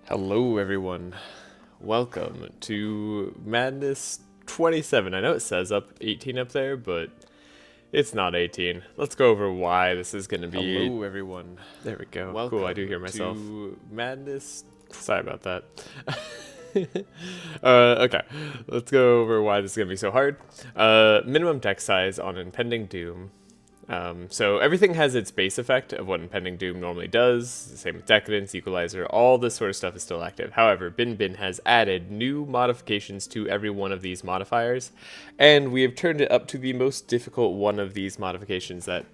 Hello everyone, welcome to Madness 27. I know it says 18 up there, but it's not 18. Let's go over why this is going to be... Hello everyone. There we go. Welcome Cool, I do hear myself. to Madness... Sorry about that. Okay, let's go over why this is going to be so hard. Minimum deck size on Impending Doom. So everything has its base effect of what Impending Doom normally does. Same with Decadence, Equalizer, all this sort of stuff is still active. However, Bin has added new modifications to every one of these modifiers, and we have turned it up to the most difficult one of these modifications that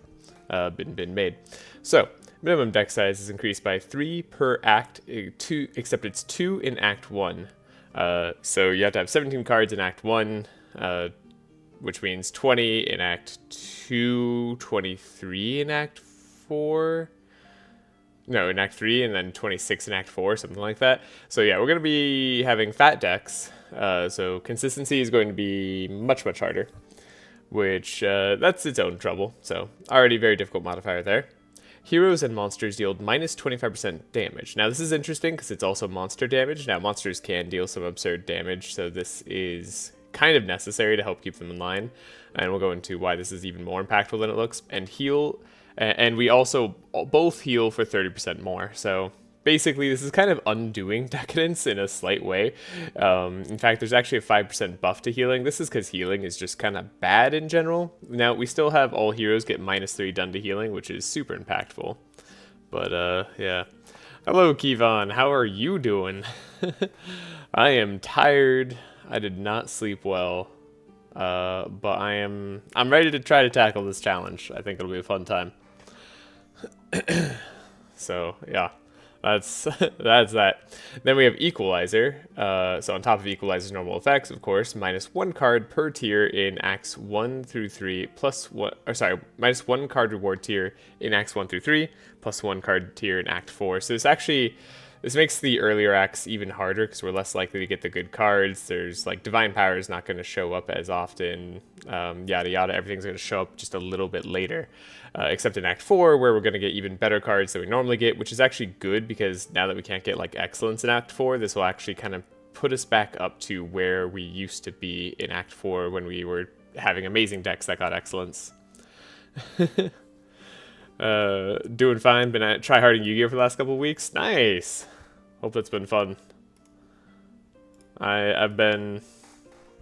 Bin made. So, minimum deck size is increased by 3 per act, except it's 2 in Act 1. So you have to have 17 cards in Act 1, which means 20 in Act 2, 23 in Act 4. No, in Act 3, and then 26 in Act 4, something like that. So yeah, we're going to be having fat decks, so consistency is going to be much, much harder, which that's its own trouble. So already very difficult modifier there. Heroes and monsters deal minus 25% damage. Now this is interesting because it's also monster damage. Now monsters can deal some absurd damage, so this is kind of necessary to help keep them in line, and we'll go into why this is even more impactful than it looks. And heal, and we also both heal for 30% more, so basically this is kind of undoing Decadence in a slight way. In fact, there's actually a 5% buff to healing. This is because healing is just kind of bad in general. Now we still have all heroes get -3 done to healing, which is super impactful, but yeah. Hello Kevon, how are you doing? I am tired. I did not sleep well, but I'm ready to try to tackle this challenge. I think it'll be a fun time. So yeah, that's that. Then we have Equalizer. So on top of Equalizer's normal effects, of course, -1 card per tier in Acts 1 through 3, -1 card reward tier in Acts 1 through 3, +1 card tier in Act 4. So this makes the earlier acts even harder because we're less likely to get the good cards. There's like Divine Power is not going to show up as often, yada yada. Everything's going to show up just a little bit later, except in Act 4 where we're going to get even better cards than we normally get, which is actually good because now that we can't get like Excellence in Act 4, this will actually kind of put us back up to where we used to be in Act 4 when we were having amazing decks that got Excellence. Doing fine. Been at tryharding Yu-Gi-Oh for the last couple of weeks. Nice. Hope that's been fun. I've been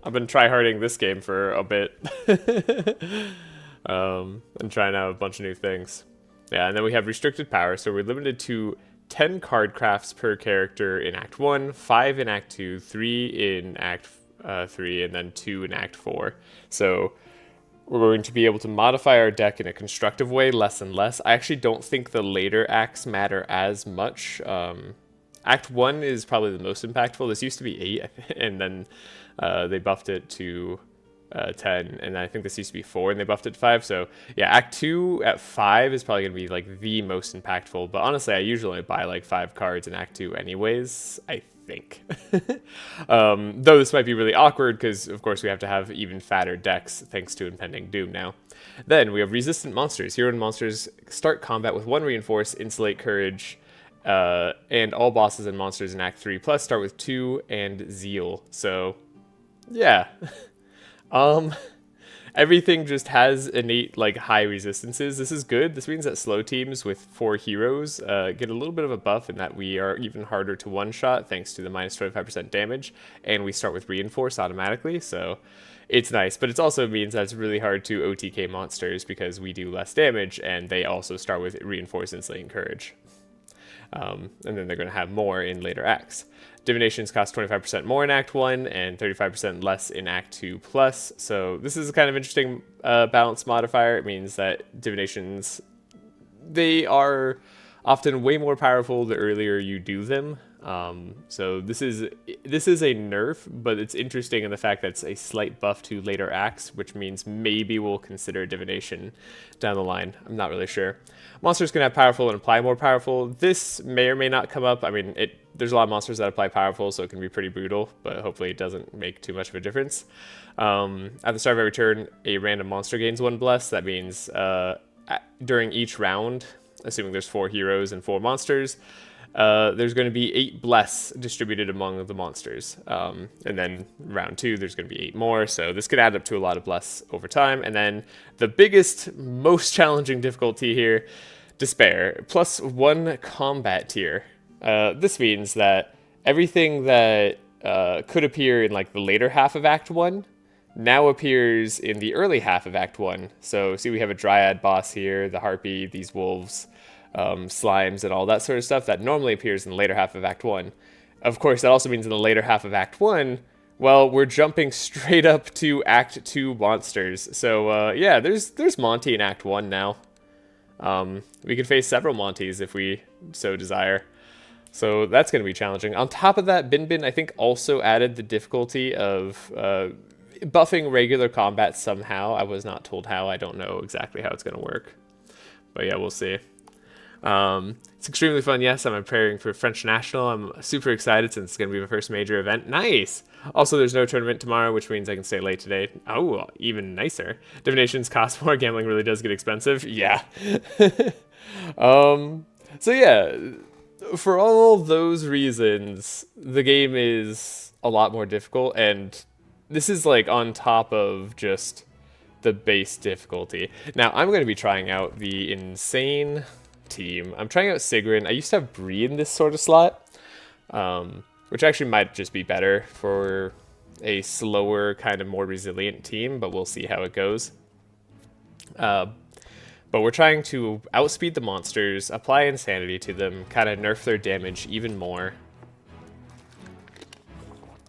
tryharding this game for a bit, and trying out a bunch of new things. Yeah, and then we have restricted power, so we're limited to 10 card crafts per character in Act 1, 5 in Act 2, 3 in Act 3, and then 2 in Act 4. So we're going to be able to modify our deck in a constructive way, less and less. I actually don't think the later acts matter as much. Act 1 is probably the most impactful. This used to be 8, and then they buffed it to 10, and I think this used to be 4, and they buffed it to 5. So yeah, Act 2 at 5 is probably going to be like the most impactful, but honestly, I usually only buy like 5 cards in Act 2 anyways, I think. Though this might be really awkward because, of course, we have to have even fatter decks thanks to Impending Doom now. Then we have resistant monsters. Hero and monsters start combat with 1 reinforce, insulate, courage, and all bosses and monsters in Act 3 plus start with 2 and zeal. So yeah. Everything just has innate like high resistances. This is good. This means that slow teams with 4 heroes get a little bit of a buff in that we are even harder to one-shot thanks to the -25% damage, and we start with reinforce automatically, so it's nice. But it also means that it's really hard to OTK monsters because we do less damage, and they also start with reinforce, insulate, and courage. And then they're going to have more in later acts. Divinations cost 25% more in Act 1 and 35% less in Act 2 plus. So this is a kind of interesting balance modifier. It means that divinations, they are often way more powerful the earlier you do them. So this is a nerf, but it's interesting in the fact that it's a slight buff to later acts, which means maybe we'll consider divination down the line. I'm not really sure. Monsters can have powerful and apply more powerful. This may or may not come up. I mean, there's a lot of monsters that apply powerful, so it can be pretty brutal, but hopefully it doesn't make too much of a difference. At the start of every turn, a random monster gains 1 bless. That means during each round, assuming there's 4 heroes and 4 monsters, there's going to be 8 bless distributed among the monsters. And then round 2, there's going to be 8 more. So this could add up to a lot of bless over time. And then the biggest, most challenging difficulty here, despair, plus 1 combat tier. This means that everything that could appear in like the later half of Act 1 now appears in the early half of Act 1. So see, we have a Dryad boss here, the Harpy, these wolves, slimes, and all that sort of stuff that normally appears in the later half of Act 1. Of course, that also means in the later half of Act 1, well, we're jumping straight up to Act 2 monsters. So yeah, there's Monty in Act 1 now. We could face several Montys if we so desire. So that's going to be challenging. On top of that, Bin Bin, I think, also added the difficulty of buffing regular combat somehow. I was not told how. I don't know exactly how it's going to work. But yeah, we'll see. It's extremely fun. Yes, I'm preparing for French National. I'm super excited since it's going to be my first major event. Nice! Also, there's no tournament tomorrow, which means I can stay late today. Oh, even nicer. Divinations cost more. Gambling really does get expensive. Yeah. So yeah, for all those reasons, the game is a lot more difficult, and this is like on top of just the base difficulty. Now, I'm going to be trying out the insane team. I'm trying out Sigrun. I used to have Bree in this sort of slot, which actually might just be better for a slower, kind of more resilient team, but we'll see how it goes. But we're trying to outspeed the monsters, apply insanity to them, kind of nerf their damage even more,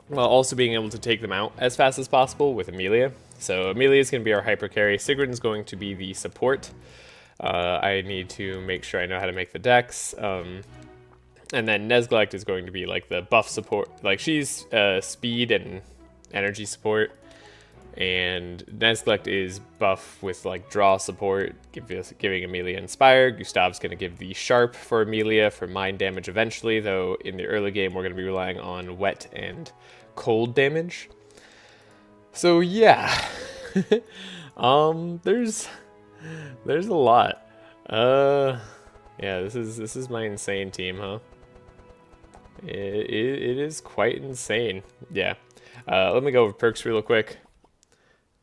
while also being able to take them out as fast as possible with Amelia. So Amelia is going to be our hyper carry. Sigrun's going to be the support. I need to make sure I know how to make the decks. And then Nesglect is going to be like the buff support. Like she's speed and energy support. And Nesglect is buff with like draw support, giving Amelia Inspire. Gustav's going to give the Sharp for Amelia for mind damage eventually, though in the early game we're going to be relying on wet and cold damage. So yeah, there's a lot. Yeah, this is my insane team, huh? It is quite insane. Yeah. Let me go over perks real quick.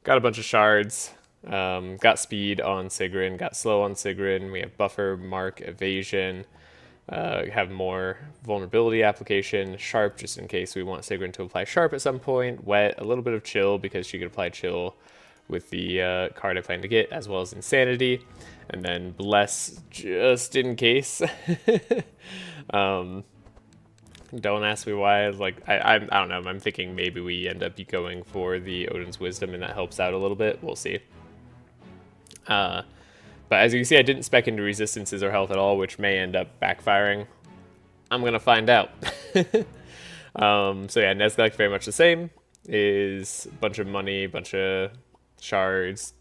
Got a bunch of shards. Got speed on Sigrun. Got slow on Sigrun. We have buffer, mark, evasion. Have more vulnerability application. Sharp, just in case we want Sigrun to apply sharp at some point. Wet, a little bit of chill because she could apply chill with the card I plan to get, as well as insanity. And then bless, just in case. Don't ask me why. Like I don't know. I'm thinking maybe we end up going for the Odin's Wisdom, and that helps out a little bit. We'll see. But as you can see, I didn't spec into resistances or health at all, which may end up backfiring. I'm gonna find out. So yeah, Nesglect very much the same. Is a bunch of money, bunch of shards,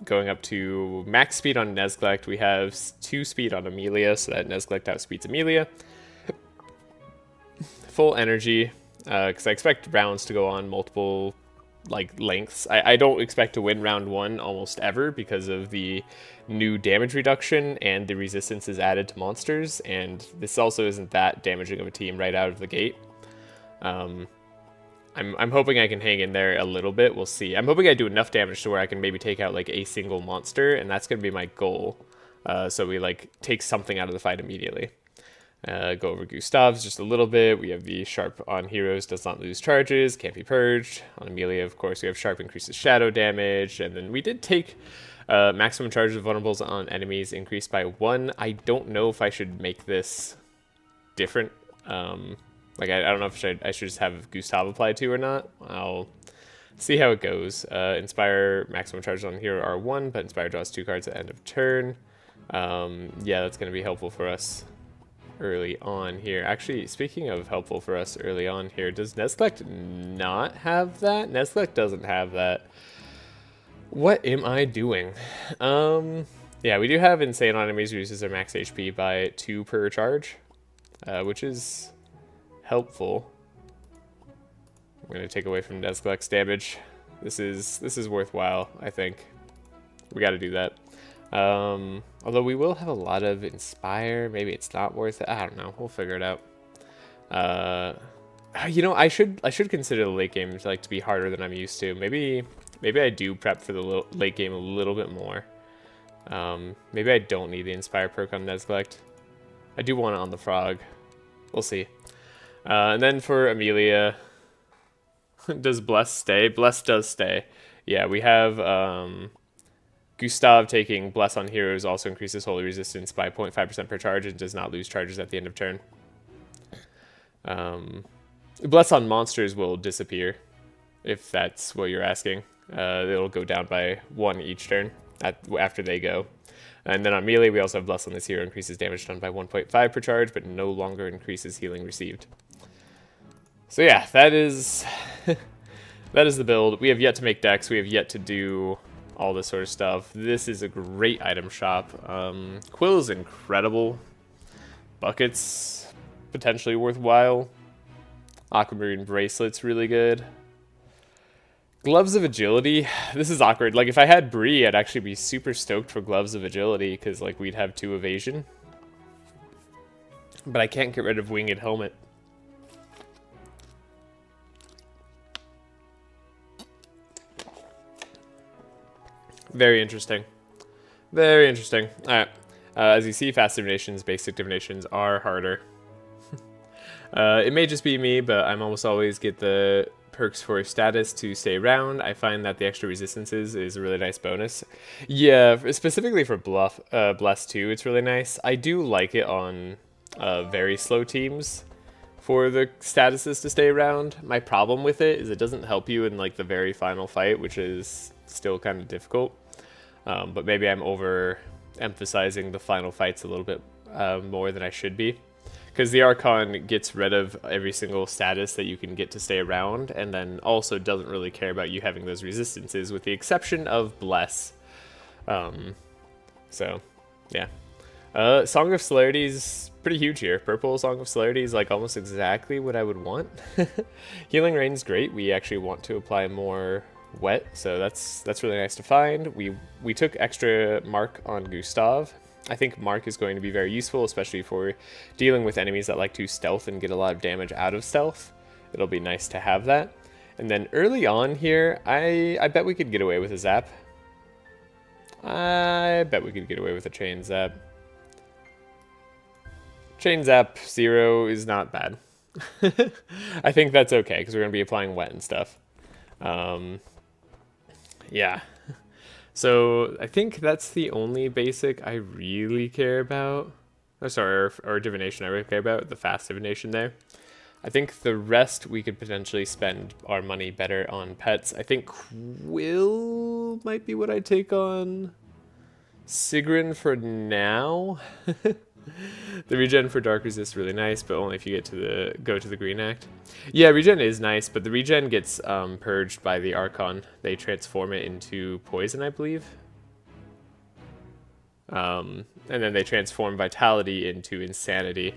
going up to max speed on Nesglect. We have 2 speed on Amelia, so that Nesglect outspeeds Amelia. Full energy, because I expect rounds to go on multiple like lengths. I don't expect to win round 1 almost ever because of the new damage reduction and the resistances added to monsters, and this also isn't that damaging of a team right out of the gate. I'm hoping I can hang in there a little bit. We'll see. I'm hoping I do enough damage to where I can maybe take out like a single monster, and that's going to be my goal. So we like take something out of the fight immediately. Go over Gustav's just a little bit. We have the Sharp on heroes, does not lose charges, can't be purged. On Amelia, of course, we have Sharp increases shadow damage. And then we did take maximum charges of vulnerables on enemies increased by 1. I don't know if I should make this different. Like, I don't know if I should just have Gustav apply to or not. I'll see how it goes. Inspire maximum charges on hero are 1, but Inspire draws 2 cards at the end of turn. Yeah, that's going to be helpful for us early on here. Actually, speaking of helpful for us early on here, does Nesglect not have that? Nesglect doesn't have that. What am I doing? Yeah, we do have Insane on enemies, reduces their max HP by 2 per charge, which is helpful. I'm going to take away from Nesglect's damage. This is worthwhile, I think. We got to do that. Although we will have a lot of Inspire. Maybe it's not worth it. I don't know. We'll figure it out. You know, I should consider the late game to be harder than I'm used to. Maybe I do prep for the late game a little bit more. Maybe I don't need the Inspire perk on Nescessary. I do want it on the Frog. We'll see. And then for Amelia, does Bless stay? Bless does stay. Yeah, we have Gustav taking Bless on heroes also increases holy resistance by 0.5% per charge and does not lose charges at the end of turn. Bless on monsters will disappear, if that's what you're asking. It'll go down by 1 each turn after they go. And then on melee, we also have Bless on this hero, increases damage done by 1.5 per charge, but no longer increases healing received. So yeah, that is that is the build. We have yet to make decks. We have yet to do all this sort of stuff. This is a great item shop. Quill is incredible. Buckets, potentially worthwhile. Aquamarine bracelet's really good. Gloves of Agility. This is awkward. Like, if I had Bree, I'd actually be super stoked for Gloves of Agility, because, like, we'd have 2 evasion. But I can't get rid of Winged Helmet. Very interesting. Very interesting. Alright. As you see, fast divinations, basic divinations are harder. It may just be me, but I'm almost always get the perks for status to stay around. I find that the extra resistances is a really nice bonus. Yeah, specifically for Bless too, it's really nice. I do like it on very slow teams for the statuses to stay around. My problem with it is it doesn't help you in like the very final fight, which is still kind of difficult. But maybe I'm over emphasizing the final fights a little bit more than I should be. Because the Archon gets rid of every single status that you can get to stay around, and then also doesn't really care about you having those resistances, with the exception of Bless. So, yeah. Song of Celerity is pretty huge here. Purple Song of Celerity is like almost exactly what I would want. Healing Rain's great. We actually want to apply more wet, so that's really nice to find. We took extra Mark on Gustav. I think Mark is going to be very useful, especially for dealing with enemies that like to stealth and get a lot of damage out of stealth. It'll be nice to have that. And then early on here, I bet we could get away with a zap. I bet we could get away with a chain zap. Chain zap 0 is not bad. I think that's okay, because we're going to be applying wet and stuff. Yeah. So I think that's the only basic I really care about. Oh, sorry, or divination I really care about, the fast divination there. I think the rest we could potentially spend our money better on pets. I think Quill might be what I take on Sigrun for now. The regen for Dark Resist is really nice, but only if you get to go to the Green Act. Yeah, regen is nice, but the regen gets purged by the Archon. They transform it into poison, I believe. And then they transform Vitality into Insanity.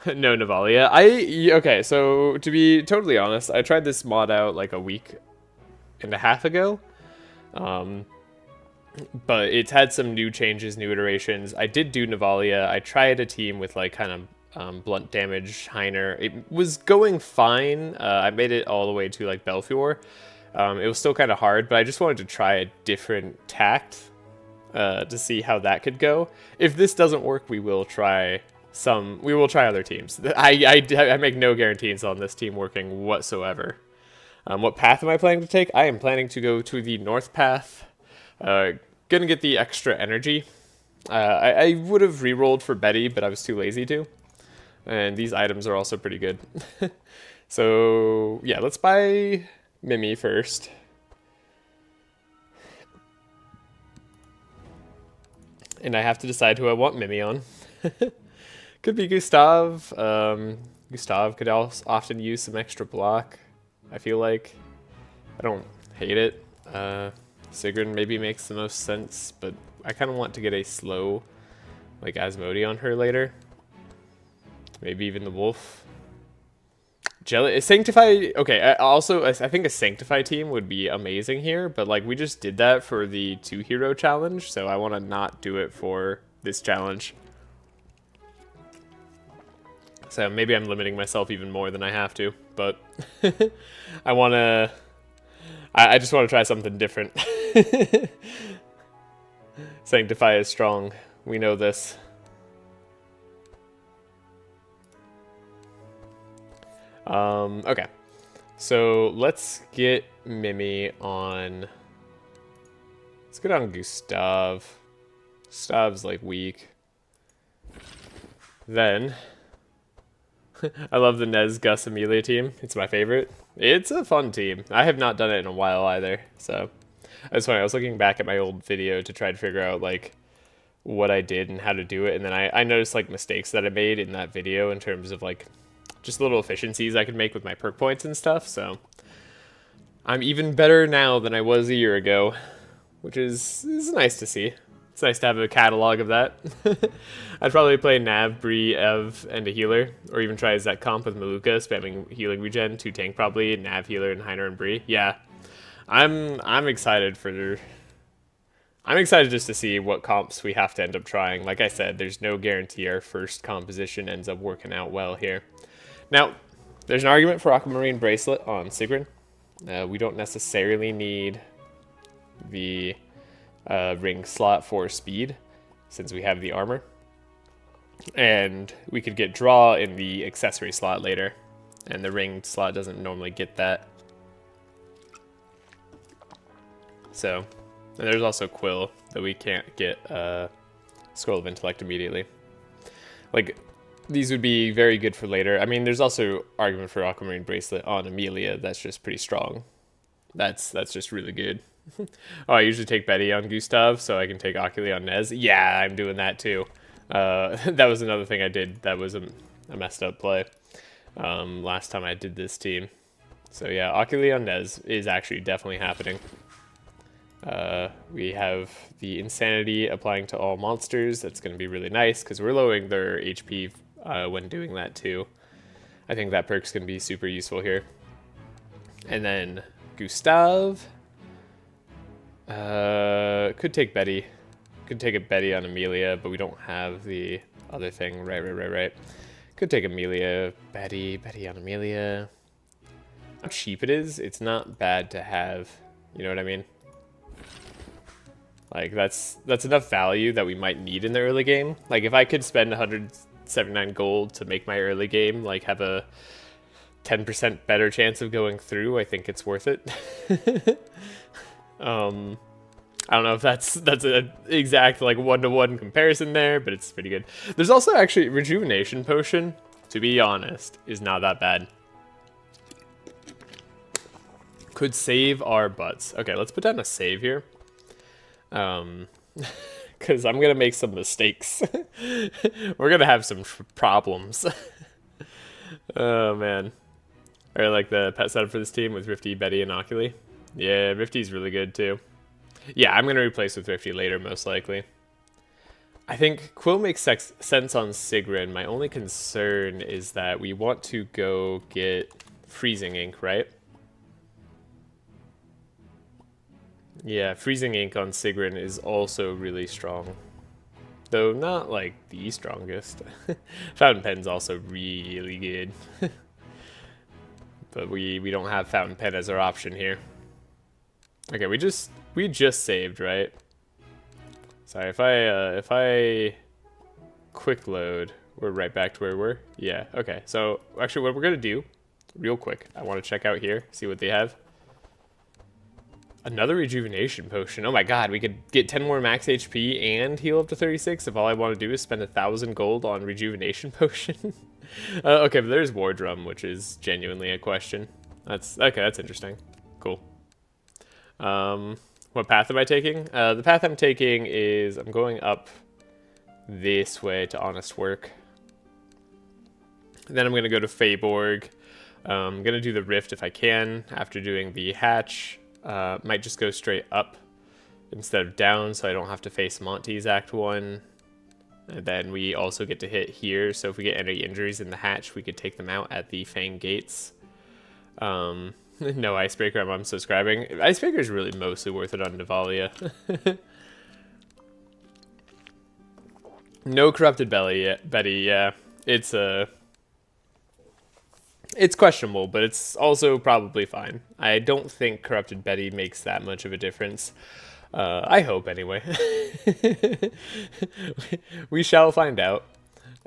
No, Navalia. Okay, so to be totally honest, I tried this mod out like a week and a half ago. But it's had some new changes, new iterations. I did do Navalia. I tried a team with like kind of blunt damage Heiner. It was going fine. I made it all the way to like Belfior. It was still kind of hard, but I just wanted to try a different tact to see how that could go. If this doesn't work, we will try other teams. I make no guarantees on this team working whatsoever. What path am I planning to take? I am planning to go to the north path. Gonna get the extra energy. I would have re-rolled for Betty, but I was too lazy to. And these items are also pretty good. So, yeah, let's buy Mimi first. And I have to decide who I want Mimi on. Could be Gustav. Gustav could also often use some extra block, I feel like. I don't hate it. Sigrun maybe makes the most sense, but I kind of want to get a slow, like, Asmodee on her later. Maybe even the wolf. Jelly Sanctify. Okay, I think a Sanctify team would be amazing here, but like we just did that for the 2-hero challenge, so I want to not do it for this challenge. So maybe I'm limiting myself even more than I have to, but I want to. I just want to try something different. Sanctify is strong. We know this. Okay. So let's get Mimi on. Let's get on Gustav. Gustav's like weak. Then I love the Nez Gus Amelia team. It's my favorite. It's a fun team. I have not done it in a while either. So that's funny. I was looking back at my old video to try to figure out like what I did and how to do it, and then I noticed like mistakes that I made in that video in terms of like just little efficiencies I could make with my perk points and stuff. So I'm even better now than I was a year ago, which is nice to see. It's nice to have a catalog of that. I'd probably play Nav, Bree, Ev, and a healer, or even try Zet comp with Maluka, spamming healing regen, 2 tank probably, Nav, healer, and Heiner and Bree. Yeah, I'm excited for. I'm excited just to see what comps we have to end up trying. Like I said, there's no guarantee our first composition ends up working out well here. Now, there's an argument for Aquamarine Bracelet on Sigrun. We don't necessarily need the ring slot for speed, since we have the armor. And we could get draw in the accessory slot later, and the ring slot doesn't normally get that. So, and there's also Quill that we can't get Scroll of Intellect immediately. Like, these would be very good for later. I mean, there's also argument for Aquamarine Bracelet on Amelia. That's just pretty strong. That's just really good. Oh, I usually take Betty on Gustav, so I can take Oculi on Nez. Yeah, I'm doing that too. That was another thing I did that was a messed up play last time I did this team. So yeah, Oculi on Nez is actually definitely happening. We have the Insanity applying to all monsters. That's going to be really nice because we're lowering their HP when doing that too. I think that perk's going to be super useful here. And then Gustav. Could take Betty. Could take a Betty on Amelia, but we don't have the other thing. Right. Could take Amelia, Betty on Amelia. How cheap it is, it's not bad to have. You know what I mean? Like, that's enough value that we might need in the early game. Like, if I could spend 179 gold to make my early game, like, have a 10% better chance of going through, I think it's worth it. I don't know if that's an exact, like, one-to-one comparison there, but it's pretty good. There's also actually Rejuvenation Potion, to be honest, is not that bad. Could save our butts. Okay, let's put down a save here. Because I'm gonna make some mistakes. We're gonna have some problems. Oh man. I like the pet setup for this team with Rifty, Betty, and Oculi. Yeah, Rifty's really good too. Yeah, I'm gonna replace with Rifty later, most likely. I think Quill makes sense on Sigrun. My only concern is that we want to go get Freezing Ink, right? Yeah, Freezing Ink on Sigrun is also really strong. Though not, like, the strongest. Fountain Pen's also really good. But we don't have Fountain Pen as our option here. Okay, we just saved, right? Sorry, if I quick load, we're right back to where we were. Yeah, okay. So, actually, what we're gonna do, real quick, I want to check out here, see what they have. Another Rejuvenation Potion. Oh my god, we could get 10 more max HP and heal up to 36 if all I want to do is spend 1,000 gold on Rejuvenation Potion. Okay, but there's War Drum, which is genuinely a question. That's interesting. Cool. What path am I taking? The path I'm taking is I'm going up this way to Honest Work. Then I'm going to go to Feyborg. I'm going to do the Rift if I can after doing the Hatch. Might just go straight up instead of down so I don't have to face Monty's Act 1. And then we also get to hit here, so if we get any injuries in the Hatch, we could take them out at the Fang Gates. No Icebreaker, I'm unsubscribing. Icebreaker is really mostly worth it on Navalia. No Corrupted Betty, yeah. It's questionable, but it's also probably fine. I don't think Corrupted Betty makes that much of a difference. I hope, anyway. We shall find out.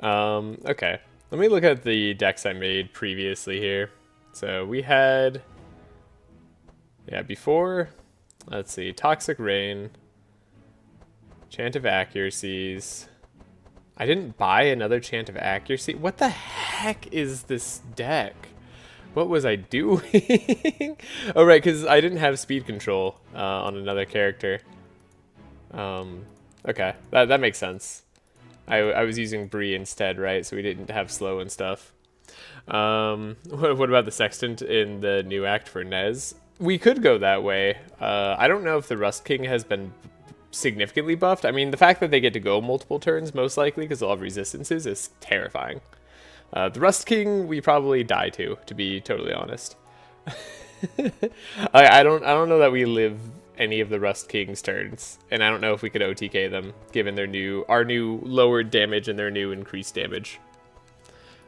Okay. Let me look at the decks I made previously here. So we had... Yeah, before... Let's see. Toxic Rain. Chant of Accuracies. I didn't buy another Chant of Accuracy. What the heck is this deck? What was I doing? Oh, right, because I didn't have speed control on another character. Okay, that makes sense. I was using Bree instead, right? So we didn't have slow and stuff. What about the Sextant in the new act for Nez? We could go that way. I don't know if the Rust King has been significantly buffed. I mean, the fact that they get to go multiple turns, most likely, because they'll have resistances, is terrifying. The Rust King, we probably die to be totally honest. I don't know that we live any of the Rust King's turns, and I don't know if we could OTK them, given our new lowered damage and their new increased damage.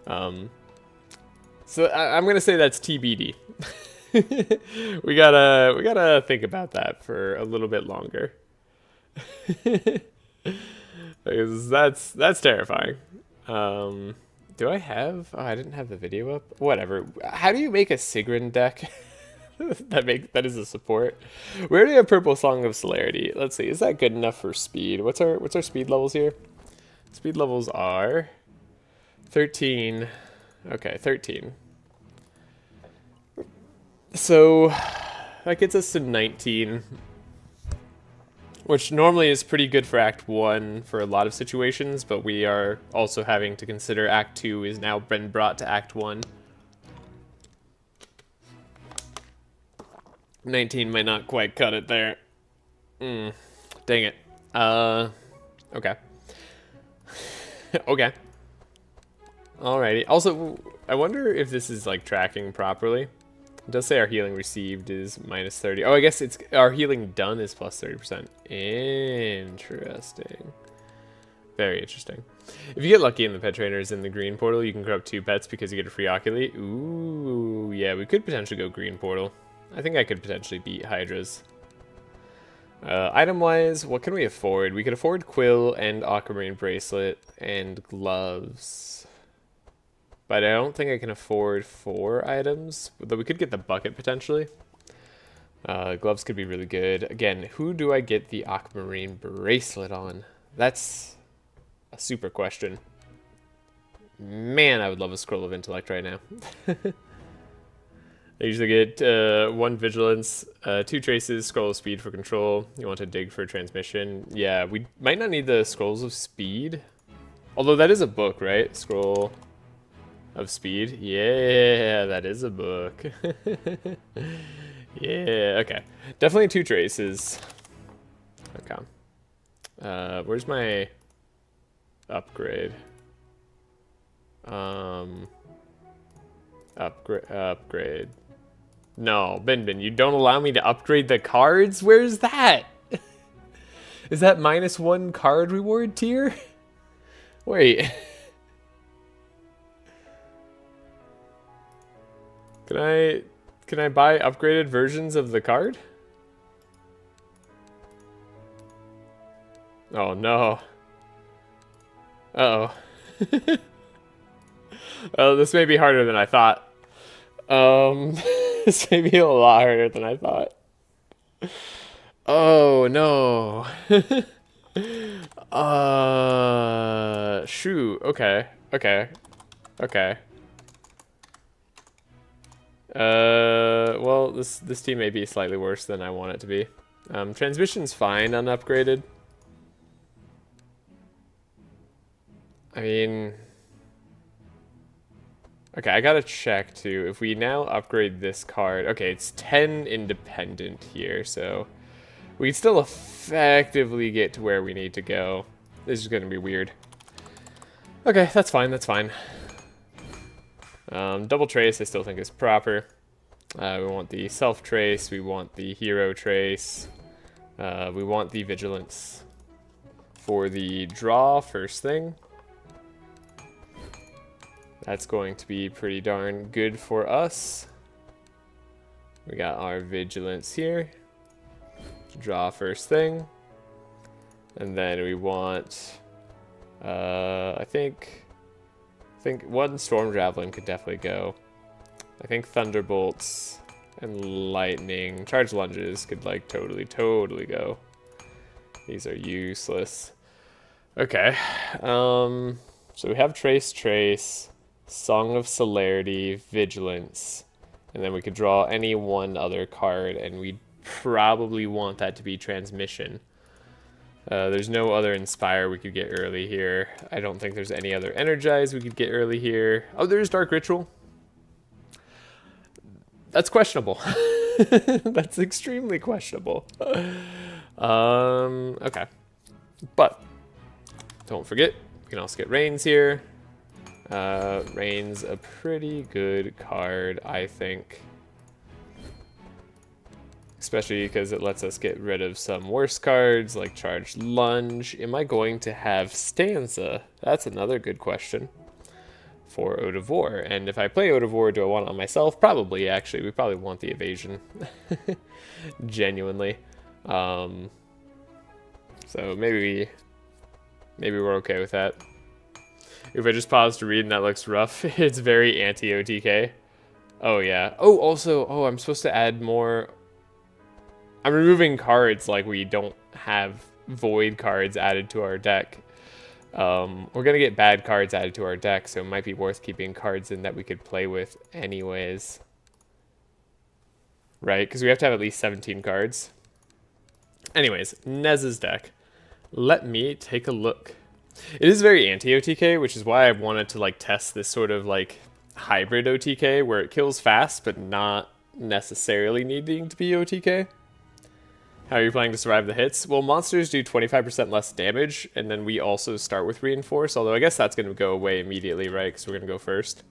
So I'm gonna say that's TBD. we gotta think about that for a little bit longer. Because that's terrifying. Do I have... Oh, I didn't have the video up. Whatever. How do you make a Sigrun deck that is a support? We already have Purple Song of Celerity. Let's see. Is that good enough for speed? What's our speed levels here? Speed levels are 13. Okay, 13. So that gets us to 19. Which normally is pretty good for Act 1 for a lot of situations, but we are also having to consider Act 2 is now been brought to Act 1. 19 might not quite cut it there. Dang it. Okay. Okay. Alrighty. Also, I wonder if this is, like, tracking properly. It does say our healing received is minus 30. Oh, I guess it's our healing done is plus 30%. Interesting. Very interesting. If you get lucky and the pet trainer is in the green portal, you can grab 2 pets because you get a free oculate. Ooh, yeah, we could potentially go green portal. I think I could potentially beat Hydras. Item-wise, what can we afford? We could afford Quill and Aquamarine Bracelet and gloves. But I don't think I can afford 4 items, though we could get the bucket potentially. Gloves could be really good. Again, who do I get the Aquamarine Bracelet on? That's a super question. Man, I would love a Scroll of Intellect right now. I usually get 1 Vigilance, 2 Traces, Scroll of Speed for control. You want to dig for transmission. Yeah, we might not need the Scrolls of Speed. Although that is a book, right? Scroll of Speed. Yeah, that is a book. Yeah, okay. Definitely 2 Traces. Okay. Where's my upgrade? Upgrade. No, Bin, you don't allow me to upgrade the cards? Where's that? Is that -1 card reward tier? Wait. Can I buy upgraded versions of the card? Oh no. Uh-oh. Oh, this may be harder than I thought. This may be a lot harder than I thought. Oh no. Shoot. Okay. Well, this team may be slightly worse than I want it to be. Transmission's fine unupgraded. I mean... Okay, I gotta check too. If we now upgrade this card... Okay, it's 10 independent here, so... We can still effectively get to where we need to go. This is gonna be weird. Okay, that's fine, that's fine. Double Trace I still think is proper. We want the self trace, we want the hero trace, we want the vigilance. For the draw, first thing, that's going to be pretty darn good for us. We got our vigilance here. Draw first thing. And then we want, I think one Storm Javelin could definitely go. I think Thunderbolts and Lightning, Charge Lunges could like totally go. These are useless. Okay, so we have Trace, Song of Celerity, Vigilance, and then we could draw any one other card, and we probably want that to be Transmission. There's no other Inspire we could get early here. I don't think there's any other Energize we could get early here. Oh, there's Dark Ritual. That's questionable. That's extremely questionable. Okay. But, don't forget, we can also get Rains here. Rain's a pretty good card, I think. Especially because it lets us get rid of some worse cards, like Charged Lunge. Am I going to have Stanza? That's another good question for Ode of War. And if I play Ode of War, do I want it on myself? Probably, actually. We probably want the evasion. Genuinely. So maybe we're okay with that. If I just pause to read and that looks rough, it's very anti-OTK. Oh, yeah. Oh, also, I'm supposed to add more... I'm removing cards like we don't have void cards added to our deck. We're going to get bad cards added to our deck, so it might be worth keeping cards in that we could play with anyways. Right? Because we have to have at least 17 cards. Anyways, Nez's deck. Let me take a look. It is very anti-OTK, which is why I wanted to like test this sort of like hybrid OTK where it kills fast, but not necessarily needing to be OTK. How are you planning to survive the hits? Well, monsters do 25% less damage, and then we also start with Reinforce, although I guess that's going to go away immediately, right? Because we're going to go first.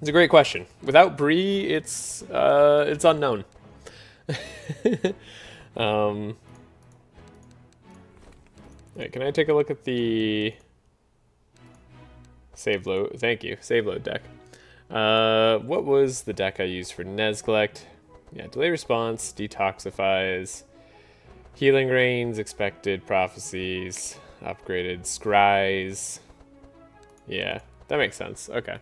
It's a great question. Without Bree, it's unknown. Wait, can I take a look at the save load? Thank you, save load deck. What was the deck I used for Nezglect? Yeah, delay response, detoxifies, healing rains, expected prophecies, upgraded scries. Yeah, that makes sense. Okay.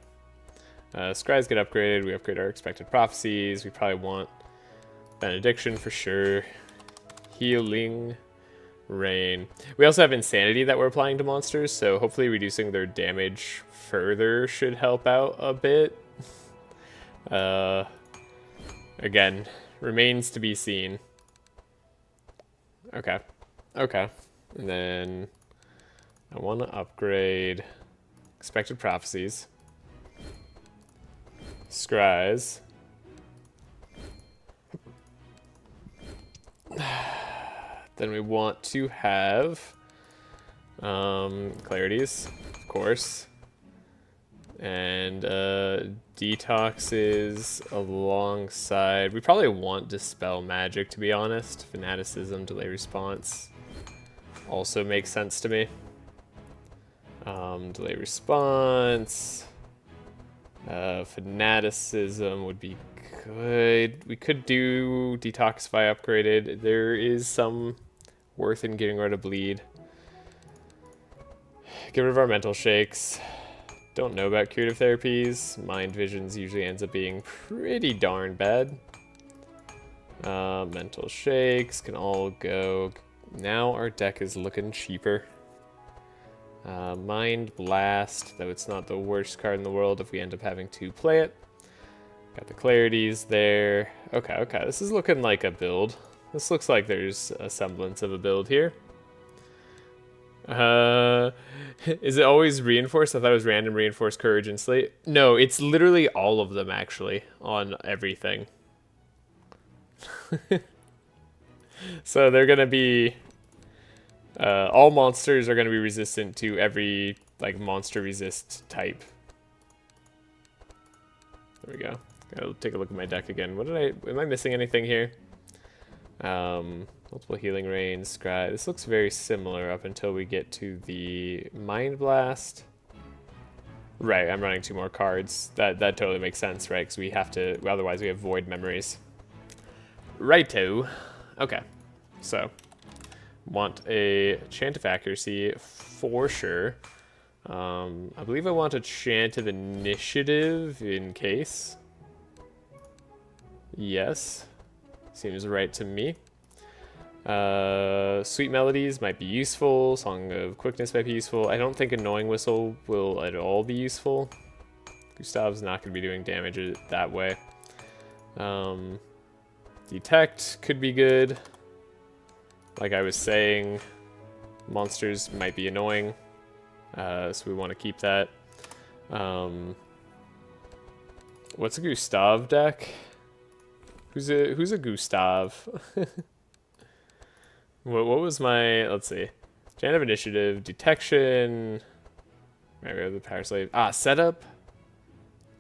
Scries get upgraded, we upgrade our expected prophecies, we probably want benediction for sure. Healing rain. We also have insanity that we're applying to monsters, so hopefully reducing their damage further should help out a bit. Again, remains to be seen. Okay. And then I want to upgrade expected prophecies, scries. Then we want to have clarities, of course. And detoxes alongside. We probably want Dispel Magic, to be honest. Fanaticism, delay response also makes sense to me. Delay response. Fanaticism would be good. We could do Detoxify upgraded. There is some worth in getting rid of bleed. Get rid of our mental shakes. Don't know about curative therapies. Mind visions usually ends up being pretty darn bad. Mental shakes can all go. Now our deck is looking cheaper. Mind blast, though it's not the worst card in the world if we end up having to play it. Got the clarities there. Okay, this is looking like a build. This looks like there's a semblance of a build here. Is it always reinforced? I thought it was random, reinforced, courage, and slate. No, it's literally all of them actually on everything. So they're gonna be all monsters are gonna be resistant to every like monster resist type. There we go. Gotta take a look at my deck again. Am I missing anything here? Multiple healing rains, scry. This looks very similar up until we get to the Mind Blast. Right, I'm running 2 more cards. That totally makes sense, right? Because we have to, otherwise we have void memories. Righto. Okay, so want a Chant of Accuracy for sure. I believe I want a Chant of Initiative in case. Yes, seems right to me. Sweet Melodies might be useful. Song of Quickness might be useful. I don't think Annoying Whistle will at all be useful. Gustav's not going to be doing damage that way. Detect could be good. Like I was saying, monsters might be annoying, so we want to keep that. What's a Gustav deck? Who's a Gustav? What was my, let's see, Chant of Initiative, Detection, maybe the Power Slave, Setup,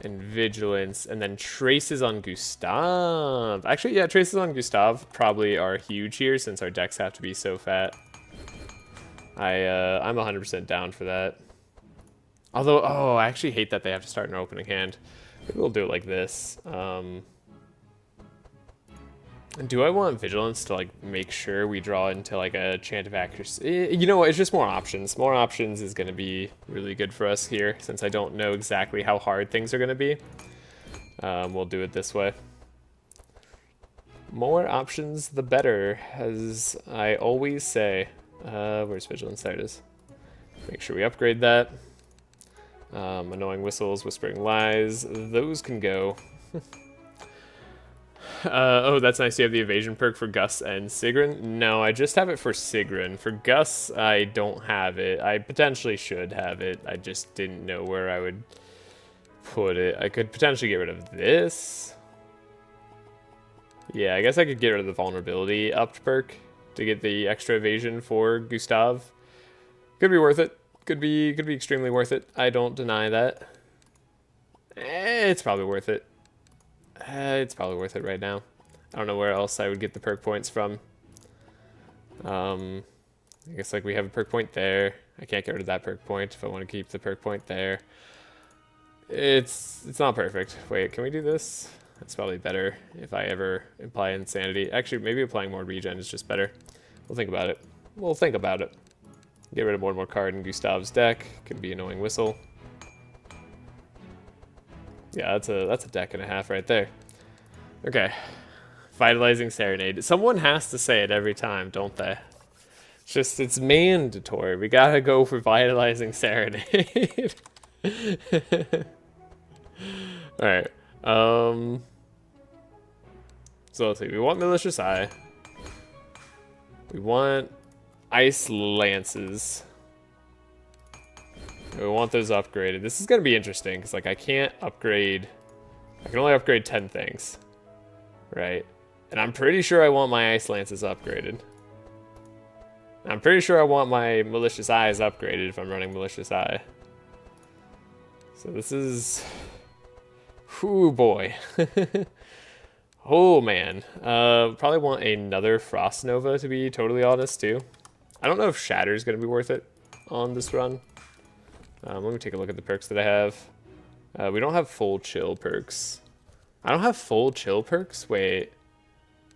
and Vigilance, and then Traces on Gustav. Actually, yeah, Traces on Gustav probably are huge here since our decks have to be so fat. I'm 100% down for that. Although, oh, I actually hate that they have to start an opening hand. Maybe we'll do it like this. Do I want Vigilance to, like, make sure we draw into, like, a Chant of Accuracy? You know what, it's just more options. More options is going to be really good for us here, since I don't know exactly how hard things are going to be. We'll do it this way. More options, the better, as I always say. Where's Vigilance? There it is. Make sure we upgrade that. Annoying Whistles, Whispering Lies, those can go. Oh, that's nice. You have the evasion perk for Gus and Sigrun? No, I just have it for Sigrun. For Gus, I don't have it. I potentially should have it. I just didn't know where I would put it. I could potentially get rid of this. Yeah, I guess I could get rid of the vulnerability upped perk to get the extra evasion for Gustav. Could be worth it. Could be extremely worth it. I don't deny that. It's probably worth it. It's probably worth it right now. I don't know where else I would get the perk points from. I guess like we have a perk point there. I can't get rid of that perk point if I want to keep the perk point there. It's not perfect. Wait, can we do this? That's probably better if I ever apply Insanity. Actually, maybe applying more regen is just better. We'll think about it. We'll think about it. Get rid of one more card in Gustav's deck. Could be Annoying Whistle. Yeah, that's a deck and a half right there. Okay. Vitalizing Serenade. Someone has to say it every time, don't they? It's mandatory. We gotta go for Vitalizing Serenade. Alright. So let's see. We want Malicious Eye. We want Ice Lances. We want those upgraded. This is going to be interesting, because like I can't upgrade... I can only upgrade 10 things. Right? And I'm pretty sure I want my Ice Lances upgraded. I'm pretty sure I want my Malicious Eyes upgraded if I'm running Malicious Eye. So this is... Whoo boy. Oh man. Probably want another Frost Nova, to be totally honest, too. I don't know if Shatter is going to be worth it on this run. Let me take a look at the perks that I have. We don't have full chill perks. I don't have full chill perks? Wait.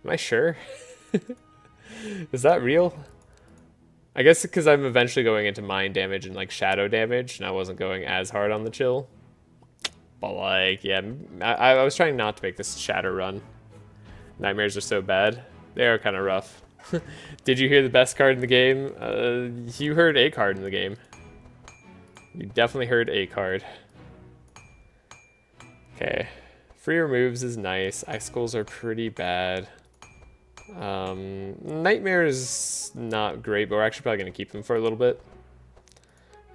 Am I sure? Is that real? I guess because I'm eventually going into mind damage and like shadow damage, and I wasn't going as hard on the chill. But like, yeah, I was trying not to make this shatter run. Nightmares are so bad. They are kind of rough. Did you hear the best card in the game? You heard a card in the game. You definitely heard a card. Okay. Free removes is nice. Icicles are pretty bad. Nightmare is not great, but we're actually probably going to keep them for a little bit.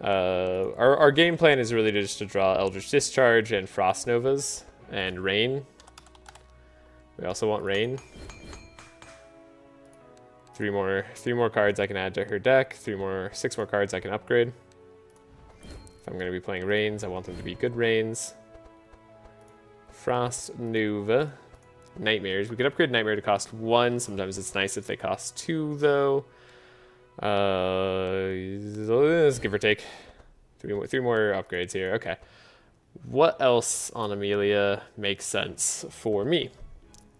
Our game plan is really just to draw Eldritch Discharge and Frost Novas and Rain. We also want Rain. Three more cards I can add to her deck. 6 more cards I can upgrade. If I'm going to be playing Rains, I want them to be good Rains. Frost Nova. Nightmares. We could upgrade Nightmare to cost 1. Sometimes it's nice if they cost 2, though. Give or take. Three more upgrades here. Okay. What else on Amelia makes sense for me?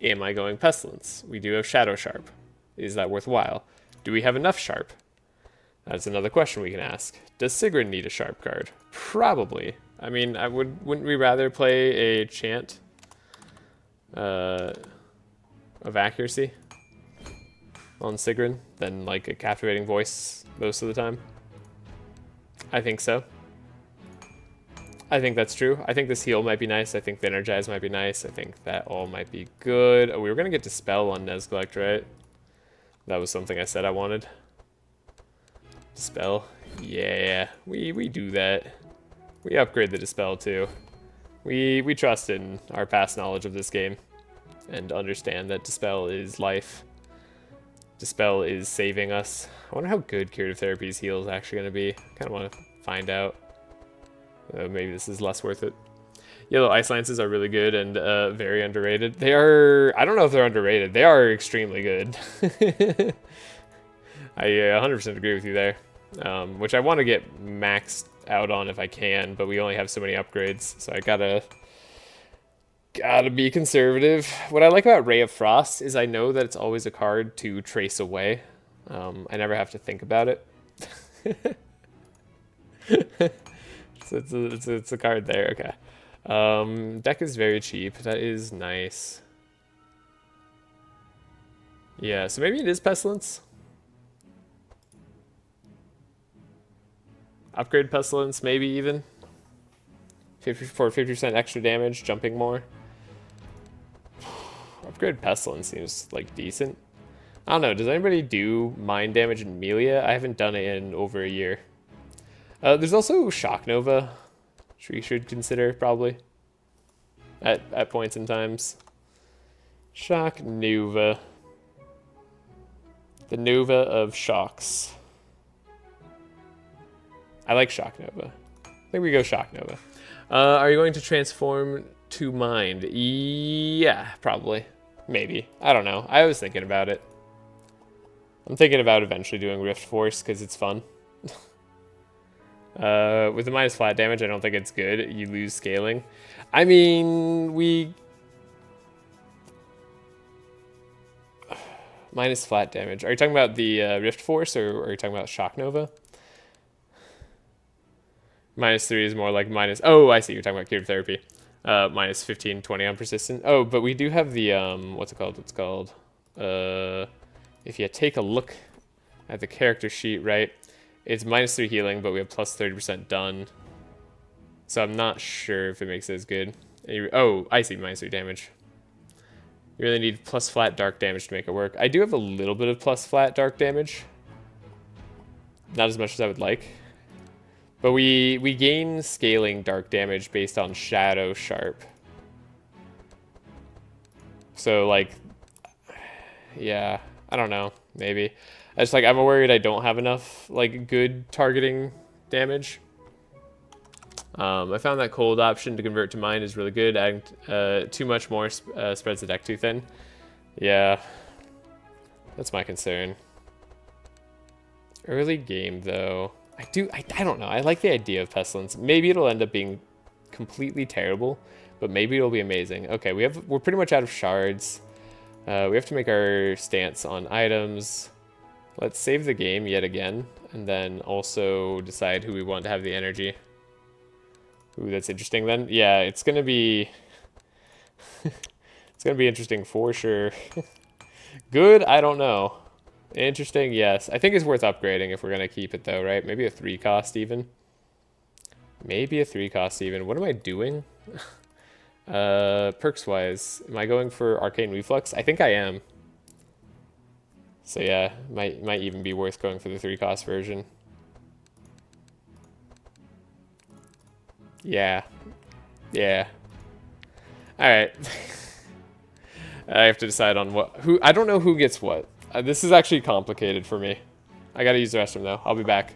Am I going Pestilence? We do have Shadow Sharp. Is that worthwhile? Do we have enough Sharp? That's another question we can ask. Does Sigrun need a Sharp card? Probably. I mean, wouldn't we rather play a Chant of Accuracy on Sigrun than like a Captivating Voice most of the time? I think so. I think that's true. I think this heal might be nice. I think the Energize might be nice. I think that all might be good. Oh, we were going to get Dispel on Nescessary, right? That was something I said I wanted. Dispel. Yeah, we do that. We upgrade the Dispel too. We trust in our past knowledge of this game and understand that Dispel is life. Dispel is saving us. I wonder how good Curative Therapy's heal is actually going to be. I kind of want to find out. Maybe this is less worth it. Yellow Ice Lances are really good and very underrated. They are... I don't know if they're underrated. They are extremely good. I 100% agree with you there. Which I want to get maxed out on if I can, but we only have so many upgrades, so I gotta be conservative. What I like about Ray of Frost is I know that it's always a card to trace away. I never have to think about it. So it's a card there. Okay. Deck is very cheap. That is nice. Yeah, so maybe it is Pestilence. Upgrade Pestilence, maybe even. For 50% extra damage, jumping more. Upgrade Pestilence seems like decent. I don't know, does anybody do mind damage in Amelia? I haven't done it in over a year. There's also Shock Nova, which we should consider probably at points in times. Shock Nova. The Nova of Shocks. I like Shock Nova. I think we go Shock Nova. Are you going to transform to Mind? Yeah, probably. Maybe. I don't know. I was thinking about it. I'm thinking about eventually doing Rift Force because it's fun. With the minus flat damage, I don't think it's good. You lose scaling. I mean, minus flat damage. Are you talking about the Rift Force, or are you talking about Shock Nova? -3 is more like minus... Oh, I see. You're talking about Curative Therapy. Minus 15, 20 on Persistent. Oh, but we do have the... what's it called? It's called... if you take a look at the character sheet, right? It's -3 healing, but we have plus 30% done. So I'm not sure if it makes it as good. Oh, I see. -3 damage. You really need plus flat dark damage to make it work. I do have a little bit of plus flat dark damage. Not as much as I would like. But we gain scaling dark damage based on Shadow Sharp. So, like, yeah, I don't know, maybe. I just, like, I'm worried I don't have enough, like, good targeting damage. I found that cold option to convert to Mind is really good. Adding too much more spreads the deck too thin. Yeah, that's my concern. Early game, though. I don't know. I like the idea of Pestilence. Maybe it'll end up being completely terrible, but maybe it'll be amazing. Okay, we're pretty much out of shards. We have to make our stance on items. Let's save the game yet again, and then also decide who we want to have the energy. Ooh, that's interesting then. Yeah, it's gonna be it's gonna be interesting for sure. Good, I don't know. Interesting, yes. I think it's worth upgrading if we're going to keep it, though, right? Maybe a 3 cost even. Maybe a 3 cost even. What am I doing? Perks-wise, am I going for Arcane Reflux? I think I am. So, yeah, might even be worth going for the 3 cost version. Yeah. Yeah. Alright. I have to decide on who... I don't know who gets what. This is actually complicated for me. I gotta use the restroom though. I'll be back.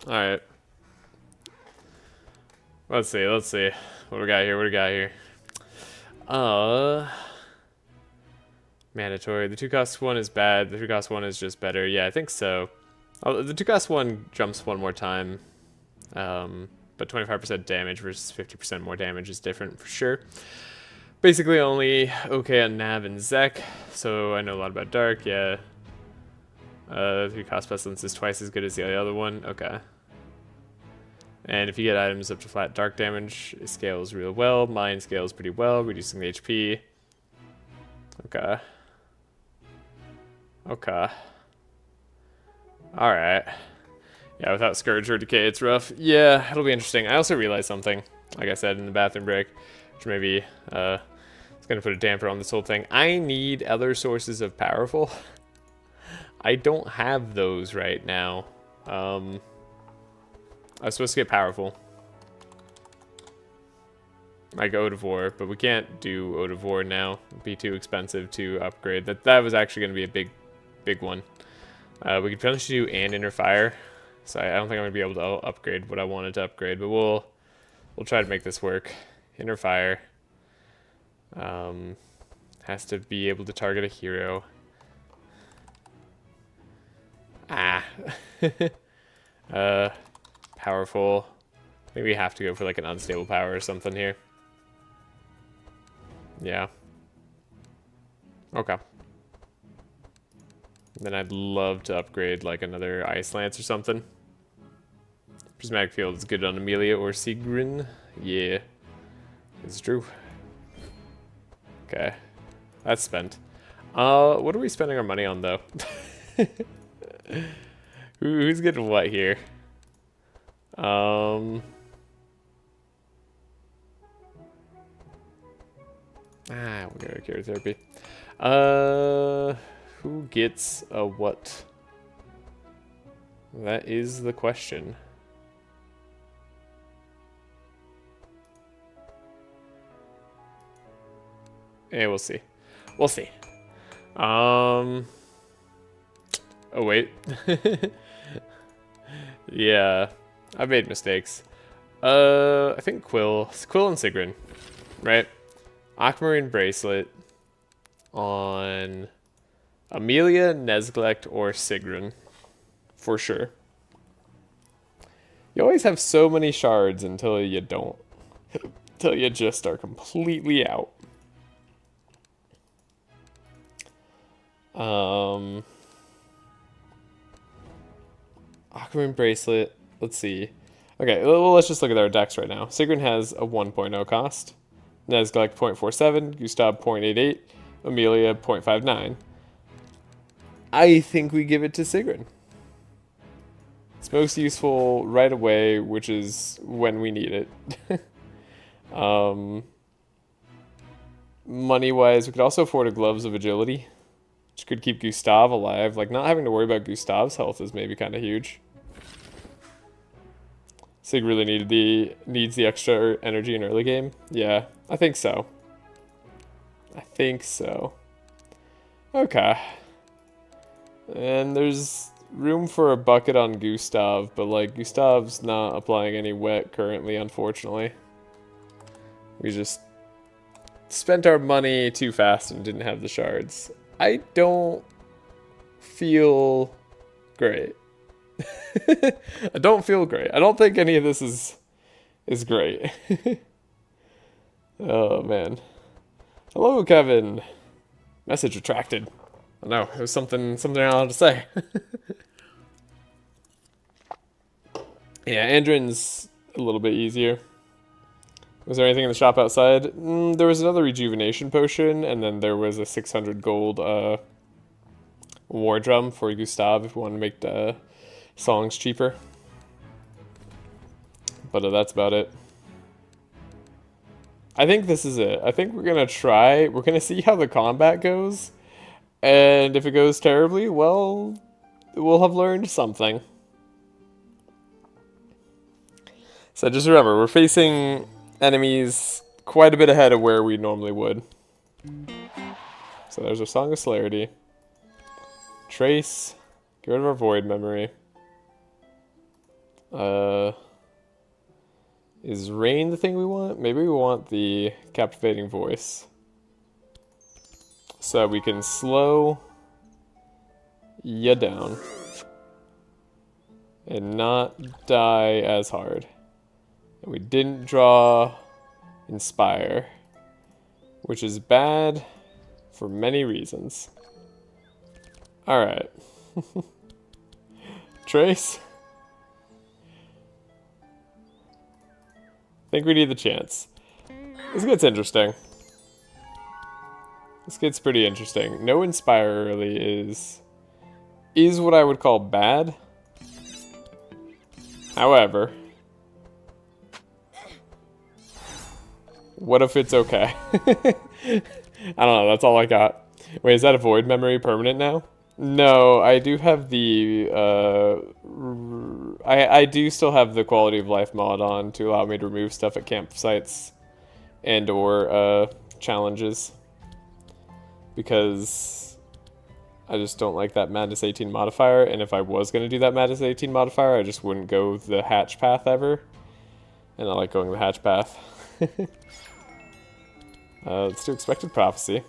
Alright. Let's see. What do we got here? Mandatory. The 2-cost one is bad. The 3-cost one is just better. Yeah, I think so. Oh, the 2-cost one jumps one more time. But 25% damage versus 50% more damage is different for sure. Basically only okay on Nav and Zek, so I know a lot about Dark, yeah. 3-cost Pestilence is twice as good as the other one, okay. And if you get items up to flat Dark damage, it scales real well. Mine scales pretty well, reducing the HP. Okay. Okay. Alright. Yeah, without Scourge or Decay, it's rough. Yeah, it'll be interesting. I also realized something, like I said in the bathroom break, which maybe it's going to put a damper on this whole thing. I need other sources of powerful. I don't have those right now. I was supposed to get powerful. Like Ode of War, but we can't do Ode of War now. It'd be too expensive to upgrade. That was actually going to be a big one. We could potentially do and Inner Fire. So I don't think I'm going to be able to upgrade what I wanted to upgrade, but we'll try to make this work. Inner Fire. Has to be able to target a hero. Ah. Powerful. Maybe we have to go for like an unstable power or something here. Yeah. Okay. Then I'd love to upgrade like another Ice Lance or something. Prismatic Field is good on Amelia or Sigrun. Yeah. It's true. Okay. That's spent. What are we spending our money on though? Who's getting what here? We'll go to Cure Therapy. Who gets a what? That is the question. Yeah, we'll see. We'll see. Oh wait. Yeah, I've made mistakes. I think Quill and Sigrun, right? Aquamarine Bracelet on Amelia, Nesglect, or Sigrun, for sure. You always have so many shards until you don't. Until you just are completely out. Aquamarine Bracelet, let's see. Okay, well, let's just look at our decks right now. Sigrun has a 1.0 cost. Nesglect 0.47, Gustav 0.88, Amelia 0.59. I think we give it to Sigrun. It's most useful right away, which is when we need it. Money-wise, we could also afford a Gloves of Agility, which could keep Gustav alive. Like, not having to worry about Gustav's health is maybe kind of huge. Sig really needs the extra energy in early game. Yeah, I think so. Okay. And there's room for a bucket on Gustav, but like Gustav's not applying any wet currently, unfortunately. We just spent our money too fast and didn't have the shards. I don't feel great. I don't feel great. I don't think any of this is great. Oh man. Hello, Kevin. Message retracted. I know, it was something I wanted to say. Yeah, Andrin's a little bit easier. Was there anything in the shop outside? There was another rejuvenation potion, and then there was a 600 gold war drum for Gustav if you want to make the songs cheaper. But that's about it. I think this is it. I think we're gonna see how the combat goes. And if it goes terribly, well, we'll have learned something. So just remember, we're facing enemies quite a bit ahead of where we normally would. So there's our Song of Celerity. Trace. Get rid of our Void Memory. Is rain the thing we want? Maybe we want the captivating voice. So we can slow ya down. And not die as hard. And we didn't draw Inspire, which is bad for many reasons. Alright. Trace? I think we need the chance. This gets interesting. This gets pretty interesting. No Inspire early is what I would call bad. However, what if it's okay? I don't know, that's all I got. Wait, is that a void memory permanent now? No, I do have the, I do still have the quality of life mod on to allow me to remove stuff at campsites and or challenges. Because I just don't like that Madenss 18 modifier, and if I was going to do that Madenss 18 modifier, I just wouldn't go the hatch path ever. And I like going the hatch path. Let's do Expected Prophecy.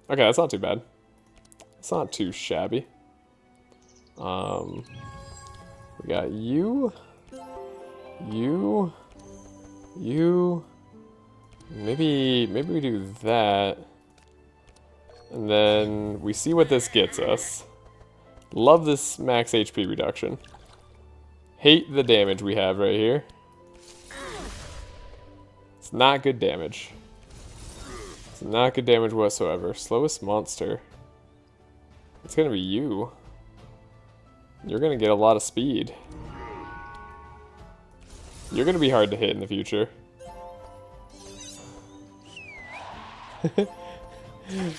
Okay, that's not too bad. It's not too shabby. We got you. Maybe we do that. And then we see what this gets us. Love this max HP reduction. Hate the damage we have right here. It's not good damage. It's not good damage whatsoever. Slowest monster. It's gonna be you. You're gonna get a lot of speed. You're gonna be hard to hit in the future.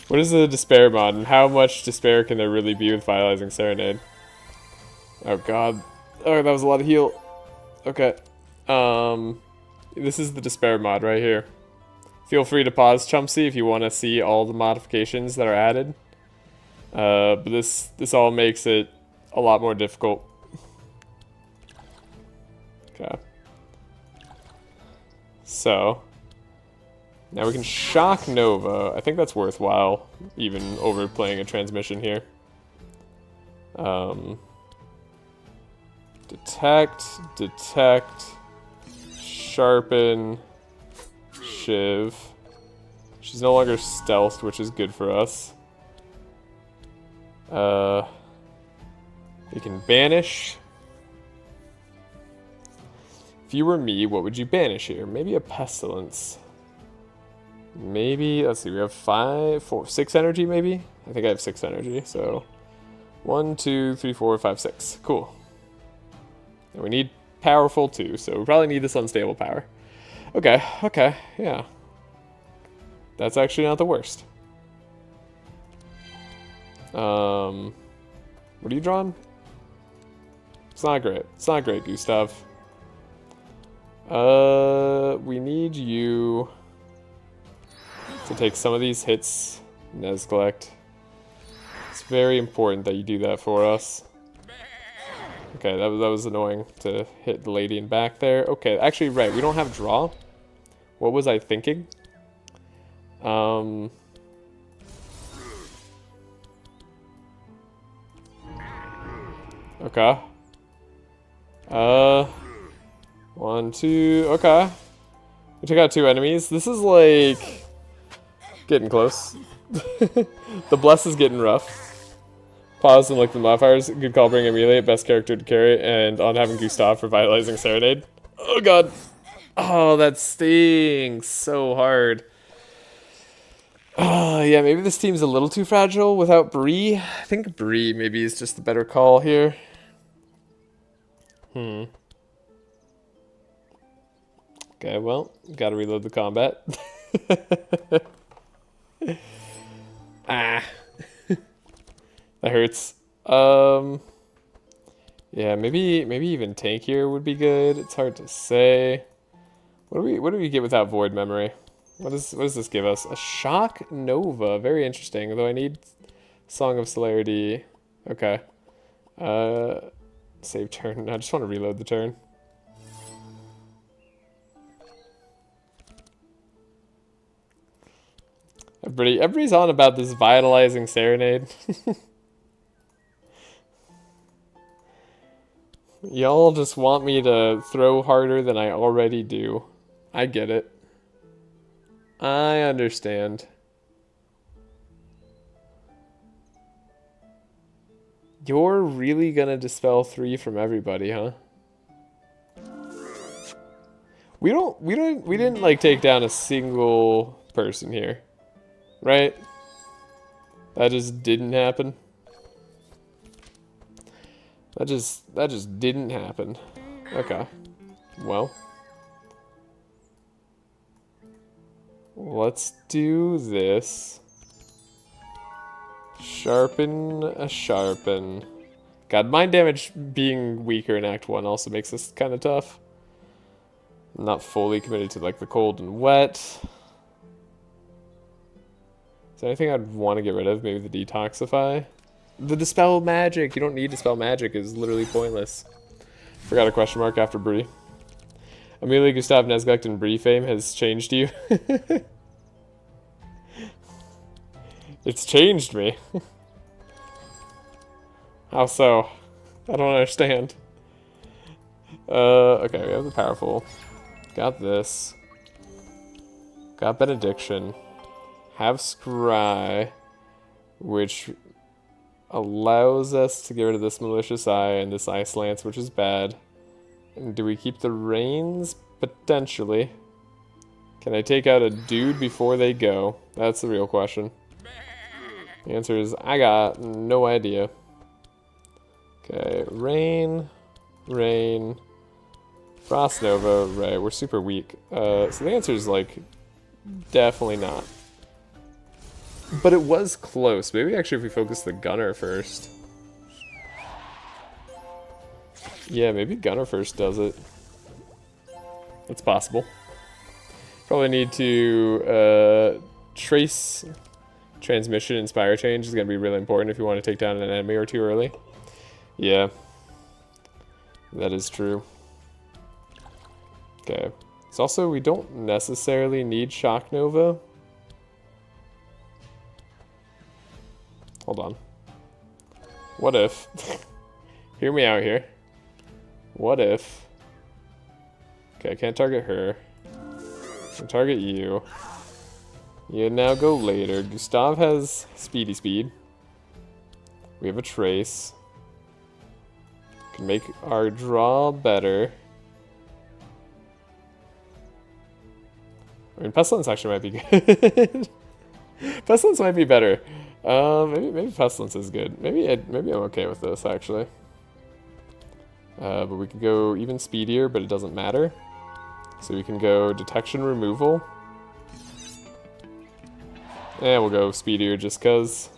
What is the Despair mod, and how much despair can there really be with Vitalizing Serenade? Oh god. Oh, that was a lot of heal. Okay. This is the Despair mod right here. Feel free to pause, Chumpsy, if you want to see all the modifications that are added. But this all makes it a lot more difficult. Okay. So now we can shock Nova. I think that's worthwhile, even over playing a transmission here. Detect, sharpen, shiv. She's no longer stealthed, which is good for us. We can banish. If you were me, what would you banish here? Maybe a pestilence. Maybe, let's see, we have 6 energy maybe? I think I have 6 energy, so 1, 2, 3, 4, 5, 6. Cool. And we need powerful too, so we probably need this unstable power. Okay, yeah. That's actually not the worst. What are you drawing? It's not great. It's not great, Gustav. We need you to take some of these hits, Nesglect. It's very important that you do that for us. Okay, that was annoying to hit the lady in back there. Okay, actually, right, we don't have draw. What was I thinking? Okay. 1, 2, okay. We took out 2 enemies. This is like getting close. The bless is getting rough. Pause and look at the modifiers. Good call, bring Amelia, best character to carry, and on having Gustav for Vitalizing Serenade. Oh god. Oh, that stings so hard. Yeah, maybe this team's a little too fragile without Bree. I think Bree maybe is just the better call here. Okay, well, gotta reload the combat. Ah. That hurts. Yeah, maybe even tank here would be good. It's hard to say. What do we get without void memory? What does this give us? A shock Nova. Very interesting. Though I need Song of Celerity. Okay. Save turn. I just want to reload the turn. Everybody's on about this vitalizing serenade. Y'all just want me to throw harder than I already do. I get it. I understand. You're really gonna dispel 3 from everybody, huh? We didn't like take down a single person here. Right? That just didn't happen. That just didn't happen. Okay. Well. Let's do this. Sharpen a sharpen. God, mind damage being weaker in Act 1 also makes this kind of tough. I'm not fully committed to like the cold and wet. Is there anything I'd want to get rid of? Maybe the detoxify? The dispel magic! You don't need dispel magic, is literally pointless. Forgot a question mark after Brie. Amelia, Gustav, Nesgect, and Brie fame has changed you. It's changed me. How so? I don't understand. Okay, we have the powerful. Got this. Got benediction. Have scry, which allows us to get rid of this malicious eye and this ice lance, which is bad. And do we keep the reins? Potentially. Can I take out a dude before they go? That's the real question. The answer is I got no idea. Okay, rain, Frost Nova, right, we're super weak. So the answer is like, definitely not. But it was close. Maybe actually if we focus the gunner first. Yeah, maybe gunner first does it. It's possible. Probably need to trace transmission, inspire change is going to be really important if you want to take down an enemy or two early. Yeah. That is true. Okay. It's also, we don't necessarily need Shock Nova. Hold on. What if... Hear me out here. What if... Okay, I can't target her. I can target you. You now go later. Gustav has speedy speed. We have a trace. Can make our draw better. I mean, Pestilence actually might be good. Pestilence might be better. Maybe Pestilence is good. Maybe I'm okay with this actually. But we could go even speedier, but it doesn't matter. So we can go detection removal. And we'll go speedier just cause.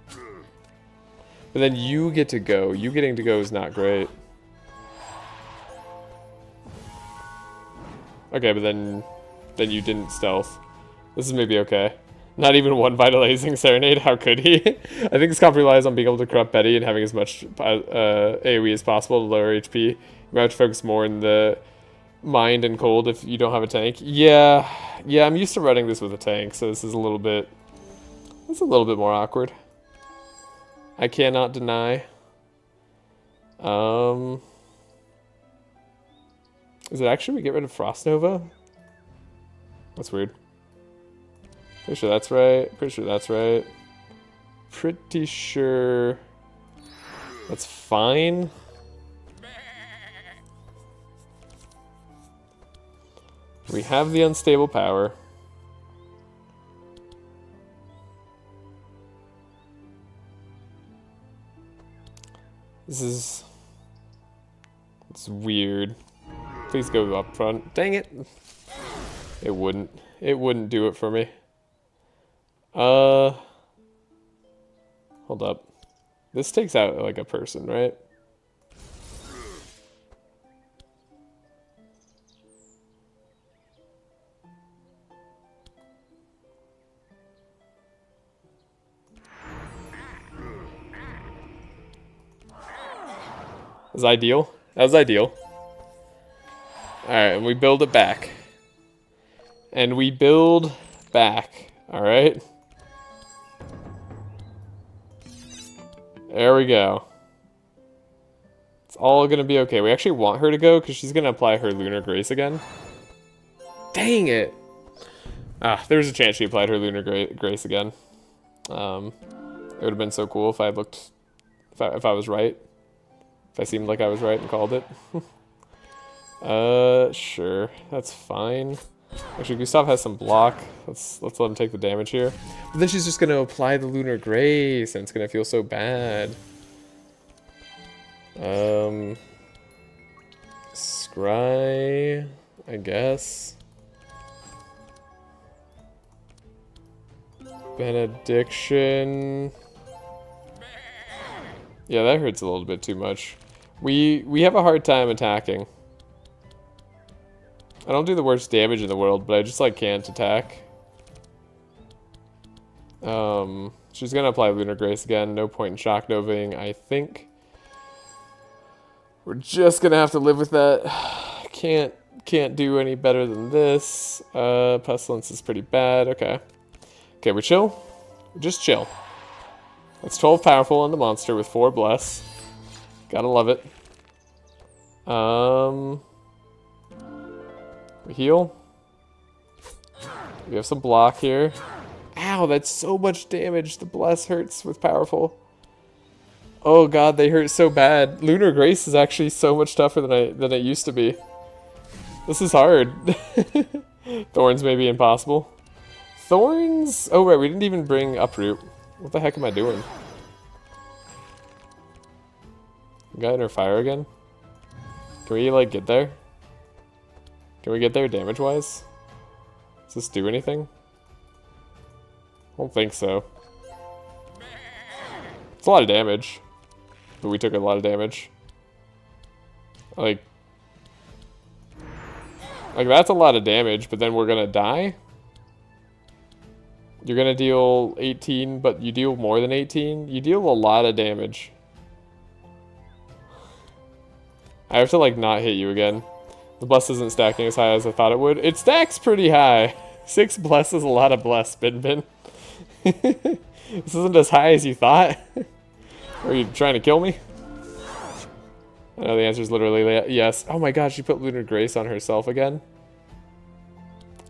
But then you get to go. You getting to go is not great. Okay, but then you didn't stealth. This is maybe okay. Not even one vitalizing serenade. How could he? I think this comp relies on being able to corrupt Betty and having as much AoE as possible to lower HP. You might have to focus more in the mind and cold if you don't have a tank. Yeah, I'm used to running this with a tank, so this is a little bit. It's a little bit more awkward. I cannot deny. Is it actually we get rid of Frost Nova? That's weird. Pretty sure that's right. Pretty sure that's right. Pretty sure that's fine. We have the unstable power. It's weird. Please go up front. Dang it. It wouldn't do it for me. Hold up. This takes out like a person, right? That was ideal. That was ideal. Alright, and we build it back. And we build back. Alright. There we go. It's all gonna be okay. We actually want her to go because she's gonna apply her Lunar Grace again. Dang it! Ah, there was a chance she applied her Lunar Grace again. It would have been so cool if I had looked, if I was right. If I seemed like I was right and called it. Sure, that's fine. Actually, Gustav has some block. Let's let him take the damage here. But then she's just gonna apply the Lunar Grace, and it's gonna feel so bad. Scry, I guess. Benediction. Yeah, that hurts a little bit too much. We have a hard time attacking. I don't do the worst damage in the world, but I just like can't attack. She's gonna apply Lunar Grace again. No point in shock novaing, I think. We're just gonna have to live with that. Can't do any better than this. Pestilence is pretty bad. Okay. Okay, we chill. We just chill. That's 12 powerful on the monster with 4 bless. Gotta love it. We heal. We have some block here. Ow, that's so much damage. The bless hurts with powerful. Oh god, they hurt so bad. Lunar Grace is actually so much tougher than it used to be. This is hard. Thorns may be impossible. Thorns? Oh right, we didn't even bring Uproot. What the heck am I doing? We got inner fire again? Can we like get there? Can we get there damage-wise? Does this do anything? I don't think so. It's a lot of damage. But we took a lot of damage. Like that's a lot of damage, but then we're gonna die? You're gonna deal 18, but you deal more than 18? You deal a lot of damage. I have to like not hit you again. The bless isn't stacking as high as I thought it would. It stacks pretty high. 6 bless is a lot of bless, Bin Bin. This isn't as high as you thought. Are you trying to kill me? I know the answer is literally yes. Oh my god, she put Lunar Grace on herself again.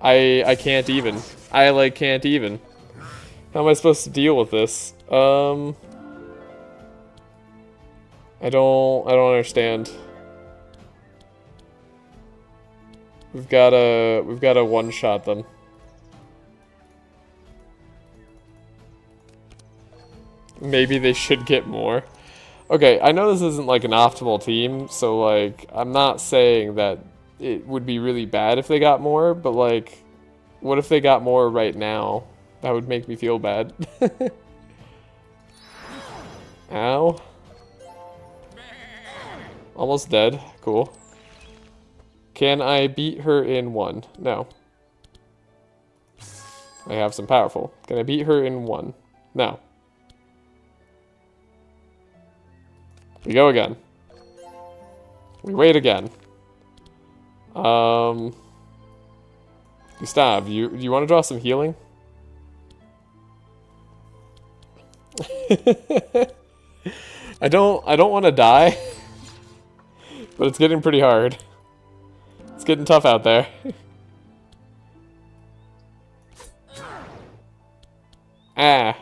I can't even. I like can't even. How am I supposed to deal with this? I don't understand. We've got to one-shot them. Maybe they should get more. Okay, I know this isn't like an optimal team, so like I'm not saying that it would be really bad if they got more, but like what if they got more right now? That would make me feel bad. Ow. Almost dead. Cool. Can I beat her in 1? No. I have some powerful. Can I beat her in 1? No. We go again. We wait again. Gustav, do you want to draw some healing? I don't want to die. But it's getting pretty hard. It's getting tough out there. Ah.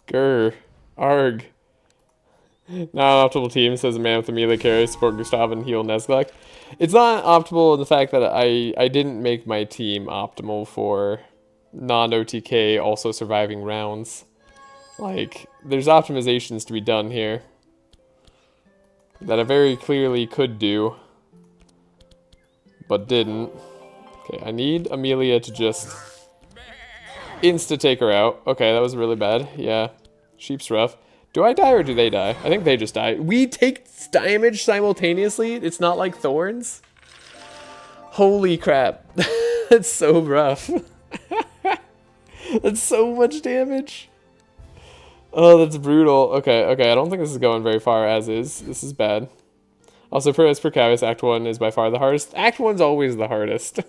Grr. Arg. Non-optimal team, says a man with a melee carry, support Gustav and heal Nesglek. It's not optimal in the fact that I didn't make my team optimal for non-OTK also surviving rounds. Like, there's optimizations to be done here that I very clearly could do, but didn't. Okay, I need Amelia to just insta-take her out. Okay, that was really bad. Yeah, sheep's rough. Do I die or do they die? I think they just die. We take damage simultaneously? It's not like Thorns? Holy crap. That's so rough. That's so much damage. Oh, that's brutal. Okay, I don't think this is going very far as is. This is bad. Also, as per Cavius, Act 1 is by far the hardest. Act 1's always the hardest.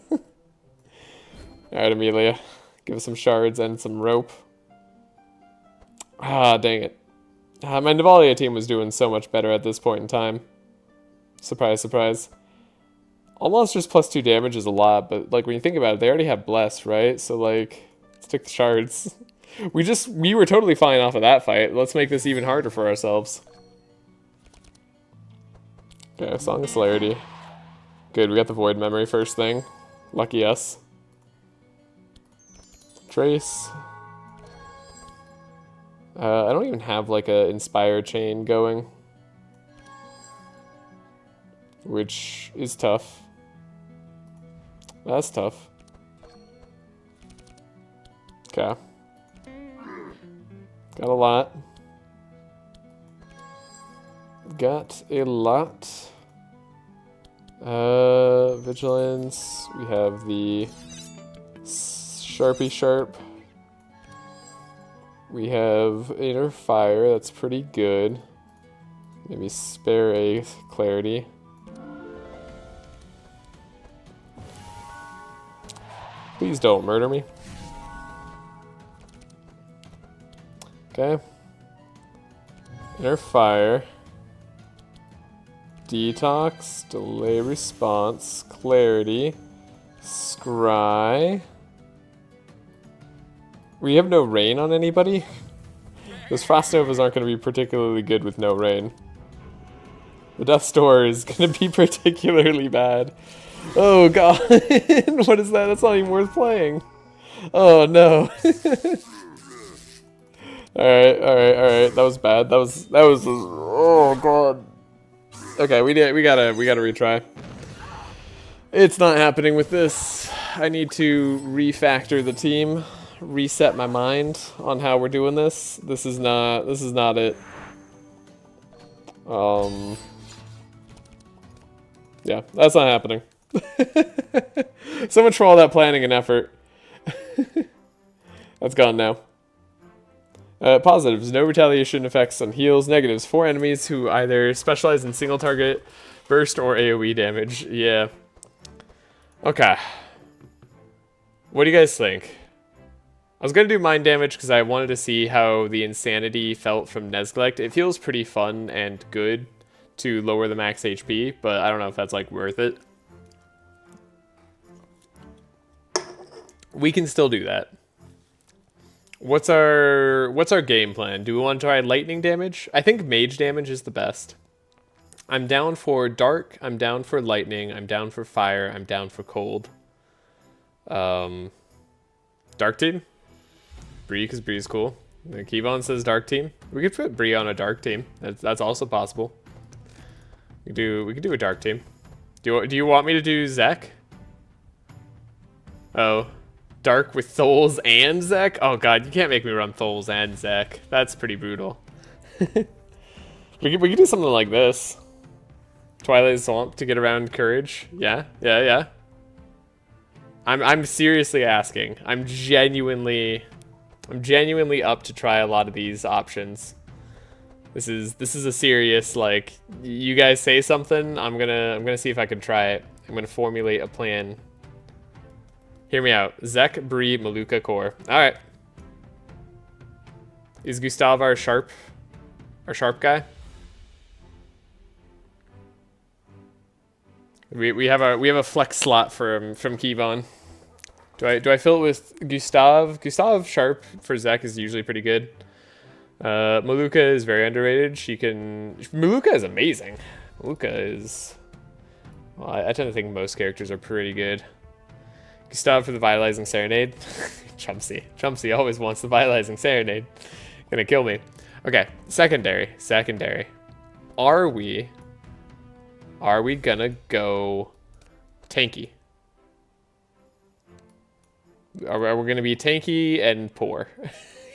Alright, Amelia. Give us some shards and some rope. Ah, dang it. My Navalia team was doing so much better at this point in time. Surprise, surprise. All monsters plus 2 damage is a lot, but like when you think about it, they already have Bless, right? So like, let's take the shards. We were totally fine off of that fight. Let's make this even harder for ourselves. Okay, Song of Celerity. Good, we got the Void Memory first thing. Lucky us. Trace. I don't even have like a Inspire chain going. Which is tough. That's tough. Okay. Got a lot. Got a lot. Vigilance. We have the Sharpie Sharp. We have Inner Fire. That's pretty good. Maybe spare a Clarity. Please don't murder me. Okay. Inner Fire. Detox. Delay Response. Clarity. Scry. We have no rain on anybody? Those Frost Novas aren't going to be particularly good with no rain. The Death Store is going to be particularly bad. Oh god, what is that? That's not even worth playing. Oh no. Alright, alright, alright. That was bad. That was, oh god. Okay, we gotta retry. It's not happening with this. I need to refactor the team, reset my mind on how we're doing this. This is not it. Yeah, that's not happening. So much for all that planning and effort. That's gone now. Positives, no retaliation effects on heals. Negatives, 4 enemies who either specialize in single target, burst, or AoE damage. Yeah. Okay. What do you guys think? I was going to do mind damage because I wanted to see how the insanity felt from Neglect. It feels pretty fun and good to lower the max HP, but I don't know if that's like worth it. We can still do that. What's our game plan? Do we want to try lightning damage? I think mage damage is the best. I'm down for dark, I'm down for lightning, I'm down for fire, I'm down for cold. Dark team? Bree, because Bree's cool. Keyvon says dark team. We could put Bree on a dark team. That's also possible. We could do a dark team. Do you want me to do Zek? Oh. Dark with Tholes and Zek? Oh god, you can't make me run Tholes and Zek. That's pretty brutal. we could do something like this. Twilight Swamp to get around Courage. Yeah. I'm seriously asking. I'm genuinely up to try a lot of these options. This is a serious, like, you guys say something, I'm gonna see if I can try it. I'm gonna formulate a plan. Hear me out. Zek, Bree, Maluka, Core. Alright. Is Gustav our sharp guy? We have a flex slot from Keyvon. Do I fill it with Gustav? Gustav sharp for Zek is usually pretty good. Maluka is very underrated. Maluka is amazing. Maluka is, well, I tend to think most characters are pretty good. Gustav for the Vitalizing Serenade. Chumsy always wants the Vitalizing Serenade. Gonna kill me. Okay, secondary. Are we gonna go tanky? Are we gonna be tanky and poor?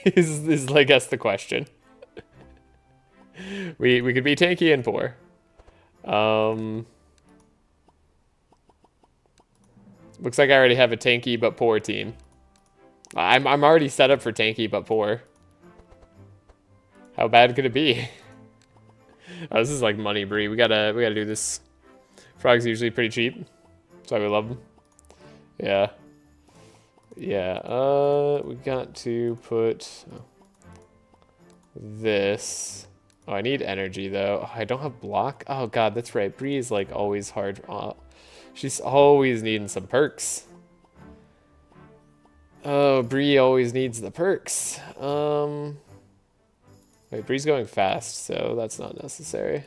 is I guess the question. We could be tanky and poor. Looks like I already have a tanky but poor team. I'm already set up for tanky but poor. How bad could it be? Oh, this is like money, Bree. We gotta do this. Frog's usually pretty cheap. That's why we love them. Yeah. Yeah, we got to put this. Oh, I need energy though. Oh, I don't have block. Oh god, that's right. Bree is like always hard. Oh, she's always needing some perks. Oh, Bree always needs the perks. Wait, Bree's going fast, so that's not necessary.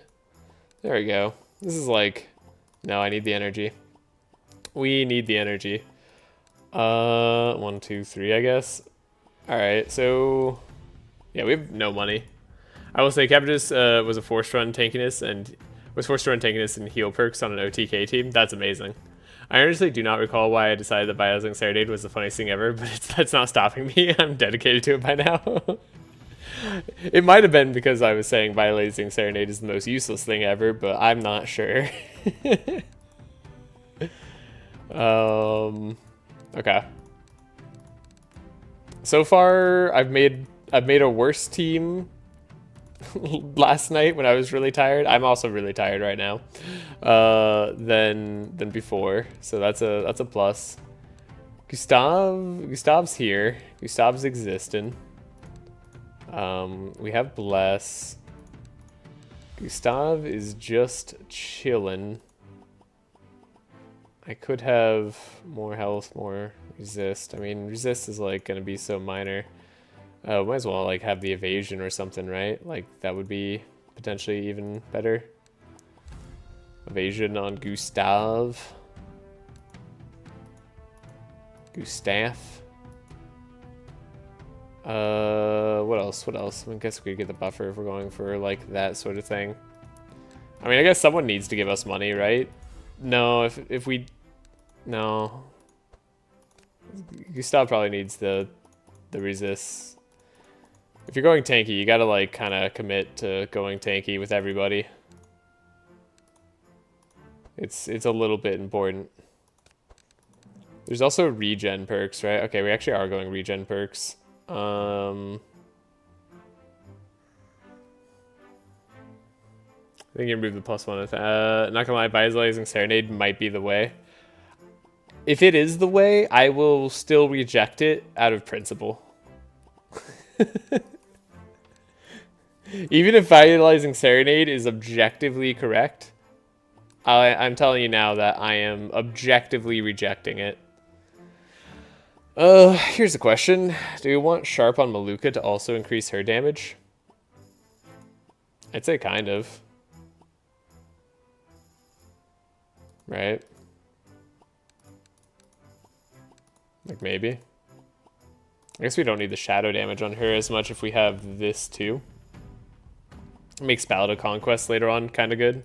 There we go. This is like, no, I need the energy. We need the energy. 1, 2, 3, I guess. All right, so yeah, we have no money. I will say Cabbages was forced to run tankiness and heal perks on an OTK team. That's amazing. I honestly do not recall why I decided that Biolizing Serenade was the funniest thing ever, but that's not stopping me. I'm dedicated to it by now. It might have been because I was saying Biolizing Serenade is the most useless thing ever, but I'm not sure. Okay. So far, I've made a worse team last night when I was really tired. I'm also really tired right now, than before. So that's a plus. Gustav's here. Gustav's existing. We have Bless. Gustav is just chilling. I could have more health, more resist. I mean, resist is like gonna be so minor. Might as well like have the evasion or something, right? Like that would be potentially even better. Evasion on Gustav. Gustav. What else? What else? I guess we could get the buffer if we're going for like that sort of thing. I mean, I guess someone needs to give us money, right? No, if we, no. Gustav probably needs the resist. If you're going tanky, you gotta like kind of commit to going tanky with everybody. It's a little bit important. There's also regen perks, right? Okay, we actually are going regen perks. I think you remove the +1. Not gonna lie, Biolizing Serenade might be the way. If it is the way, I will still reject it out of principle. Even if Biolizing Serenade is objectively correct, I'm telling you now that I am objectively rejecting it. Here's a question. Do we want Sharp on Maluka to also increase her damage? I'd say kind of. Right? Like maybe. I guess we don't need the shadow damage on her as much if we have this too. It makes Ballad of Conquest later on kind of good.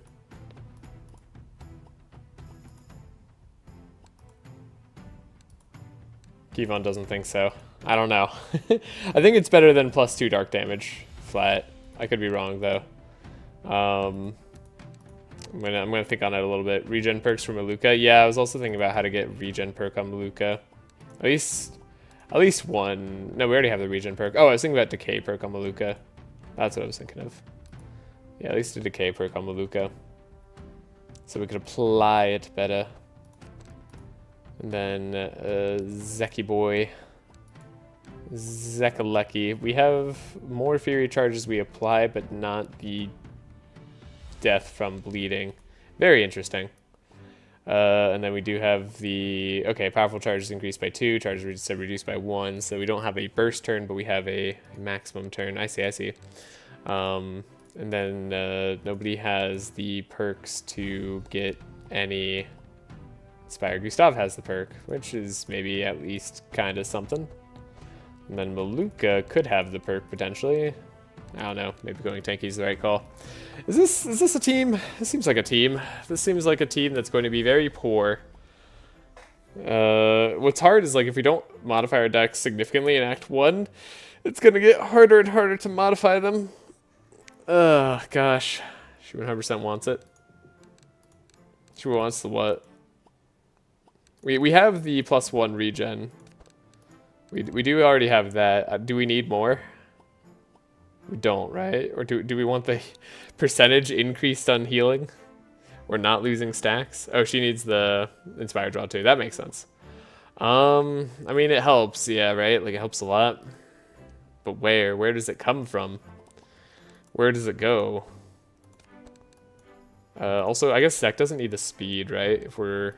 Kevon doesn't think so. I don't know. I think it's better than +2 dark damage flat. I could be wrong though. I'm gonna think on it a little bit. Regen perks for Maluka. Yeah, I was also thinking about how to get regen perk on Maluka. At least one. No, we already have the regen perk. Oh, I was thinking about decay perk on Maluka. That's what I was thinking of. Yeah, at least a decay perk on Maluka. So we could apply it better. And then Zeki boy. Zekaleki. We have more Fury charges we apply, but not the death from bleeding. Very interesting. And then we do have the, okay, powerful charges increased by 2, charges reduced by 1, so we don't have a burst turn, but we have a maximum turn. I see. And then nobody has the perks to get any Inspire. Gustav has the perk, which is maybe at least kind of something. And then Maluka could have the perk potentially. I don't know. Maybe going tanky is the right call. Is this a team? This seems like a team. This seems like a team that's going to be very poor. What's hard is like if we don't modify our decks significantly in Act 1, it's going to get harder and harder to modify them. Gosh. She 100% wants it. She wants the what? We have the +1 regen. We do already have that. Do we need more? We don't, right? Or do we want the percentage increased on healing? We're not losing stacks. Oh, she needs the Inspire draw too. That makes sense. I mean, it helps, yeah, right? Like, it helps a lot. But where? Where does it come from? Where does it go? Also, I guess Zek doesn't need the speed, right? If we're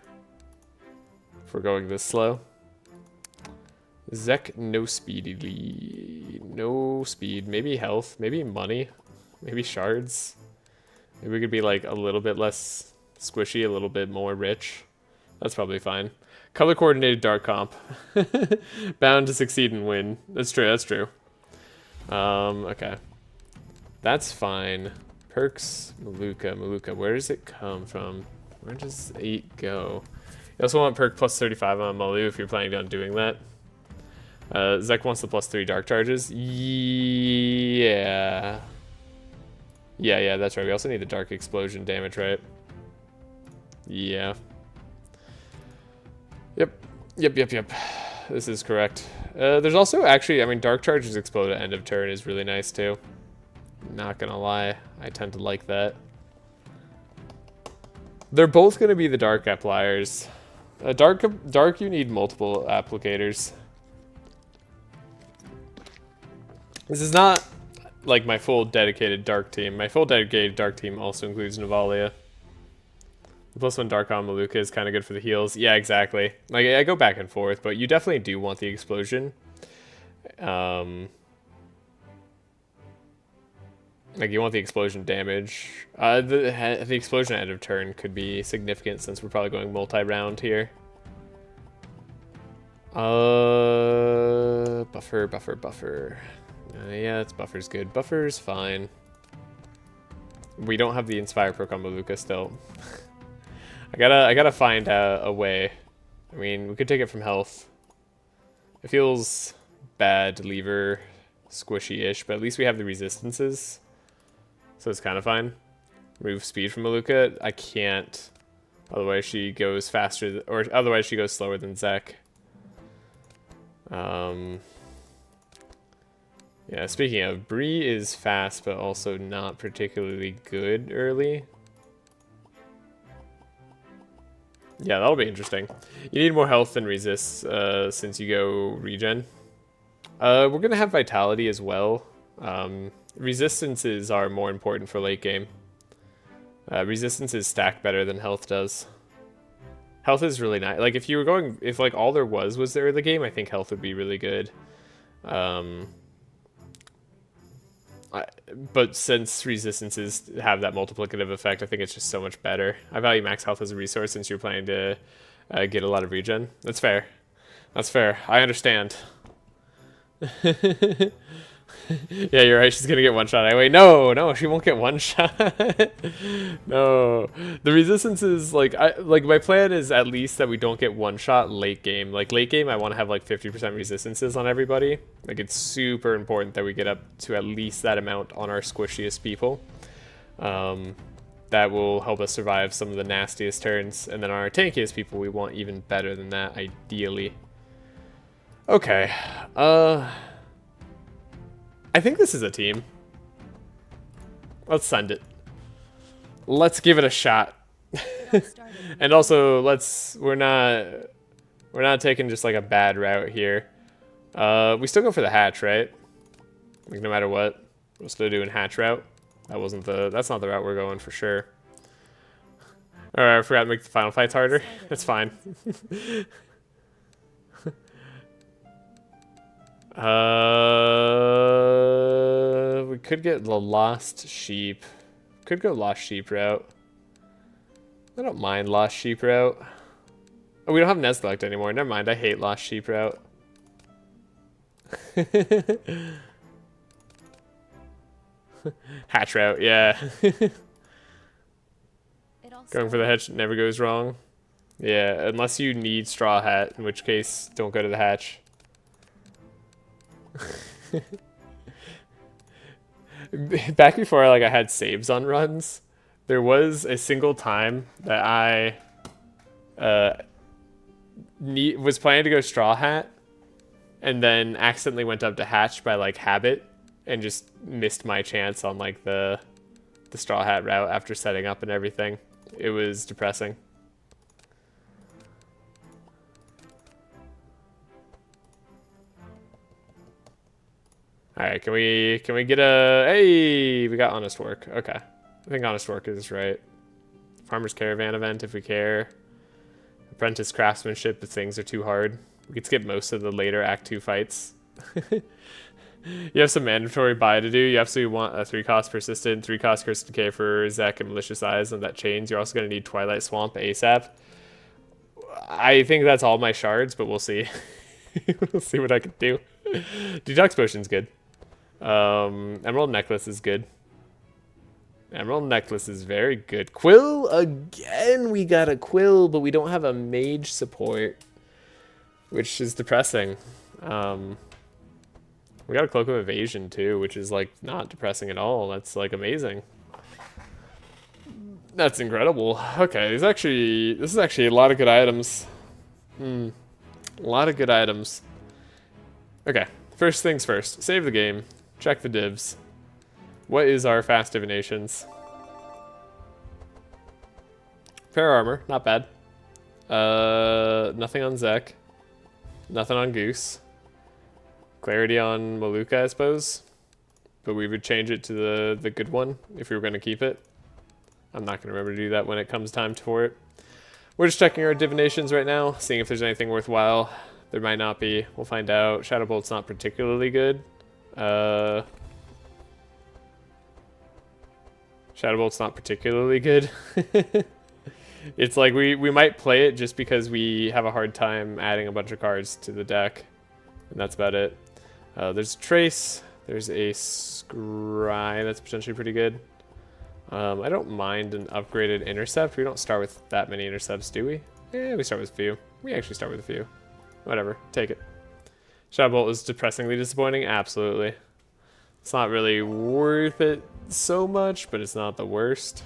going this slow. Zek, no speedily. No speed. Maybe health. Maybe money. Maybe shards. Maybe we could be like a little bit less squishy, a little bit more rich. That's probably fine. Color coordinated dark comp. Bound to succeed and win. That's true, that's true. Okay. That's fine. Perks, Maluka. Maluka, where does it come from? Where does 8 go? You also want perk plus 35 on Malu if you're planning on doing that. Zek wants the plus 3 dark charges. Yeah. Yeah, that's right. We also need the dark explosion damage, right? Yeah. Yep. This is correct. There's also actually, I mean, dark charges explode at end of turn is really nice too. Not gonna lie, I tend to like that. They're both gonna be the dark appliers. Dark, you need multiple applicators. This is not like my full dedicated dark team. My full dedicated dark team also includes Navalia. The +1 dark on Maluka is kind of good for the heals. Yeah, exactly. Like, I go back and forth, but you definitely do want the explosion. Like, you want the explosion damage. The explosion at end of turn could be significant since we're probably going multi-round here. Buffer. Yeah, it's buffer's good. Buffer's fine. We don't have the Inspire perk on Maluka still. I gotta find a way. I mean, we could take it from health. It feels bad to leave her squishy-ish, but at least we have the resistances. So it's kind of fine. Remove speed from Maluka. I can't. Otherwise she goes faster, or otherwise she goes slower than Zek. Yeah, speaking of, Bree is fast, but also not particularly good early. Yeah, that'll be interesting. You need more health than resist since you go regen. We're gonna have vitality as well. Resistances are more important for late game. Resistances stack better than health does. Health is really nice. Like, if you were going, if like all there was the early game, I think health would be really good. But since resistances have that multiplicative effect, I think it's just so much better. I value max health as a resource since you're planning to get a lot of regen. That's fair. That's fair. I understand. Yeah, you're right. She's gonna get one shot. Wait, no, she won't get one shot. No, the resistance is like, my plan is at least that we don't get one shot late game. Like late game, I want to have like 50% resistances on everybody. Like, it's super important that we get up to at least that amount on our squishiest people. That will help us survive some of the nastiest turns, and then on our tankiest people, we want even better than that, ideally. Okay, I think this is a team. Let's send it. Let's give it a shot. And also, we're not taking just like a bad route here. We still go for the hatch, right? Like, no matter what, we're still doing hatch route. That's not the route we're going for sure. Alright, I forgot to make the final fights harder. It's fine. We could get the lost sheep. Could go lost sheep route. I don't mind lost sheep route. Oh, we don't have nest collect anymore. Never mind. I hate lost sheep route. Hatch route, yeah. Going for the hatch never goes wrong. Yeah, unless you need straw hat, in which case don't go to the hatch. Back before I had saves on runs, there was a single time that I was planning to go straw hat and then accidentally went up to hatch by habit and just missed my chance on the straw hat route after setting up and everything. It was depressing. All right, can we get a... Hey, we got honest work. Okay. I think honest work is right. Farmer's Caravan event if we care. Apprentice craftsmanship if things are too hard. We could skip most of the later Act 2 fights. You have some mandatory buy to do. You absolutely want a 3-cost persistent, 3-cost curse decay for Zek and malicious eyes on that chains. You're also going to need Twilight Swamp ASAP. I think that's all my shards, but we'll see. We'll see what I can do. Detox Potion's good. Emerald Necklace is good. Emerald Necklace is very good. Quill again. We got a Quill, but we don't have a mage support, which is depressing. We got a Cloak of Evasion too, which is like not depressing at all. That's like amazing. That's incredible. Okay, this is actually a lot of good items. A lot of good items. Okay, first things first. Save the game. Check the divs. What is our fast divinations? Fair armor, not bad. Nothing on Zek. Nothing on Goose. Clarity on Maluka, I suppose. But we would change it to the good one if we were going to keep it. I'm not going to remember to do that when it comes time for it. We're just checking our divinations right now, seeing if there's anything worthwhile. There might not be. We'll find out. Shadowbolt's not particularly good. Shadowbolt's not particularly good. It's like we might play it just because we have a hard time adding a bunch of cards to the deck. And that's about it. There's a Trace. There's a Scry that's potentially pretty good. I don't mind an upgraded Intercept. We don't start with that many Intercepts, do we? Yeah, we start with a few. We actually start with a few. Whatever, take it. Shadowbolt is depressingly disappointing. Absolutely. It's not really worth it so much, but it's not the worst.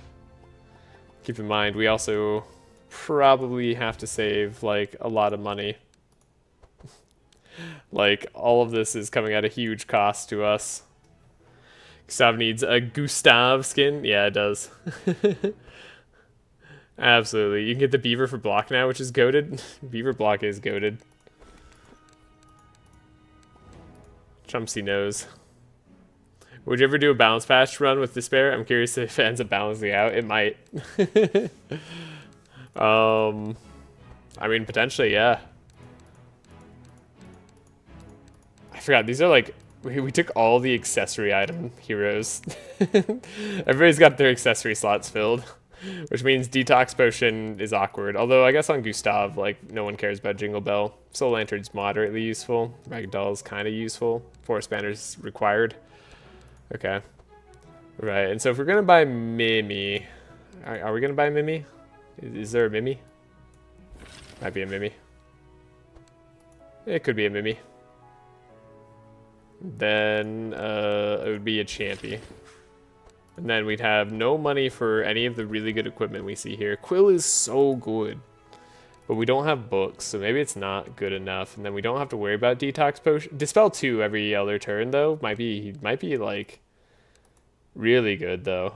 Keep in mind, we also probably have to save like a lot of money. Like, all of this is coming at a huge cost to us. Gustav needs a Gustav skin. Yeah, it does. Absolutely. You can get the Beaver for block now, which is goated. Beaver block is goated. Chumpsy knows. Would you ever do a balance patch run with Despair? I'm curious if it ends up balancing out. It might. I mean, potentially, yeah. I forgot, these are like, we took all the accessory item heroes. Everybody's got their accessory slots filled, which means Detox Potion is awkward. Although I guess on Gustav, like, no one cares about Jingle Bell. Soul Lantern's moderately useful. Ragdoll's kind of useful. Forest Banner's required. Okay. Right, and so if we're going to buy Mimi, are we going to buy Mimi? Is there a Mimi? Might be a Mimi. It could be a Mimi. Then it would be a Champy. And then we'd have no money for any of the really good equipment we see here. Quill is so good. But we don't have books, so maybe it's not good enough. And then we don't have to worry about Detox Potion. Dispel 2 every other turn, though. Might be like, really good, though.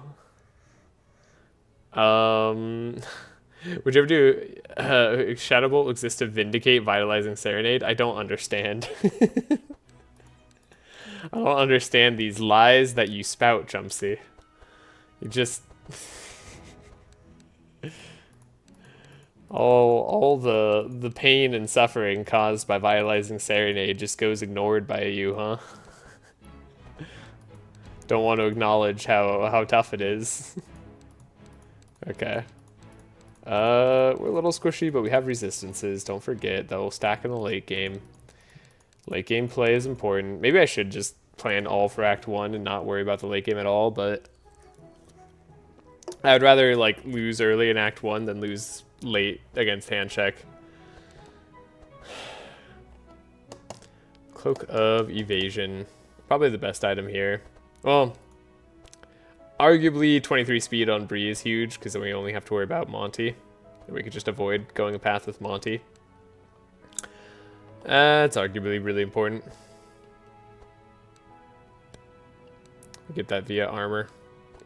Would you ever do Shadowbolt exists to vindicate Vitalizing Serenade? I don't understand. I don't understand these lies that you spout, Chumpsy. You just... all the pain and suffering caused by Vitalizing Serenade just goes ignored by you, huh? Don't want to acknowledge how tough it is. Okay. We're a little squishy, but we have resistances. Don't forget, they'll stack in the late game. Late game play is important. Maybe I should just plan all for Act 1 and not worry about the late game at all, but I would rather like lose early in Act 1 than lose late against hand check. Cloak of Evasion. Probably the best item here. Well, arguably 23 speed on Bree is huge because then we only have to worry about Monty. And we could just avoid going a path with Monty. It's arguably really important. Get that via armor.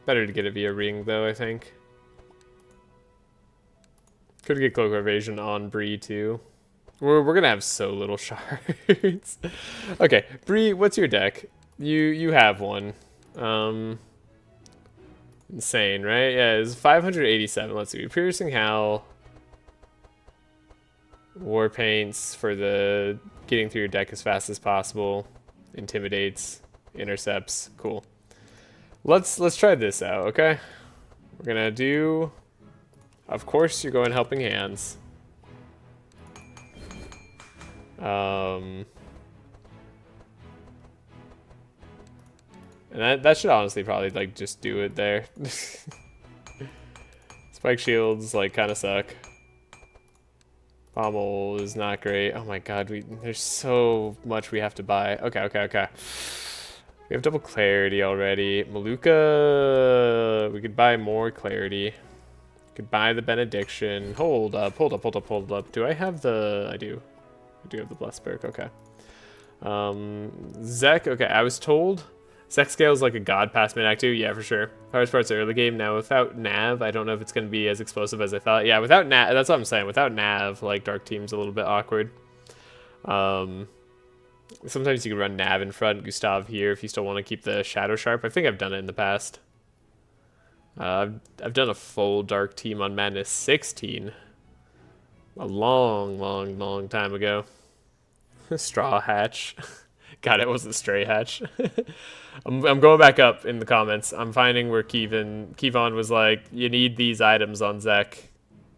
Better to get it via ring, though, I think. Could get Cloak of Evasion on Bree, too. We're gonna have so little shards. Okay, Bree, what's your deck? You have one. Insane, right? Yeah, it's 587. Let's see. Piercing Howl. War Paints for the getting through your deck as fast as possible. Intimidates. Intercepts. Cool. Let's try this out, okay? We're gonna do... Of course you're going Helping Hands. And that should honestly probably like just do it there. Spike shields like kind of suck. Pommel is not great. Oh my god, there's so much we have to buy. Okay. We have double clarity already. Maluka, we could buy more clarity. Could buy the benediction. Hold up. Do I have the? I do have the blessed perk. Okay. Zek. Okay, I was told Zek scales like a god past mid act 2. Yeah, for sure. Hardest part's the early game. Now without Nav, I don't know if it's gonna be as explosive as I thought. Yeah, without Nav, that's what I'm saying. Without Nav, like Dark Team's a little bit awkward. Sometimes you can run Nav in front, Gustav here if you still want to keep the Shadow Sharp. I think I've done it in the past. I've done a full Dark Team on Madenss 16. A long time ago. Straw Hatch. God, it wasn't Stray Hatch. I'm going back up in the comments. I'm finding where Kevon was like, you need these items on Zek.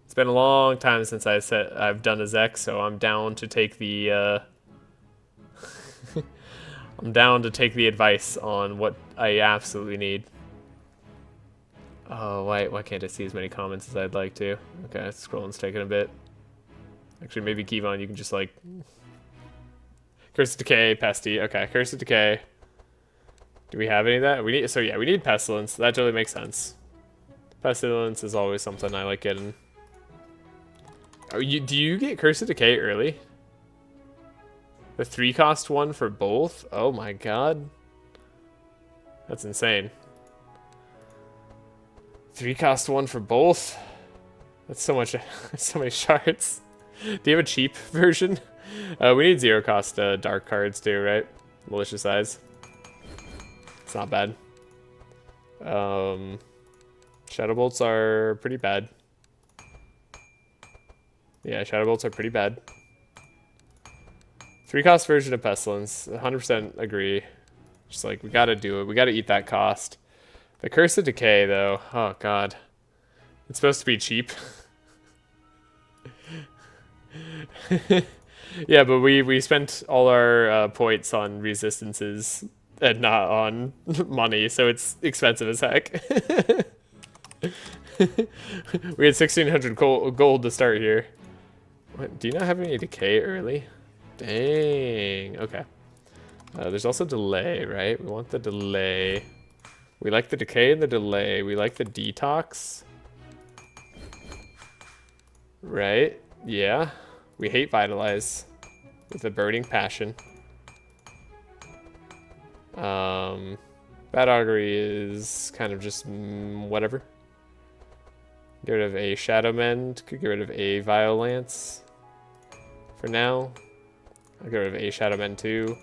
It's been a long time since I've done a Zek, so I'm down to take the I'm down to take the advice on what I absolutely need. Oh, why can't I see as many comments as I'd like to? Okay, scrolling's taking a bit. Actually, maybe Kevon, you can just like... Curse of Decay, Pesty. Okay, Curse of Decay. Do we have any of that? We need Pestilence. That totally makes sense. Pestilence is always something I like getting. Oh, do you get Curse of Decay early? The 3-cost one for both? Oh my god. That's insane. 3-cost one for both? That's so much, so many shards. Do you have a cheap version? We need 0-cost dark cards too, right? Malicious Eyes. It's not bad. Shadow Bolts are pretty bad. Yeah, Shadow Bolts are pretty bad. 3-cost version of Pestilence. 100% agree. Just like, we gotta do it. We gotta eat that cost. The Curse of Decay, though. Oh, God. It's supposed to be cheap. Yeah, but we spent all our points on resistances and not on money, so it's expensive as heck. We had 1,600 gold to start here. What, do you not have any decay early? Dang. Okay. There's also delay, right? We want the delay. We like the decay and the delay. We like the detox. Right? Yeah. We hate vitalize with a burning passion. Bad augury is kind of just whatever. Get rid of a shadow mend. Could get rid of a violence for now. I'll get rid of a shadow mend too.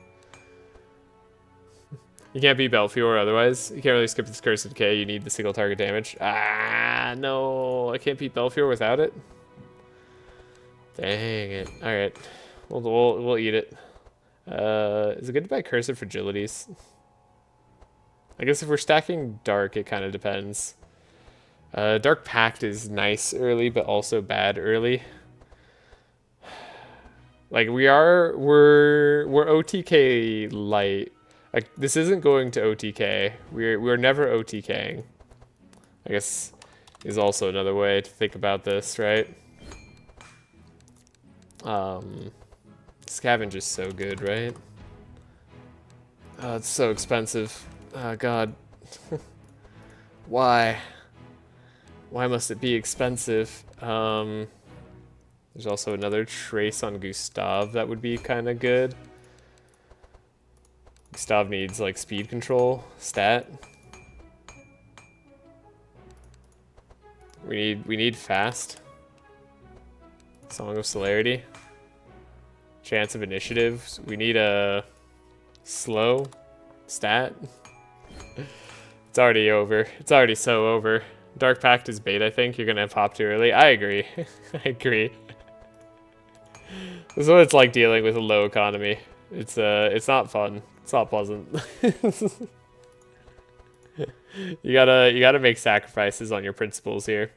You can't beat Belfior otherwise. You can't really skip this Curse of Decay. You need the single target damage. Ah, no. I can't beat Belfior without it. Dang it. Alright. We'll eat it. Is it good to buy Curse of Fragilities? I guess if we're stacking Dark, it kind of depends. Dark Pact is nice early, but also bad early. Like, we're OTK light. Like, this isn't going to OTK. We're never OTKing. I guess is also another way to think about this, right? Scavenge is so good, right? Oh, it's so expensive. Oh, God. Why? Why must it be expensive? There's also another trace on Gustav that would be kind of good. Gustav needs, like, speed control stat. We need fast. Song of Celerity. Chance of initiative. We need a slow. Stat? It's already over. It's already so over. Dark Pact is bait, I think. You're gonna pop too early. I agree. I agree. This is what it's like dealing with a low economy. It's not fun. It's not pleasant. You gotta make sacrifices on your principles here.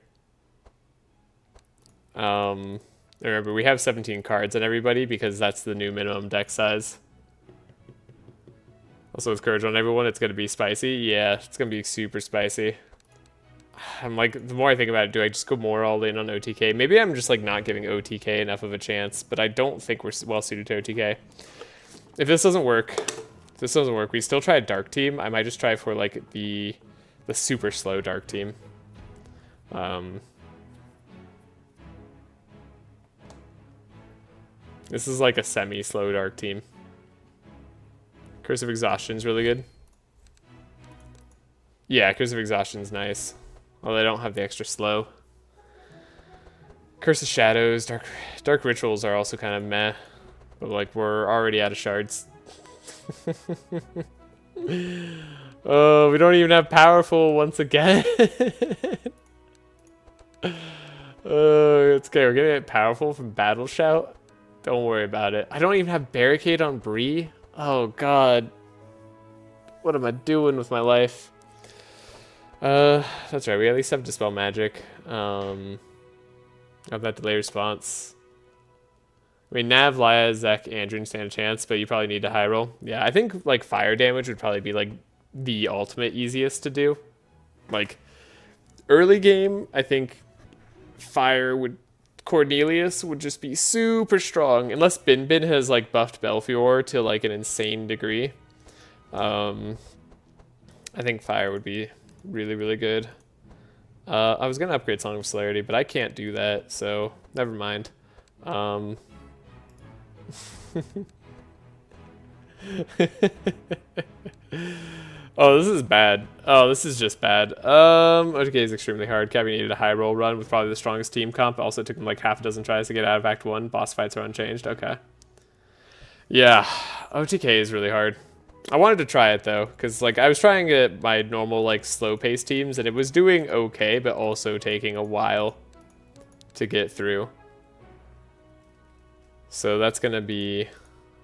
Remember, we have 17 cards on everybody because that's the new minimum deck size. Also, with Courage on everyone, it's gonna be spicy. Yeah, it's gonna be super spicy. I'm like, the more I think about it, do I just go more all in on OTK? Maybe I'm just like not giving OTK enough of a chance, but I don't think we're well suited to OTK. If this doesn't work, we still try a dark team. I might just try for like the super slow dark team. This is like a semi-slow dark team. Curse of Exhaustion's really good. Yeah, Curse of Exhaustion's nice. Although I don't have the extra slow. Curse of Shadows, Dark Rituals are also kind of meh. But like, we're already out of shards. Oh, we don't even have Powerful once again. It's okay, we're gonna get Powerful from Battle Shout. Don't worry about it. I don't even have Barricade on Bree. Oh god. What am I doing with my life? That's right, we at least have Dispel Magic. Have that delay response. I mean, Nav, Laya, Zek, Andrew stand a chance, but you probably need to high roll. Yeah, I think like fire damage would probably be like the ultimate easiest to do. Like early game, I think Cornelius would just be super strong, unless Bin Bin has like buffed Belfior to like an insane degree. I think fire would be really, really good. I was gonna upgrade Song of Celerity, but I can't do that, so never mind. Oh, this is bad. Oh, this is just bad. OTK is extremely hard. Cabby needed a high roll run with probably the strongest team comp. Also took him like half a dozen tries to get out of Act 1. Boss fights are unchanged. Okay. Yeah, OTK is really hard. I wanted to try it though, because like I was trying it my normal like slow pace teams and it was doing okay, but also taking a while to get through. So that's gonna be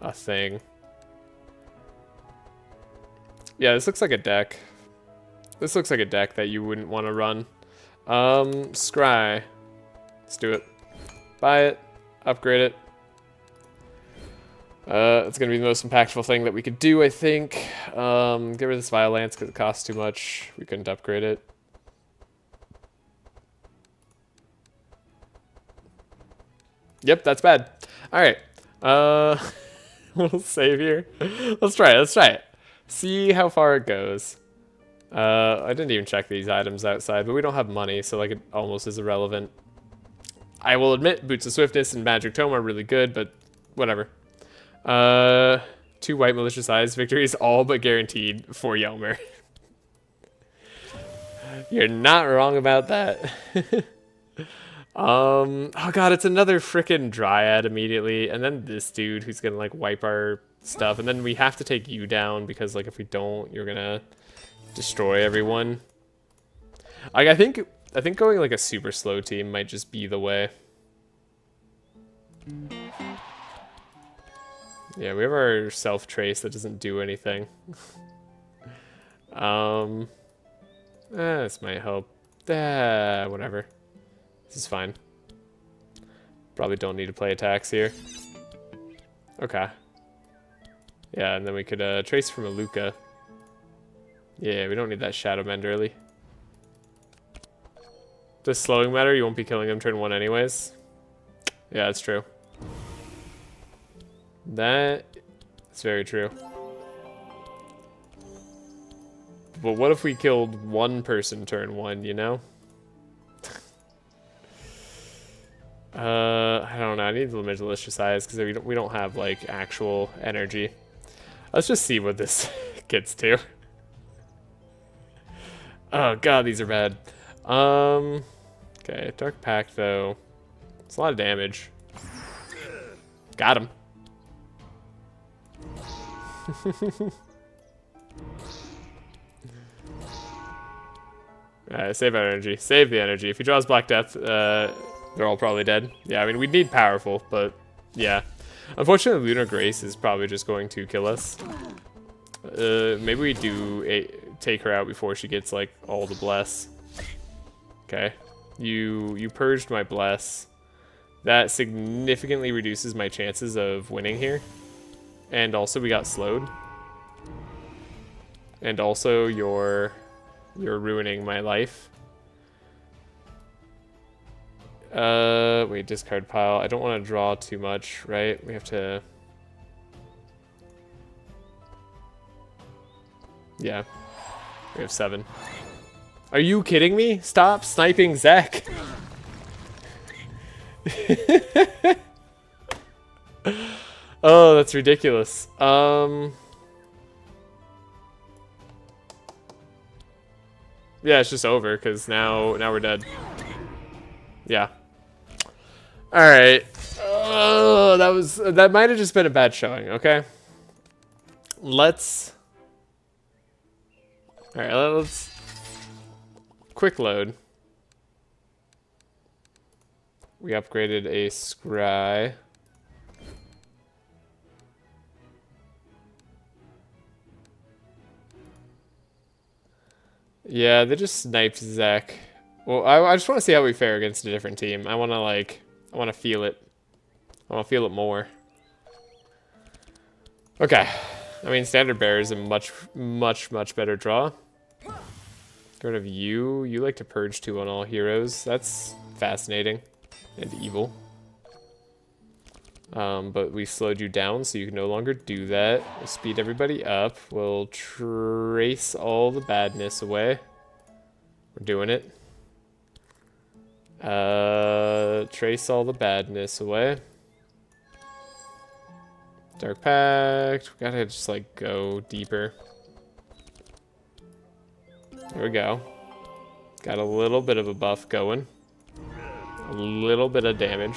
a thing. Yeah, this looks like a deck. This looks like a deck that you wouldn't want to run. Scry. Let's do it. Buy it. Upgrade it. It's going to be the most impactful thing that we could do, I think. Get rid of this Violence because it costs too much. We couldn't upgrade it. Yep, that's bad. Alright. We'll save here. Let's try it. Let's try it. See how far it goes. I didn't even check these items outside, but we don't have money, so like it almost is irrelevant. I will admit Boots of Swiftness and Magic Tome are really good, but whatever. 2 white malicious eyes victories, all but guaranteed for Yelmer. You're not wrong about that. Oh god, it's another frickin' Dryad immediately, and then this dude who's gonna like wipe our stuff, and then we have to take you down because like if we don't, you're gonna destroy everyone. Like I think going like a super slow team might just be the way. Yeah, we have our self-trace that doesn't do anything. This might help. Whatever. This is fine. Probably don't need to play attacks here. Okay. Yeah, and then we could trace from a Luca. Yeah, we don't need that Shadow Mend early. Does slowing matter? You won't be killing him turn 1 anyways. Yeah, that's true. That is very true. But what if we killed one person turn 1, you know? I don't know. I need the malicious eyes because we don't have like actual energy. Let's just see what this gets to. Oh god, these are bad. Okay, Dark Pact though. It's a lot of damage. Got him. Save our energy. Save the energy. If he draws Black Death, they're all probably dead. Yeah, I mean, we'd need powerful, but yeah. Unfortunately, Lunar Grace is probably just going to kill us. Maybe we do take her out before she gets, like, all the Bless. Okay. You purged my Bless. That significantly reduces my chances of winning here. And also, we got slowed. And also, you're ruining my life. Wait, discard pile. I don't want to draw too much, right? We have to... Yeah. We have 7. Are you kidding me? Stop sniping Zek! Oh, that's ridiculous. Yeah, it's just over, because now we're dead. Yeah. Alright. Oh, that might have just been a bad showing, okay? Let's... Alright, let's... Quick load. We upgraded a scry. Yeah, they just sniped Zek. Well, I just want to see how we fare against a different team. I want to feel it. I want to feel it more. Okay. I mean, Standard Bearer is a much better draw. Get rid of you. You like to purge 2 on all heroes. That's fascinating and evil. But we slowed you down, so you can no longer do that. We'll speed everybody up. We'll trace all the badness away. We're doing it. Trace all the badness away. Dark Pact. We gotta just, like, go deeper. There we go. Got a little bit of a buff going. A little bit of damage.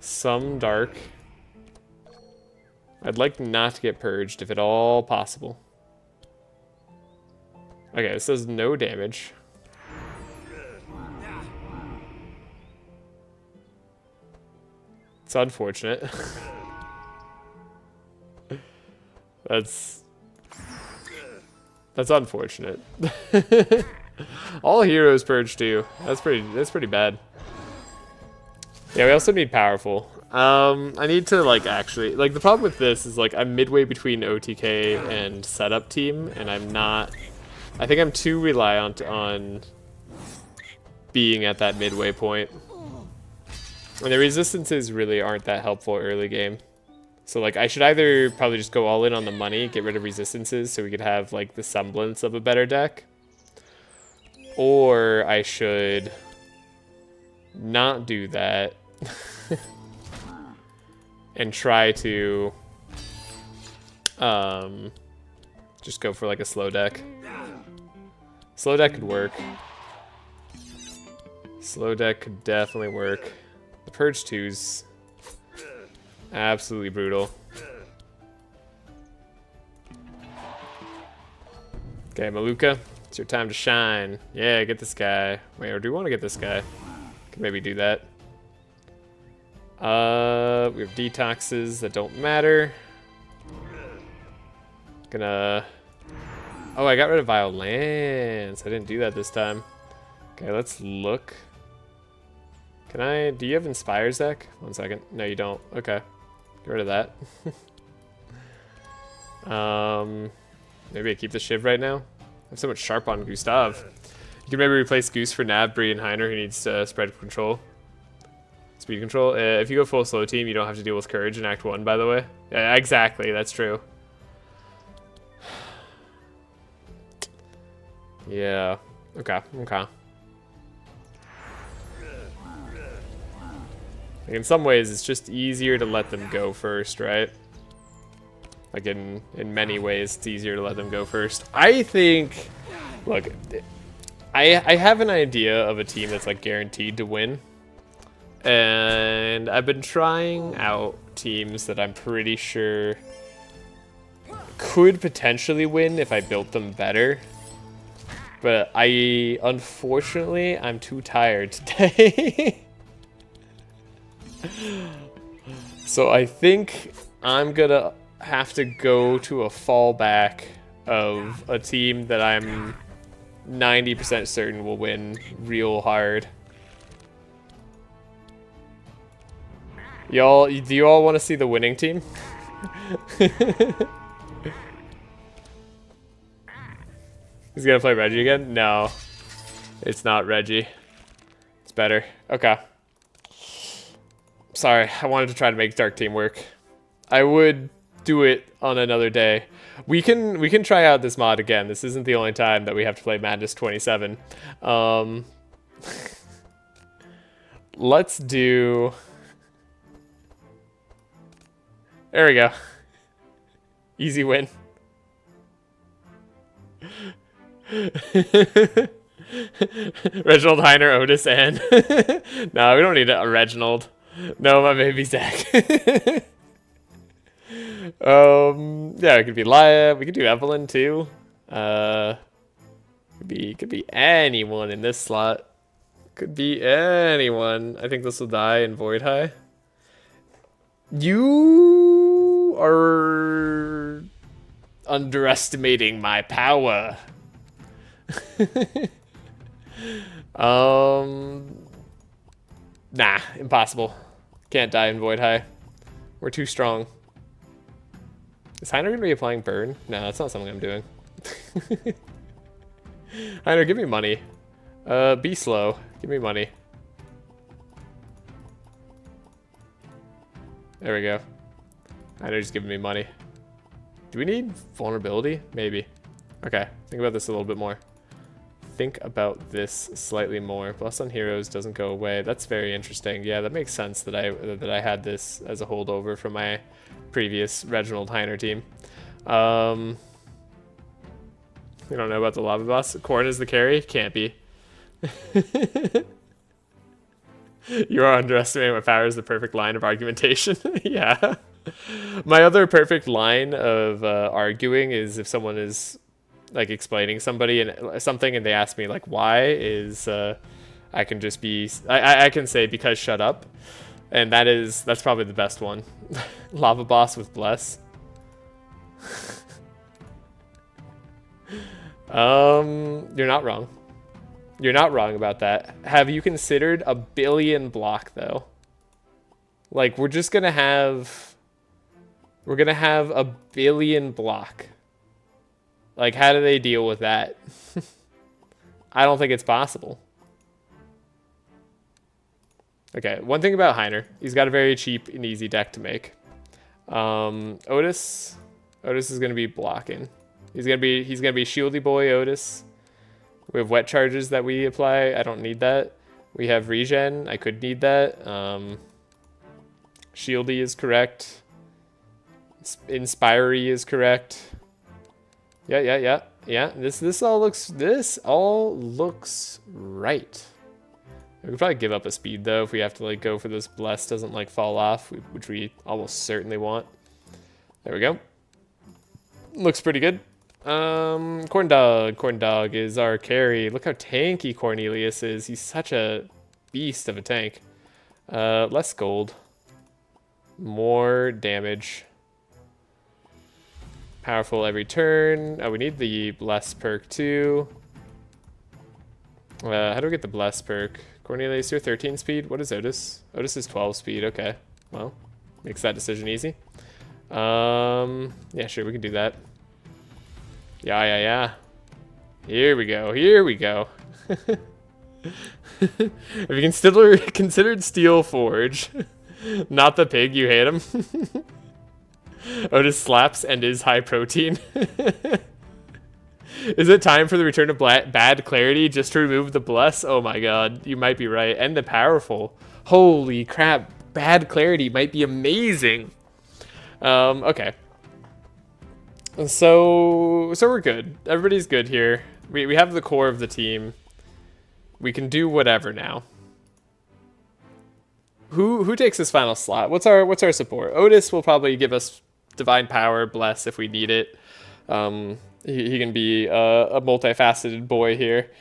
Some dark. I'd like not to get purged if at all possible. Okay, this does no damage. It's unfortunate. That's unfortunate. All heroes purge too. That's pretty bad. Yeah, we also need powerful. I need to, like, actually... Like, the problem with this is, like, I'm midway between OTK and setup team, and I'm not... I think I'm too reliant on being at that midway point. And the resistances really aren't that helpful early game. So, like, I should either probably just go all in on the money, get rid of resistances, so we could have, like, the semblance of a better deck. Or I should not do that. And try to just go for, like, a slow deck. Slow deck could work. Slow deck could definitely work. The Purge 2's absolutely brutal. Okay, Maluka, it's your time to shine. Yeah, get this guy. Wait, or do we want to get this guy? Can maybe do that. We have detoxes that don't matter. Gonna... Oh, I got rid of Violence. I didn't do that this time. Okay, let's look. Can I... Do you have Inspire, Zek? 1 second. No, you don't. Okay. Get rid of that. Maybe I keep the Shiv right now. I have so much Sharp on Gustav. You can maybe replace Goose for Nav, Bree, and Heiner, who needs spread control. Speed control. If you go full slow team, you don't have to deal with Courage in Act 1, by the way. Yeah, exactly. That's true. Yeah. Okay. Okay. Like, in some ways, it's just easier to let them go first, right? Like, in many ways, it's easier to let them go first. I think... Look, I have an idea of a team that's, like, guaranteed to win. And I've been trying out teams that I'm pretty sure could potentially win if I built them better. But unfortunately, I'm too tired today. So I think I'm gonna have to go to a fallback of a team that I'm 90% certain will win real hard. Do you all want to see the winning team? He's gonna play Reggie again? No. It's not Reggie. It's better. Okay. Sorry, I wanted to try to make Dark Team work. I would do it on another day. We can try out this mod again. This isn't the only time that we have to play Madenss 27. Let's do... There we go. Easy win. Reginald, Heiner, Otis, and... No, we don't need a Reginald. No, my baby Zach. Yeah, it could be Laya. We could do Evelyn too. Could be anyone in this slot. Could be anyone. I think this will die in Void High. You are underestimating my power. Nah, impossible. Can't die in Void High. We're too strong. Is Heiner gonna be applying burn? No, that's not something I'm doing. Heiner, give me money. Be slow. Give me money. There we go. Heiner's giving me money. Do we need vulnerability? Maybe. Okay, think about this a little bit more. Think about this slightly more. Plus on heroes doesn't go away. That's very interesting. Yeah, that makes sense that I had this as a holdover from my previous Reginald Heiner team. We don't know about the lava boss. Corn is the carry? Can't be. You are underestimating my power is the perfect line of argumentation. Yeah. My other perfect line of arguing is if someone is like explaining somebody and something and they ask me like why is I can just be I can say because shut up, and that's probably the best one. Lava boss with bless. You're not wrong. You're not wrong about that. Have you considered a billion block though? Like we're gonna have a billion block. Like, how do they deal with that? I don't think it's possible. Okay, one thing about Heiner. He's got a very cheap and easy deck to make. Otis is going to be blocking. He's going to be shieldy boy Otis. We have wet charges that we apply. I don't need that. We have regen. I could need that. Shieldy is correct. Inspiry is correct. Yeah. This all looks right. We could probably give up a speed though if we have to like go for this bless doesn't like fall off, which we almost certainly want. There we go. Looks pretty good. Corn dog is our carry. Look how tanky Cornelius is. He's such a beast of a tank. Less gold. More damage. Powerful every turn. Oh, we need the bless perk too. How do we get the bless perk? Cornelius, you're 13 speed. What is Otis? Otis is 12 speed. Okay. Well, makes that decision easy. Yeah, sure, we can do that. Yeah. Here we go. Have you considered Steel Forge? Not the pig, you hate him. Otis slaps and is high protein. Is it time for the return of bad clarity just to remove the bless? Oh my god, you might be right. And the powerful. Holy crap, bad clarity might be amazing. Okay. So we're good. Everybody's good here. We have the core of the team. We can do whatever now. Who takes this final slot? What's our support? Otis will probably give us divine power, bless if we need it. He can be a multifaceted boy here.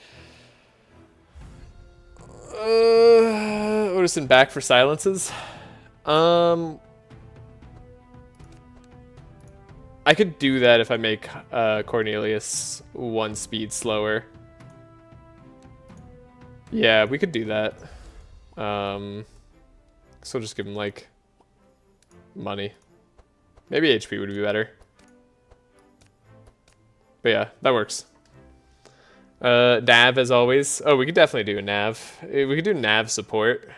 Odison back for silences. I could do that if I make Cornelius 1 speed slower. Yeah, we could do that. So we'll just give him, like, money. Maybe HP would be better. But yeah, that works. Nav as always. Oh, we could definitely do a Nav. We could do Nav support.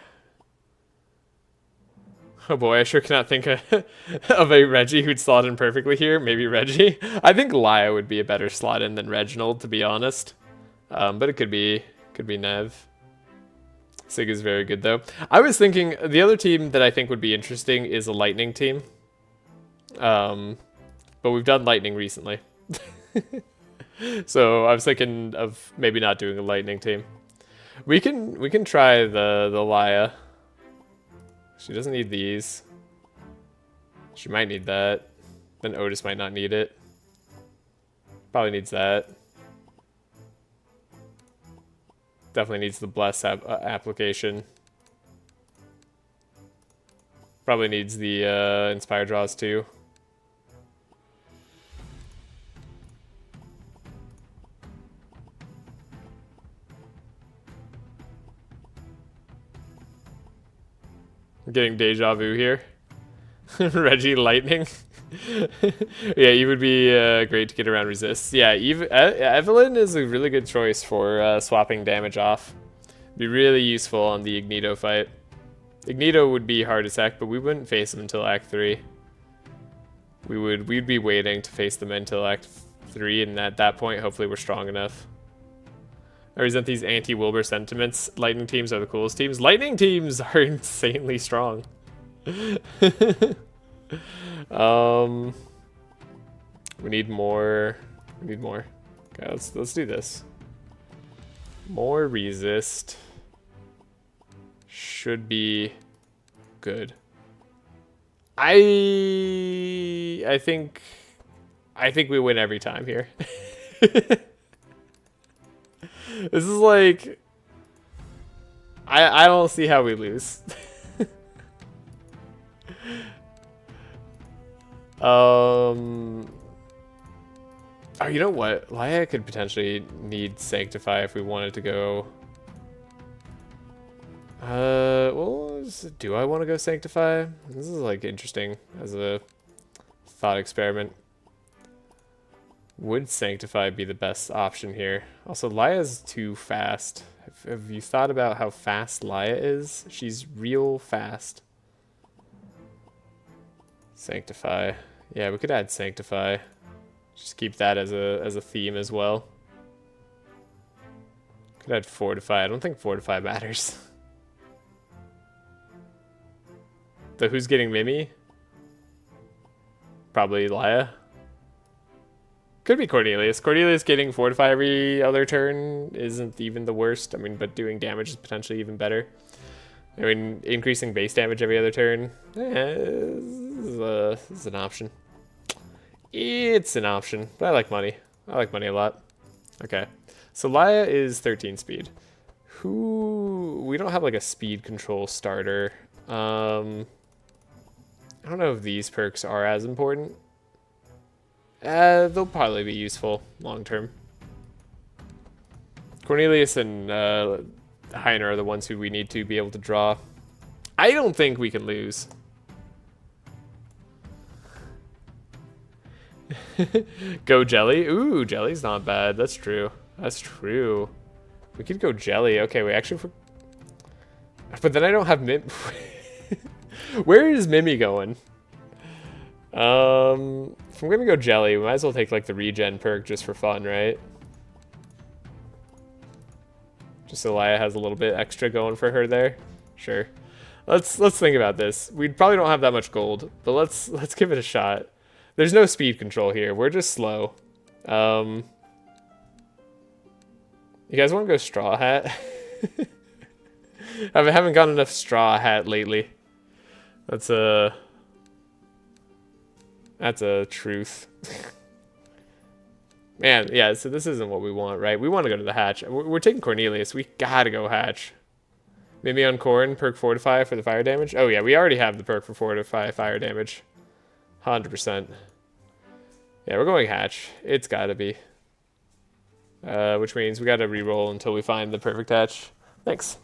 Oh boy, I sure cannot think of a Reggie who'd slot in perfectly here. Maybe Reggie. I think Laya would be a better slot in than Reginald, to be honest. But it could be Nev. Sig is very good though. I was thinking the other team that I think would be interesting is a Lightning team. But we've done Lightning recently. So I was thinking of maybe not doing a Lightning team. We can try the Laya. She doesn't need these. She might need that. Then Otis might not need it. Probably needs that. Definitely needs the Bless application. Probably needs the Inspire Draws too. I'm getting deja vu here. Reggie Lightning. Yeah, Eve would be great to get around resist. Yeah, Evelyn is a really good choice for swapping damage off. Be really useful on the Ignito fight. Ignito would be hard as heck, but we wouldn't face him until Act 3. We'd be waiting to face them until Act 3, and at that point, hopefully we're strong enough. I resent these anti-Wilbur sentiments. Lightning teams are the coolest teams. Lightning teams are insanely strong. We need more. We need more. Okay, let's do this. More resist should be good. I think we win every time here. This is like I don't see how we lose. Oh, you know what? Laya could potentially need Sanctify if we wanted to go. Well, do I want to go Sanctify? This is like interesting as a thought experiment. Would Sanctify be the best option here? Also, Laya's too fast. Have you thought about how fast Laya is? She's real fast. Sanctify. Yeah, we could add Sanctify. Just keep that as a theme as well. Could add Fortify. I don't think Fortify matters. So who's getting Mimi? Probably Laya. Could be Cornelius. Cornelius getting Fortify every other turn isn't even the worst. I mean, but doing damage is potentially even better. I mean, increasing base damage every other turn is an option. It's an option, but I like money. I like money a lot. Okay, so Laya is 13 speed. We don't have like a speed control starter. I don't know if these perks are as important. They'll probably be useful long term. Cornelius and Heiner are the ones who we need to be able to draw. I don't think we can lose. Go Jelly. Ooh, Jelly's not bad. That's true. That's true. We could go Jelly. Okay, we actually... But then I don't have Mim... Where is Mimi going? If I'm gonna go Jelly, we might as well take like the regen perk just for fun, right? Just so Laya has a little bit extra going for her there. Sure. Let's think about this. We probably don't have that much gold, but let's give it a shot. There's no speed control here. We're just slow. You guys want to go Straw Hat? I haven't gotten enough Straw Hat lately. That's a truth. Man, yeah, so this isn't what we want, right? We want to go to the hatch. We're taking Cornelius. We gotta go hatch. Maybe on Corn, perk Fortify for the fire damage. Oh yeah, we already have the perk for Fortify fire damage. 100%. Yeah, we're going hatch. It's gotta be. Which means we gotta reroll until we find the perfect hatch. Thanks.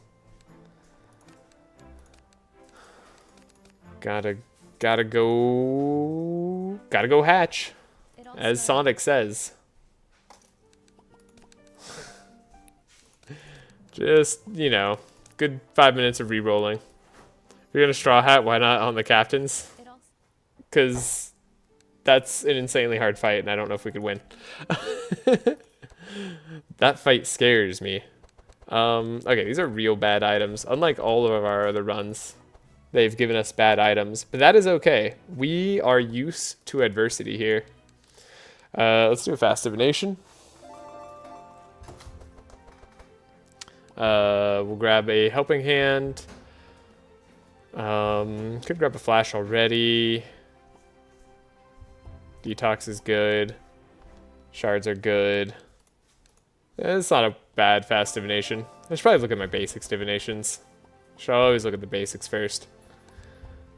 Gotta go hatch, as Sonic says. Just, you know, good 5 minutes of re-rolling. If you're gonna straw hat, why not on the captains? Because that's an insanely hard fight, and I don't know if we could win. That fight scares me. Okay, these are real bad items. Unlike all of our other runs, they've given us bad items, but that is okay. We are used to adversity here. Let's do a fast divination. We'll grab a helping hand. Could grab a flash already. Detox is good. Shards are good. It's not a bad fast divination. I should probably look at my basics divinations. Should always look at the basics first.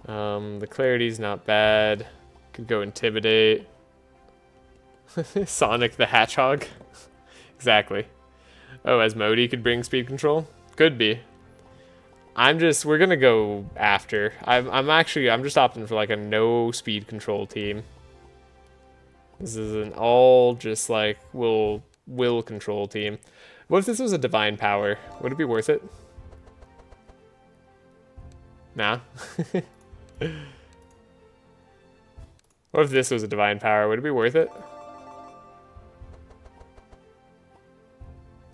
The clarity's not bad. Could go intimidate. Sonic the Hatchhog. Exactly. Oh, as Modi could bring speed control? Could be. We're gonna go after. I'm just opting for like a no speed control team. This is an all just like will control team. What if this was a divine power? Would it be worth it? Nah. What if this was a divine power? Would it be worth it?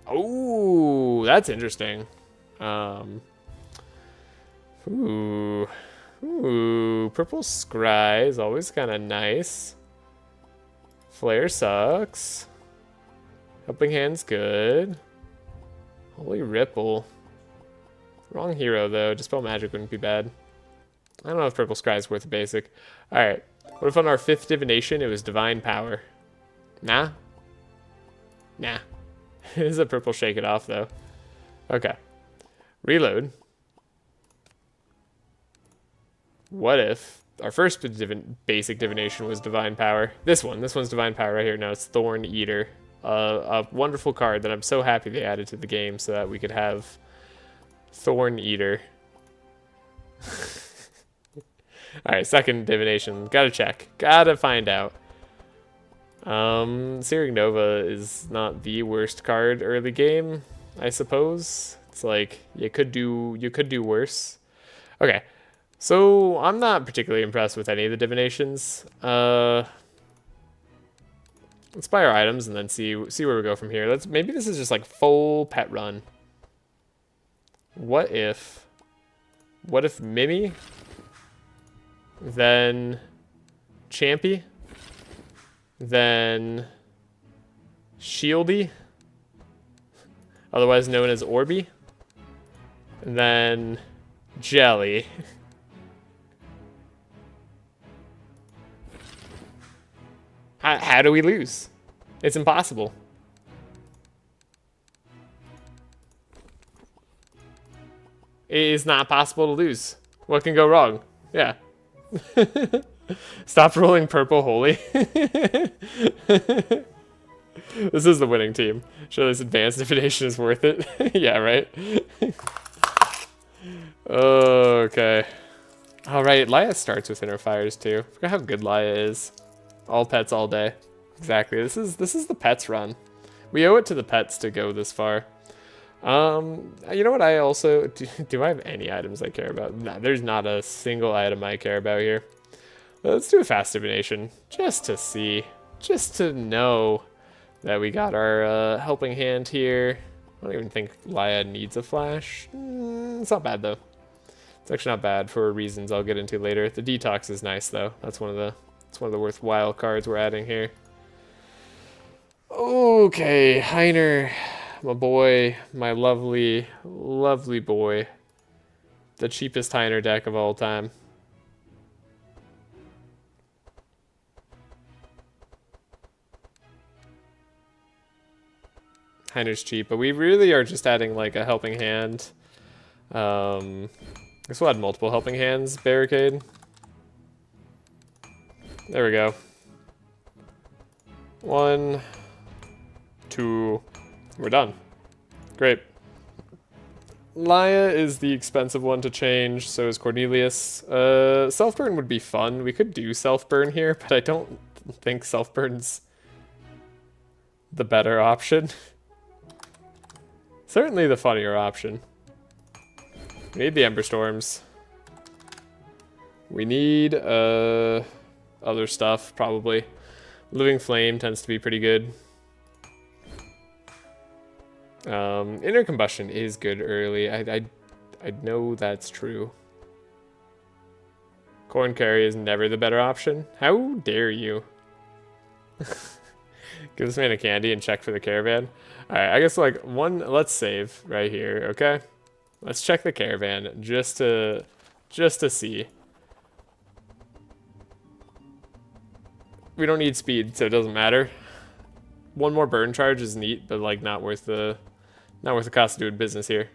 Oh, that's interesting. Ooh, purple scry is always kind of nice. Flare sucks. Helping hand's good. Holy ripple. Wrong hero though. Dispel magic wouldn't be bad. I don't know if purple scry is worth a basic. All right. What if on our 5th divination it was divine power? Nah. Nah. It is a purple shake it off though. Okay. Reload. What if our first basic divination was divine power? This one's divine power right here. No, it's Thorn Eater. A wonderful card that I'm so happy they added to the game so that we could have Thorn Eater. Alright, second divination. Gotta check. Gotta find out. Searing Nova is not the worst card early game, I suppose. It's like you could do worse. Okay. So I'm not particularly impressed with any of the divinations. Let's buy our items and then see where we go from here. Maybe this is just like full pet run. What if Mimi, then Champy, then Shieldy, otherwise known as Orby, and then Jelly. How do we lose? It's impossible. It is not possible to lose. What can go wrong? Yeah. Stop rolling purple holy. This is the winning team. Sure, this advanced divination is worth it. Yeah, right? Okay. Alright, Laya starts with inner fires too. Forgot how good Laya is. All pets all day. Exactly. This is the pets run. We owe it to the pets to go this far. You know what I also do I have any items I care about? Nah, there's not a single item I care about here. Let's do a fast divination just to see, just to know that we got our helping hand here. I don't even think Laya needs a flash. It's not bad though. It's actually not bad for reasons I'll get into later. The detox is nice though. That's one of the worthwhile cards we're adding here. Okay, Heiner, my boy, my lovely, lovely boy. The cheapest Heiner deck of all time. Heiner's cheap, but we really are just adding like a helping hand. I guess we'll add multiple helping hands. Barricade. There we go. 1, 2, we're done. Great. Laia is the expensive one to change, so is Cornelius. Self-burn would be fun. We could do self-burn here, but I don't think self-burn's the better option. Certainly the funnier option. We need the Ember Storms. We need other stuff, probably. Living Flame tends to be pretty good. Inner Combustion is good early. I know that's true. Corn Carry is never the better option. How dare you? Give this man a candy and check for the caravan. Alright, I guess like let's save right here, okay? Let's check the caravan just to see. We don't need speed, so it doesn't matter. One more burn charge is neat, but like not worth the cost of doing business here.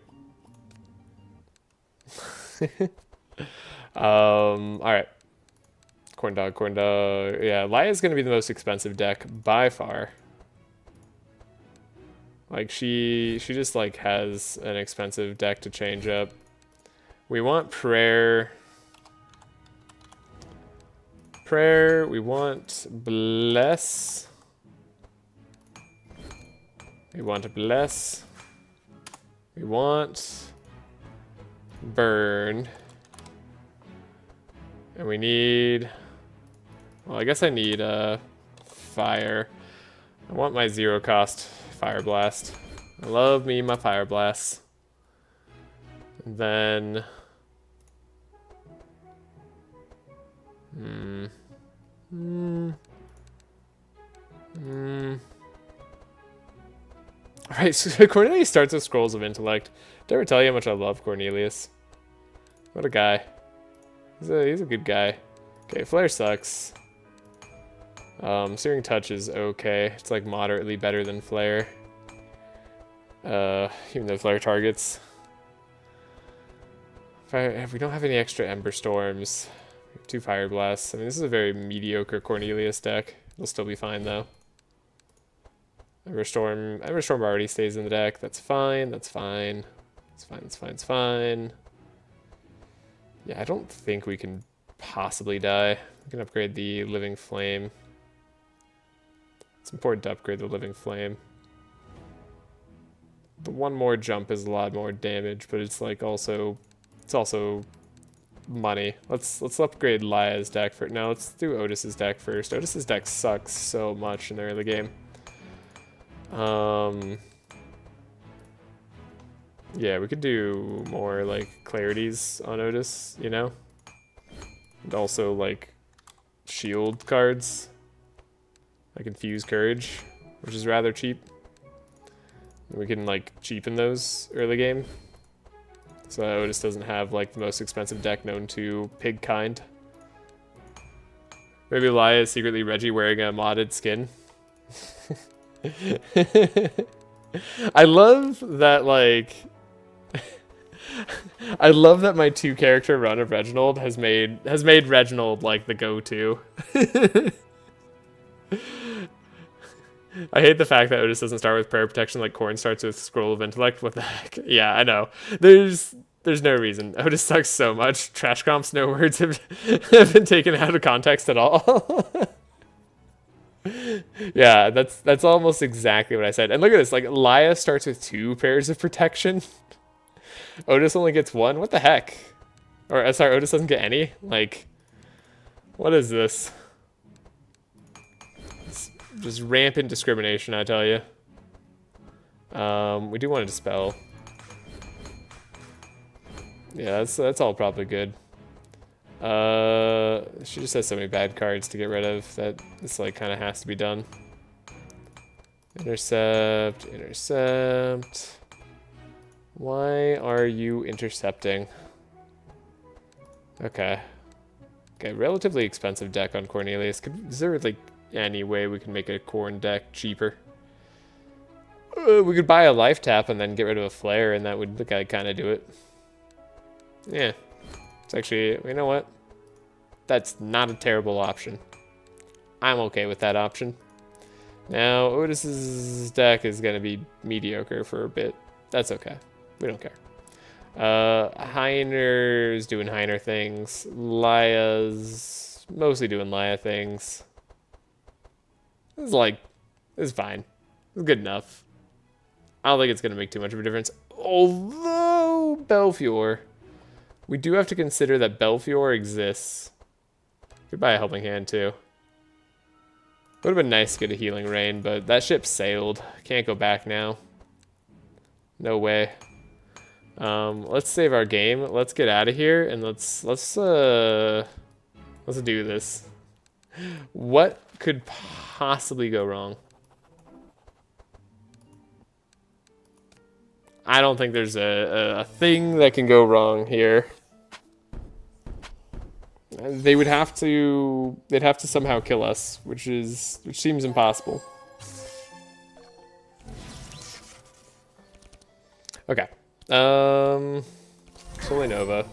Alright. Corn dog. Yeah, Laia's gonna be the most expensive deck by far. Like she just like has an expensive deck to change up. We want prayer. We want bless. We want bless. We want burn. And we need, well, I guess I need fire. I want my 0 cost fire blast. I love me my fire blasts. And then Alright, so Cornelius starts with Scrolls of Intellect. Did I ever tell you how much I love Cornelius? What a guy. He's a good guy. Okay, Flare sucks. Searing Touch is okay. It's like moderately better than Flare. Even though Flare targets. If we don't have any extra Ember Storms, we have 2 Fire Blasts. I mean, this is a very mediocre Cornelius deck. It'll still be fine though. Ember Storm already stays in the deck. That's fine. It's fine. Yeah, I don't think we can possibly die. We can upgrade the Living Flame. It's important to upgrade the Living Flame. The one more jump is a lot more damage, but it's like also, it's also money. Let's upgrade Laia's deck for no. Let's do Otis's deck first. Otis's deck sucks so much in the early game. Yeah, we could do more like clarities on Otis, you know? And also like shield cards. Like Infuse Courage, which is rather cheap. We can like cheapen those early game. So Otis doesn't have like the most expensive deck known to pig kind. Maybe Laia is secretly Reggie wearing a modded skin. I love that like I love that my 2-character run of Reginald has made Reginald like the go-to. I hate the fact that Otis doesn't start with Prayer Protection like Corn starts with Scroll of Intellect. What the heck? Yeah, I know. There's no reason. Otis sucks so much. Trash comps, no words have been taken out of context at all. Yeah, that's almost exactly what I said. And look at this, like Laia starts with 2 pairs of protection. Otis only gets 1. What the heck? Or sorry, Otis doesn't get any? Like, what is this? It's just rampant discrimination, I tell you. We do want to dispel. Yeah, that's all probably good. She just has so many bad cards to get rid of that this like kind of has to be done. Intercept. Why are you intercepting? Okay, relatively expensive deck on Cornelius. Is there like any way we can make a Corn deck cheaper? We could buy a life tap and then get rid of a flare, and that would kind of do it. Yeah. It's actually, you know what? That's not a terrible option. I'm okay with that option. Now, Otis's deck is going to be mediocre for a bit. That's okay. We don't care. Heiner's doing Heiner things. Laya's mostly doing Laya things. It's fine. It's good enough. I don't think it's going to make too much of a difference. Although, Belfior. We do have to consider that Belfior exists. Could buy a helping hand, too. Would have been nice to get a healing rain, but that ship sailed. Can't go back now. No way. Let's save our game. Let's get out of here, and let's do this. What could possibly go wrong? I don't think there's a thing that can go wrong here. They'd have to somehow kill us, which seems impossible. Okay. Solinova.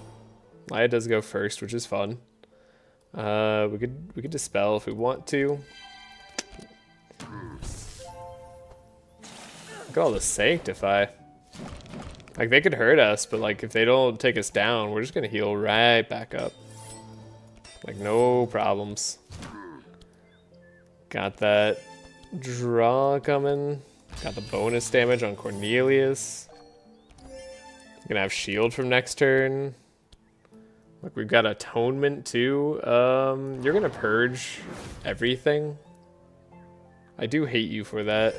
Laya does go first, which is fun. We could dispel if we want to. Look at all the sanctify. Like, they could hurt us, but like if they don't take us down, we're just gonna heal right back up. Like, no problems. Got that draw coming. Got the bonus damage on Cornelius. Gonna have shield from next turn. Look, we've got atonement too. You're gonna purge everything. I do hate you for that.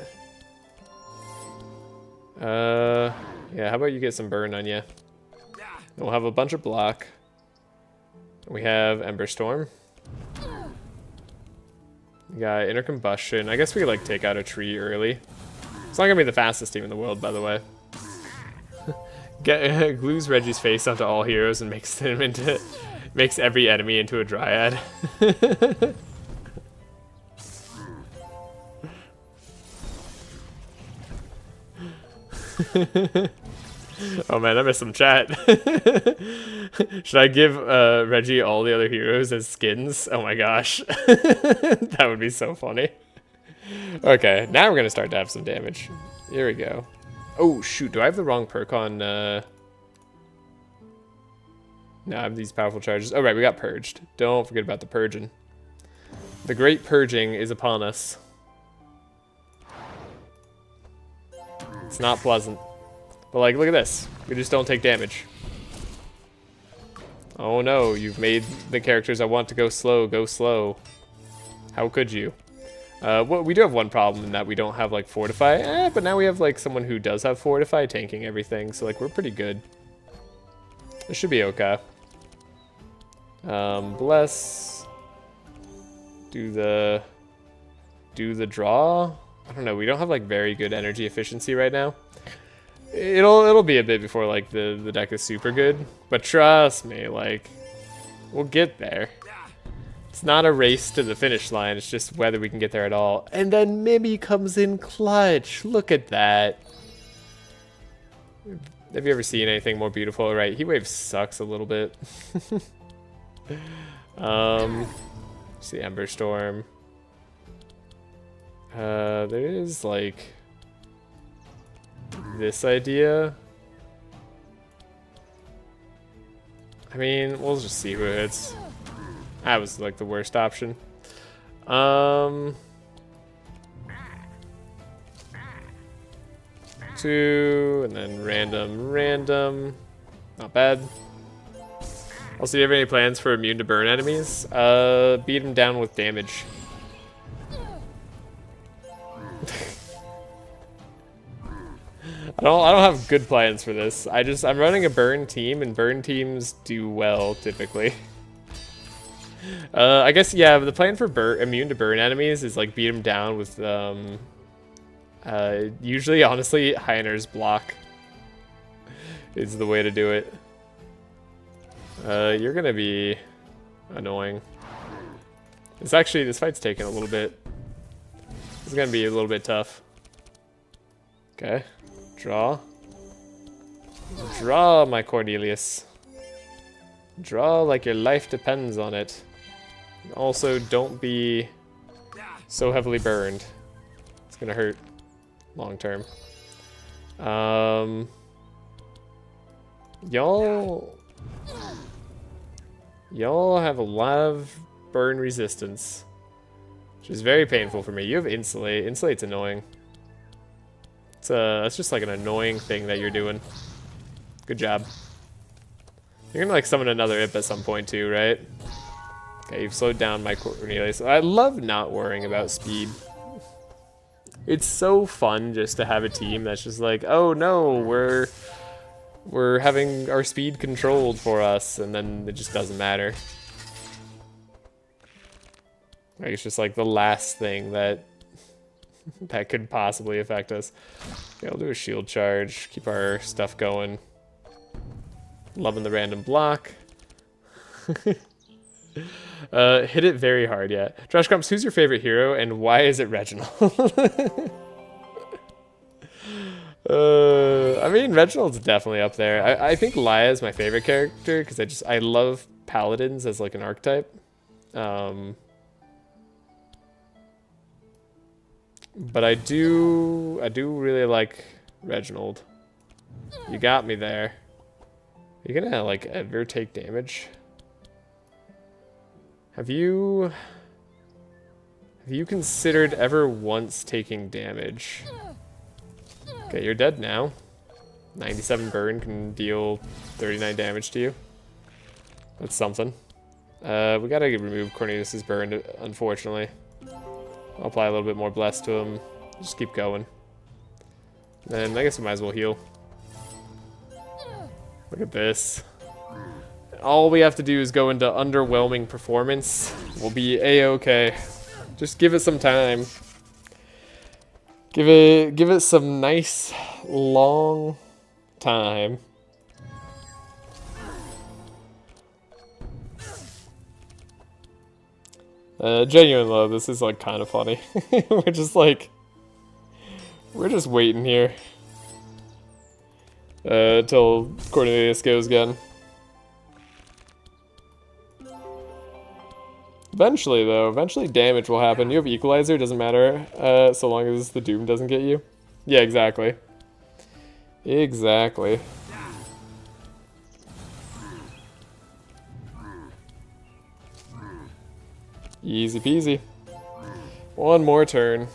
Yeah, how about you get some burn on you? We'll have a bunch of block. We have Ember Storm. We got Inner Combustion. I guess we could like take out a tree early. It's not gonna be the fastest team in the world, by the way. Glues Reggie's face onto all heroes and makes every enemy into a dryad. Oh man, I missed some chat. Should I give Reggie all the other heroes as skins? Oh my gosh. That would be so funny. Okay, now we're gonna start to have some damage. Here we go. Oh shoot, do I have the wrong perk on no, I have these powerful charges. Oh right, we got purged. Don't forget about the purging. The great purging is upon us. It's not pleasant. But like, look at this. We just don't take damage. Oh no, you've made the characters I want to go slow. How could you? Well, we do have one problem in that we don't have like Fortify, but now we have like someone who does have Fortify tanking everything, so like we're pretty good. It should be okay. Bless. Do the draw. I don't know. We don't have like very good energy efficiency right now. It'll be a bit before like the deck is super good, but trust me, like we'll get there. It's not a race to the finish line. It's just whether we can get there at all. And then Mimi comes in clutch. Look at that. Have you ever seen anything more beautiful? Right, Heatwave sucks a little bit. See Ember Storm. There is like this idea. I mean, we'll just see who hits. That was like the worst option. Two, and then random. Not bad. Also, do you have any plans for immune to burn enemies? Beat them down with damage. I don't have good plans for this. I'm running a burn team, and burn teams do well typically. I guess yeah. The plan for immune to burn enemies is like beat them down with usually honestly Heiner's block is the way to do it. You're gonna be annoying. This fight's taking a little bit. It's gonna be a little bit tough. Okay. Draw. Draw, my Cornelius. Draw like your life depends on it. Also, don't be so heavily burned. It's gonna hurt long term. Y'all have a lot of burn resistance, which is very painful for me. You have insulate. Insulate's annoying. It's just like an annoying thing that you're doing. Good job. You're gonna like summon another imp at some point too, right? Okay, you've slowed down my Cornelius. I love not worrying about speed. It's so fun just to have a team that's just like, oh no, we're having our speed controlled for us, and then it just doesn't matter. Like, it's just like the last thing that could possibly affect us. Okay, I'll do a shield charge, keep our stuff going. Loving the random block. Hit it very hard, yeah. Josh Crumps, who's your favorite hero, and why is it Reginald? I mean, Reginald's definitely up there. I think Laya is my favorite character, because I love paladins as like an archetype. But I do really like Reginald. You got me there. Are you gonna like ever take damage? Have you considered ever once taking damage? Okay, you're dead now. 97 burn can deal 39 damage to you. That's something. We gotta remove Cornelius's burn, unfortunately. I'll apply a little bit more bless to him. Just keep going. Then I guess we might as well heal. Look at this. All we have to do is go into underwhelming performance. We'll be a-okay. Just give it some time. Give it some nice long time. Genuine love, this is like kind of funny. We're just waiting here. Till Cornelius goes again. Eventually damage will happen. You have Equalizer, doesn't matter, so long as the Doom doesn't get you. Yeah, exactly. Exactly. Easy peasy. One more turn.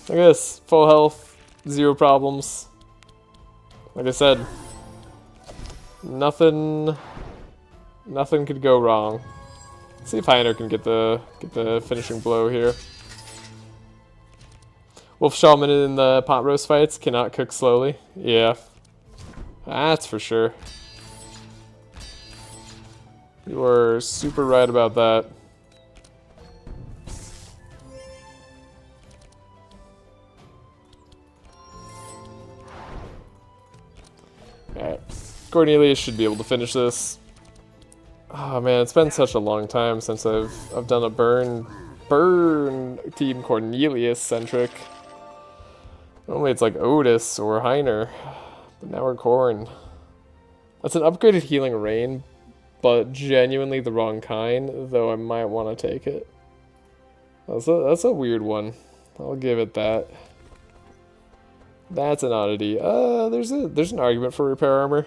Look at this. Full health. 0 problems. Like I said. Nothing could go wrong. Let's see if Heiner can get the finishing blow here. Wolf Shaman in the pot roast fights cannot cook slowly. Yeah. That's for sure. You are super right about that. Alright. Cornelius should be able to finish this. Oh man, it's been such a long time since I've done a burn team Cornelius centric. Normally it's like Otis or Heiner, but now we're Corn. That's an upgraded healing rain, but genuinely the wrong kind, though I might want to take it. That's a weird one. I'll give it that. That's an oddity. There's an argument for repair armor.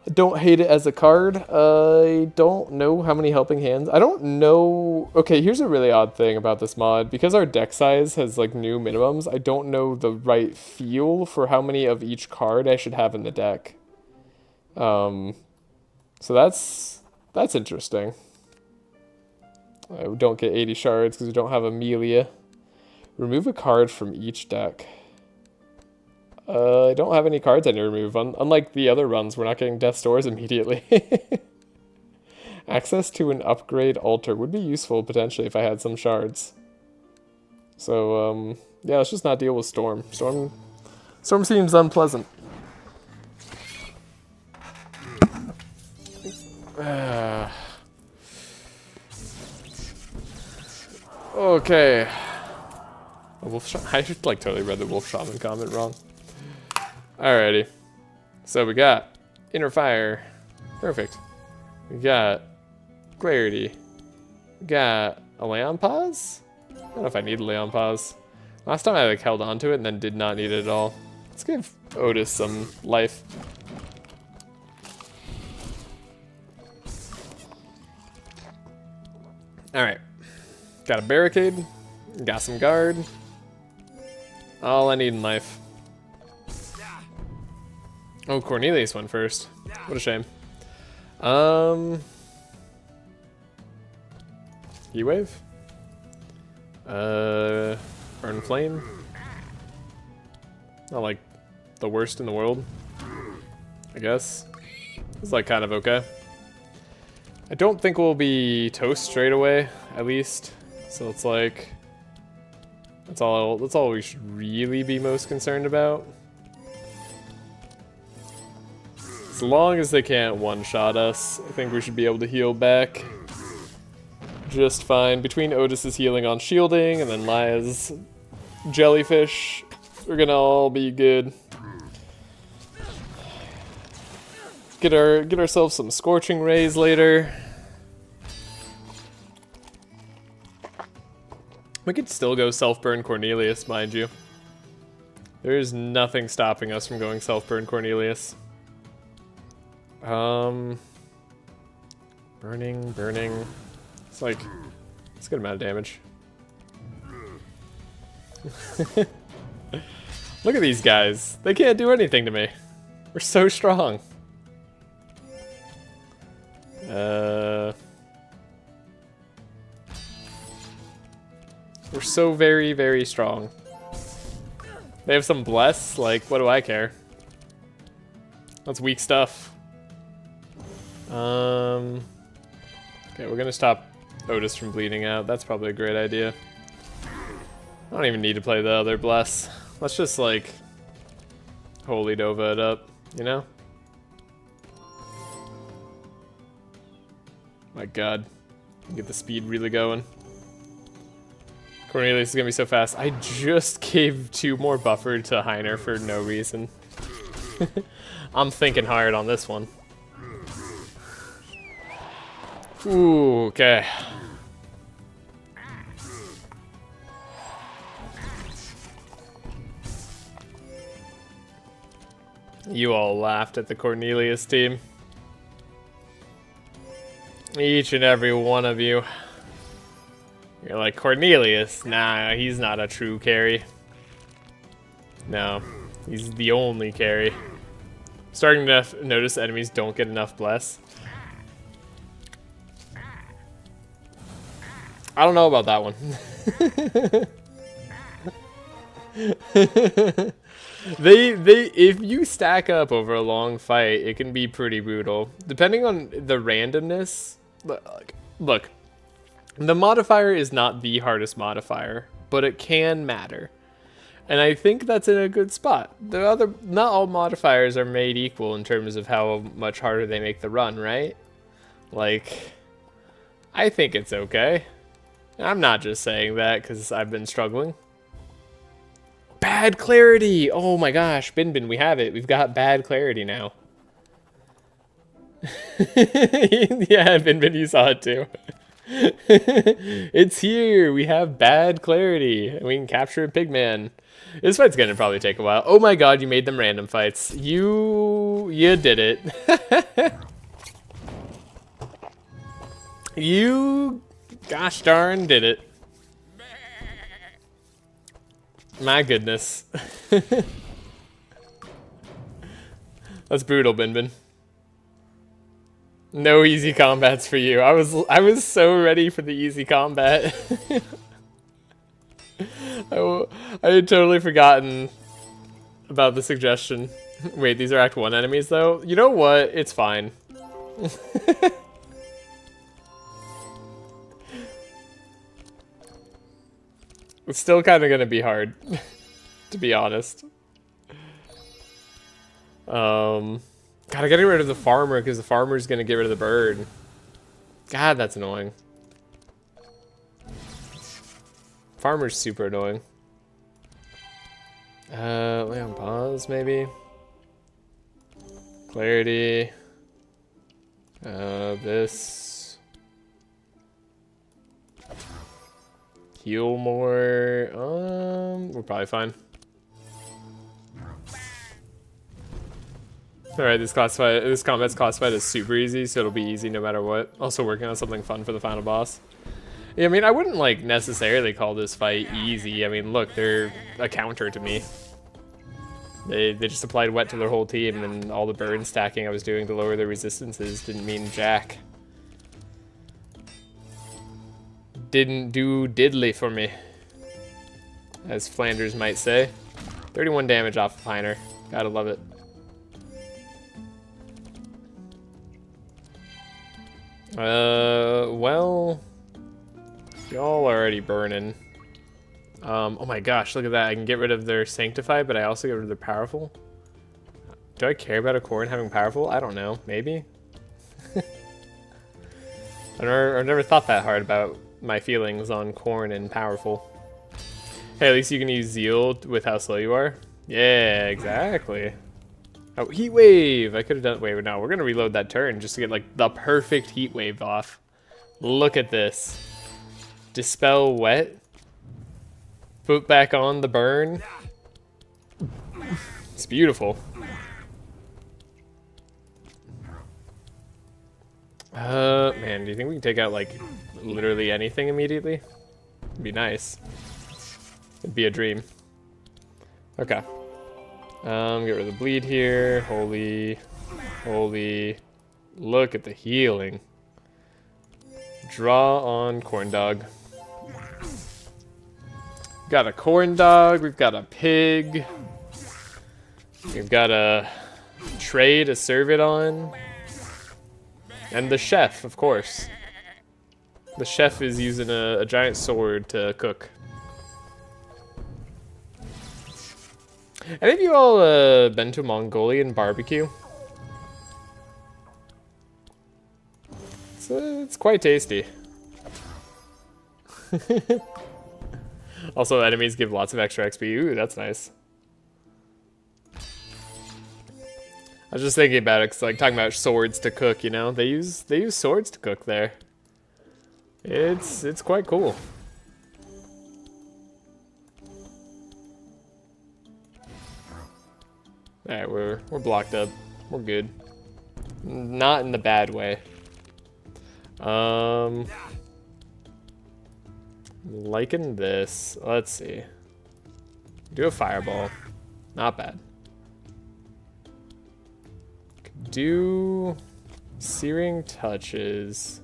I don't hate it as a card. I don't know how many helping hands. I don't know. Okay, here's a really odd thing about this mod. Because our deck size has like new minimums, I don't know the right feel for how many of each card I should have in the deck. So that's interesting. We don't get 80 shards because we don't have Amelia. Remove a card from each deck. I don't have any cards I need to remove. Unlike the other runs, we're not getting Death's Doors immediately. Access to an upgrade altar would be useful, potentially, if I had some shards. So, yeah, let's just not deal with Storm. Storm seems unpleasant. Okay. A wolf I should like totally read the wolf shaman comment wrong. Alrighty. So we got inner fire. Perfect. We got clarity. We got a Leon pause? I don't know if I need a Leon pause. Last time I like held on to it and then did not need it at all. Let's give Otis some life. Alright. Got a barricade. Got some guard. All I need in life. Oh, Cornelius went first. What a shame. Heat wave? Burn flame? Not like the worst in the world, I guess. It's like kind of okay. I don't think we'll be toast straight away, at least. So it's like that's all we should really be most concerned about. As long as they can't one-shot us, I think we should be able to heal back just fine. Between Otis's healing on shielding and then Laya's jellyfish, we're gonna all be good. Get ourselves some scorching rays later. We could still go self-burn Cornelius, mind you. There is nothing stopping us from going self-burn Cornelius. Burning. It's like, it's a good amount of damage. Look at these guys. They can't do anything to me. We're so strong. We're so very, very strong. They have some bless, like, what do I care? That's weak stuff. Okay, we're gonna stop Otis from bleeding out. That's probably a great idea. I don't even need to play the other bless. Let's just, like, Holy Dova it up, you know? My god. Get the speed really going. Cornelius is gonna be so fast. I just gave 2 more buffer to Heiner for no reason. I'm thinking hard on this one. Ooh, okay. You all laughed at the Cornelius team. Each and every one of you. You're like, Cornelius? Nah, he's not a true carry. No, he's the only carry. Starting to notice enemies don't get enough bless. I don't know about that one. If you stack up over a long fight, it can be pretty brutal. Depending on the randomness, look, the modifier is not the hardest modifier, but it can matter. And I think that's in a good spot. Not all modifiers are made equal in terms of how much harder they make the run, right? Like, I think it's okay. I'm not just saying that because I've been struggling. Bad clarity! Oh my gosh, Bin, we have it. We've got bad clarity now. Yeah, Bin, you saw it too. It's here. We have bad clarity. And we can capture a pigman. This fight's gonna probably take a while. Oh my god, you made them random fights. You did it. You gosh darn did it. My goodness. That's brutal, Bin. No easy combats for you. I was so ready for the easy combat. I had totally forgotten about the suggestion. Wait, these are Act 1 enemies though? You know what? It's fine. It's still kind of gonna be hard, to be honest. Gotta get rid of the farmer because the farmer's gonna get rid of the bird. God, that's annoying. Farmer's super annoying. Lay on pause, maybe. Clarity. This. Heal more. We're probably fine. Alright, this combat's classified as super easy, so it'll be easy no matter what. Also working on something fun for the final boss. Yeah, I mean, I wouldn't, like, necessarily call this fight easy. I mean, look, they're a counter to me. They just applied wet to their whole team, and all the burn stacking I was doing to lower their resistances didn't mean jack. Didn't do diddly for me, as Flanders might say. 31 damage off of Heiner. Gotta love it. Well, y'all are already burning. Oh my gosh, look at that. I can get rid of their Sanctify, but I also get rid of their Powerful. Do I care about a Corn having Powerful? I don't know. Maybe? I've never thought that hard about my feelings on Corn and Powerful. Hey, at least you can use Zeal with how slow you are. Yeah, exactly. Oh, Heat Wave! I could have done... Wait, no, we're going to reload that turn just to get, like, the perfect Heat Wave off. Look at this. Dispel Wet. Put back on the burn. It's beautiful. Man, do you think we can take out, like, literally anything immediately? It'd be nice. It'd be a dream. Okay. Get rid of the bleed here. Holy. Holy. Look at the healing. Draw on Corn Dog. Got a Corn Dog. We've got a Pig. We've got a tray to serve it on. And the Chef, of course. The Chef is using a giant sword to cook. Any of you all been to Mongolian barbecue? It's quite tasty. Also, enemies give lots of extra XP. Ooh, that's nice. I was just thinking about it, 'cause like talking about swords to cook, you know, they use swords to cook there. It's quite cool. Alright, we're blocked up. We're good. Not in the bad way. Liking this. Let's see. Do a fireball. Not bad. Do searing touches.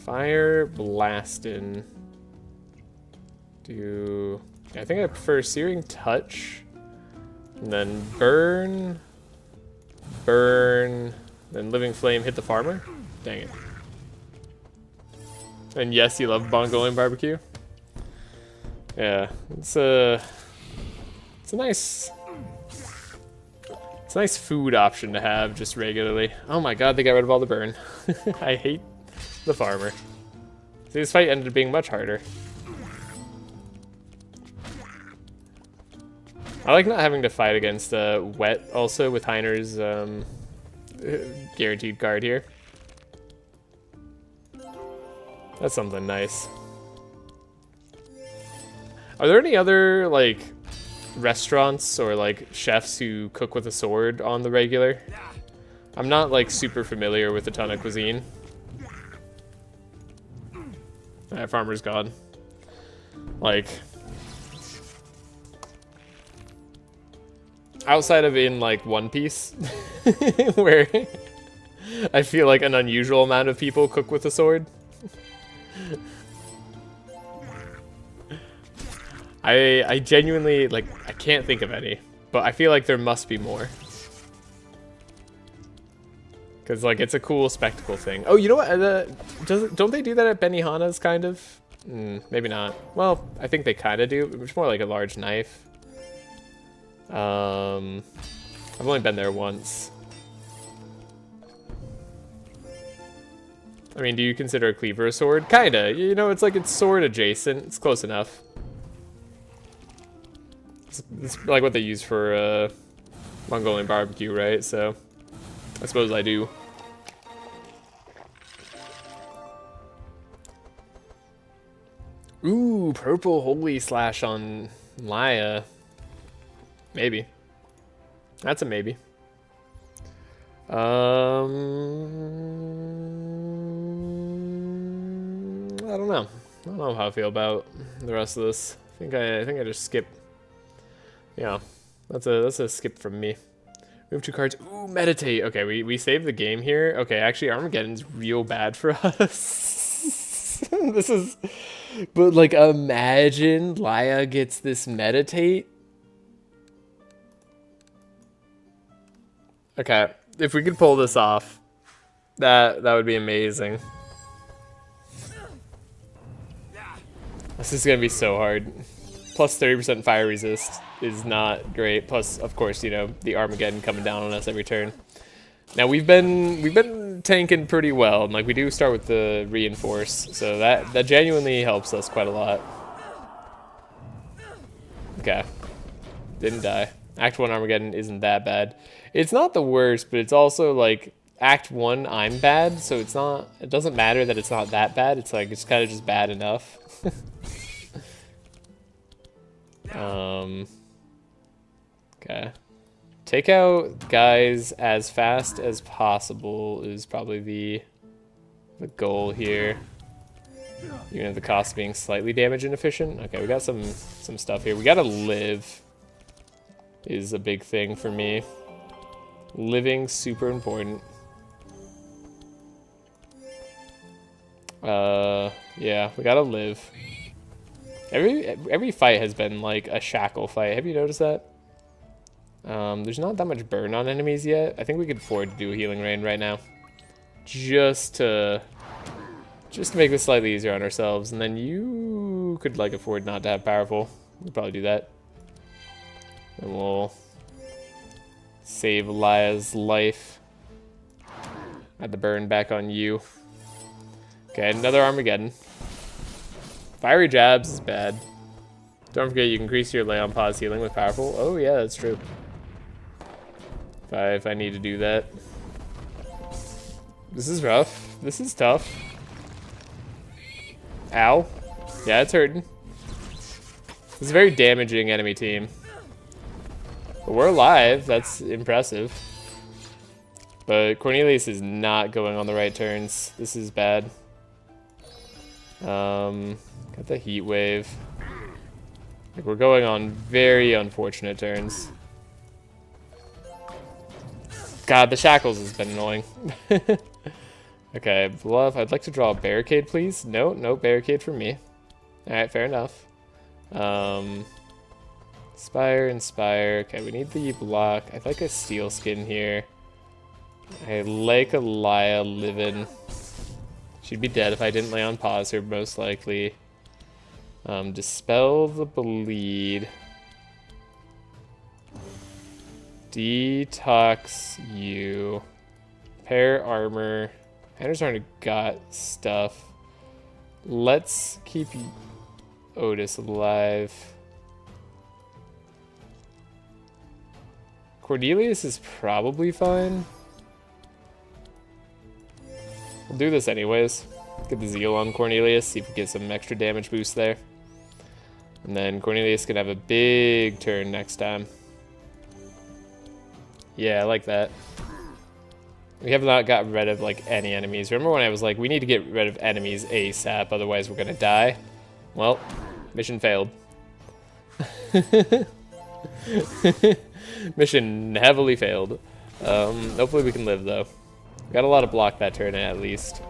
Fire blasting. Do... I think I prefer searing touch. And then burn. Burn. Then living flame hit the farmer. Dang it. And yes, you love Mongolian barbecue. Yeah, it's a nice food option to have just regularly. Oh my god, they got rid of all the burn. I hate the farmer. See, this fight ended up being much harder. I like not having to fight against wet also with Heiner's guaranteed card here. That's something nice. Are there any other, like, restaurants or, like, chefs who cook with a sword on the regular? I'm not, like, super familiar with a ton of cuisine. Alright, farmer's gone. Like... outside of in, like, One Piece, where I feel like an unusual amount of people cook with a sword. I genuinely, like, I can't think of any, but I feel like there must be more. Because, like, it's a cool spectacle thing. Oh, you know what? Don't they do that at Benihana's, kind of? Maybe not. Well, I think they kind of do. It's more like a large knife. I've only been there once. I mean, do you consider a cleaver a sword? Kinda. You know, it's like it's sword adjacent. It's close enough. It's like what they use for Mongolian barbecue, right? So, I suppose I do. Ooh, purple holy slash on Laya. Maybe. That's a maybe. I don't know. I don't know how I feel about the rest of this. I think I just skip. Yeah, that's a skip from me. Move 2 cards. Ooh, meditate. Okay, we saved the game here. Okay, actually Armageddon's real bad for us. This is, but like imagine Laya gets this meditate. Okay, if we could pull this off, that would be amazing. This is gonna be so hard. Plus 30% fire resist is not great. Plus, of course, you know, the Armageddon coming down on us every turn. Now we've been tanking pretty well, and like we do start with the reinforce, so that genuinely helps us quite a lot. Okay, didn't die. Act 1 Armageddon isn't that bad. It's not the worst, but it's also like Act 1 I'm bad, so it's not. It doesn't matter that it's not that bad. It's like it's kind of just bad enough. Okay. Take out guys as fast as possible is probably the goal here. Even at the cost of being slightly damage inefficient. Okay, we got some stuff here. We gotta live is a big thing for me. Living, super important. Yeah, we gotta live. Every fight has been like a shackle fight. Have you noticed that? There's not that much burn on enemies yet. I think we could afford to do a healing rain right now. Just to make this slightly easier on ourselves. And then you could like afford not to have powerful. We'll probably do that. And we'll save Laya's life. Add the burn back on you. Okay, another Armageddon. Fiery jabs is bad. Don't forget you can increase your lay on pause healing with powerful. Oh yeah, that's true. If I need to do that. This is rough. This is tough. Ow. Yeah, it's hurting. This is a very damaging enemy team. But we're alive. That's impressive. But Cornelius is not going on the right turns. This is bad. Got the heat wave. Like we're going on very unfortunate turns. God, the shackles has been annoying. Okay, bluff. I'd like to draw a barricade, please. No, no barricade for me. Alright, fair enough. Inspire. Okay, we need the block. I'd like a steel skin here. I like a Laya living. She'd be dead if I didn't lay on pause her, most likely. Dispel the bleed. Detox you. Repair armor. Anders already got stuff. Let's keep Otis alive. Cornelius is probably fine. We'll do this anyways. Get the Zeal on Cornelius, see if we get some extra damage boost there. And then Cornelius can have a big turn next time. Yeah, I like that. We have not gotten rid of like any enemies. Remember when I was like, we need to get rid of enemies ASAP, otherwise we're gonna die? Well, mission failed. Mission heavily failed. Hopefully we can live though. We got a lot of block that turn at least.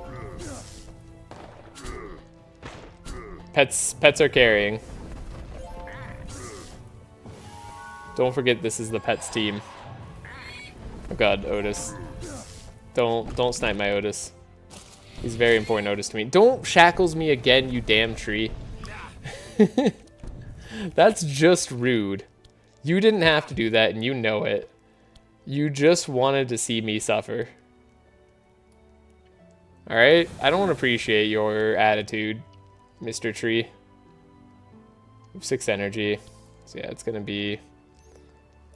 Pets are carrying. Don't forget this is the pets team. Oh god, Otis. Don't snipe my Otis. He's very important Otis to me. Don't shackles me again, you damn tree. That's just rude. You didn't have to do that and you know it. You just wanted to see me suffer. Alright? I don't appreciate your attitude, Mr. Tree. You have 6 energy. So yeah, it's gonna be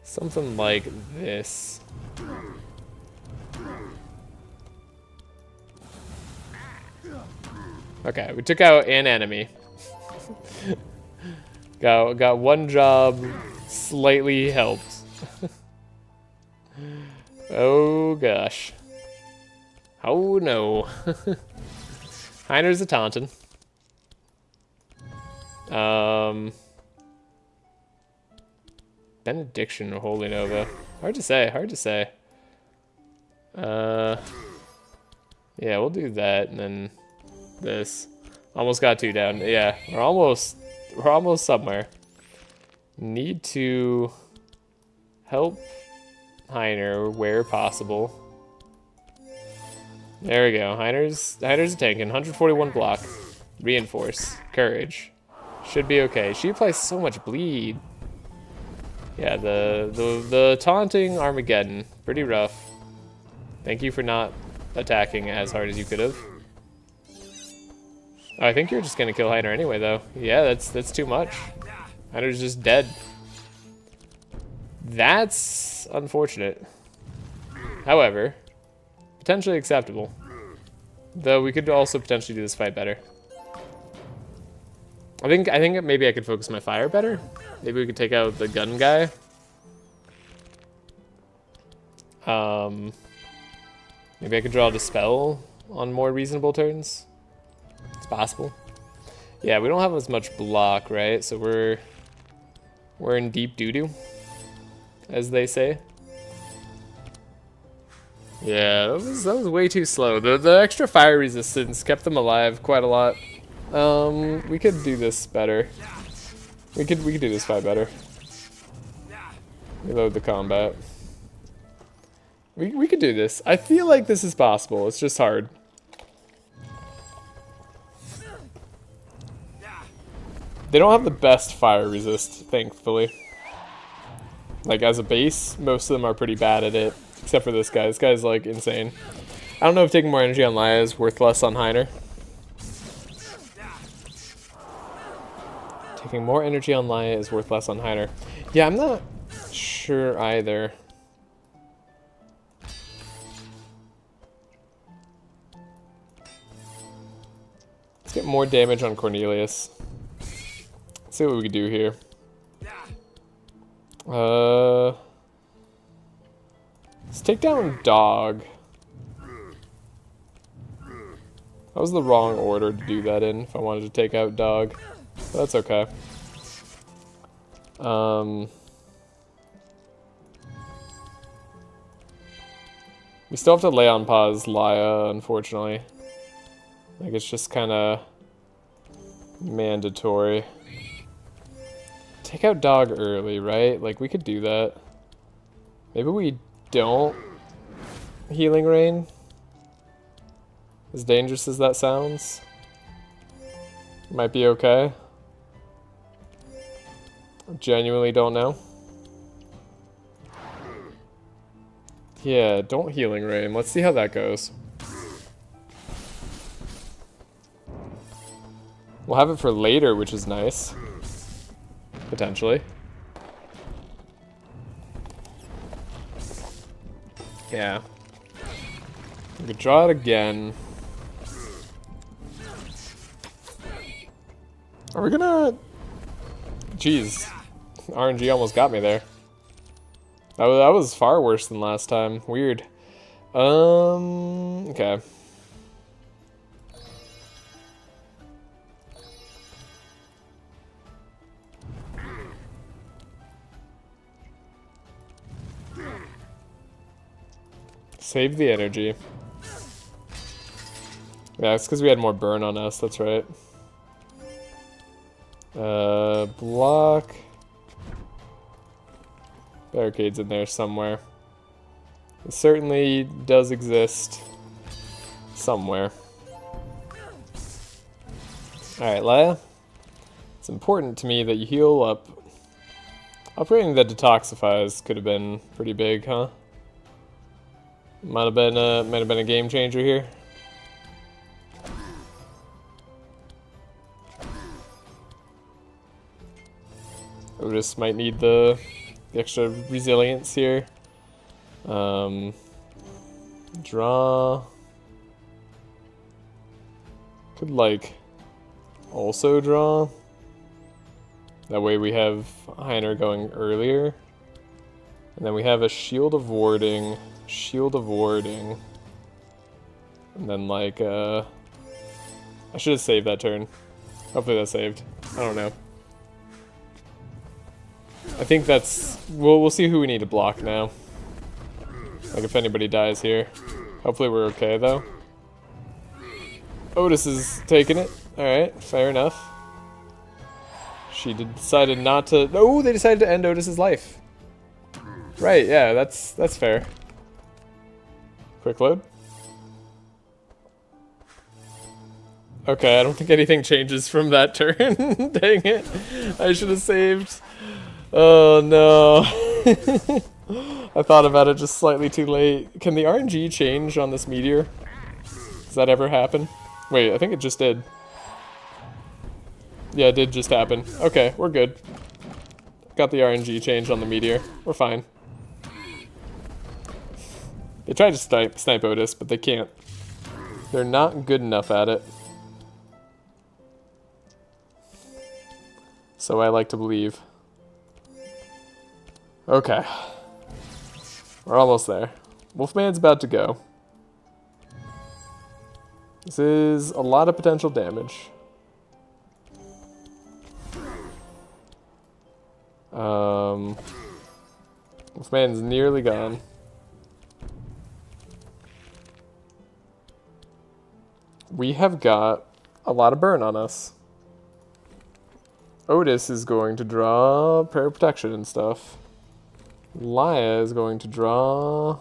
something like this. Okay, we took out an enemy. got one job slightly helped. Oh gosh. Oh no. Heiner's a taunting. Benediction or Holy Nova. Hard to say, hard to say. Yeah, we'll do that and then this. Almost got 2 down. Yeah, we're almost somewhere. Need to help Heiner where possible. There we go. Heiner's tanking. 141 block. Reinforce. Courage. Should be okay. She applies so much bleed. Yeah, the taunting Armageddon. Pretty rough. Thank you for not attacking as hard as you could have. Oh, I think you're just gonna kill Heiner anyway, though. Yeah, that's too much. Heiner's just dead. That's unfortunate. However, potentially acceptable. Though we could also potentially do this fight better. I think maybe I could focus my fire better. Maybe we could take out the gun guy. Maybe I could draw a dispel on more reasonable turns. It's possible. Yeah, we don't have as much block, right? So we're in deep doo-doo, as they say. Yeah, that was way too slow. The extra fire resistance kept them alive quite a lot. We could do this better. We could do this fight better. Reload the combat. We could do this. I feel like this is possible. It's just hard. They don't have the best fire resist, thankfully. Like, as a base, most of them are pretty bad at it. Except for this guy. This guy's, like, insane. I don't know if taking more energy on Laya is worth less on Heiner. Taking more energy on Laya is worth less on Heiner. Yeah, I'm not sure either. Let's get more damage on Cornelius. Let's see what we can do here. Let's take down Dog. That was the wrong order to do that in if I wanted to take out Dog. But that's okay. We still have to lay on pause Laya, unfortunately. Like, it's just kind of mandatory. Take out Dog early, right? Like, we could do that. Maybe we don't. Healing Rain. As dangerous as that sounds. Might be okay. I genuinely don't know. Yeah, don't Healing Rain. Let's see how that goes. We'll have it for later, which is nice. Potentially. Yeah. We could draw it again. Are we gonna... Jeez. RNG almost got me there. That was far worse than last time. Weird. Okay. Save the energy. Yeah, it's because we had more burn on us, that's right. Block. Barricades in there somewhere. It certainly does exist somewhere. Alright, Laya. It's important to me that you heal up. Upgrading the detoxifies could have been pretty big, huh? Might have been a game changer here. Otis might need the extra resilience here. Draw. Could, like, also draw. That way we have Heiner going earlier. And then we have a shield of warding. And then, like, I should have saved that turn. Hopefully that's saved. I don't know. I think that's... We'll see who we need to block now. Like, if anybody dies here. Hopefully we're okay, though. Otis is taking it. Alright, fair enough. She decided not to... Oh, they decided to end Otis's life. Right, yeah, that's fair. Quick load. Okay, I don't think anything changes from that turn. Dang it. I should have saved. Oh, no. I thought about it just slightly too late. Can the RNG change on this meteor? Does that ever happen? Wait, I think it just did. Yeah, it did just happen. Okay, we're good. Got the RNG change on the meteor. We're fine. They tried to snipe Otis, but they can't. They're not good enough at it. So I like to believe. Okay. We're almost there. Wolfman's about to go. This is a lot of potential damage. Wolfman's nearly gone. We have got a lot of burn on us. Otis is going to draw prayer protection and stuff. Laya is going to draw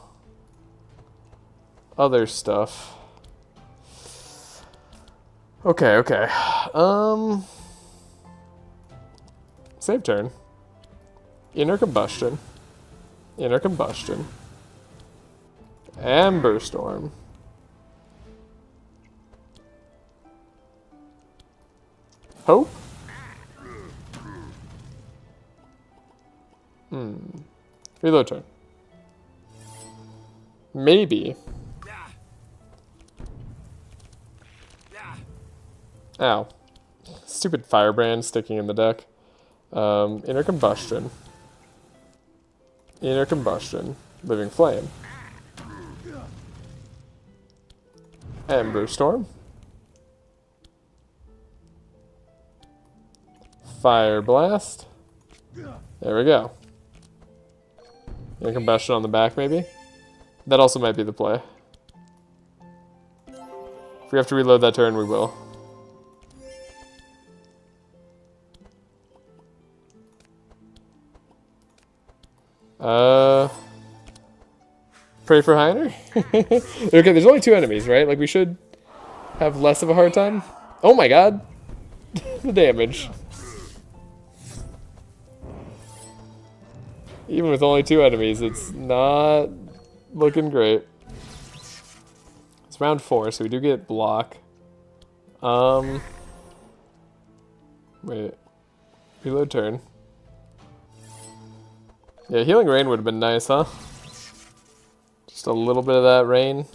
other stuff. Okay, okay. Save turn. Inner combustion. Inner combustion. Amber storm. Hope? Reload turn. Maybe. Ow. Stupid firebrand sticking in the deck. Inner combustion. Inner combustion. Living flame. Amber storm. Fire blast. There we go. Inner combustion on the back, maybe? That also might be the play. If we have to reload that turn, we will. Pray for Heiner? Okay, there's only 2 enemies, right? Like, we should have less of a hard time. Oh my god! The damage. Even with only 2 enemies, it's not looking great. It's round 4, so we do get block. Wait. Reload turn. Yeah, healing rain would have been nice, huh? Just a little bit of that rain.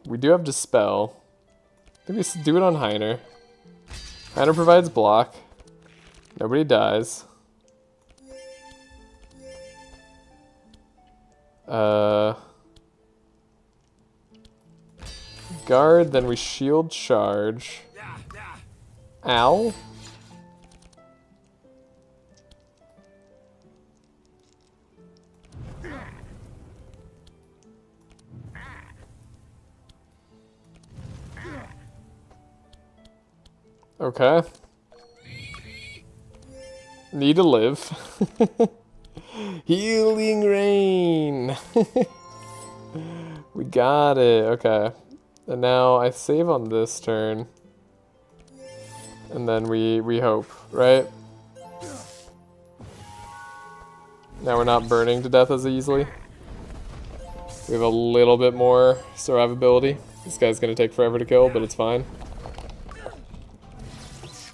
We do have Dispel. I think we do it on Heiner. Heiner provides block. Nobody dies. Guard, then we shield charge. Ow. Okay. Need to live. Healing rain. We got it. Okay. And now I save on this turn. And then we hope, right? Now we're not burning to death as easily. We have a little bit more survivability. This guy's gonna take forever to kill, but it's fine.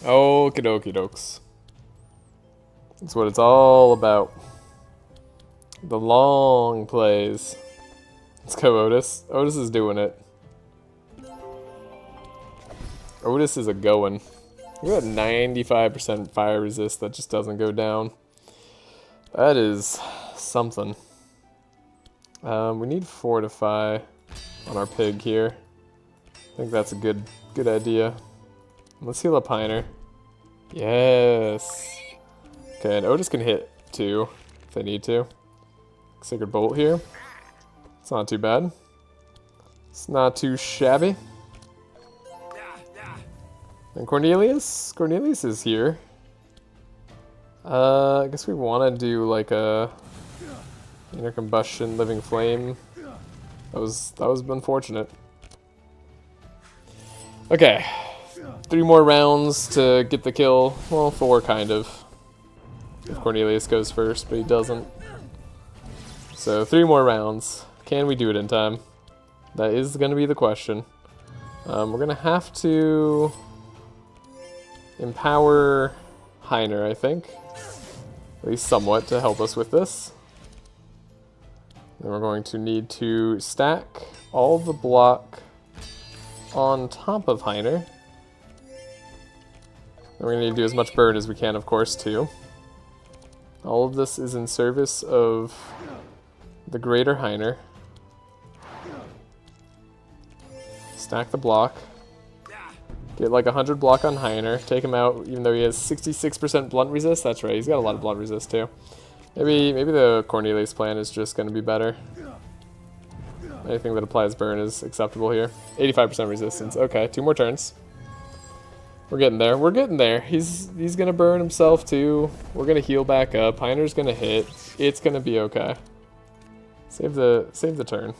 Okie dokie dokes. That's what it's all about. The long plays. Let's go, Otis. Otis is doing it. Otis is a goin'. We got 95% fire resist that just doesn't go down. That is something. We need fortify on our pig here. I think that's a good idea. Let's heal up Heiner. Yes. Okay, and Otis can hit too if they need to. Sacred Bolt here. It's not too bad. It's not too shabby. And Cornelius? Cornelius is here. I guess we want to do like a inner combustion, living flame. That was unfortunate. Okay, 3 more rounds to get the kill. Well, 4 kind of. If Cornelius goes first, but he doesn't. So 3 more rounds. Can we do it in time? That is going to be the question. We're going to have to empower Heiner, I think. At least somewhat to help us with this. Then we're going to need to stack all the block on top of Heiner. And we're going to need to do as much burn as we can, of course, too. All of this is in service of the greater Heiner. Stack the block. Get like 100 block on Heiner. Take him out, even though he has 66% blunt resist. That's right, he's got a lot of blunt resist too. Maybe the Cornelius plan is just going to be better. Anything that applies burn is acceptable here. 85% resistance. Okay, 2 more turns. We're getting there. We're getting there. He's gonna burn himself too. We're gonna heal back up. Heiner's gonna hit. It's gonna be okay. Save the turn.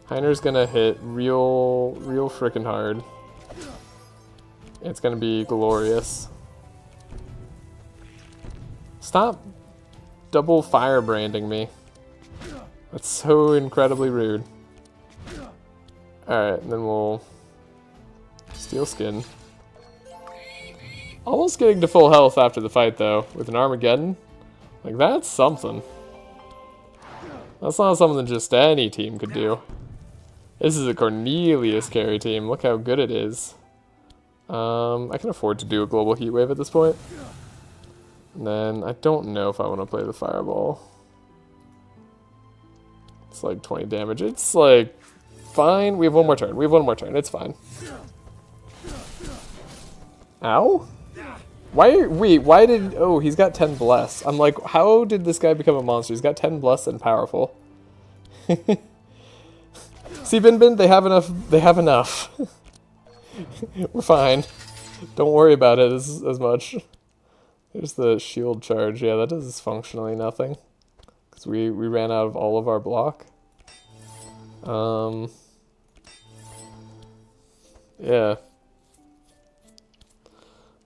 Heiner's gonna hit real freaking hard. It's gonna be glorious. Stop double fire branding me. That's so incredibly rude. Alright, and then we'll steal skin. Almost getting to full health after the fight though, with an Armageddon. Like, that's something. That's not something just any team could do. This is a Cornelius carry team. Look how good it is. I can afford to do a global heat wave at this point. And then I don't know if I want to play the fireball. It's like 20 damage. It's like fine. We have 1 more turn. We have 1 more turn. It's fine. Ow? Why did... Oh, he's got 10 bless. I'm like, how did this guy become a monster? He's got 10 bless and powerful. See, Bin, they have enough. They have enough. We're fine. Don't worry about it as much. There's the shield charge. Yeah, that does functionally nothing. Because we ran out of all of our block. Yeah.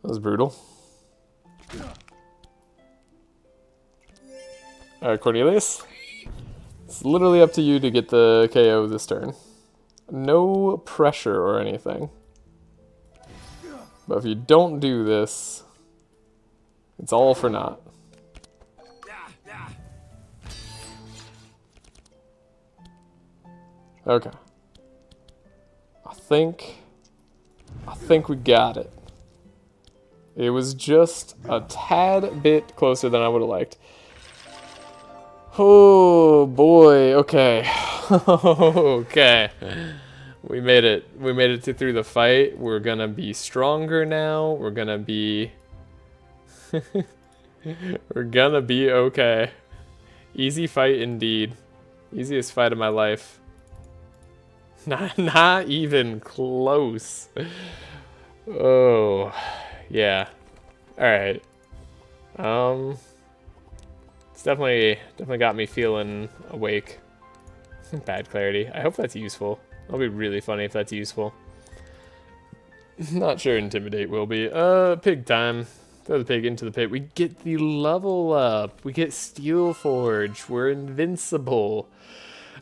That was brutal. Alright, Cornelius. It's literally up to you to get the KO this turn. No pressure or anything. But if you don't do this, it's all for naught. Okay. I think we got it. It was just a tad bit closer than I would have liked. Oh boy, okay. Okay. We made it. We made it through the fight. We're gonna be stronger now. We're gonna be... We're gonna be okay. Easy fight indeed. Easiest fight of my life. Not even close. Oh, yeah. Alright. It's definitely got me feeling awake. Bad clarity. I hope that's useful. That'll be really funny if that's useful. Not sure Intimidate will be. Pig time. Throw the pig into the pit. We get the level up. We get Steel Forge. We're invincible.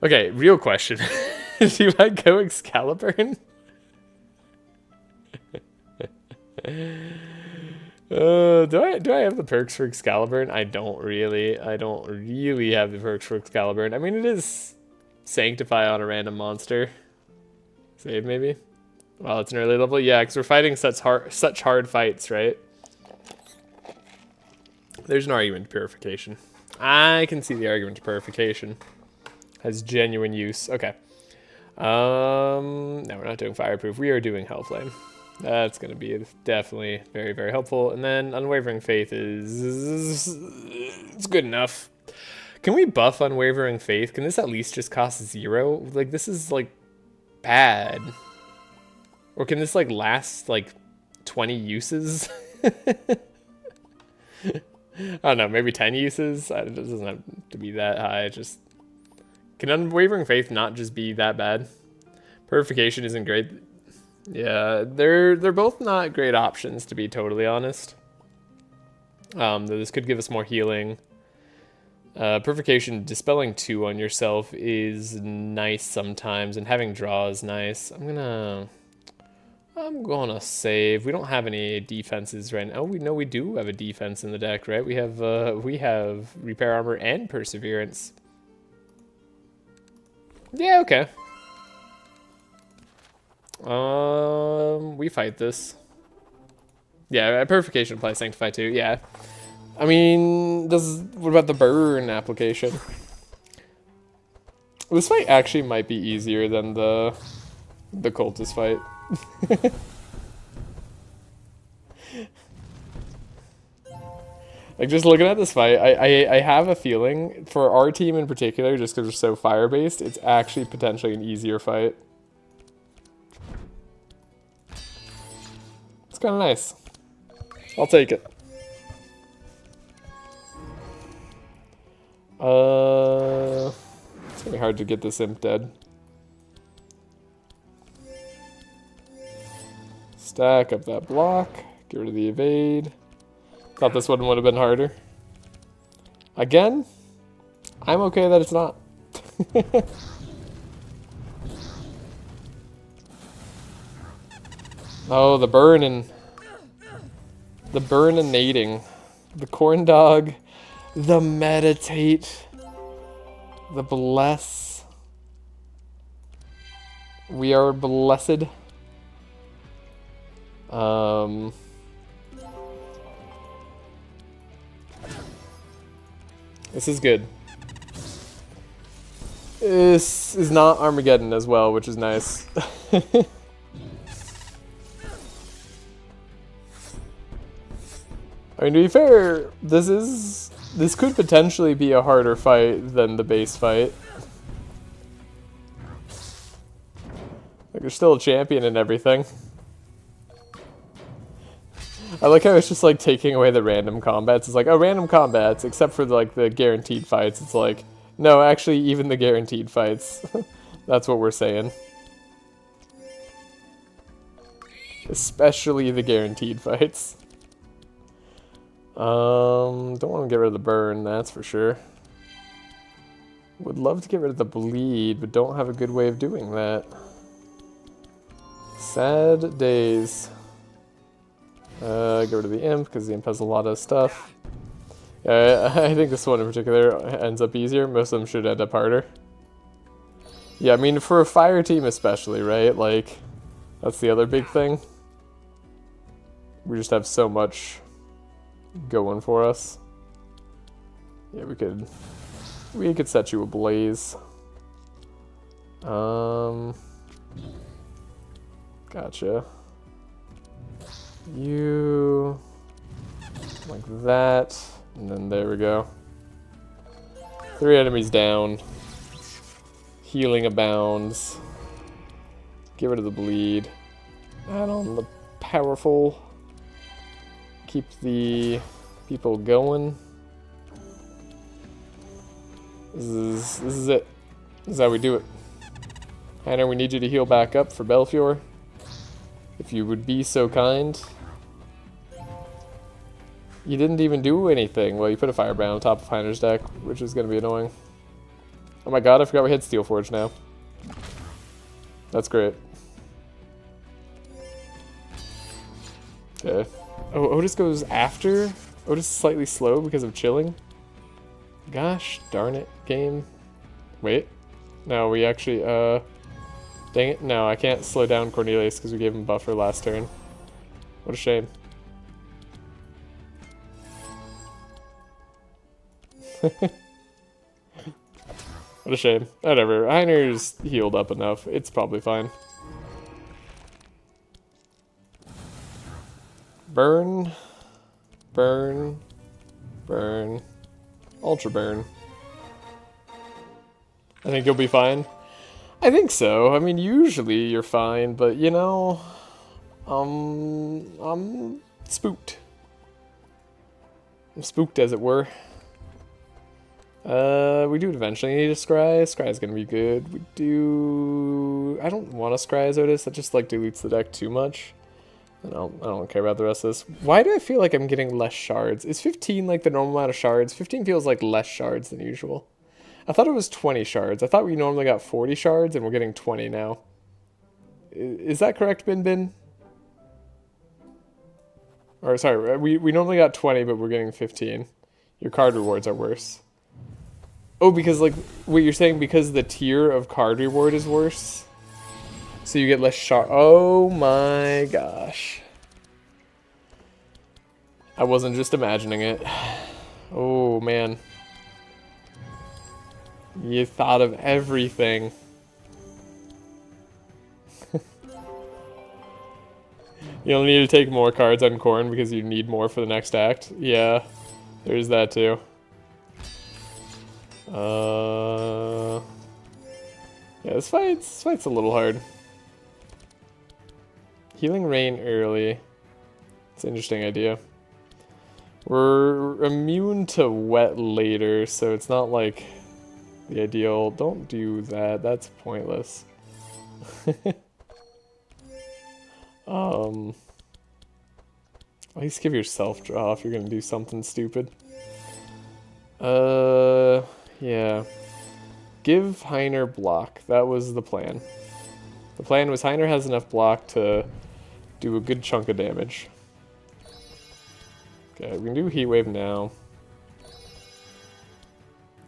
Okay, real question. Do I go Excalibur? Do I have the perks for Excalibur? I don't really have the perks for Excalibur. I mean, it is Sanctify on a random monster. Save maybe? Well, it's an early level. Yeah, because we're fighting such hard fights, right? There's an argument to Purification. I can see the argument to Purification. Has genuine use. Okay. No, we're not doing Fireproof. We are doing Hellflame. That's going to be definitely very, very helpful. And then Unwavering Faith is... it's good enough. Can we buff Unwavering Faith? Can this at least just cost 0? Like, this is, like, bad. Or can this, like, last, like, 20 uses? I don't know, maybe 10 uses? It doesn't have to be that high. Just... can Unwavering Faith not just be that bad? Purification isn't great. Yeah, they're both not great options, to be totally honest. Though this could give us more healing. Purification, dispelling 2 on yourself is nice sometimes, and having draw is nice. I'm gonna save. We don't have any defenses right now. Oh, we do have a defense in the deck, right? We have Repair Armor and Perseverance. Yeah, okay. We fight this. Yeah, Purification applies Sanctify too. Yeah. I mean, what about the burn application? This fight actually might be easier than the cultist fight. Like, just looking at this fight, I have a feeling, for our team in particular, just because we're so fire-based, it's actually potentially an easier fight. It's kind of nice. I'll take it. It's gonna be hard to get this imp dead. Stack up that block. Get rid of the evade. Thought this one would have been harder. Again, I'm okay that it's not. Oh, the burn and nading. The corn dog. The meditate. The bless. We are blessed. This is good. This is not Armageddon as well, which is nice. I mean, to be fair, this could potentially be a harder fight than the base fight. Like, there's still a champion and everything. I like how it's just like taking away the random combats. It's like, oh, random combats, except for like the guaranteed fights. It's like, no, actually, even the guaranteed fights. That's what we're saying. Especially the guaranteed fights. Don't want to get rid of the burn, that's for sure. Would love to get rid of the bleed, but don't have a good way of doing that. Sad days. Get rid of the imp, because the imp has a lot of stuff. I think this one in particular ends up easier. Most of them should end up harder. Yeah, I mean, for a fire team especially, right? Like, that's the other big thing. We just have so much going for us. Yeah, we could set you ablaze. Gotcha. You like that, and then there we go. 3 enemies down. Healing abounds. Get rid of the bleed. Add on the powerful. Keep the people going. This is it. This is how we do it. Hannah, we need you to heal back up for Belfior. If you would be so kind. You didn't even do anything. Well, you put a Firebrand on top of Heiner's deck, which is going to be annoying. Oh my god, I forgot we had Steelforge now. That's great. Okay. Oh, Otis goes after? Otis is slightly slow because of chilling? Gosh darn it, game. Wait. No, we actually, dang it. No, I can't slow down Cornelius because we gave him buffer last turn. What a shame. What a shame. Whatever. Heiner's healed up enough. It's probably fine. Burn. Burn. Burn. Ultra burn. I think you'll be fine. I think so. I mean, usually you're fine, but you know, I'm spooked. I'm spooked, as it were. We do eventually need a Scry. Scry's gonna be good. We do... I don't want to Scry as Otis. That just, like, dilutes the deck too much. I don't care about the rest of this. Why do I feel like I'm getting less shards? Is 15, like, the normal amount of shards? 15 feels like less shards than usual. I thought it was 20 shards. I thought we normally got 40 shards, and we're getting 20 now. Is that correct, Bin Bin? Or, sorry, we normally got 20, but we're getting 15. Your card rewards are worse. Oh, because, like, what you're saying, because the tier of card reward is worse? So you get less shard. Oh my gosh. I wasn't just imagining it. Oh, man. You thought of everything. You'll need to take more cards on Corn because you need more for the next act. Yeah, there's that too. Yeah, this fight's a little hard. Healing Rain early. It's an interesting idea. We're immune to wet later, so it's not like the ideal. Don't do that. That's pointless. At least give yourself draw if you're gonna do something stupid. Yeah. Give Heiner block. That was the plan. The plan was Heiner has enough block to do a good chunk of damage. Okay, we can do Heat Wave now.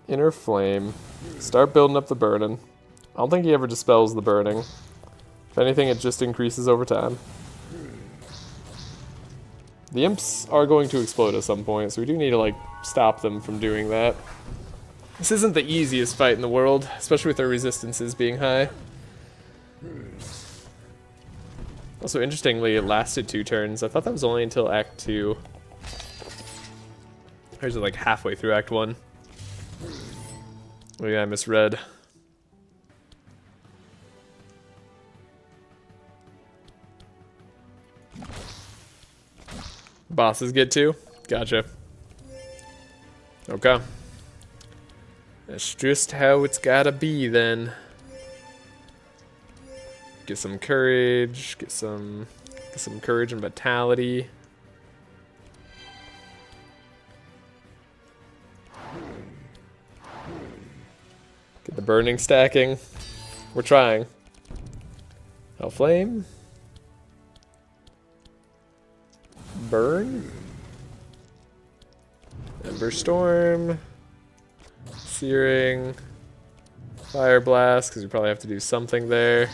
Inner Flame. Start building up the burning. I don't think he ever dispels the burning. If anything, it just increases over time. The imps are going to explode at some point, so we do need to, like, stop them from doing that. This isn't the easiest fight in the world, especially with our resistances being high. Also, interestingly, it lasted 2 turns. I thought that was only until Act 2. Or is it like halfway through Act 1? Oh yeah, I misread. Bosses get 2? Gotcha. Okay. That's just how it's gotta be then. Get some courage, get some courage and vitality. Get the burning stacking. We're trying. Hell Flame. Burn. Ember Storm. Searing. Fire Blast, because we probably have to do something there.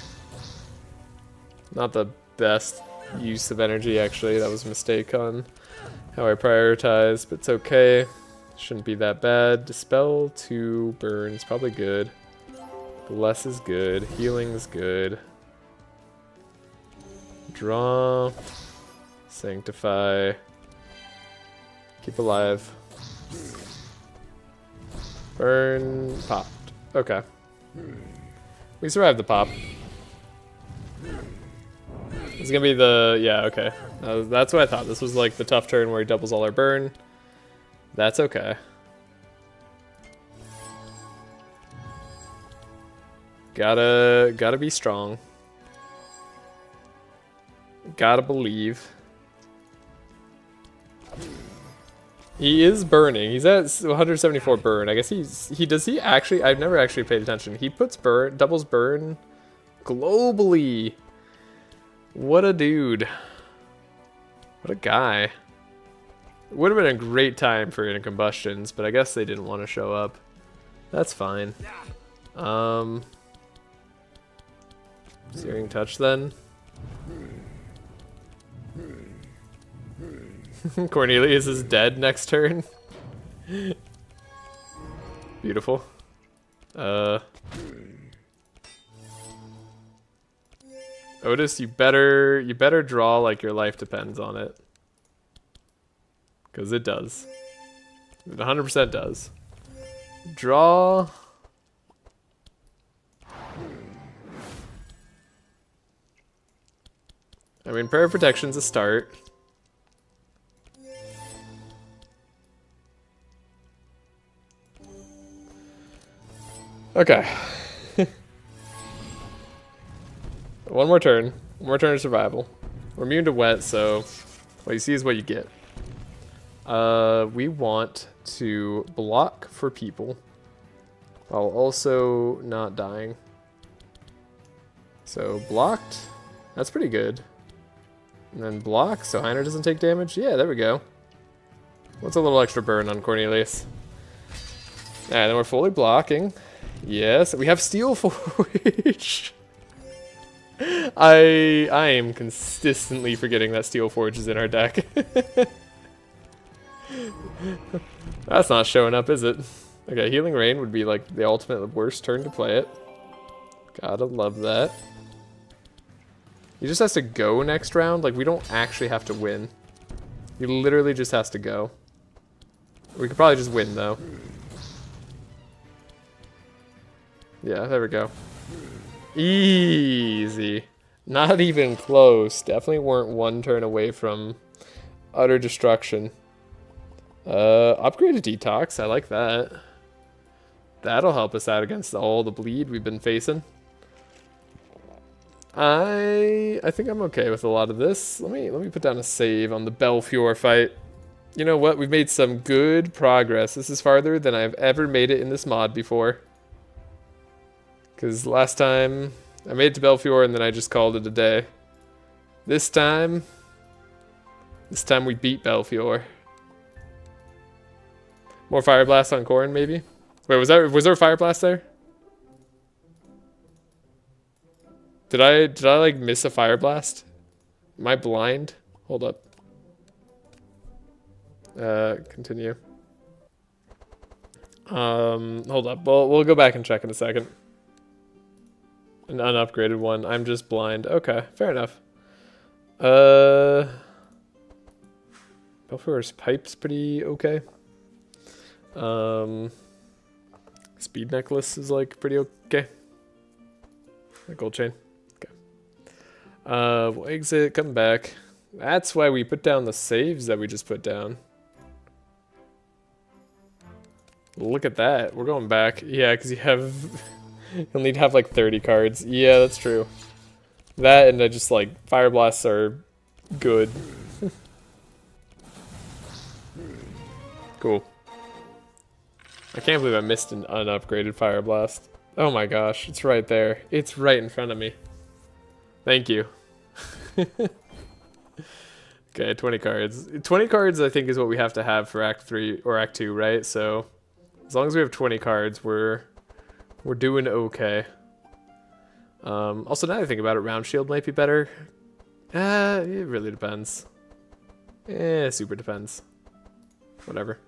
Not the best use of energy, actually. That was a mistake on how I prioritized, but it's okay. Shouldn't be that bad. Dispel 2 burns, probably good. Bless is good. Healing is good. Draw. Sanctify. Keep alive. Burn. Popped. Okay. We survived the pop. It's gonna be the... yeah, okay. That's what I thought. This was like the tough turn where he doubles all our burn. That's okay. Gotta be strong. Gotta believe. He is burning. He's at 174 burn. I guess he actually... I've never actually paid attention. He puts burn, doubles burn globally. What a dude. What a guy. It would have been a great time for intercombustions, but I guess they didn't want to show up. That's fine. Searing touch then. Cornelius is dead next turn. Beautiful. Otis, you better draw like your life depends on it. Because it does. It 100% does. Draw. I mean, prayer of protection's a start. Okay. One more turn. One more turn of survival. We're immune to wet, so what you see is what you get. We want to block for people while also not dying. So blocked. That's pretty good. And then block, so Heiner doesn't take damage. Yeah, there we go. What's a little extra burn on Cornelius? Alright, then we're fully blocking. Yes, we have Steel Forge. I am consistently forgetting that Steel Forge is in our deck. That's not showing up, is it? Okay, Healing Rain would be like the ultimate worst turn to play it. Gotta love that. He just has to go next round. Like, we don't actually have to win. He literally just has to go. We could probably just win, though. Yeah, there we go. Easy. Not even close. Definitely weren't one turn away from utter destruction. Upgraded Detox. I like that. That'll help us out against all the bleed we've been facing. I think I'm okay with a lot of this. Let me put down a save on the Belfior fight. You know what? We've made some good progress. This is farther than I've ever made it in this mod before. Because last time I made it to Belfior and then I just called it a day. This time we beat Belfior. More Fire Blast on Corrin, maybe? Wait, was there a Fire Blast there? Did I like miss a Fire Blast? Am I blind? Hold up. Continue. Hold up. We'll go back and check in a second. An unupgraded one. I'm just blind. Okay, fair enough. Belfior's Pipe's pretty okay. Speed Necklace is like pretty okay. Like gold chain. Okay. We'll exit, come back. That's why we put down the saves that we just put down. Look at that. We're going back. Yeah, because you have... You'll need to have like 30 cards. Yeah, that's true. That and just like Fire Blasts are good. Cool. I can't believe I missed an unupgraded Fire Blast. Oh my gosh, it's right there. It's right in front of me. Thank you. Okay, 20 cards. 20 cards I think is what we have to have for Act 3 or Act 2, right? So as long as we have 20 cards, we're doing okay. Also, now that I think about it, Round Shield might be better. It really depends. Super depends. Whatever.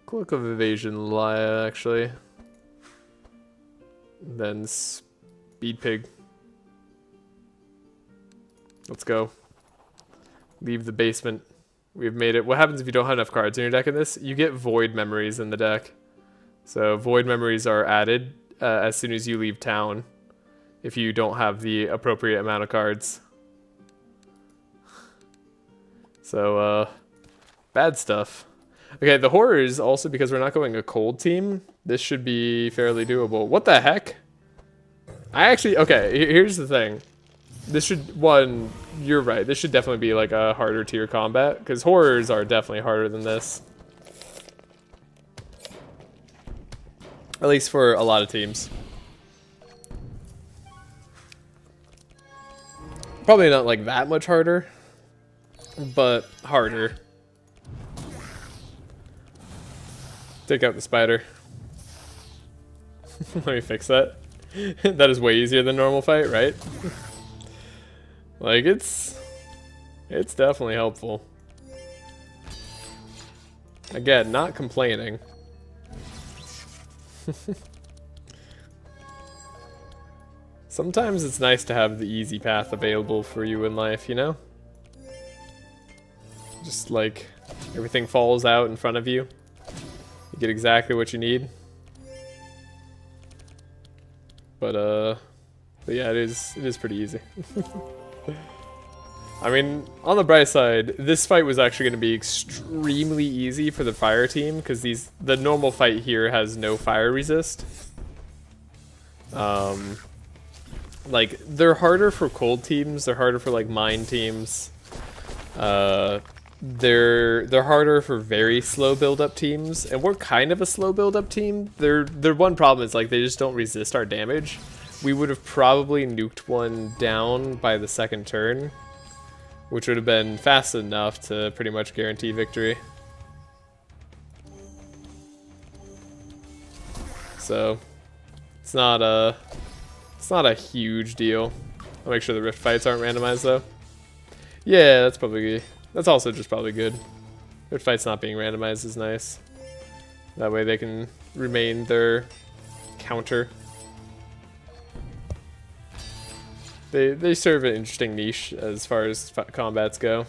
Cloak of Evasion, Lia, actually. Then Speed Pig. Let's go. Leave the basement. We've made it. What happens if you don't have enough cards in your deck in this? You get Void Memories in the deck. So Void Memories are added as soon as you leave town if you don't have the appropriate amount of cards. So, bad stuff. Okay, the horrors also, because we're not going a cold team, this should be fairly doable. What the heck? Okay, here's the thing. This should, you're right, this should definitely be like a harder tier combat, because horrors are definitely harder than this. At least for a lot of teams. Probably not like that much harder, but harder. Take out the spider. Let me fix that. That is way easier than normal fight, right? Like, it's definitely helpful. Again, not complaining. Sometimes it's nice to have the easy path available for you in life, you know? Just like everything falls out in front of you. You get exactly what you need. But yeah, it is pretty easy. I mean, on the bright side, this fight was actually going to be extremely easy for the fire team because the normal fight here has no fire resist. Like they're harder for cold teams. They're harder for like mine teams. They're harder for very slow build-up teams, and we're kind of a slow build-up team. Their one problem is like they just don't resist our damage. We would have probably nuked one down by the second turn, which would have been fast enough to pretty much guarantee victory. So it's not a huge deal. I'll make sure the rift fights aren't randomized though. Yeah, that's also just probably good. Rift fights not being randomized is nice. That way they can remain their counter. They serve an interesting niche as far as combats go.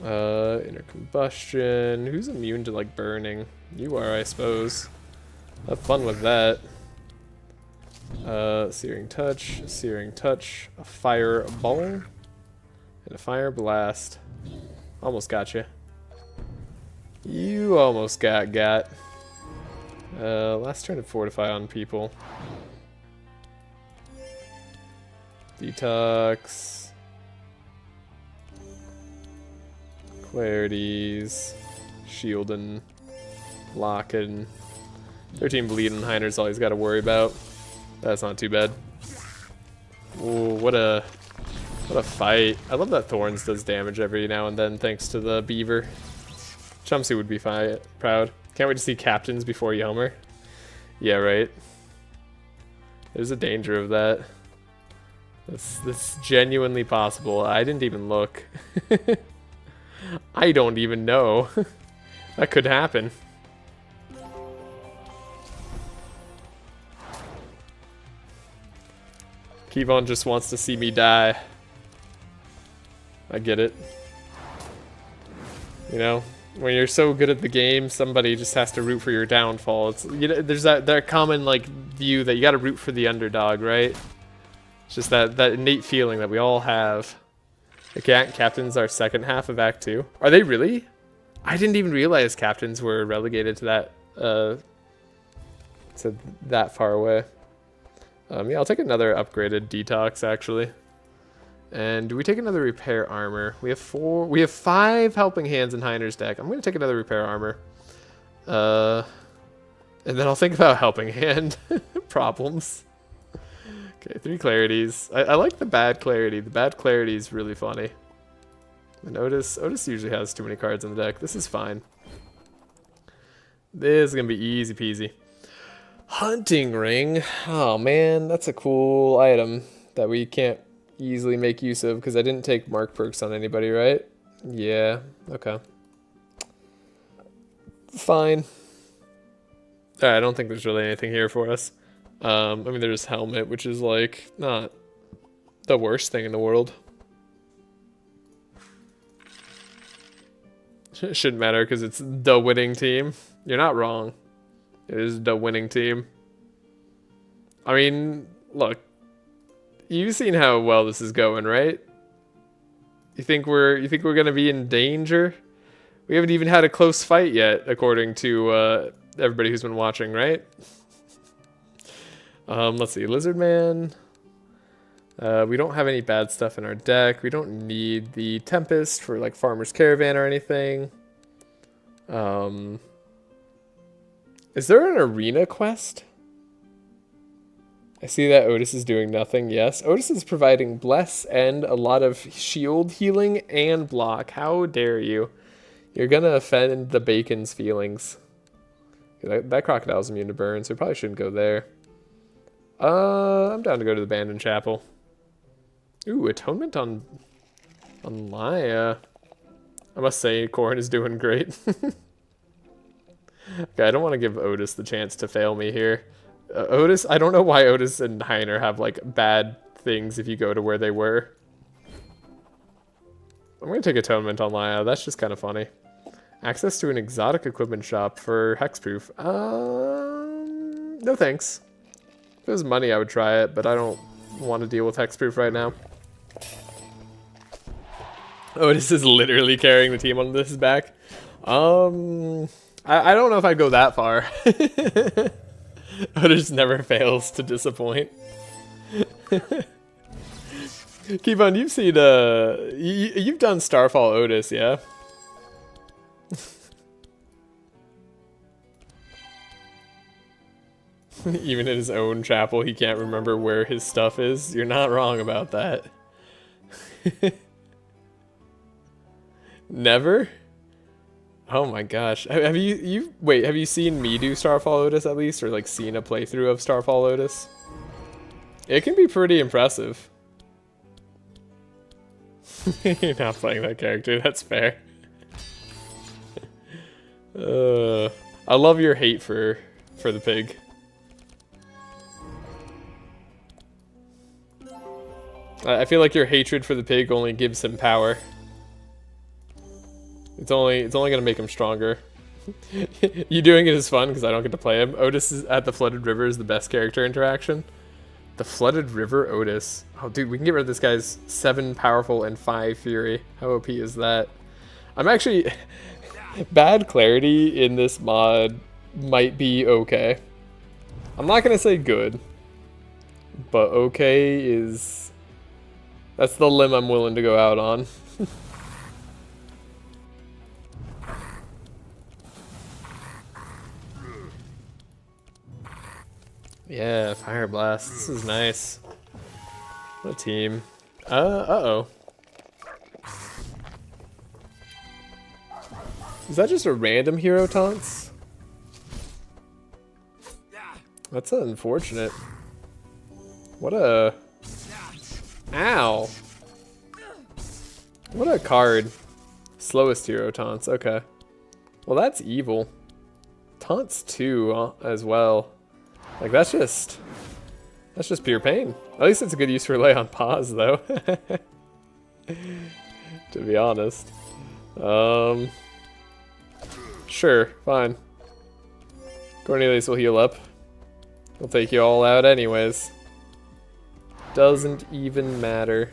Inner combustion. Who's immune to like burning? You are, I suppose. Have fun with that. Searing touch, a fireball, and a fire blast. Almost got you. You almost got. Last turn to fortify on people. Detox. Clarities. Shielding. Locking. 13 bleeding. Heiner's all he's got to worry about. That's not too bad. Ooh, what a fight. I love that Thorns does damage every now and then thanks to the beaver. Chumsy would be proud. Can't wait to see captains before Yomer. Yeah, right. There's a danger of that. That's genuinely possible. I didn't even look. I don't even know. That could happen. Kevon just wants to see me die. I get it. You know, when you're so good at the game, somebody just has to root for your downfall. It's, you know, there's that common like view that you got to root for the underdog, right? It's just that innate feeling that we all have. The captains are second half of Act 2. Are they really? I didn't even realize captains were relegated to that far away. Yeah, I'll take another upgraded detox actually. And do we take another repair armor? We have 5 helping hands in Heiner's deck. I'm gonna take another repair armor. And then I'll think about helping hand problems. Okay, 3 clarities. I like the bad clarity. The bad clarity is really funny. And Otis usually has too many cards in the deck. This is fine. This is gonna be easy peasy. Hunting ring. Oh man, that's a cool item that we can't easily make use of because I didn't take mark perks on anybody, right? Yeah, okay. Fine. Alright, I don't think there's really anything here for us. I mean, there's helmet, which is like not the worst thing in the world. It shouldn't matter because it's the winning team. You're not wrong. It is the winning team. I mean, look. You've seen how well this is going, right? You think we're gonna be in danger? We haven't even had a close fight yet, according to everybody who's been watching, right? Let's see, Lizard Man. We don't have any bad stuff in our deck. We don't need the Tempest for like Farmer's Caravan or anything. Is there an arena quest? I see that Otis is doing nothing. Yes, Otis is providing bless and a lot of shield healing and block. How dare you? You're gonna offend the bacon's feelings. That crocodile's immune to burn, so we probably shouldn't go there. I'm down to go to the abandoned chapel. Ooh, atonement on Laia. I must say, Corrin is doing great. Okay, I don't want to give Otis the chance to fail me here. Otis, I don't know why Otis and Heiner have like bad things if you go to where they were. I'm gonna take atonement on Laia. That's just kind of funny. Access to an exotic equipment shop for hexproof. No thanks. If it was money, I would try it, but I don't want to deal with hexproof right now. Otis is literally carrying the team on his back. I don't know if I'd go that far. Otis never fails to disappoint. Keep on, you've seen you've done Starfall Otis, yeah? Even in his own chapel, he can't remember where his stuff is. You're not wrong about that. Never? Oh my gosh. Have you seen me do Starfall Otis at least? Or like seen a playthrough of Starfall Otis? It can be pretty impressive. You're not playing that character, that's fair. I love your hate for the pig. I feel like your hatred for the pig only gives him power. It's only gonna make him stronger. You doing it is fun because I don't get to play him. Otis is at the Flooded River is the best character interaction. The Flooded River Otis. Oh dude, we can get rid of this guy's 7 powerful and 5 fury. How OP is that? I'm actually bad clarity in this mod might be okay. I'm not gonna say good, but okay is that's the limb I'm willing to go out on. Yeah, Fire Blast. This is nice. What a team. Uh-oh. Is that just a random hero taunts? That's unfortunate. What a... Ow! What a card. Slowest hero taunts, okay. Well, that's evil. Taunts 2 as well. Like, that's just pure pain. At least it's a good use for lay on pause, though. To be honest. Sure, fine. Cornelius will heal up. He'll take you all out anyways. Doesn't even matter.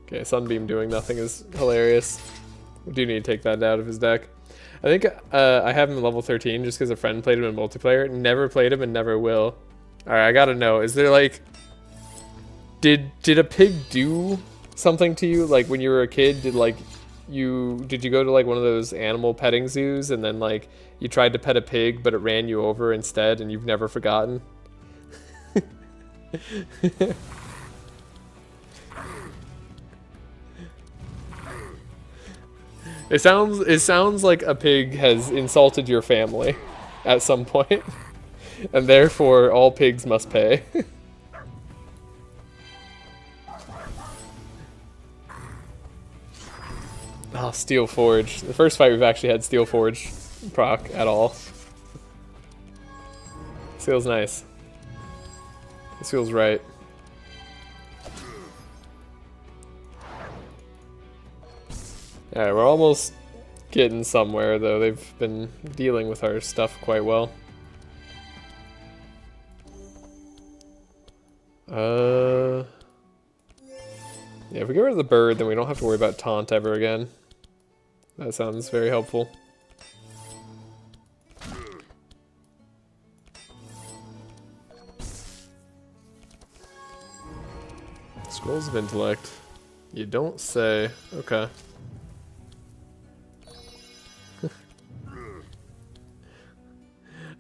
Okay, Sunbeam doing nothing is hilarious. We do need to take that out of his deck. I think I have him level 13 just because a friend played him in multiplayer. Never played him and never will. Alright, I gotta know. Is there like... Did a pig do something to you? Like when you were a kid, did you go to like one of those animal petting zoos and then like you tried to pet a pig but it ran you over instead and you've never forgotten? It sounds like a pig has insulted your family at some point, and therefore all pigs must pay. Oh, Steel Forge. The first fight we've actually had Steel Forge proc at all. This feels nice. This feels right. Alright, we're almost getting somewhere, though. They've been dealing with our stuff quite well. Yeah, if we get rid of the bird, then we don't have to worry about taunt ever again. That sounds very helpful. Scrolls of Intellect. You don't say. Okay.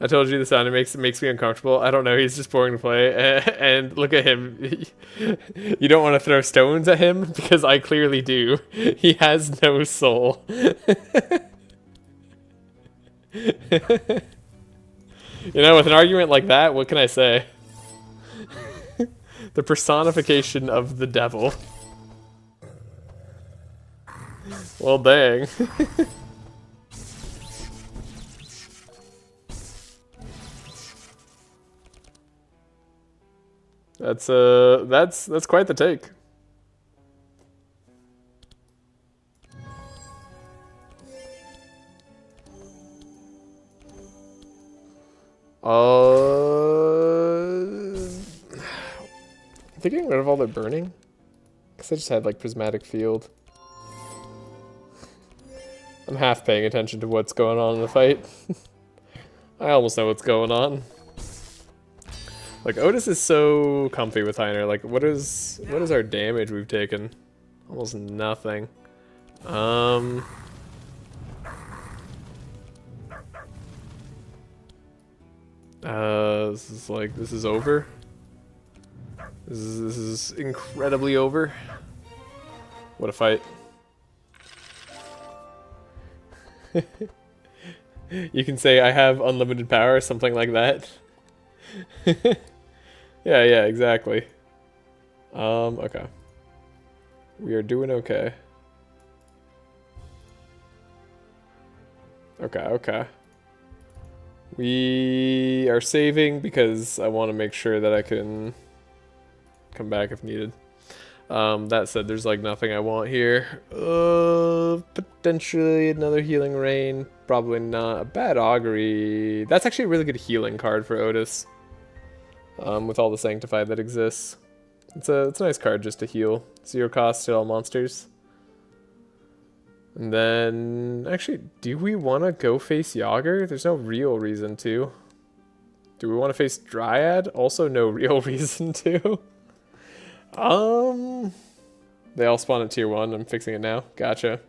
I told you the sound makes me uncomfortable. I don't know. He's just boring to play. And look at him. You don't want to throw stones at him because I clearly do. He has no soul. You know, with an argument like that, what can I say? The personification of the devil. Well, dang. That's quite the take. I think getting rid of all their burning, because I just had like prismatic field. I'm half paying attention to what's going on in the fight. I almost know what's going on. Like Otis is so comfy with Heiner. Like what is our damage we've taken? Almost nothing. This is over. This is incredibly over. What a fight. You can say I have unlimited power, something like that. Yeah, exactly. Okay. We are doing okay. Okay. We are saving because I want to make sure that I can come back if needed. That said, there's like nothing I want here. Potentially another healing rain. Probably not. A bad augury. That's actually a really good healing card for Otis. With all the sanctified that exists. It's a nice card just to heal. 0 cost to all monsters. And then, actually, do we want to go face Yager? There's no real reason to. Do we want to face Dryad? Also no real reason to. They all spawn at tier 1. I'm fixing it now. Gotcha.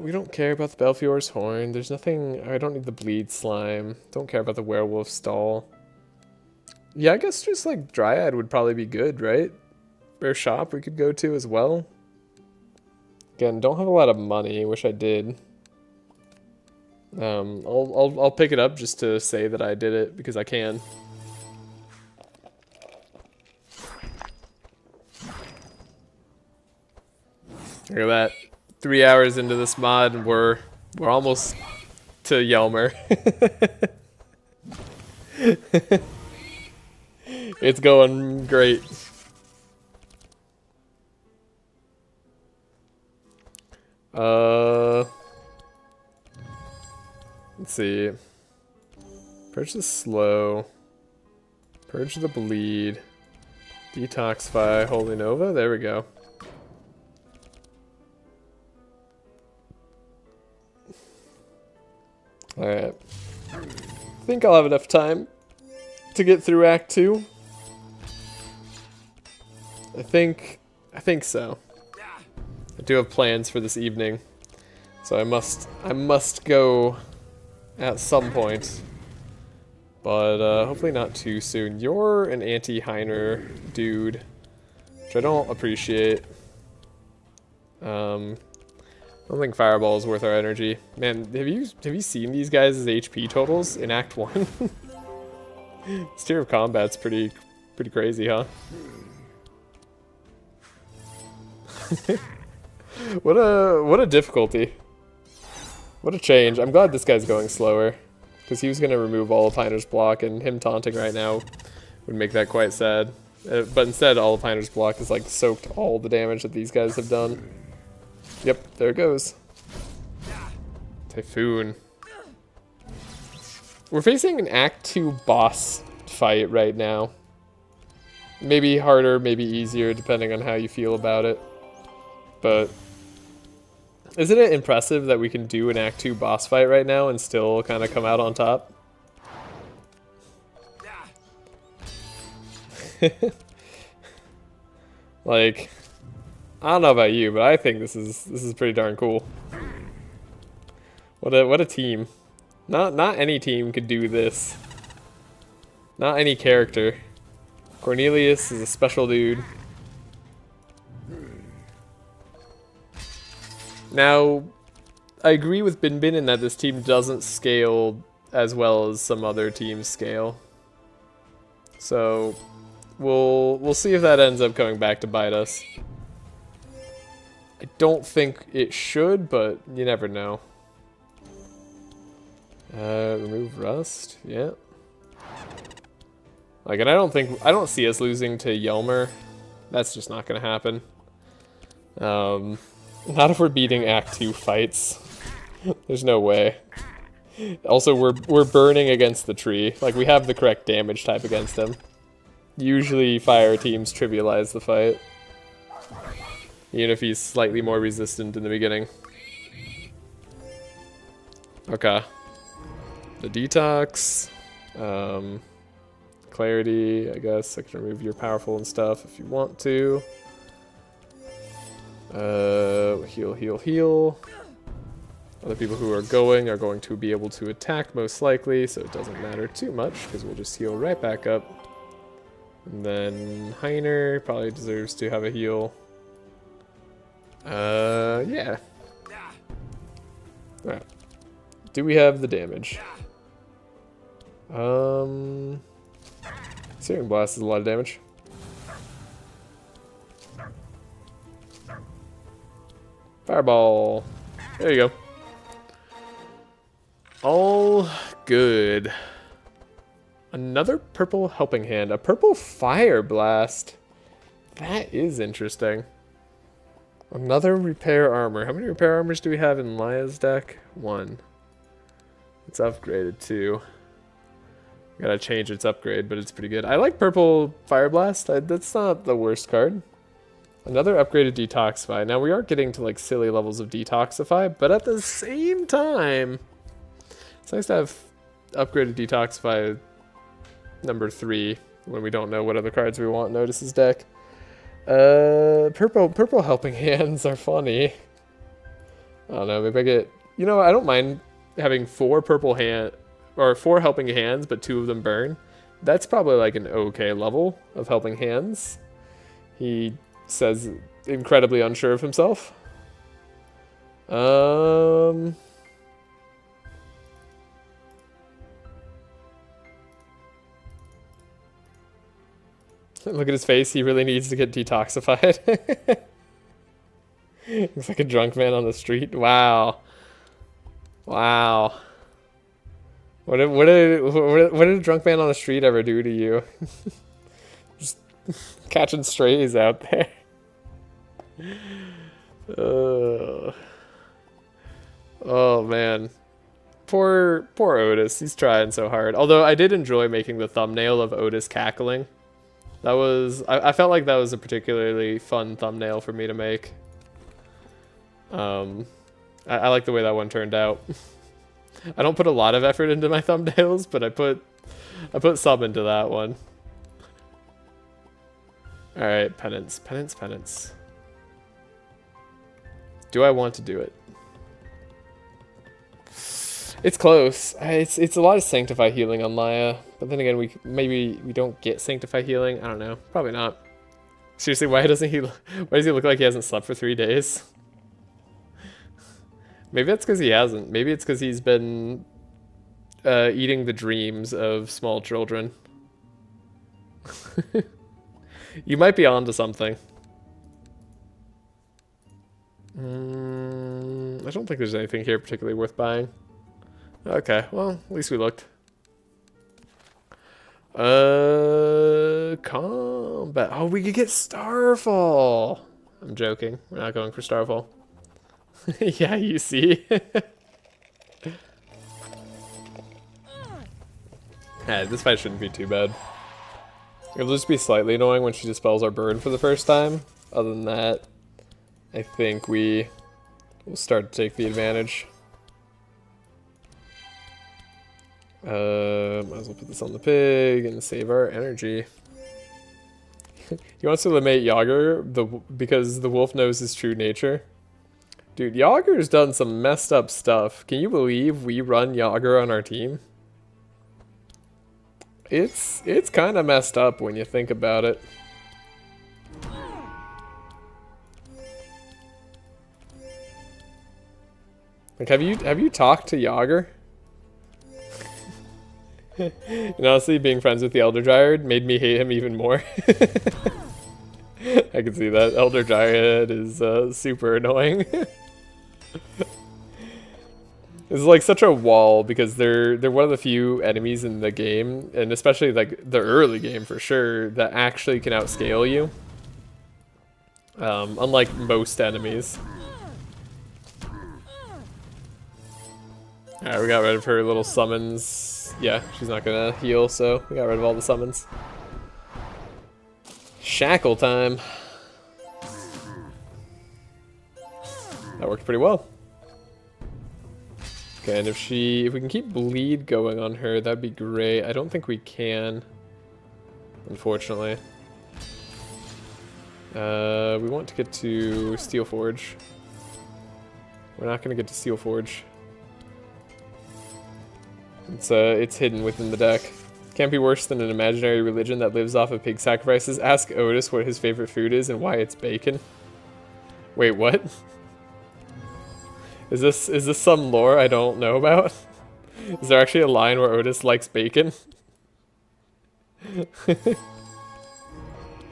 We don't care about the Belfior's Horn. There's nothing... I don't need the Bleed Slime. Don't care about the Werewolf Stall. Yeah, I guess just like Dryad would probably be good, right? Rare Shop we could go to as well. Again, don't have a lot of money. Wish I did. I'll pick it up just to say that I did it because I can. Look at that. 3 hours into this mod and we're almost to Yelmer. It's going great. Let's see. Purge the slow. Purge the bleed. Detoxify Holy Nova. There we go. Alright. I think I'll have enough time to get through Act 2. I think so. I do have plans for this evening, so I must go at some point, but hopefully not too soon. You're an anti-Heiner dude, which I don't appreciate. I don't think Fireball is worth our energy. Man, have you seen these guys' HP totals in Act 1? This tier of combat's pretty crazy, huh? What a difficulty. What a change. I'm glad this guy's going slower, because he was going to remove all of Heiner's block, and him taunting right now would make that quite sad. But instead, all of Heiner's block has like soaked all the damage that these guys have done. Yep, there it goes. Typhoon. We're facing an Act 2 boss fight right now. Maybe harder, maybe easier, depending on how you feel about it. But isn't it impressive that we can do an Act 2 boss fight right now and still kind of come out on top? Like, I don't know about you, but I think this is pretty darn cool. What a team. Not any team could do this. Not any character. Cornelius is a special dude. Now, I agree with Bin Bin in that this team doesn't scale as well as some other teams scale. So, we'll see if that ends up coming back to bite us. I don't think it should, but you never know. Remove rust, yeah. Like, and I don't see us losing to Yelmer. That's just not gonna happen. Not if we're beating Act 2 fights. There's no way. Also, we're burning against the tree. Like, we have the correct damage type against him. Usually, fire teams trivialize the fight. Even if he's slightly more resistant in the beginning. Okay. The detox. Clarity, I guess. I can remove your powerful and stuff if you want to. Heal, heal, heal. Other people who are going to be able to attack most likely, so it doesn't matter too much, because we'll just heal right back up. And then Heiner probably deserves to have a heal. Yeah. Alright. Do we have the damage? Searing Blast is a lot of damage. Fireball. There you go. All good. Another purple helping hand. A purple fire blast. That is interesting. Another repair armor. How many repair armors do we have in Laya's deck? 1. It's upgraded too. Gotta change its upgrade, but it's pretty good. I like purple fire blast. That's not the worst card. Another upgraded detoxify. Now we are getting to like silly levels of detoxify, but at the same time, it's nice to have upgraded detoxify number 3 when we don't know what other cards we want in Otis's deck. Purple helping hands are funny. I don't know, maybe I get, you know, I don't mind having 4 helping hands, but 2 of them burn. That's probably like an okay level of helping hands. He says incredibly unsure of himself. Look at his face, he really needs to get detoxified. Looks like a drunk man on the street. Wow. Wow. What did a drunk man on the street ever do to you? Just catching strays out there. Oh man. Poor Otis. He's trying so hard. Although I did enjoy making the thumbnail of Otis cackling. That was, I felt like that was a particularly fun thumbnail for me to make. I like the way that one turned out. I don't put a lot of effort into my thumbnails, but I put some into that one. Alright, penance, penance, penance. Do I want to do it? It's close. It's a lot of Sanctify healing on Laya, but then again, maybe we don't get Sanctify healing. I don't know. Probably not. Seriously, why does he look like he hasn't slept for 3 days? Maybe that's because he hasn't. Maybe it's because he's been eating the dreams of small children. You might be onto something. I don't think there's anything here particularly worth buying. Okay, well, at least we looked. Combat. Oh, we could get Starfall. I'm joking. We're not going for Starfall. Yeah, you see. This fight shouldn't be too bad. It'll just be slightly annoying when she dispels our burn for the first time. Other than that, I think we will start to take the advantage. Might as well put this on the pig and save our energy. He wants to eliminate Yager because the wolf knows his true nature. Dude, Yager's done some messed up stuff. Can you believe we run Yager on our team? It's kind of messed up when you think about it. Like, have you talked to Yager? And honestly, being friends with the Elder Dryad made me hate him even more. I can see that. Elder Dryad is super annoying. It's like such a wall because they're one of the few enemies in the game, and especially like the early game for sure, that actually can outscale you. Unlike most enemies. Alright, we got rid of her little summons. Yeah, she's not gonna heal, so we got rid of all the summons. Shackle time. That worked pretty well. Okay, and if we can keep bleed going on her, that'd be great. I don't think we can, unfortunately. We want to get to Steelforge. We're not gonna get to Steelforge. It's hidden within the deck. Can't be worse than an imaginary religion that lives off of pig sacrifices. Ask Otis what his favorite food is and why it's bacon. Wait, what? Is this some lore I don't know about? Is there actually a line where Otis likes bacon?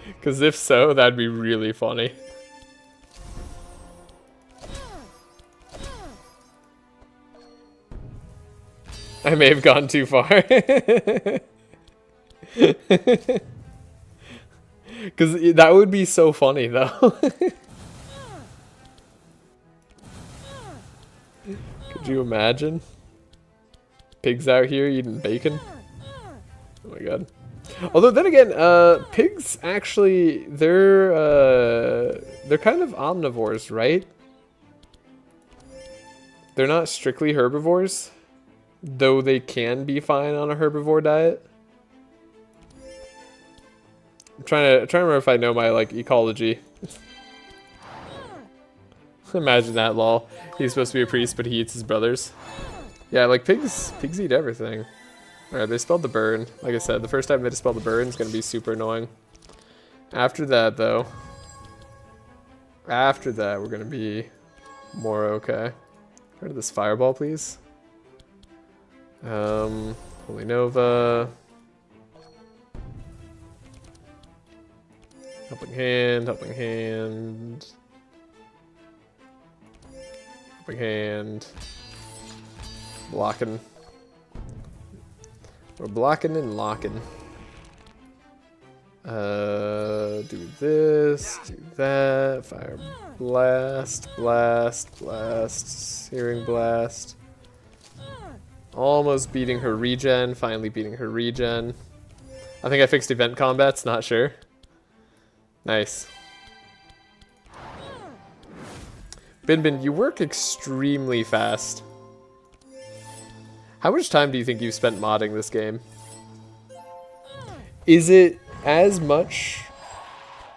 Because if so, that'd be really funny. I may have gone too far. Because that would be so funny, though. Could you imagine? Pigs out here eating bacon? Oh my god. Although then again, pigs actually, they're kind of omnivores, right? They're not strictly herbivores, though they can be fine on a herbivore diet. I'm trying to remember if I know my like ecology. Imagine that, lol. He's supposed to be a priest, but he eats his brothers. Yeah, like pigs eat everything. Alright, they spelled the burn. Like I said, the first time they spell the burn is going to be super annoying. After that, though, we're going to be more okay. Get rid of this fireball, please. Holy Nova. Helping hand, helping hand. Helping hand. Blocking. We're blocking and locking. Do this, do that. Fire blast, blast, blast. Searing blast. Almost beating her regen. Finally beating her regen. I think I fixed event combats, not sure. Nice. Bin, you work extremely fast. How much time do you think you've spent modding this game? Is it as much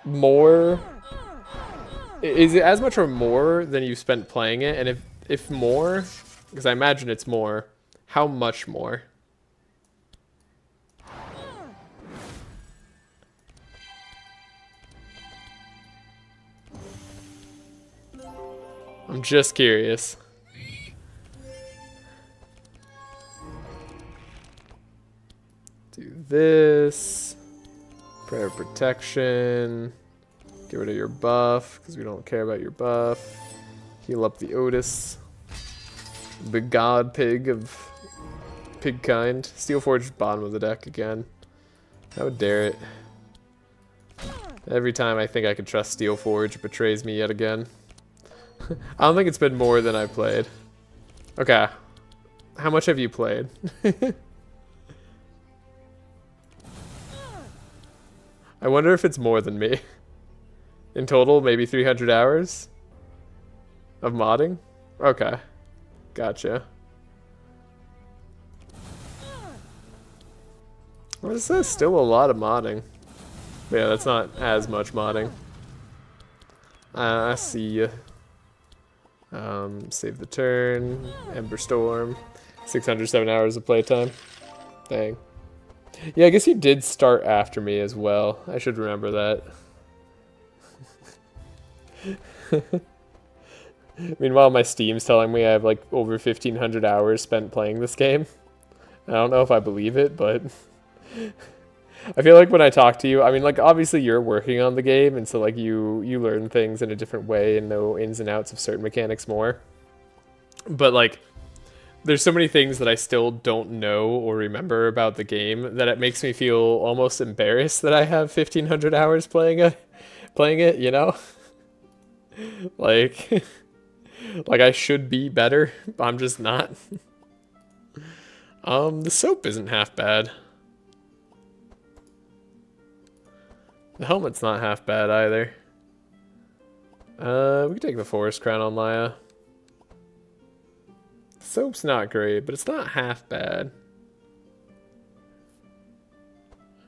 more? Is it as much or more than you've spent playing it? And if more, because I imagine it's more, how much more? I'm just curious. Do this. Prayer of protection. Get rid of your buff, because we don't care about your buff. Heal up the Otis. Big god pig of pig kind. Steelforge bottom of the deck again. How dare it. Every time I think I can trust Steelforge, it betrays me yet again. I don't think it's been more than I played. Okay. How much have you played? I wonder if it's more than me. In total, maybe 300 hours of modding? Okay. Gotcha. What is this? Still a lot of modding. Yeah, that's not as much modding. I see ya. Save the turn. Ember Storm. 607 hours of playtime. Dang. Yeah, I guess you did start after me as well. I should remember that. Meanwhile, my Steam's telling me I have like over 1,500 hours spent playing this game. I don't know if I believe it, but I feel like when I talk to you, I mean, like, obviously you're working on the game, and so, like, you learn things in a different way and know ins and outs of certain mechanics more. But, like, there's so many things that I still don't know or remember about the game that it makes me feel almost embarrassed that I have 1,500 hours playing it, you know? Like, like I should be better, I'm just not. The soap isn't half bad. The helmet's not half bad either. We can take the Forest Crown on Laya. The soap's not great, but it's not half bad.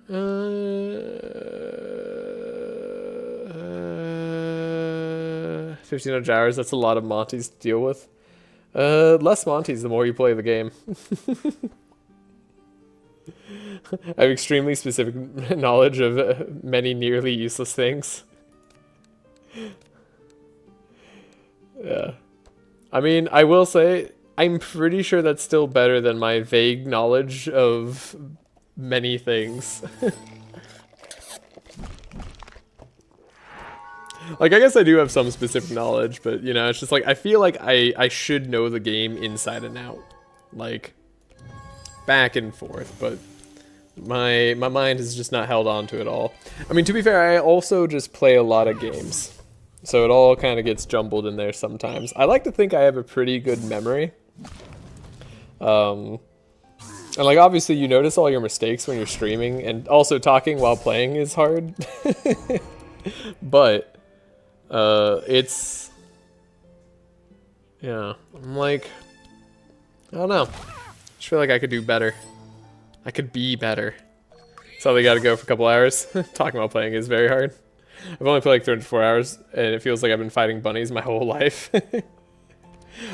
1,500 hours, that's a lot of Monties to deal with. Less Monties the more you play the game. I have extremely specific knowledge of many nearly useless things. Yeah. I mean, I will say, I'm pretty sure that's still better than my vague knowledge of many things. Like, I guess I do have some specific knowledge, but, you know, it's just like, I feel like I should know the game inside and out. Like, back and forth, but my mind is just not held on to it all. I mean, to be fair, I also just play a lot of games, so it all kind of gets jumbled in there sometimes. I like to think I have a pretty good memory. And, like, obviously you notice all your mistakes when you're streaming, and also talking while playing is hard. But it's, yeah, I'm like, I don't know. I just feel like I could do better. I could be better. So we gotta go for a couple hours. Talking about playing is very hard. I've only played like 34 hours, and it feels like I've been fighting bunnies my whole life.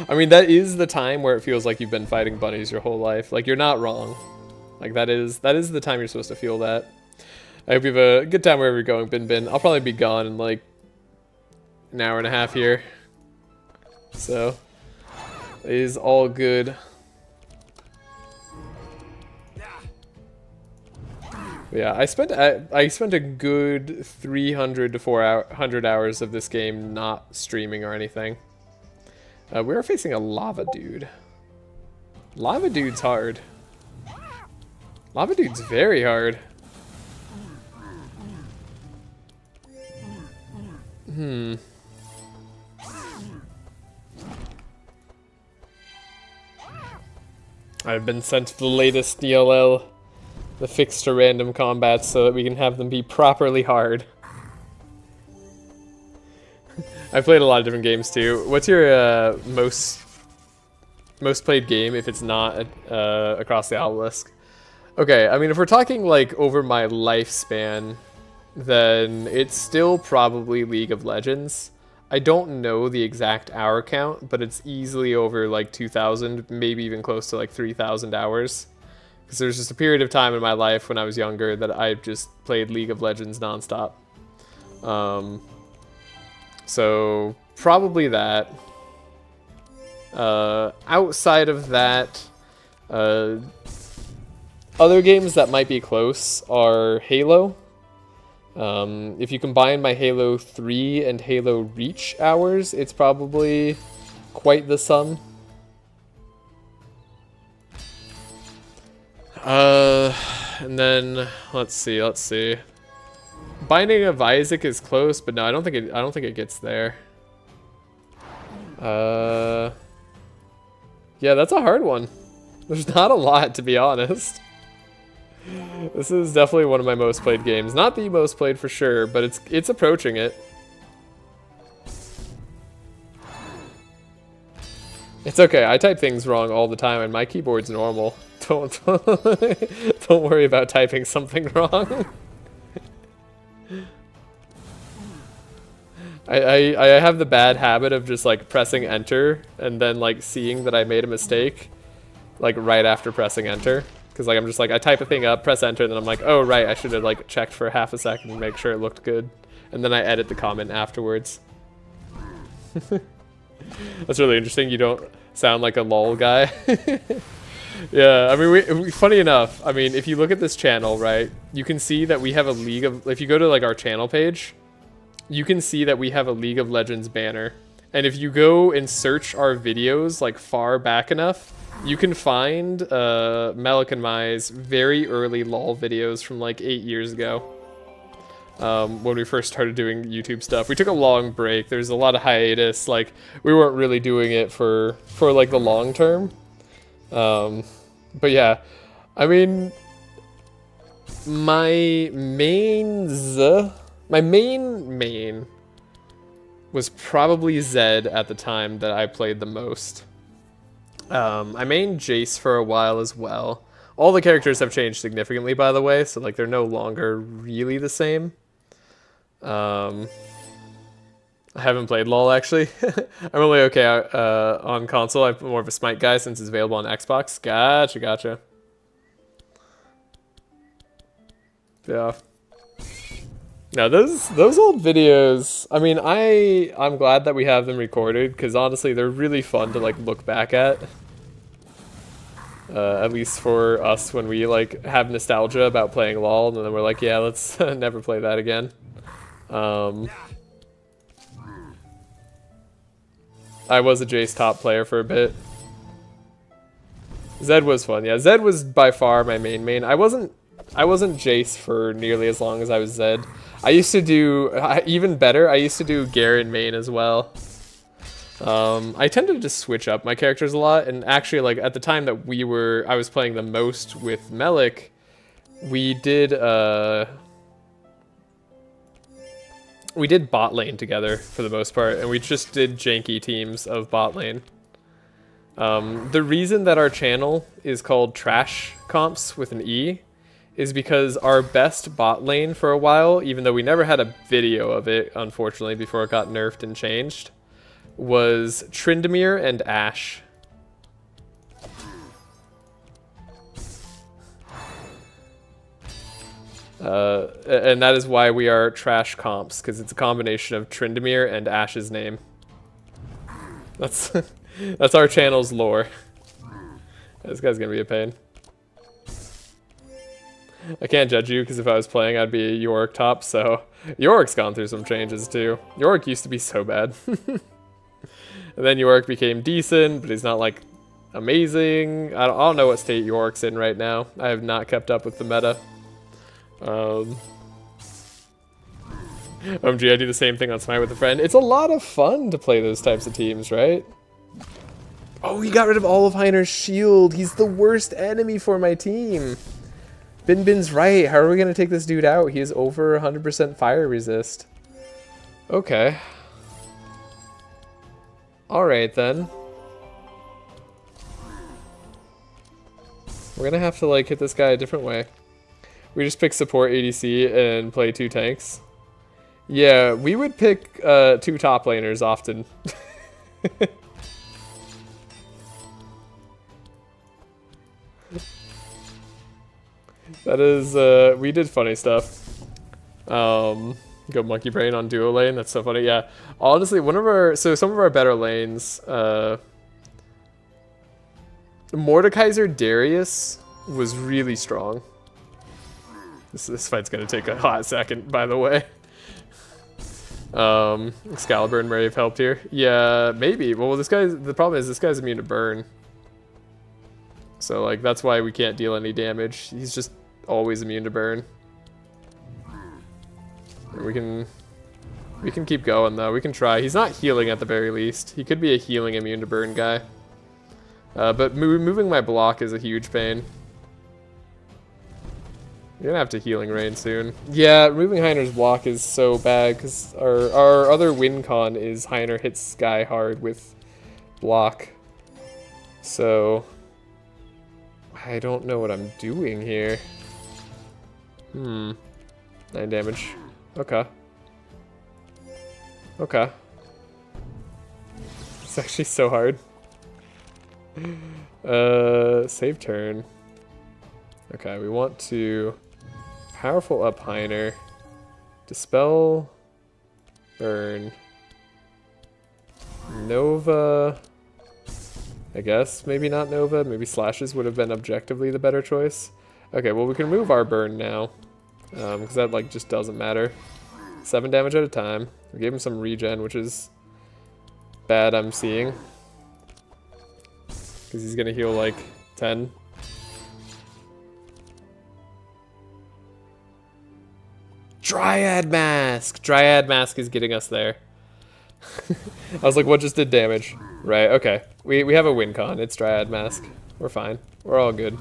I mean, that is the time where it feels like you've been fighting bunnies your whole life. Like, you're not wrong. Like, that is the time you're supposed to feel that. I hope you have a good time wherever you're going, Bin. I'll probably be gone in like an hour and a half here. So, it is all good. But yeah, I spent a good 300 to 400 hours of this game not streaming or anything. We are facing a lava dude. Lava dude's hard. Lava dude's very hard. I've been sent to the latest DLL, the fixed to random combats, so that we can have them be properly hard. I've played a lot of different games too. What's your most played game if it's not across the Obelisk? Okay, I mean, if we're talking like over my lifespan, then it's still probably League of Legends. I don't know the exact hour count, but it's easily over like 2,000, maybe even close to like 3,000 hours. Because there's just a period of time in my life when I was younger that I just played League of Legends nonstop. So probably that. Outside of that, other games that might be close are Halo. If you combine my Halo 3 and Halo Reach hours, it's probably quite the sum. And then let's see. Binding of Isaac is close, but no, I don't think it gets there. Yeah, that's a hard one. There's not a lot, to be honest. This is definitely one of my most played games. Not the most played for sure, but it's approaching it. It's okay, I type things wrong all the time and my keyboard's normal. Don't worry about typing something wrong. I have the bad habit of just like pressing enter and then like seeing that I made a mistake like right after pressing enter. Because like I'm just like I type a thing up, press enter, and then I'm like, oh right, I should have like checked for half a second to make sure it looked good. And then I edit the comment afterwards. That's really interesting. You don't sound like a lol guy. Yeah, I mean, funny enough, I mean, if you look at this channel, right, you can see that we have a League of, if you go to like our channel page, you can see that we have a League of Legends banner. And if you go and search our videos like far back enough, you can find Malik and Mai's very early LOL videos from like 8 years ago. When we first started doing YouTube stuff. We took a long break. There's a lot of hiatus. Like, we weren't really doing it for like the long term. But yeah, I mean, my main was probably Zed at the time that I played the most. I mained Jace for a while as well. All the characters have changed significantly, by the way, so like they're no longer really the same. I haven't played LoL actually. I'm only okay on console. I'm more of a Smite guy since it's available on Xbox. Gotcha. Yeah. Now those old videos, I mean, I'm glad that we have them recorded because honestly they're really fun to like look back at least for us when we like have nostalgia about playing LoL and then we're like, yeah, let's never play that again. I was a Jace top player for a bit. Zed was fun. Yeah, Zed was by far my main. I wasn't Jace for nearly as long as I was Zed. I used to do, even better, I used to do Garen main as well. I tended to switch up my characters a lot, and actually, like, at the time that I was playing the most with Melik, we did bot lane together for the most part, and we just did janky teams of bot lane. The reason that our channel is called Trashe Comps with an E is because our best bot lane for a while, even though we never had a video of it, unfortunately, before it got nerfed and changed, was Tryndamere and Ashe. And that is why we are Trashe Comps, because it's a combination of Tryndamere and Ashe's name. That's that's our channel's lore. This guy's gonna be a pain. I can't judge you, because if I was playing, I'd be a Yorick top, so... Yorick's gone through some changes, too. Yorick used to be so bad. And then Yorick became decent, but he's not, like, amazing. I don't know what state Yorick's in right now. I have not kept up with the meta. OMG, I do the same thing on Smite with a friend. It's a lot of fun to play those types of teams, right? Oh, he got rid of all of Heiner's shield. He's the worst enemy for my team. Bin's right. How are we going to take this dude out? He is over 100% fire resist. Okay. Alright then. We're going to have to like hit this guy a different way. We just pick support ADC and play 2 tanks. Yeah, we would pick 2 top laners often. That is, we did funny stuff. Go monkey brain on duo lane, that's so funny, yeah. Honestly, some of our better lanes, Mordekaiser Darius was really strong. This fight's gonna take a hot second, by the way. Excalibur and Rave helped here. Yeah, maybe. Well, the problem is this guy's immune to burn. So, like, that's why we can't deal any damage. He's just always immune to burn. And we can keep going, though. We can try. He's not healing at the very least. He could be a healing immune to burn guy. But moving my block is a huge pain. You're gonna have to healing rain soon. Yeah, removing Heiner's block is so bad, because our other win con is Heiner hits Sky hard with block. So... I don't know what I'm doing here. 9 damage. Okay. Okay. It's actually so hard. Save turn. Okay, we want to powerful up Heiner. Dispel. Burn. Nova. I guess maybe not Nova. Maybe Slashes would have been objectively the better choice. Okay, well we can remove our burn now. Because that like just doesn't matter. 7 damage at a time. We gave him some regen, which is bad, I'm seeing. Because he's gonna heal like 10. Dryad Mask! Dryad Mask is getting us there. I was like, what just did damage? Right, okay. We have a win con. It's Dryad Mask. We're fine. We're all good.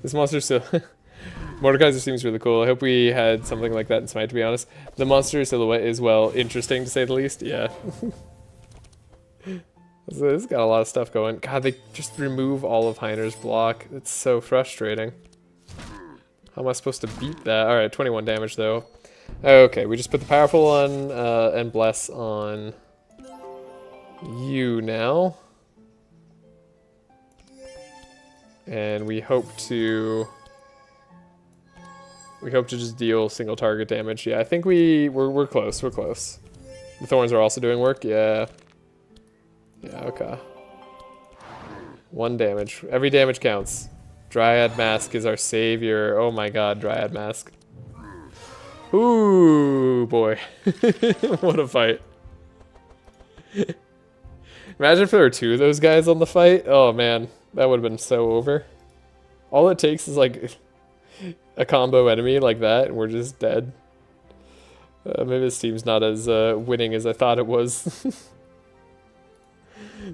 This monster still... Mordekaiser seems really cool. I hope we had something like that in Smite, to be honest. The monster silhouette is, well, interesting to say the least. Yeah. This has got a lot of stuff going. God, they just remove all of Heiner's block. It's so frustrating. How am I supposed to beat that? Alright, 21 damage, though. Okay, we just put the powerful on and bless on you now. And we hope to just deal single target damage. Yeah, I think we're close. We're close. The thorns are also doing work. Yeah. Yeah. Okay. 1 damage. Every damage counts. Dryad Mask is our savior. Oh my God, Dryad Mask. Ooh, boy. What a fight. Imagine if there were 2 of those guys on the fight. Oh man, that would have been so over. All it takes is like a combo enemy like that and we're just dead. Maybe this team's not as winning as I thought it was.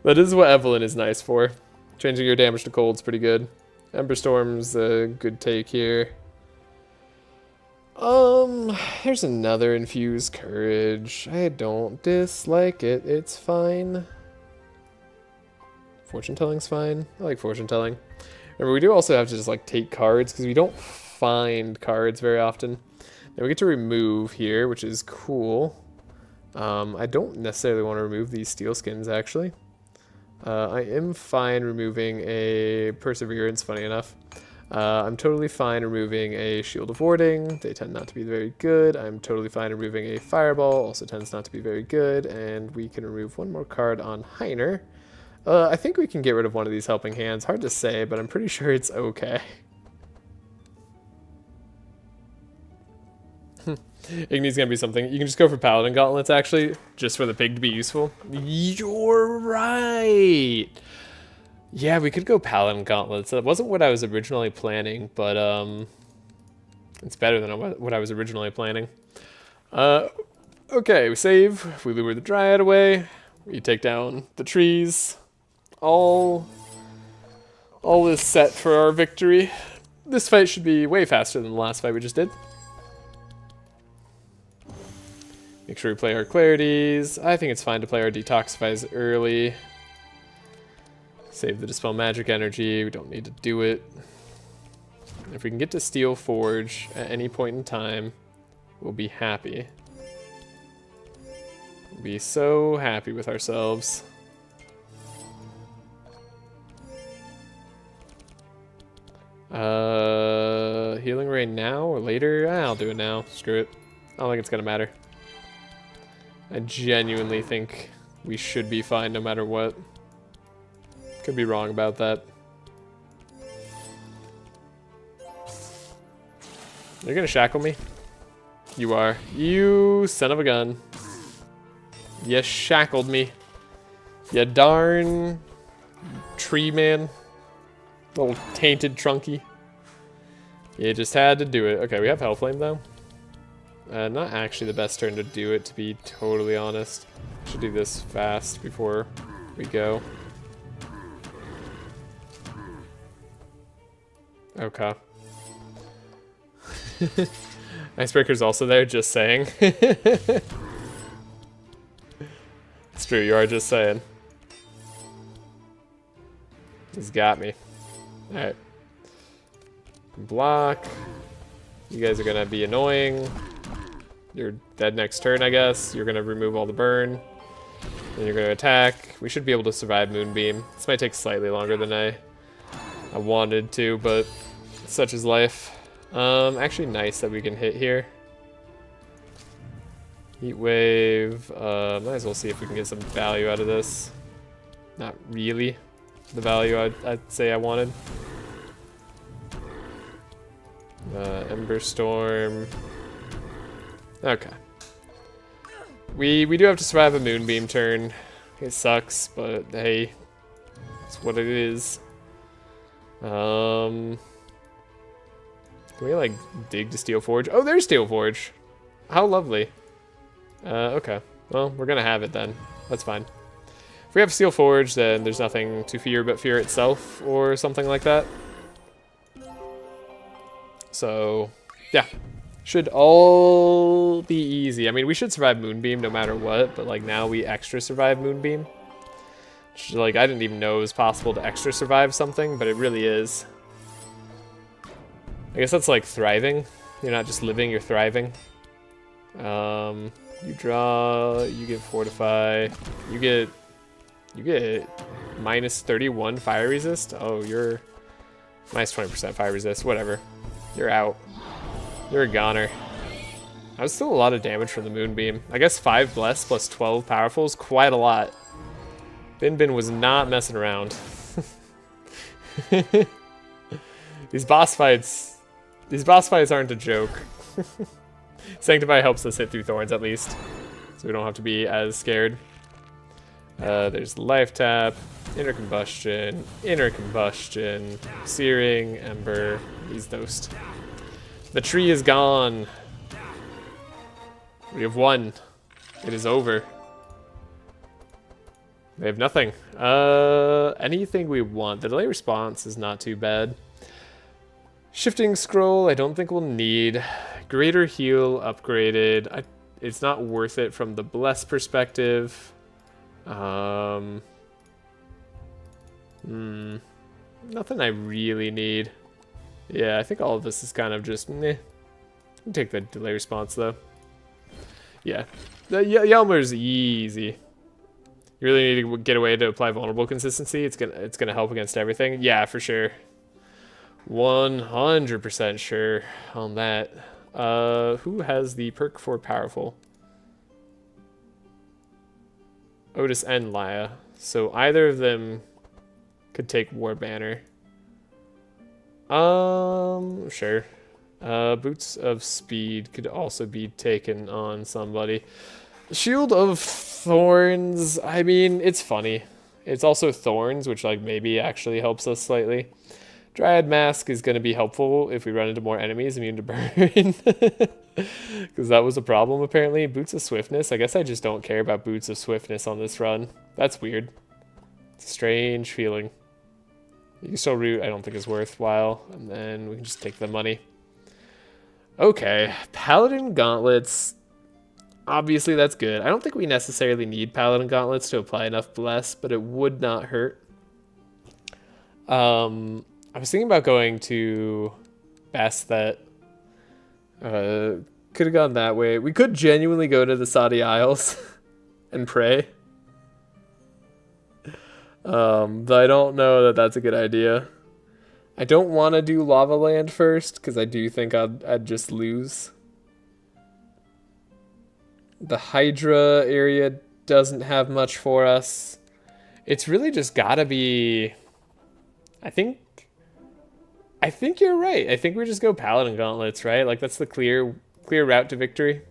That is what Evelyn is nice for. Changing your damage to cold's pretty good. Ember Storm's a good take here. Here's another Infused Courage. I don't dislike it. It's fine. Fortune Telling's fine. I like Fortune Telling. Remember, we do also have to just like take cards because we don't find cards very often. Now we get to remove here, which is cool. I don't necessarily want to remove these steel skins actually. I am fine removing a Perseverance, funny enough. I'm totally fine removing a Shield of Warding. They tend not to be very good. I'm totally fine removing a Fireball. Also tends not to be very good. And we can remove 1 more card on Heiner. I think we can get rid of one of these Helping Hands. Hard to say, but I'm pretty sure it's okay. Igni's gonna be something. You can just go for Paladin Gauntlets, actually, just for the pig to be useful. You're right! Yeah, we could go Paladin Gauntlets. That wasn't what I was originally planning, but it's better than what I was originally planning. Okay, we save. We lure the Dryad away. We take down the trees. All is set for our victory. This fight should be way faster than the last fight we just did. Make sure we play our Clarities. I think it's fine to play our Detoxifies early. Save the Dispel Magic Energy. We don't need to do it. If we can get to Steel Forge at any point in time, we'll be happy. We'll be so happy with ourselves. Healing Ray now or later? I'll do it now. Screw it. I don't think it's gonna matter. I genuinely think we should be fine no matter what. Could be wrong about that. You're gonna shackle me? You are. You son of a gun. You shackled me. You darn tree man. Little tainted trunky. You just had to do it. Okay, we have Hellflame though. Not actually the best turn to do it, to be totally honest. Should do this fast before we go. Okay. Icebreaker's also there, just saying. It's true, you are just saying. He's got me. Alright. Block. You guys are gonna be annoying. You're dead next turn, I guess. You're gonna remove all the burn. Then you're gonna attack. We should be able to survive Moonbeam. This might take slightly longer than I wanted to, but such is life. Actually nice that we can hit here. Heat Wave. Might as well see if we can get some value out of this. Not really the value I'd say I wanted. Ember Storm. Okay. We do have to survive a Moonbeam turn. It sucks, but hey, it's what it is. Can we like dig to Steel Forge? Oh, there's Steel Forge. How lovely. Okay. Well, we're gonna have it then. That's fine. If we have Steel Forge, then there's nothing to fear but fear itself, or something like that. So, yeah. Should all be easy. I mean, we should survive Moonbeam no matter what, but like now we extra survive Moonbeam. Which, like, I didn't even know it was possible to extra survive something, but it really is. I guess that's like thriving. You're not just living, you're thriving. You draw, you get Fortify, you get minus 31 fire resist. Oh, you're minus 20% fire resist, whatever. You're out. You're a goner. That was still a lot of damage from the Moonbeam. I guess 5 Bless plus 12 Powerful is quite a lot. Bin was not messing around. These boss fights aren't a joke. Sanctify helps us hit through thorns at least, so we don't have to be as scared. There's Life Tap, Inner Combustion, Searing, Ember, he's Dosed. The tree is gone. We have won. It is over. They have nothing. Anything we want. The delay response is not too bad. Shifting Scroll, I don't think we'll need. Greater Heal upgraded. It's not worth it from the Bless perspective. Nothing I really need. Yeah, I think all of this is kind of just meh. I'll take the delay response though. Yeah, the Yelmer's easy. You really need to get away to apply vulnerable consistency. It's gonna help against everything. Yeah, for sure. 100% sure on that. Who has the perk for powerful? Otis and Laya. So either of them could take War Banner. Sure. Boots of Speed could also be taken on somebody. Shield of Thorns, I mean, it's funny. It's also Thorns, which like maybe actually helps us slightly. Dryad Mask is going to be helpful if we run into more enemies immune to burn. Because that was a problem apparently. Boots of Swiftness, I guess I just don't care about Boots of Swiftness on this run. That's weird. It's a strange feeling. You can still root, I don't think is worthwhile. And then we can just take the money. Okay, Paladin Gauntlets. Obviously that's good. I don't think we necessarily need Paladin Gauntlets to apply enough Bless, but it would not hurt. I was thinking about going to Bastet. Could have gone that way. We could genuinely go to the Saudi Isles and pray. But I don't know that that's a good idea. I don't want to do Lava Land first, because I do think I'd just lose. The Hydra area doesn't have much for us. It's really just gotta be... I think you're right. I think we just go Paladin Gauntlets, right? Like, that's the clear route to victory.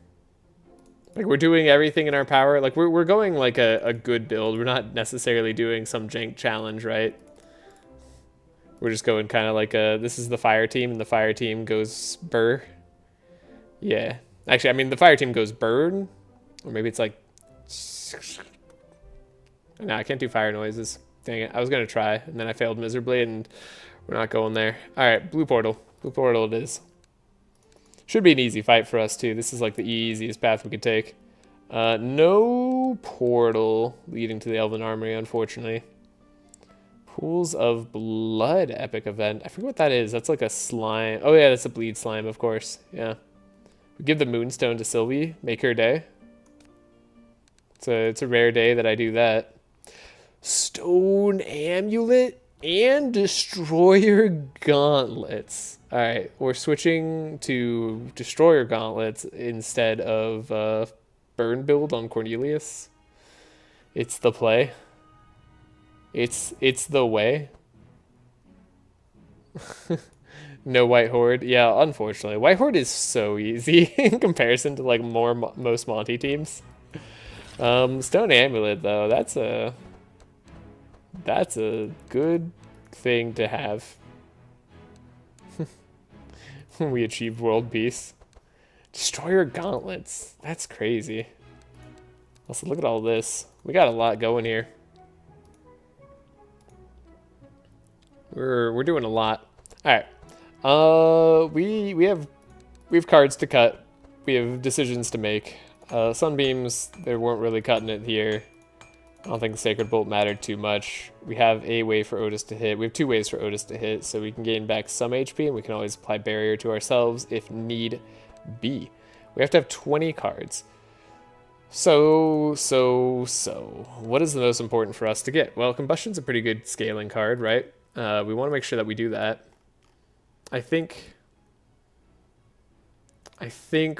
Like, we're doing everything in our power. Like, we're going, like, a good build. We're not necessarily doing some jank challenge, right? We're just going kind of like this is the fire team, and the fire team goes burr. Yeah. Actually, I mean, the fire team goes burn. Or maybe it's like... No, I can't do fire noises. Dang it. I was going to try, and then I failed miserably, and we're not going there. All right, blue portal. Blue portal it is. Should be an easy fight for us, too. This is like the easiest path we could take. No portal leading to the Elven Armory, unfortunately. Pools of Blood epic event. I forget what that is. That's like a slime. Oh yeah, that's a bleed slime, of course. Yeah. We give the Moonstone to Sylvie. Make her day. It's a rare day that I do that. Stone Amulet and Destroyer Gauntlets. Alright, we're switching to Destroyer Gauntlets instead of Burn build on Cornelius. It's the play. It's the way. No White Horde. Yeah, unfortunately. White Horde is so easy in comparison to like most Monty teams. Stone Amulet though, that's a good thing to have. We achieved world peace. Destroyer Gauntlets. That's crazy. Also, look at all this. We got a lot going here. We're doing a lot. All right. We have cards to cut. We have decisions to make. Sunbeams, they weren't really cutting it here. I don't think the Sacred Bolt mattered too much. We have a way for Otis to hit. We have 2 ways for Otis to hit, so we can gain back some HP, and we can always apply Barrier to ourselves if need be. We have to have 20 cards. So, what is the most important for us to get? Well, Combustion's a pretty good scaling card, right? We want to make sure that we do that. I think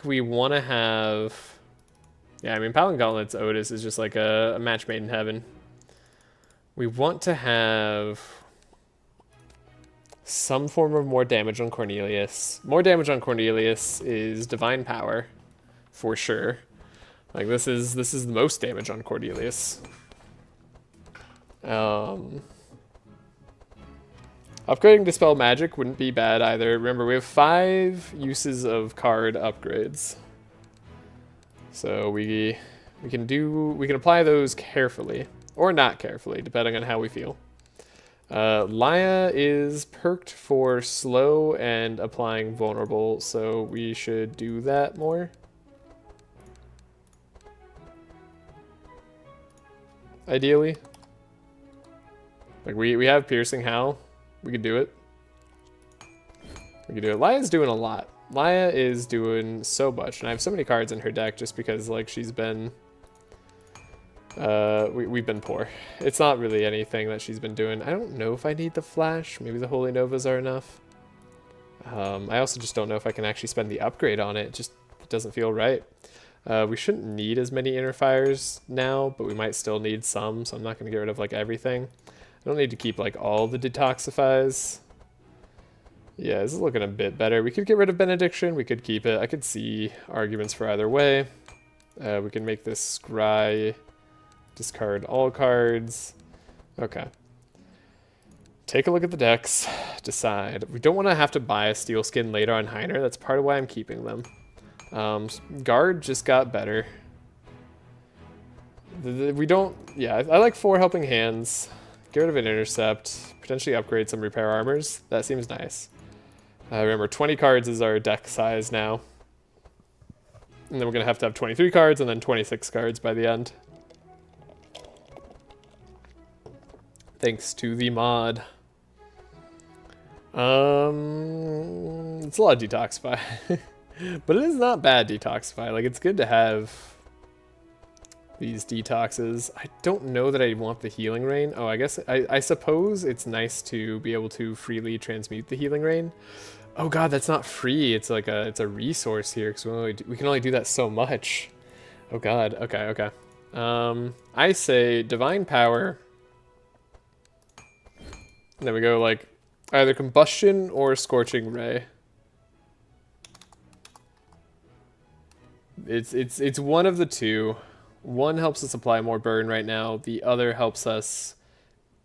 we want to have... Yeah, I mean, Paladin Gauntlet's Otis is just like a match made in heaven. We want to have some form of more damage on Cornelius. More damage on Cornelius is Divine Power, for sure. Like, this is the most damage on Cornelius. Upgrading Dispel Magic wouldn't be bad either. Remember, we have 5 uses of card upgrades. So we can apply those carefully, or not carefully, depending on how we feel. Laya is perked for slow and applying vulnerable, so we should do that more. Ideally. Like, we have Piercing Howl. We could do it. We could do it. Laya's doing a lot. Laya is doing so much, and I have so many cards in her deck just because, like, she's been... we've been poor. It's not really anything that she's been doing. I don't know if I need the Flash. Maybe the Holy Novas are enough. I also just don't know if I can actually spend the upgrade on it. It just doesn't feel right. We shouldn't need as many Inner Fires now, but we might still need some, so I'm not going to get rid of, like, everything. I don't need to keep, like, all the Detoxifies. Yeah, this is looking a bit better. We could get rid of Benediction. We could keep it. I could see arguments for either way. We can make this Scry discard all cards. Okay. Take a look at the decks. Decide. We don't want to have to buy a Steel Skin later on Heiner. That's part of why I'm keeping them. Guard just got better. We don't... Yeah, I like 4 Helping Hands. Get rid of an Intercept. Potentially upgrade some Repair Armors. That seems nice. Remember, 20 cards is our deck size now. And then we're going to have 23 cards and then 26 cards by the end. Thanks to the mod. It's a lot of Detoxify. But it is not bad Detoxify. Like, it's good to have these detoxes. I don't know that I want the Healing Rain. Oh, I guess I suppose it's nice to be able to freely transmute the Healing Rain. Oh god, that's not free. It's like it's a resource here because we can only do that so much. Oh god. Okay. I say Divine Power. And then we go like either Combustion or Scorching Ray. It's one of the two. One helps us apply more burn right now. The other helps us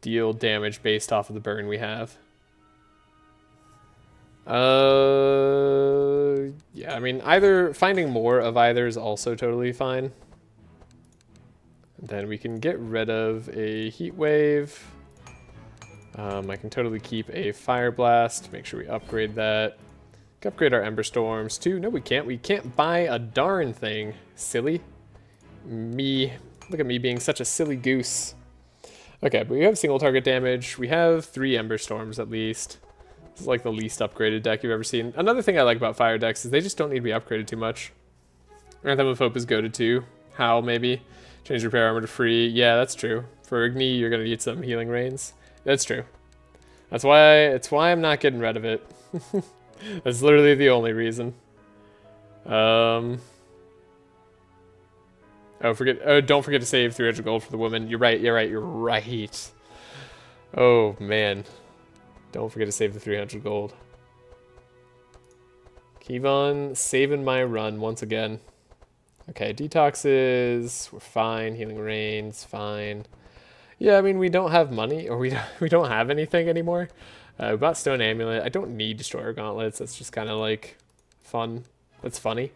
deal damage based off of the burn we have. Yeah, I mean, either finding more of either is also totally fine. And then we can get rid of a Heat Wave. I can totally keep a Fire Blast. Make sure we upgrade that. Upgrade our Ember Storms too. No, we can't. We can't buy a darn thing. Silly. Me. Look at me being such a silly goose. Okay, but we have single target damage. We have 3 Ember Storms at least. This is like the least upgraded deck you've ever seen. Another thing I like about fire decks is they just don't need to be upgraded too much. Anthem of Hope is goated too. Howl maybe. Change repair armor to free. Yeah, that's true. For Igni, you're gonna need some healing rains. That's true. It's why I'm not getting rid of it. That's literally the only reason. Oh, don't forget to save 300 gold for the woman. You're right. Oh, man. Don't forget to save the 300 gold. Kevon saving my run once again. Okay, detoxes, we're fine. Healing rains, fine. Yeah, I mean, we don't have money, or we don't have anything anymore. We bought Stone Amulet. I don't need Destroyer Gauntlets. That's just kind of like fun. That's funny.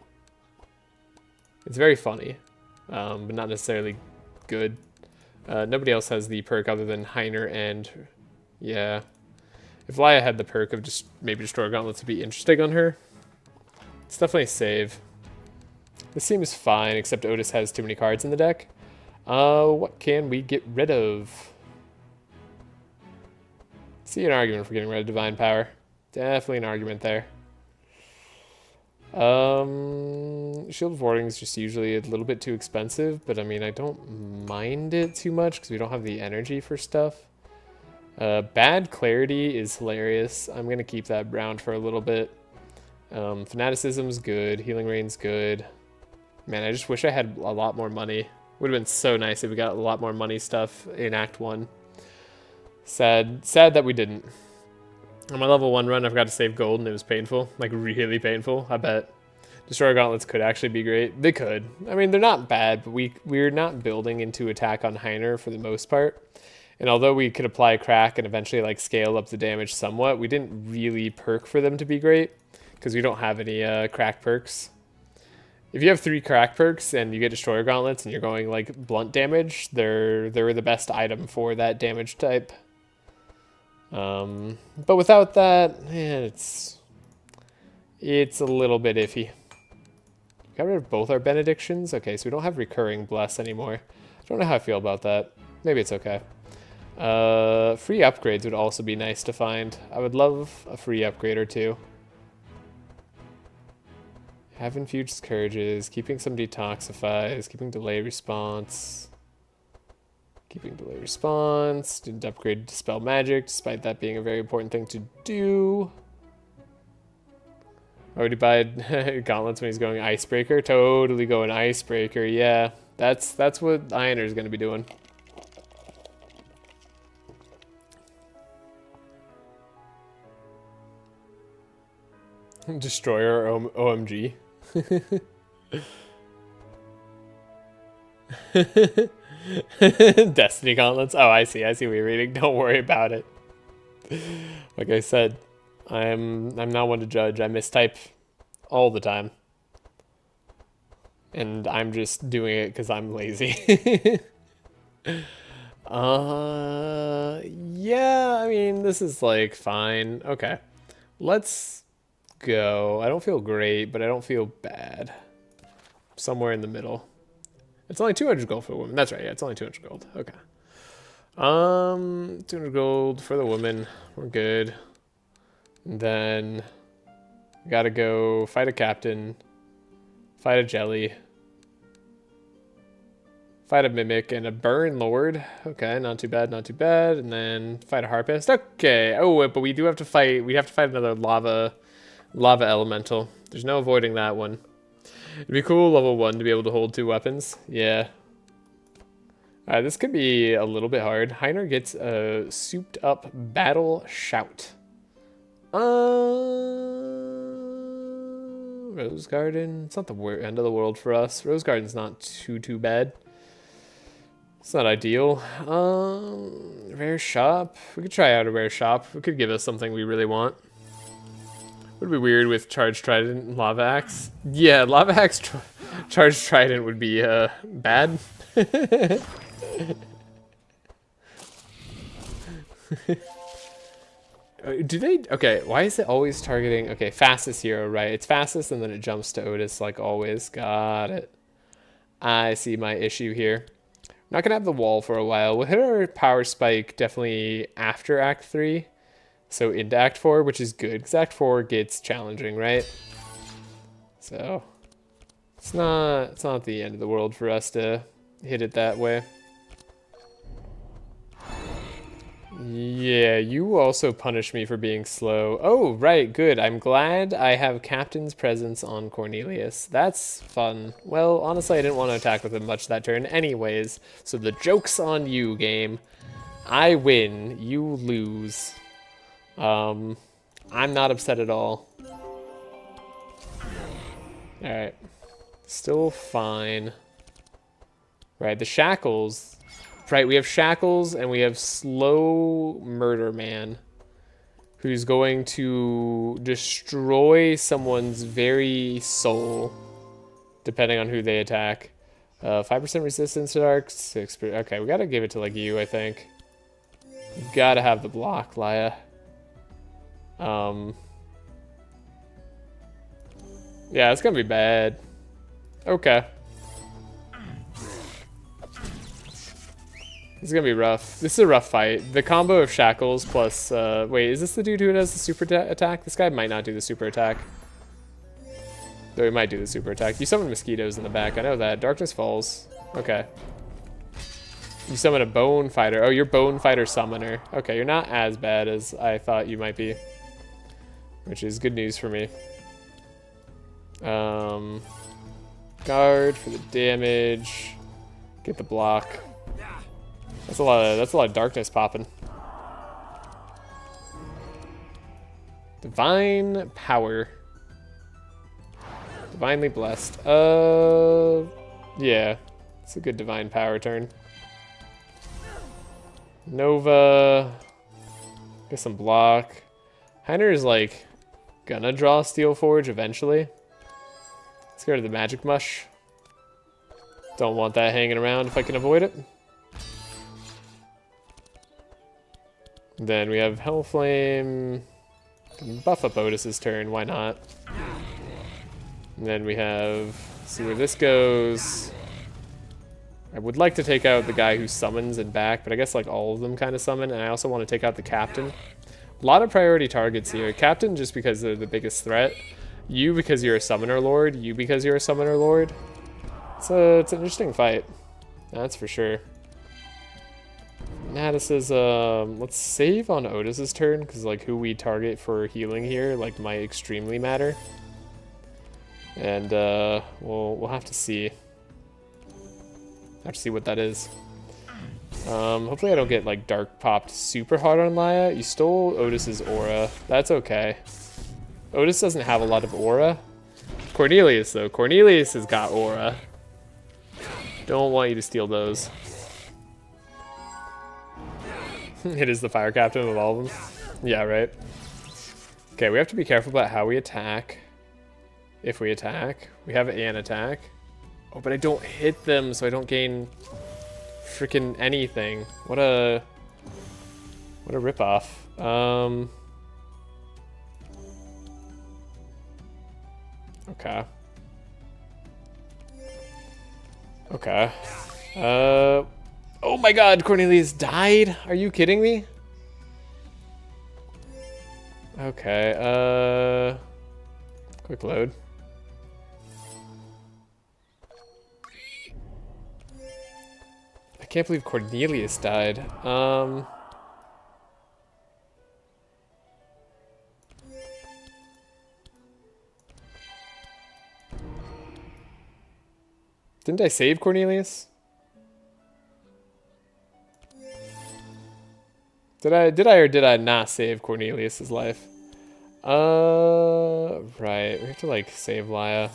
It's very funny, but not necessarily good. Nobody else has the perk other than Heiner and... Yeah. If Laya had the perk of just maybe Destroyer Gauntlets would be interesting on her. It's definitely a save. This seems fine, except Otis has too many cards in the deck. What can we get rid of? See an argument for getting rid of Divine Power. Definitely an argument there. Shield of Warding is just usually a little bit too expensive, but I mean, I don't mind it too much because we don't have the energy for stuff. Bad Clarity is hilarious. I'm going to keep that around for a little bit. Fanaticism's good. Healing Rain's good. Man, I just wish I had a lot more money. Would have been so nice if we got a lot more money stuff in Act 1. Sad that we didn't. On my level 1 run, I forgot to save gold, and it was painful. Like, really painful, I bet. Destroyer Gauntlets could actually be great. They could. I mean, they're not bad, but we're not building into attack on Heiner for the most part. And although we could apply Crack and eventually, like, scale up the damage somewhat, we didn't really perk for them to be great, because we don't have any Crack perks. If you have 3 Crack perks and you get Destroyer Gauntlets and you're going, like, blunt damage, they're the best item for that damage type. But without that, it's a little bit iffy. Got rid of both our benedictions. Okay, so we don't have recurring bless anymore. I don't know how I feel about that. Maybe it's okay. Free upgrades would also be nice to find. I would love a free upgrade or two. Have infused scourges, keeping some detoxifies, keeping delay response. Keeping delay response, didn't upgrade Dispel Magic, despite that being a very important thing to do. Oh, would he buy gauntlets when he's going Icebreaker? Totally going Icebreaker, yeah. That's what Ioner's going to be doing. Destroyer OMG. Destiny Gauntlets. Oh, I see what you're reading. Don't worry about it. Like I said, I'm not one to judge. I mistype all the time. And I'm just doing it because I'm lazy. Yeah, I mean, this is like fine. Okay. Let's go. I don't feel great, but I don't feel bad. Somewhere in the middle. It's only 200 gold for the woman. That's right, yeah, it's only 200 gold. Okay. 200 gold for the woman. We're good. And then we gotta go fight a captain, fight a jelly, fight a mimic, and a burn lord. Okay, not too bad, not too bad. And then fight a harpist. Okay. Oh, but we do have to fight. We have to fight another lava elemental. There's no avoiding that one. It'd be cool level 1 to be able to hold 2 weapons. Yeah. Alright, this could be a little bit hard. Heiner gets a souped up battle shout. Rose Garden. It's not the end of the world for us. Rose Garden's not too bad. It's not ideal. Rare shop. We could try out a rare shop. It could give us something we really want. Would be weird with Charged Trident and Lava Axe. Yeah, Lava Axe Charged Trident would be bad. Do they? Okay, why is it always targeting? Okay, fastest hero, right? It's fastest and then it jumps to Otis like always. Got it. I see my issue here. Not gonna have the wall for a while. We'll hit our power spike definitely after Act 3. So into Act 4, which is good, because Act 4 gets challenging, right? So it's not the end of the world for us to hit it that way. Yeah, you also punish me for being slow. Oh, right, good. I'm glad I have Captain's presence on Cornelius. That's fun. Well, honestly, I didn't want to attack with him much that turn anyways, so the joke's on you, game. I win, you lose. I'm not upset at all. Alright. Still fine. Right, the shackles. Right, we have shackles and we have slow murder man, who's going to destroy someone's very soul, depending on who they attack. 5% resistance to dark, 6%. Okay, we gotta give it to like you, I think. You gotta have the block, Laya. Yeah, it's gonna be bad. Okay. This is gonna be rough. This is a rough fight. The combo of shackles plus, wait, is this the dude who does the super attack? This guy might not do the super attack. Though he might do the super attack. You summon mosquitoes in the back, I know that. Darkness falls. Okay. You summon a bone fighter. Oh, you're bone fighter summoner. Okay, you're not as bad as I thought you might be. Which is good news for me. Guard for the damage. Get the block. That's a lot of darkness popping. Divine power. Divinely blessed. Yeah. It's a good divine power turn. Nova. Get some block. Heiner is like gonna draw Steel Forge eventually. Let's go to the Magic Mush. Don't want that hanging around if I can avoid it. Then we have Hellflame. Buff up Otis's turn, why not? And then we have, see where this goes. I would like to take out the guy who summons and back, but I guess like all of them kind of summon, and I also want to take out the captain. A lot of priority targets here. Captain just because they're the biggest threat. You because you're a summoner lord. You because you're a summoner lord. It's an interesting fight. That's for sure. Madenss is, let's save on Otis's turn, because like who we target for healing here like might extremely matter. And we'll have to see. Have to see what that is. Hopefully I don't get like dark popped super hard on Laya. You stole Otis's aura. That's okay. Otis doesn't have a lot of aura. Cornelius though. Cornelius has got aura. Don't want you to steal those. It is the fire captain of all of them. Yeah, right. Okay, we have to be careful about how we attack. If we attack. We have an attack. Oh, but I don't hit them, so I don't gain freaking anything. What a ripoff. Okay. Okay. Oh my god, Cornelius died? Are you kidding me? Okay, quick load. I can't believe Cornelius died. Didn't I save Cornelius? Did I or did I not save Cornelius's life? Right. We have to like save Laya.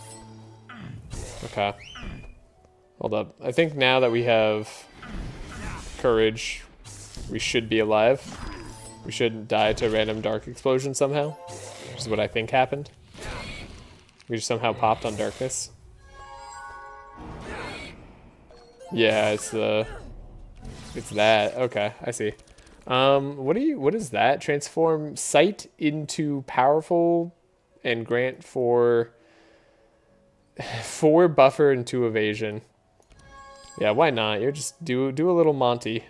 Okay. Hold up. I think now that we have courage, we should be alive. We shouldn't die to a random dark explosion somehow, which is what I think happened. We just somehow popped on darkness. Yeah, it's that. Okay, I see. What is that? Transform sight into powerful and grant 4 buffer and 2 evasion. Yeah, why not? You're just do a little Monty.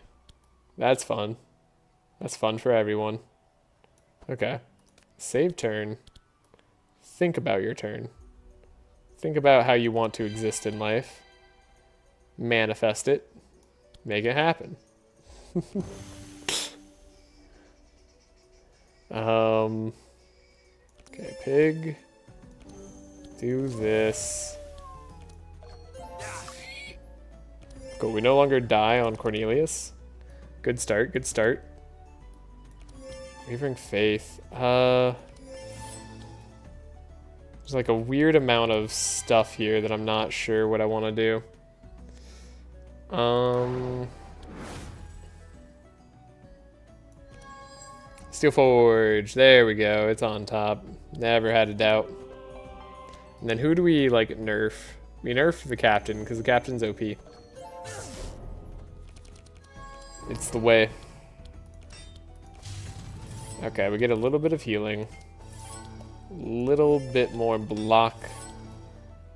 That's fun. That's fun for everyone. Okay. Save turn. Think about your turn. Think about how you want to exist in life. Manifest it. Make it happen. Okay, pig. Do this. Cool, we no longer die on Cornelius. Good start, good start. Wavering Faith. There's like a weird amount of stuff here that I'm not sure what I want to do. Steel Forge. There we go. It's on top. Never had a doubt. And then who do we, like, nerf? We nerf the captain, because the captain's OP. It's the way. Okay, we get a little bit of healing. Little bit more block.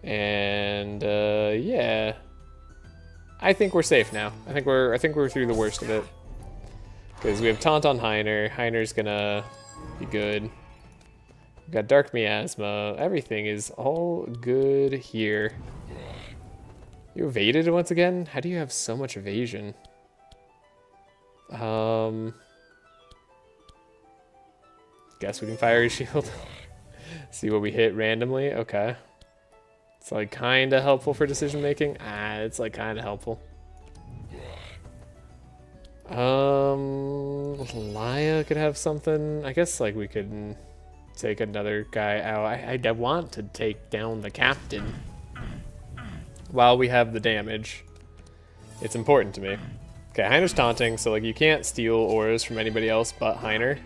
And, yeah. I think we're safe now. I think we're through the worst of it. Because we have Taunt on Heiner. Heiner's gonna be good. We've got Dark Miasma. Everything is all good here. You evaded once again? How do you have so much evasion? Guess we can fire his shield. See what we hit randomly. Okay. It's like kind of helpful for decision making. It's like kind of helpful. Laya could have something. I guess like we could take another guy out. I want to take down the captain while we have the damage. It's important to me. Okay, Heiner's taunting, so like you can't steal auras from anybody else but Heiner.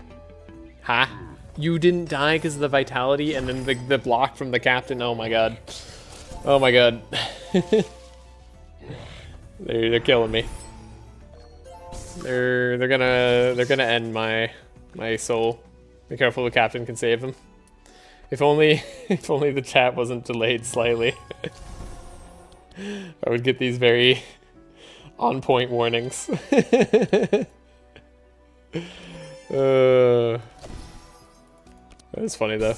Ha! You didn't die because of the vitality and then the block from the captain. Oh my god. Oh my god. They're killing me. They're gonna end my soul. Be careful, the captain can save them. If only the chat wasn't delayed slightly. I would get these very on point warnings. That's funny though.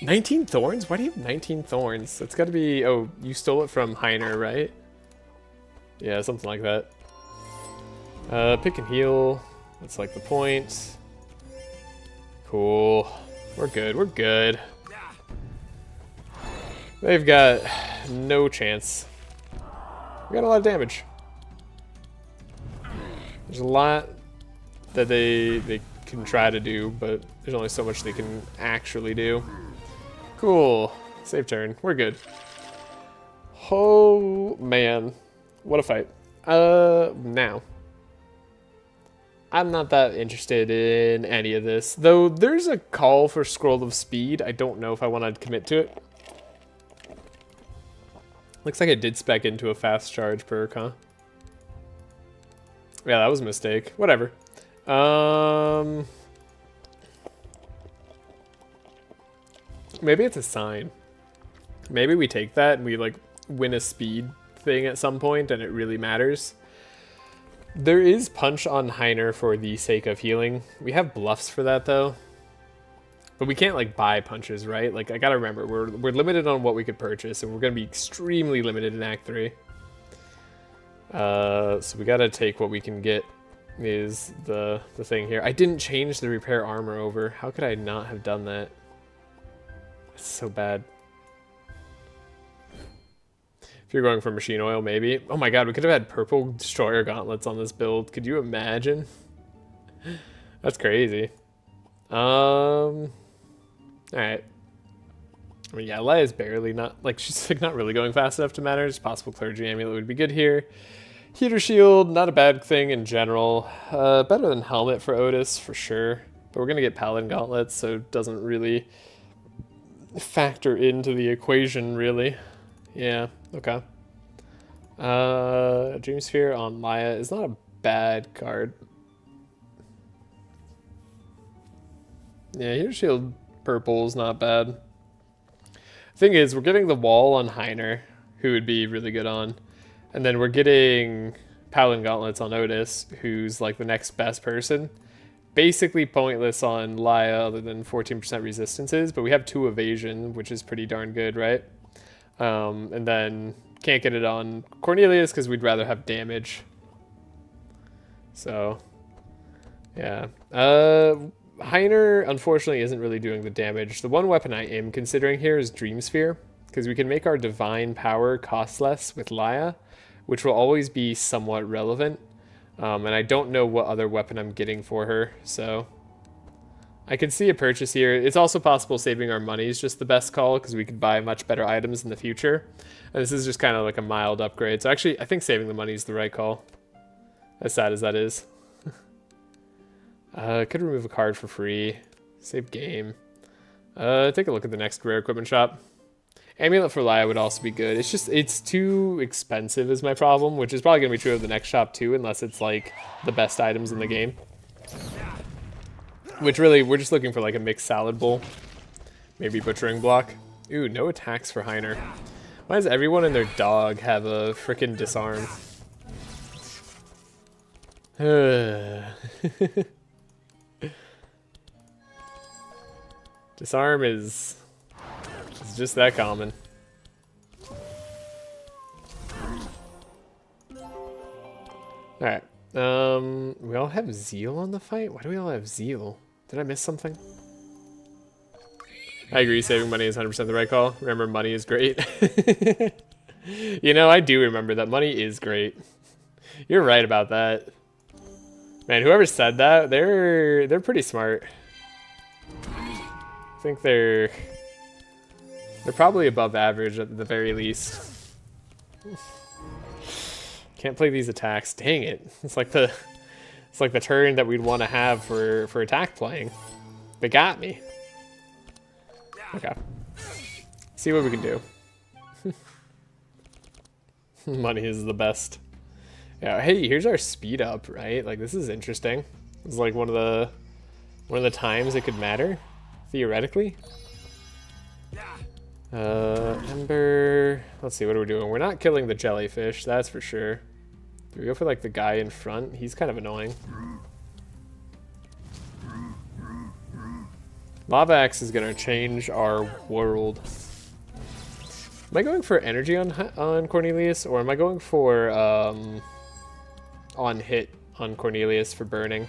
19 thorns? Why do you have 19 thorns? It's gotta be, oh, you stole it from Heiner, right? Yeah, something like that. Pick and heal. That's like the point. Cool. We're good, we're good. They've got no chance. We got a lot of damage. There's a lot that they can try to do, but there's only so much they can actually do. Cool. Save turn. We're good. Oh, man. What a fight. Now. I'm not that interested in any of this. Though there's a call for Scroll of Speed. I don't know if I want to commit to it. Looks like I did spec into a fast charge perk, huh? Yeah, that was a mistake. Whatever. Maybe it's a sign. Maybe we take that and we like win a speed thing at some point and it really matters. There is punch on Heiner for the sake of healing. We have bluffs for that though. But we can't like buy punches, right? Like I gotta remember, we're limited on what we could purchase and we're gonna be extremely limited in Act 3. So we gotta take what we can get is the thing here. I didn't change the repair armor over. How could I not have done that? It's so bad. If you're going for machine oil, maybe. Oh my god, we could have had purple destroyer gauntlets on this build. Could you imagine? That's crazy. Alright. I mean, yeah, Laya's barely not, like, she's like not really going fast enough to matter. Just possible clergy amulet would be good here. Heater shield, not a bad thing in general. Better than helmet for Otis, for sure. But we're gonna get paladin gauntlets, so it doesn't really factor into the equation, really. Yeah, okay. Dream Sphere on Laya is not a bad card. Yeah, Heater shield purple is not bad. Thing is, we're getting the wall on Heiner, who would be really good on. And then we're getting Paladin Gauntlets on Otis, who's like the next best person. Basically pointless on Laya other than 14% resistances, but we have 2 evasion, which is pretty darn good, right? And then can't get it on Cornelius because we'd rather have damage. So, yeah. Heiner, unfortunately, isn't really doing the damage. The one weapon I am considering here is Dream Sphere, because we can make our divine power cost less with Laya, which will always be somewhat relevant. And I don't know what other weapon I'm getting for her, so I could see a purchase here. It's also possible saving our money is just the best call, because we could buy much better items in the future. And this is just kind of like a mild upgrade. So actually, I think saving the money is the right call, as sad as that is. Could remove a card for free. Save game. Take a look at the next rare equipment shop. Amulet for Laya would also be good. It's just, it's too expensive is my problem, which is probably going to be true of the next shop too, unless it's like the best items in the game. Which really, we're just looking for like a mixed salad bowl. Maybe butchering block. Ooh, no attacks for Heiner. Why does everyone and their dog have a frickin' disarm? Disarm is just that common. Alright. We all have Zeal on the fight? Why do we all have Zeal? Did I miss something? I agree, saving money is 100% the right call. Remember, money is great. You know, I do remember that money is great. You're right about that. Man, whoever said that, they're pretty smart. I think they're probably above average at the very least. Can't play these attacks. Dang it. It's like the turn that we'd want to have for attack playing. They got me. Okay. See what we can do. Money is the best. Yeah, hey, here's our speed up, right? Like, this is interesting. It's like one of the times it could matter, theoretically. Ember. Let's see, what are we doing? We're not killing the jellyfish, that's for sure. Do we go for like the guy in front? He's kind of annoying. Lava Axe is gonna change our world. Am I going for energy on Cornelius, or am I going for on hit on Cornelius for burning?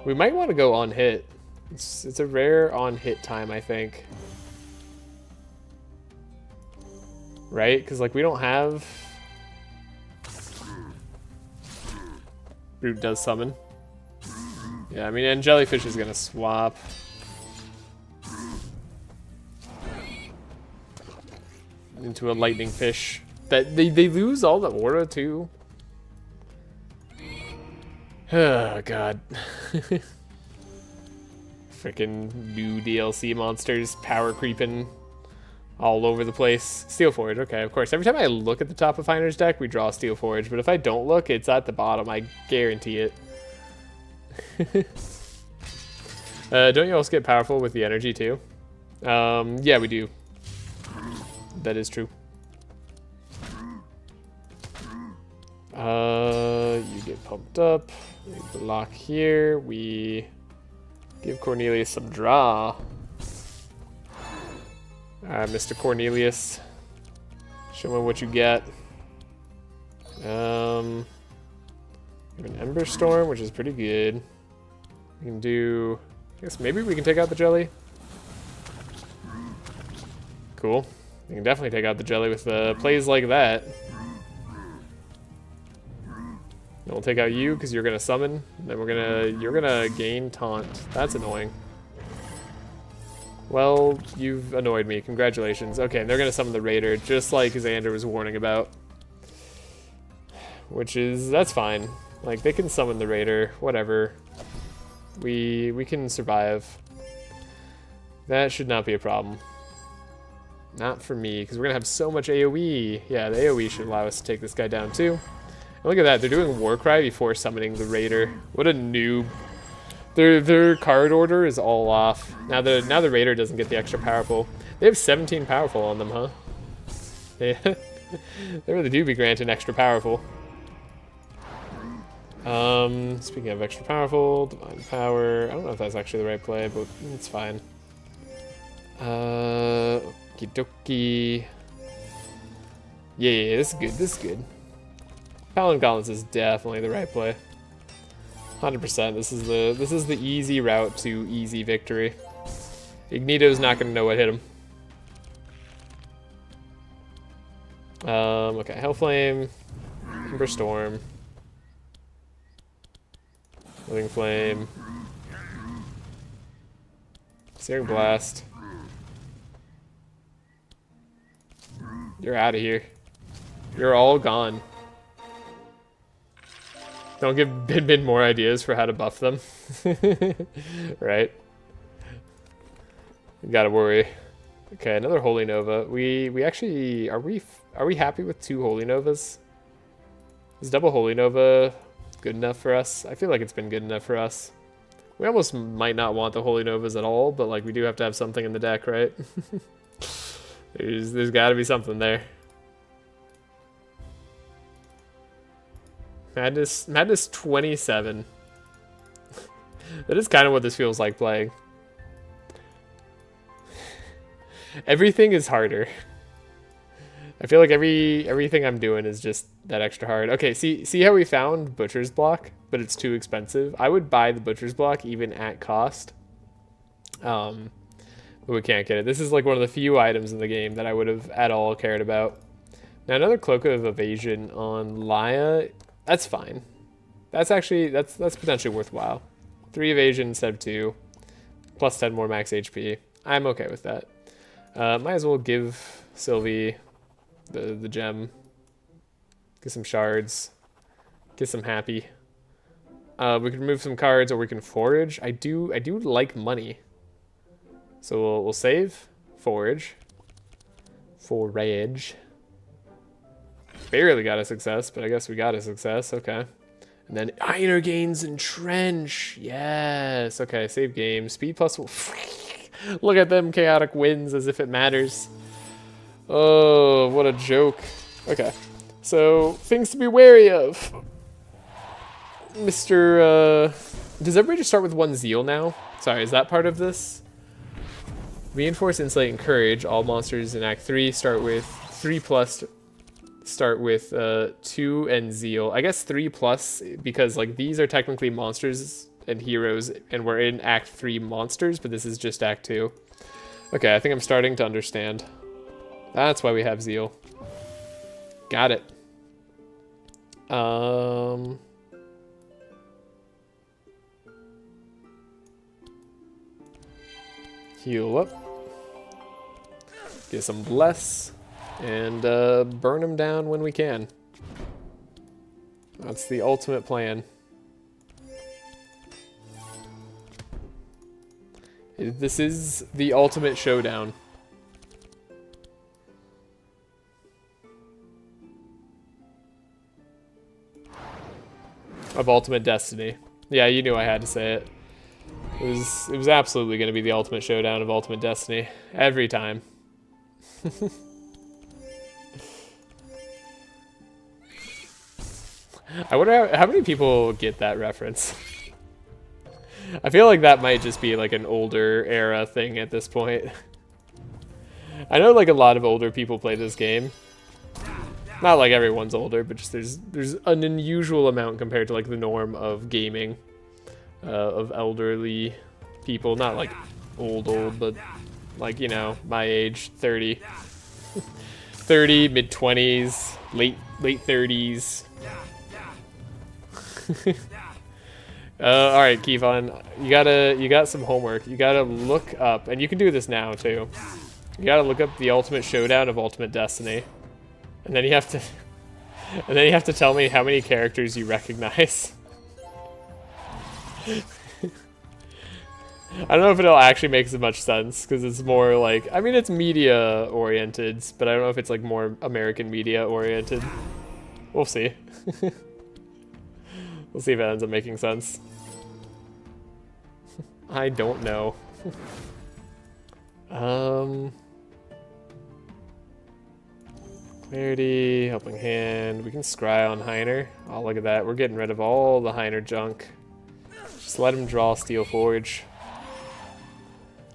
We might want to go on hit. It's a rare on hit time, I think. Right? Because like we don't have. Brute does summon. Yeah, I mean, and jellyfish is gonna swap. Into a lightning fish. That they lose all the aura too. Oh god. Freaking new DLC monsters power creeping all over the place. Steel Forge, okay, of course. Every time I look at the top of Heiner's deck, we draw Steel Forge, but if I don't look, it's at the bottom. I guarantee it. Don't you also get powerful with the energy too? Yeah, we do. That is true. You get pumped up. We block here. We give Cornelius some draw. Mr. Cornelius. Show me what you get. We have an Ember Storm, which is pretty good. We can do... I guess maybe we can take out the jelly. Cool. You can definitely take out the jelly with plays like that. And we'll take out you because you're gonna summon. Then you're gonna gain taunt. That's annoying. Well, you've annoyed me. Congratulations. Okay, and they're gonna summon the Raider, just like Xander was warning about. Which is, that's fine. Like, they can summon the Raider, whatever. We can survive. That should not be a problem. Not for me, because we're gonna have so much AoE. Yeah, the AoE should allow us to take this guy down too. And look at that, they're doing Warcry before summoning the Raider. What a noob. Their card order is all off. Now the Raider doesn't get the extra powerful. They have 17 powerful on them, huh? Yeah. They really do be granted extra powerful. Speaking of extra powerful, divine power. I don't know if that's actually the right play, but it's fine. Okie dokie. Yeah, this is good. This is good. Paladin Gauntlets is definitely the right play. 100%. This is the easy route to easy victory. Ignito's not gonna know what hit him. Okay, Hellflame, Ember Storm, Living Flame, Searing Blast. You're out of here. You're all gone. Don't give Bin Bin more ideas for how to buff them. Right? You gotta worry. Okay, another Holy Nova. We actually are we happy with 2 Holy Novas? Is double Holy Nova good enough for us? I feel like it's been good enough for us. We almost might not want the Holy Novas at all, but like we do have to have something in the deck, right? There's got to be something there. Madenss 27. That is kind of what this feels like playing. Everything is harder. I feel like everything I'm doing is just that extra hard. Okay, see how we found Butcher's Block, but it's too expensive. I would buy the Butcher's Block even at cost. But we can't get it. This is like one of the few items in the game that I would have at all cared about. Now another Cloak of Evasion on Laya, that's fine. That's potentially worthwhile. 3 evasion instead of 2, plus 10 more max HP. I'm okay with that. Might as well give Sylvie the gem. Get some shards. Get some happy. We can remove some cards or we can forage. I do like money. So we'll save, forage. Forage. Barely got a success, but I guess we got a success. Okay. And then Iron Gains and Trench. Yes. Okay, save game. Speed plus. Look at them chaotic wins as if it matters. Oh, what a joke. Okay. So, things to be wary of. Mr. Does everybody just start with 1 zeal now? Sorry, is that part of this? Reinforce, Insulate, and Courage. All monsters in Act 3 start with 3+. Start with 2 and zeal. I guess 3+, because like these are technically monsters and heroes, and we're in Act 3 monsters, but this is just Act 2. Okay, I think I'm starting to understand. That's why we have zeal. Got it. Heal up. Get some bless. And burn them down when we can. That's the ultimate plan. This is the ultimate showdown. Of Ultimate Destiny. Yeah, you knew I had to say it. It was absolutely going to be the ultimate showdown of Ultimate Destiny. Every time. I wonder how many people get that reference. I feel like that might just be like an older era thing at this point. I know like a lot of older people play this game. Not like everyone's older, but just there's an unusual amount compared to like the norm of gaming. Of elderly people. Not like old, but like, you know, my age, 30. 30, mid-20s, late 30s. All right, Kevon, you got some homework. You gotta look up, and you can do this now too. You gotta look up the Ultimate Showdown of Ultimate Destiny, and then you have to tell me how many characters you recognize. I don't know if it'll actually make as much sense because it's more like, I mean, it's media oriented, but I don't know if it's like more American media oriented. We'll see. We'll see if it ends up making sense. I don't know. Clarity, Helping Hand. We can scry on Heiner. Oh, look at that. We're getting rid of all the Heiner junk. Just let him draw Steel Forge.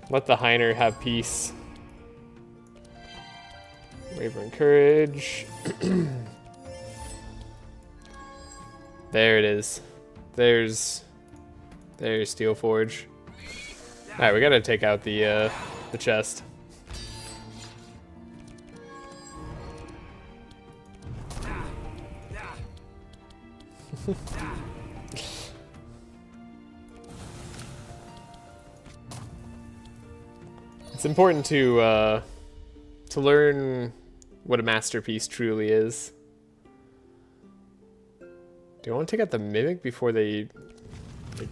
Let the Heiner have peace. Wavering Courage. There it is. There's Steel Forge. Alright, we gotta take out the chest. It's important to learn what a masterpiece truly is. Do I want to take out the Mimic before they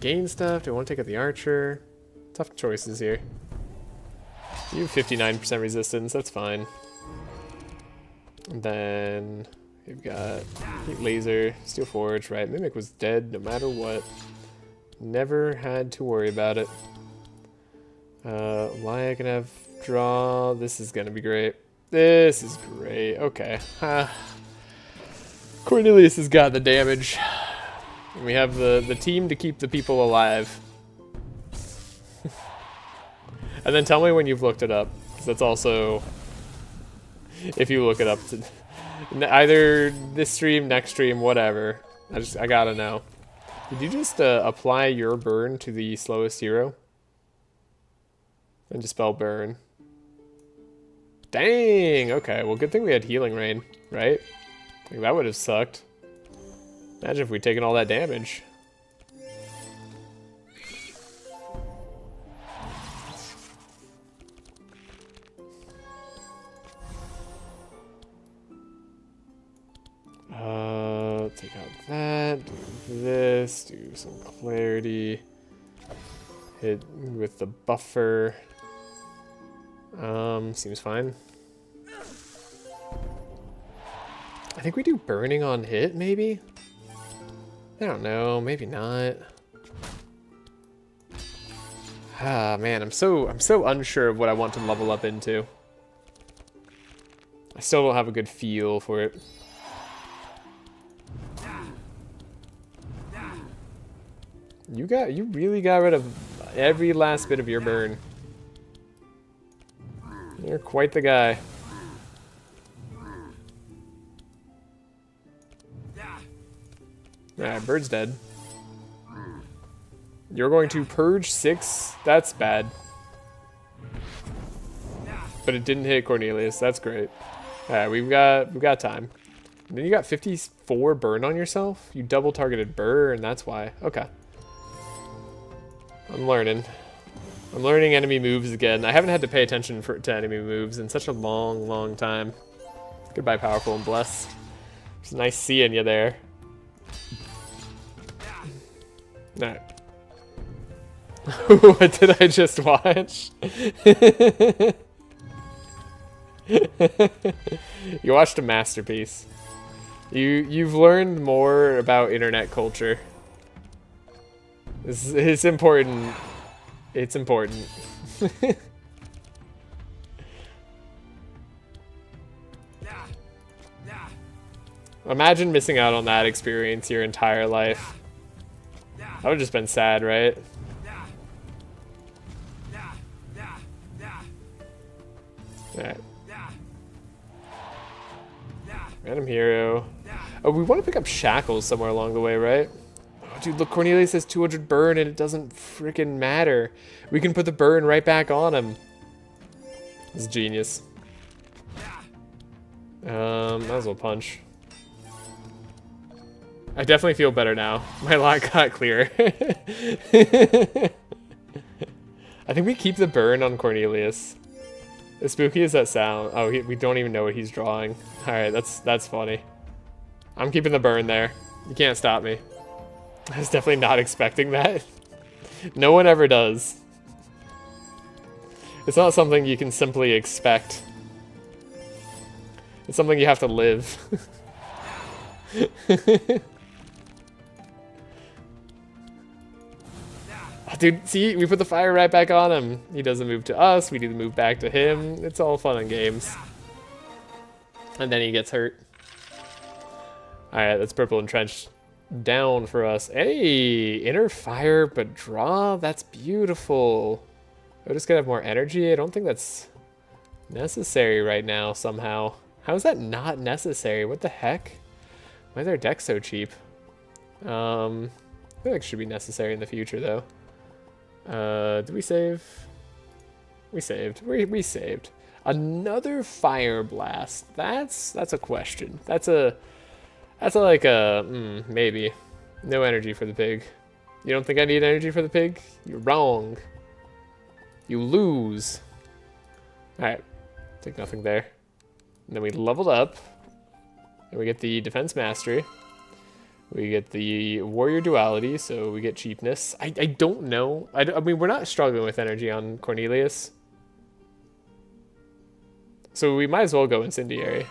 gain stuff? Do I want to take out the Archer? Tough choices here. You have 59% resistance, that's fine. And then we've got Heat Laser, Steel Forge, right? Mimic was dead no matter what. Never had to worry about it. Why I can have draw. This is gonna be great. This is great. Okay. Cornelius has got the damage. And we have the team to keep the people alive. And then tell me when you've looked it up. 'Cause that's also, if you look it up, to, either this stream, next stream, whatever. I gotta know. Did you just apply your burn to the slowest hero? And dispel burn. Dang! Okay, well, good thing we had Healing Rain, right? Like, that would have sucked. Imagine if we'd taken all that damage. Take out that, do this, do some clarity. Hit with the buffer. Seems fine. I think we do burning on hit, maybe? I don't know, maybe not. Ah, man, I'm so unsure of what I want to level up into. I still don't have a good feel for it. You really got rid of every last bit of your burn. You're quite the guy. Alright, bird's dead. You're going to purge 6? That's bad. But it didn't hit Cornelius. That's great. Alright, we've got time. And then you got 54 burn on yourself? You double targeted burn, that's why. Okay. I'm learning. I'm learning enemy moves again. I haven't had to pay attention to enemy moves in such a long, long time. Goodbye, Powerful and Bless. It's nice seeing you there. Alright. What did I just watch? You watched a masterpiece. You've learned more about internet culture. It's important. It's important. Imagine missing out on that experience your entire life. That would have just been sad, right? Alright. Random hero. Oh, we want to pick up shackles somewhere along the way, right? Oh, dude, look, Cornelius has 200 burn and it doesn't freaking matter. We can put the burn right back on him. This is genius. Might as well punch. I definitely feel better now. My lot got clearer. I think we keep the burn on Cornelius. As spooky as that sound. Oh, we don't even know what he's drawing. Alright, that's funny. I'm keeping the burn there. You can't stop me. I was definitely not expecting that. No one ever does. It's not something you can simply expect. It's something you have to live. Oh, dude, see, we put the fire right back on him. He doesn't move to us, we need to move back to him. It's all fun and games. And then he gets hurt. Alright, that's purple entrenched down for us. Hey, inner fire, but draw? That's beautiful. I'm just gonna have more energy. I don't think that's necessary right now somehow. How is that not necessary? What the heck? Why is their deck so cheap? I feel like it should be necessary in the future though. Did we save? We saved. We saved. Another fire blast. That's a question. That's like a maybe. No energy for the pig. You don't think I need energy for the pig? You're wrong. You lose. Alright. Take nothing there. And then we leveled up. And we get the defense mastery. We get the warrior duality, so we get cheapness. I don't know. I mean, we're not struggling with energy on Cornelius. So we might as well go incendiary.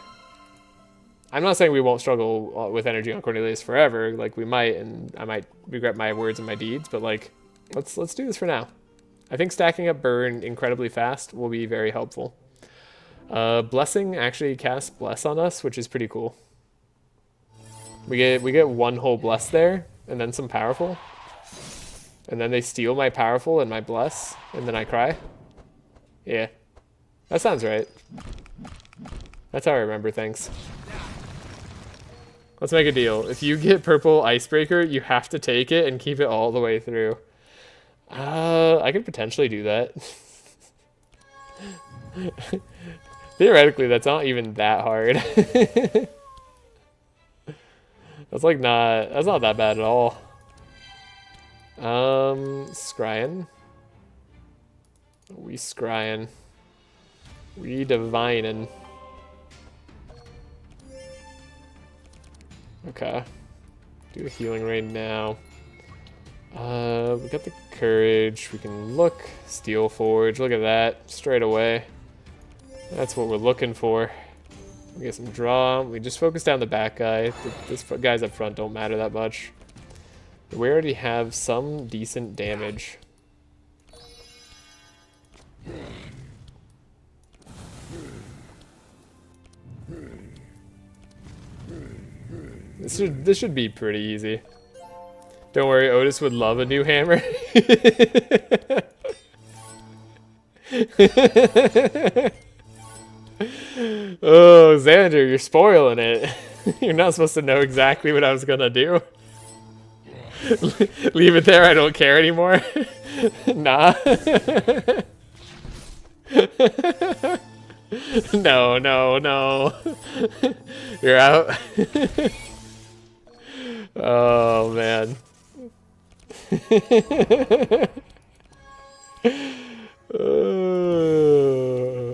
I'm not saying we won't struggle with energy on Cornelius forever. Like, we might, and I might regret my words and my deeds, but like, let's do this for now. I think stacking up burn incredibly fast will be very helpful. Blessing actually casts bless on us, which is pretty cool. We get one whole bless there, and then some powerful. And then they steal my powerful and my bless, and then I cry. Yeah. That sounds right. That's how I remember things. Let's make a deal. If you get purple icebreaker, you have to take it and keep it all the way through. I could potentially do that. Theoretically, that's not even that hard. That's not that bad at all. Scrying. We scrying. We divining. Okay. Do a healing rain now. We got the courage. We can look. Steel forge. Look at that. Straight away. That's what we're looking for. We get some draw. We just focus down the back guy. This guys up front don't matter that much. We already have some decent damage. This should be pretty easy. Don't worry, Otis would love a new hammer. Oh, Xander, you're spoiling it. You're not supposed to know exactly what I was gonna do. Leave it there, I don't care anymore. Nah. No. You're out. Oh, man.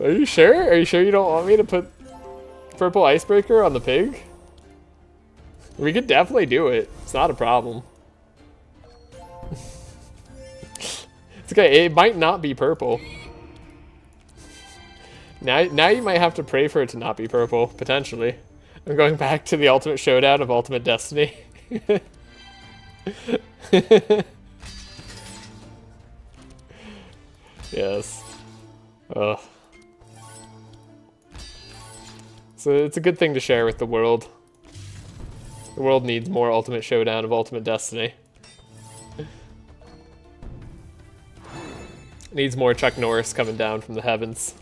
Are you sure? Are you sure you don't want me to put purple icebreaker on the pig? We could definitely do it. It's not a problem. It's okay. It might not be purple. Now you might have to pray for it to not be purple, potentially. I'm going back to the ultimate showdown of Ultimate Destiny. Yes. Ugh. So it's a good thing to share with the world. The world needs more Ultimate Showdown of Ultimate Destiny. Needs more Chuck Norris coming down from the heavens.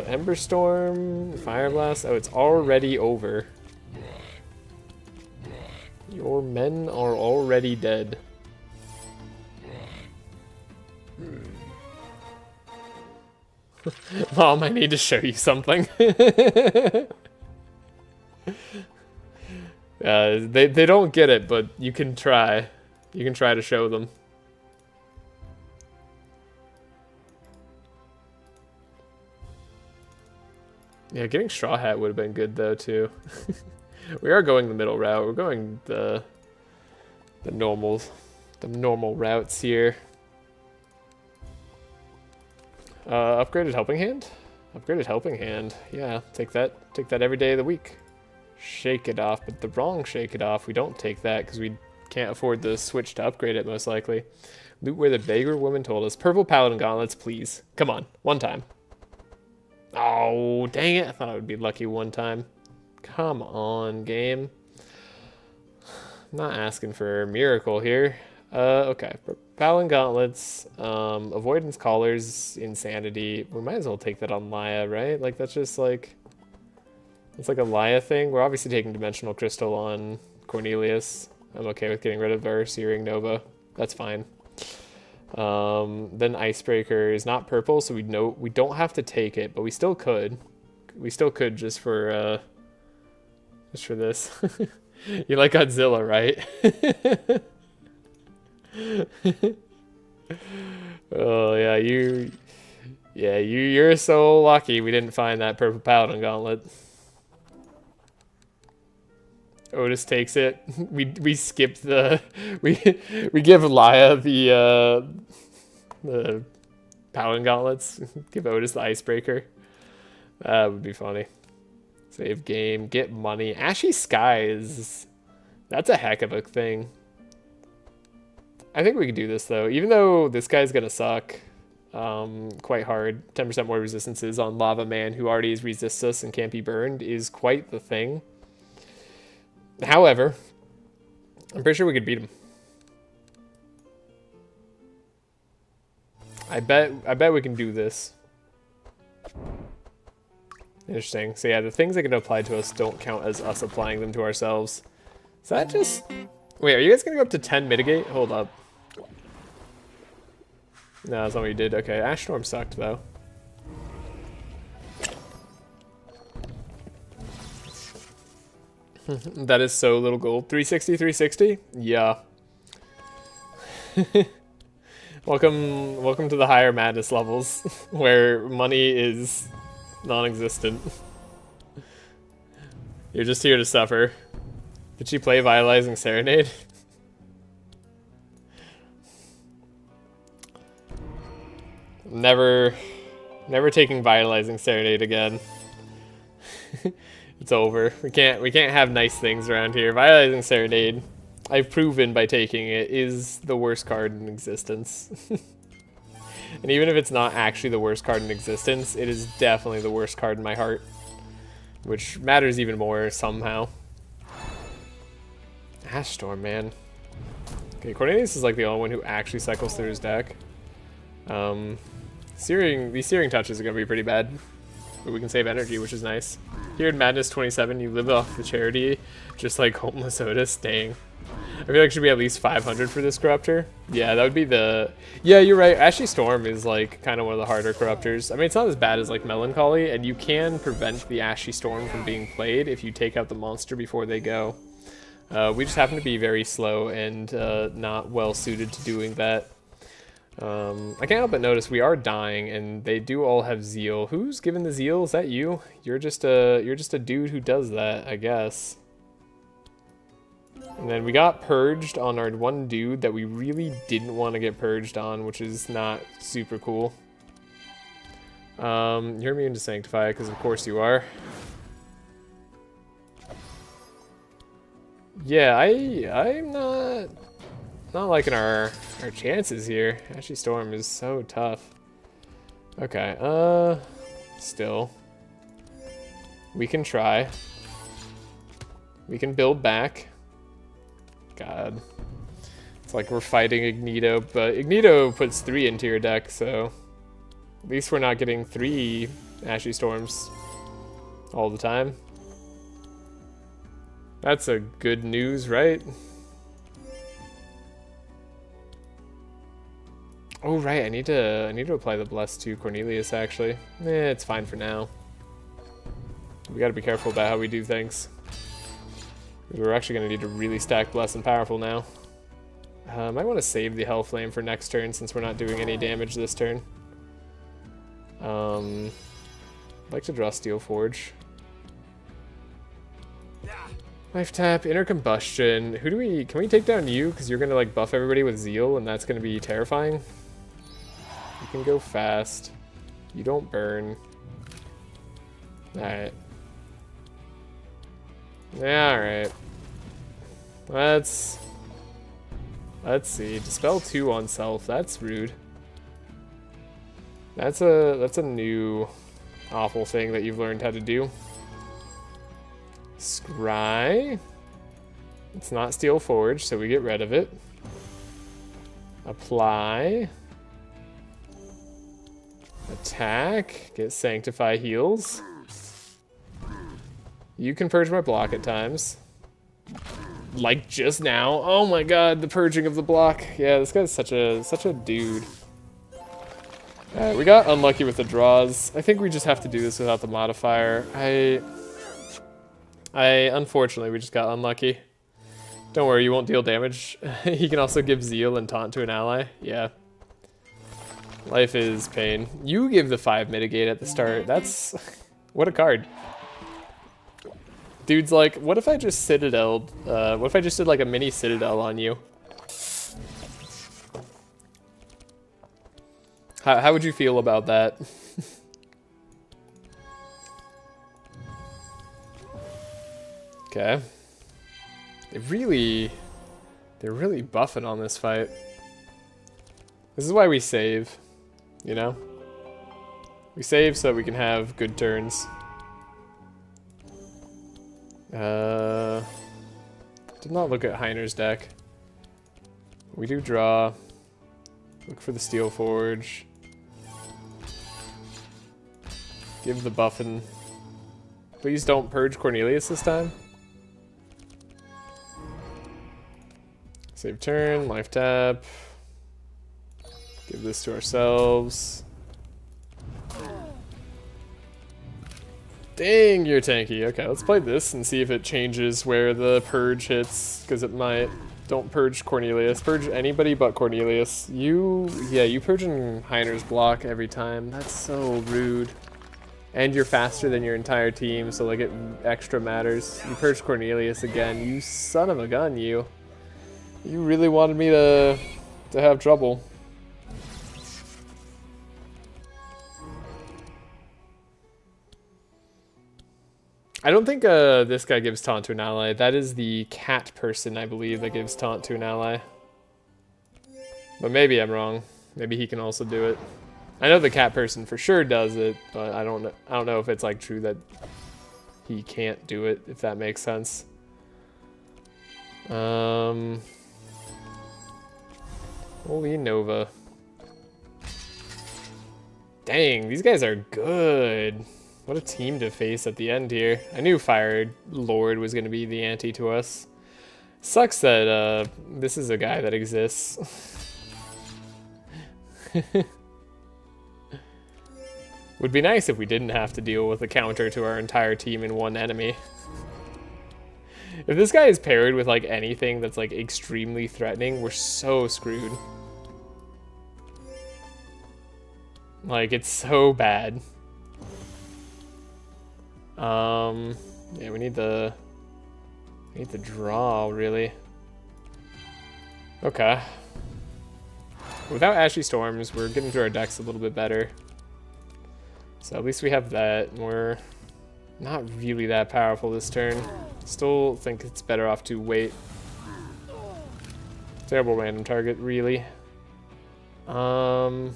Ember Storm, Fire Blast. Oh, it's already over. Your men are already dead. Mom, I need to show you something. They don't get it, but you can try. You can try to show them. Yeah, getting Straw Hat would have been good though too. We are going the middle route. We're going the normal routes here. Upgraded Helping Hand? Upgraded Helping Hand. Yeah, take that every day of the week. Shake It Off, but the wrong Shake It Off. We don't take that because we can't afford the Switch to upgrade it, most likely. Loot where the beggar woman told us. Purple paladin gauntlets, please. Come on, one time. Oh, dang it. I thought I would be lucky one time. Come on, game. I'm not asking for a miracle here. Okay. Paladin gauntlets, avoidance collars, insanity. We might as well take that on Laya, right? Like, that's just like... It's like a Laya thing. We're obviously taking Dimensional Crystal on Cornelius. I'm okay with getting rid of our Searing Nova. That's fine. Then Icebreaker is not purple, so we don't have to take it, but we still could. We still could just for this. You like Godzilla, right? Oh yeah, you're so lucky we didn't find that purple paladin gauntlet. Otis takes it. We skip the we give Laya the paladin gauntlets. Give Otis the icebreaker. That would be funny. Save game, get money. Ashy Skies. That's a heck of a thing. I think we can do this though. Even though this guy's gonna suck quite hard. 10% more resistances on Lava Man, who already resists us and can't be burned, is quite the thing. However, I'm pretty sure we could beat him. I bet we can do this. Interesting. So yeah, the things that can apply to us don't count as us applying them to ourselves. Is that just... Wait, are you guys gonna go up to 10 mitigate? Hold up. No, that's not what you did. Okay, Ash Storm sucked though. That is so little gold. 360, 360? Yeah. Welcome to the higher Madenss levels, where money is non-existent. You're just here to suffer. Did she play Vitalizing Serenade? Never taking Vitalizing Serenade again. It's over. We can't have nice things around here. Vitalizing Serenade, I've proven by taking it, is the worst card in existence. And even if it's not actually the worst card in existence, it is definitely the worst card in my heart. Which matters even more somehow. Ash Storm, man. Okay, Cornelius is like the only one who actually cycles through his deck. These Searing Touches are going to be pretty bad. But we can save energy, which is nice. Here in Madenss 27, you live off the charity, just like Homeless Otis. Dang. I feel like it should be at least 500 for this Corruptor. Yeah, that would be the... Yeah, you're right. Ashy Storm is like kind of one of the harder Corruptors. I mean, it's not as bad as like Melancholy, and you can prevent the Ashy Storm from being played if you take out the monster before they go. We just happen to be very slow and not well suited to doing that. I can't help but notice we are dying, and they do all have zeal. Who's given the zeal? Is that you? You're just a dude who does that, I guess. And then we got purged on our one dude that we really didn't want to get purged on, which is not super cool. You're immune to Sanctify, because of course you are. Yeah, I'm not liking our chances here. Ashy Storm is so tough. Okay, still. We can try. We can build back. God. It's like we're fighting Ignito, but Ignito puts 3 into your deck, so at least we're not getting 3 Ashy Storms all the time. That's a good news, right? Oh right, I need to apply the Bless to Cornelius actually. It's fine for now. We gotta be careful about how we do things. We're actually gonna need to really stack Bless and Powerful now. I might want to save the Hellflame for next turn since we're not doing any damage this turn. I'd like to draw Steel Forge. Life tap, Inner Combustion. Can we take down you? Because you're gonna like buff everybody with Zeal and that's gonna be terrifying. You can go fast. You don't burn. Alright. Yeah, alright. Let's Let's see. Dispel 2 on self. That's rude. That's a new awful thing that you've learned how to do. Scry. It's not Steel Forge, so we get rid of it. Apply. Attack. Get Sanctify Heals. You can purge my block at times. Like just now. Oh my god, the purging of the block. Yeah, this guy's such a dude. Alright, we got unlucky with the draws. I think we just have to do this without the modifier. Unfortunately, we just got unlucky. Don't worry, you won't deal damage. He can also give Zeal and Taunt to an ally. Yeah. Life is pain. You give the 5 mitigate at the start. That's... what a card. Dude's like, what if I just Citadel'd? What if I just did like a mini Citadel on you? How would you feel about that? Okay. They're really buffing on this fight. This is why we save, you know? We save so that we can have good turns. Did not look at Heiner's deck. We do draw. Look for the Steel Forge. Give the buffin. Please don't purge Cornelius this time. Save turn, life tap. Give this to ourselves. Dang, you're tanky. Okay, let's play this and see if it changes where the purge hits, because it might. Don't purge Cornelius. Purge anybody but Cornelius. You purging Heiner's block every time. That's so rude. And you're faster than your entire team, so like it extra matters. You purge Cornelius again. You son of a gun, you. You really wanted me to have trouble. I don't think this guy gives taunt to an ally. That is the cat person, I believe, that gives taunt to an ally. But maybe I'm wrong. Maybe he can also do it. I know the cat person for sure does it, but I don't know if it's like true that he can't do it, if that makes sense. Holy Nova. Dang, these guys are good. What a team to face at the end here. I knew Fire Lord was going to be the ante to us. Sucks that this is a guy that exists. Would be nice if we didn't have to deal with a counter to our entire team in one enemy. If this guy is paired with like anything that's like extremely threatening, we're so screwed. Like, it's so bad. Yeah, we need the draw, really. Okay. Without Ashy Storms, we're getting through our decks a little bit better. So at least we have that. We're not really that powerful this turn. Still think it's better off to wait. Terrible random target, really. There's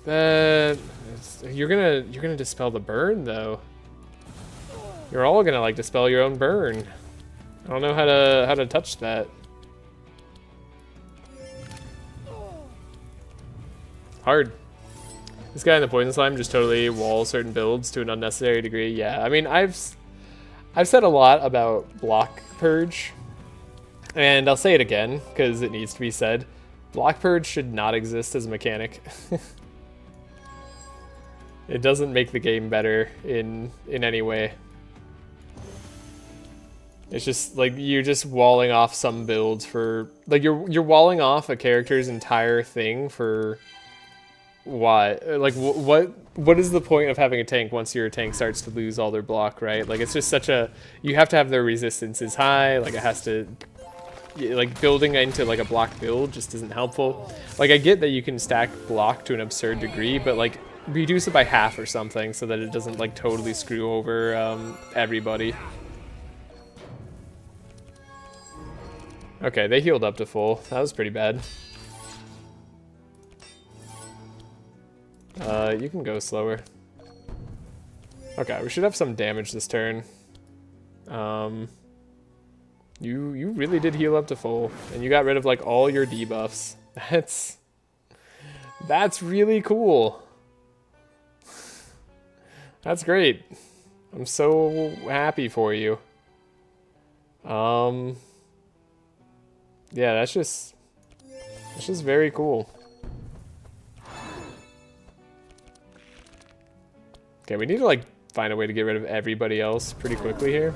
that. You're gonna dispel the burn though. You're all gonna like dispel your own burn. I don't know how to touch that. Hard. This guy in the Poison Slime just totally walls certain builds to an unnecessary degree. Yeah, I mean I've said a lot about block purge, and I'll say it again because it needs to be said. Block purge should not exist as a mechanic. It doesn't make the game better in any way. It's just like you're just walling off some builds for like you're walling off a character's entire thing for why? Like what is the point of having a tank once your tank starts to lose all their block, right? Like it's just such a you have to have their resistance is high, like it has to like building into like a block build just isn't helpful. Like I get that you can stack block to an absurd degree, but like reduce it by half or something so that it doesn't like totally screw over everybody. Okay, they healed up to full. That was pretty bad. You can go slower. Okay, we should have some damage this turn. You really did heal up to full, and you got rid of like all your debuffs. That's really cool. That's great. I'm so happy for you. Yeah, that's just very cool. Okay, we need to like find a way to get rid of everybody else pretty quickly here.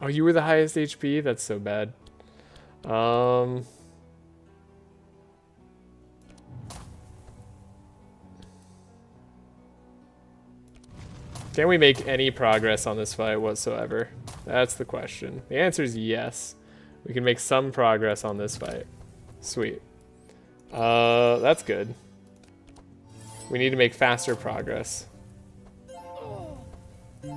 Oh, you were the highest HP? That's so bad. Can we make any progress on this fight whatsoever? That's the question. The answer is yes. We can make some progress on this fight. Sweet. That's good. We need to make faster progress.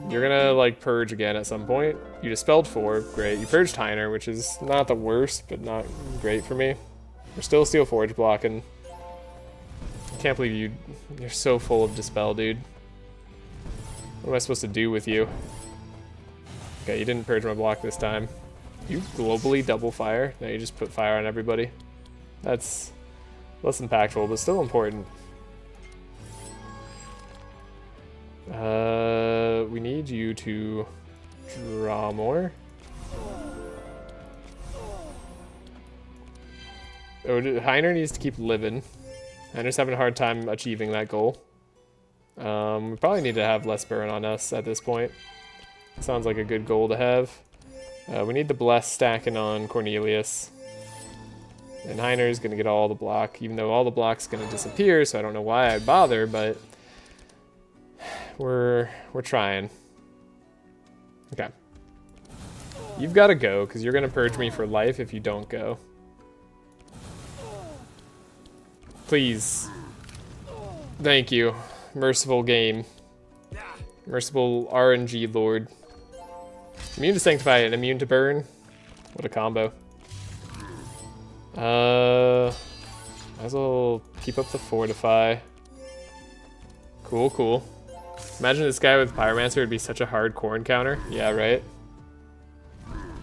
You're gonna, like, purge again at some point. You dispelled 4. Great. You purged Heiner, which is not the worst, but not great for me. We're still Steel Forge blocking. I can't believe you're so full of dispel, dude. What am I supposed to do with you? Okay, you didn't purge my block this time. You globally double fire? No, you just put fire on everybody. That's less impactful, but still important. We need you to draw more. Oh, Heiner needs to keep living. Heiner's having a hard time achieving that goal. We probably need to have less burn on us at this point. Sounds like a good goal to have. We need the Bless stacking on Cornelius. And Heiner's gonna get all the block, even though all the block's gonna disappear, so I don't know why I'd bother, but we're trying. Okay. You've gotta go, because you're gonna purge me for life if you don't go. Please. Thank you. Merciful game. Merciful RNG lord. Immune to Sanctify and immune to Burn. What a combo. Might as well keep up the Fortify. Cool, cool. Imagine this guy with Pyromancer would be such a hard core encounter. Yeah, right?